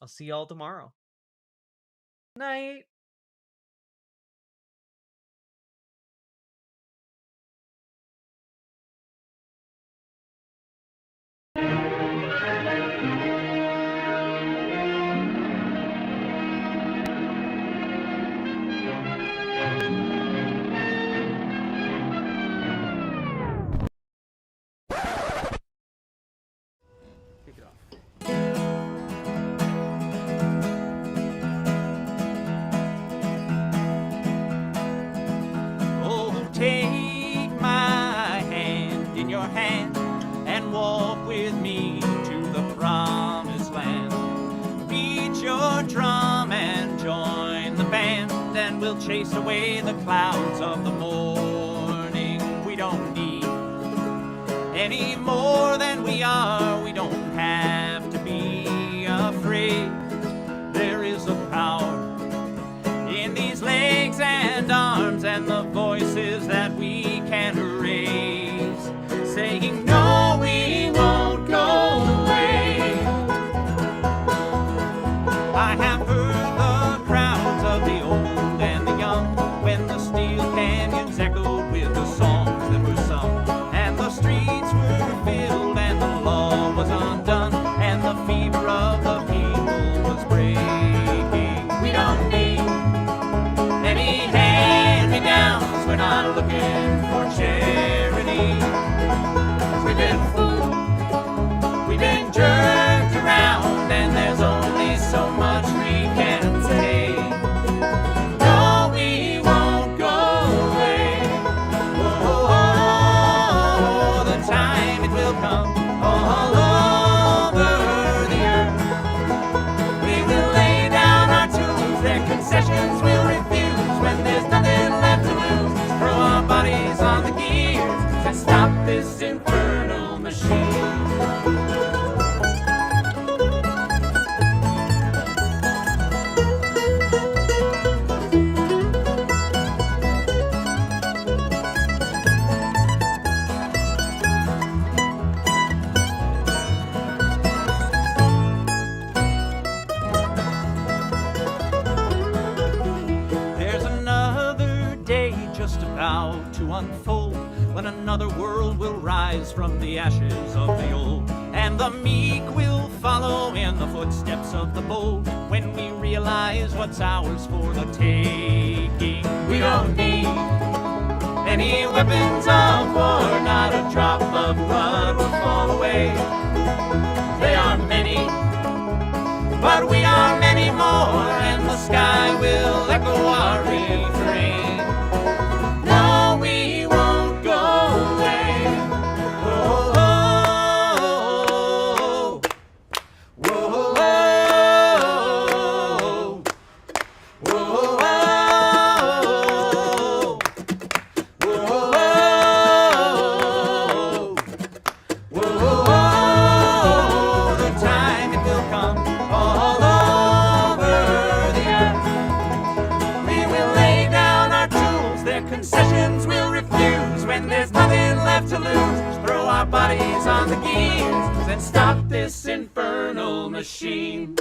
see y'all tomorrow. Night.
Take my hand in your hand and walk with me to the promised land. Beat your drum and join the band, and we'll chase away the clouds of the morning. We don't need any more than we are. We don't have to be afraid. There is a power in these legs and arms and the voices that we can raise, saying no, we won't go away. I have heard the crowds of the old and the young when the steel canyons echoed with the songs that were sung, and the streets were filled and the law was undone, and the fever of the people was breaking. We don't need any hand-me-downs, we're not looking for charity. We've been fooled, we've been jerked around, and there's only so much we can say. No, we won't go away. Oh, the time it will come all over the earth. We will lay down our tools, their concessions we'll refuse when there's nothing left to lose. Throw our bodies on the gears and stop this infernal machine. There's another day just about to unfold when another world will rise from the ashes of the old, and And the meek will follow in the footsteps of the bold when we realize what's ours for the taking. We don't need any weapons of war, not a drop of blood will fall away. They are many, but we are many more, and the sky will echo our refrain. No, we won't go away. Oh, oh, oh, oh, oh, oh, concessions we'll refuse when there's nothing left to lose. Throw our bodies on the gears and stop this infernal machine.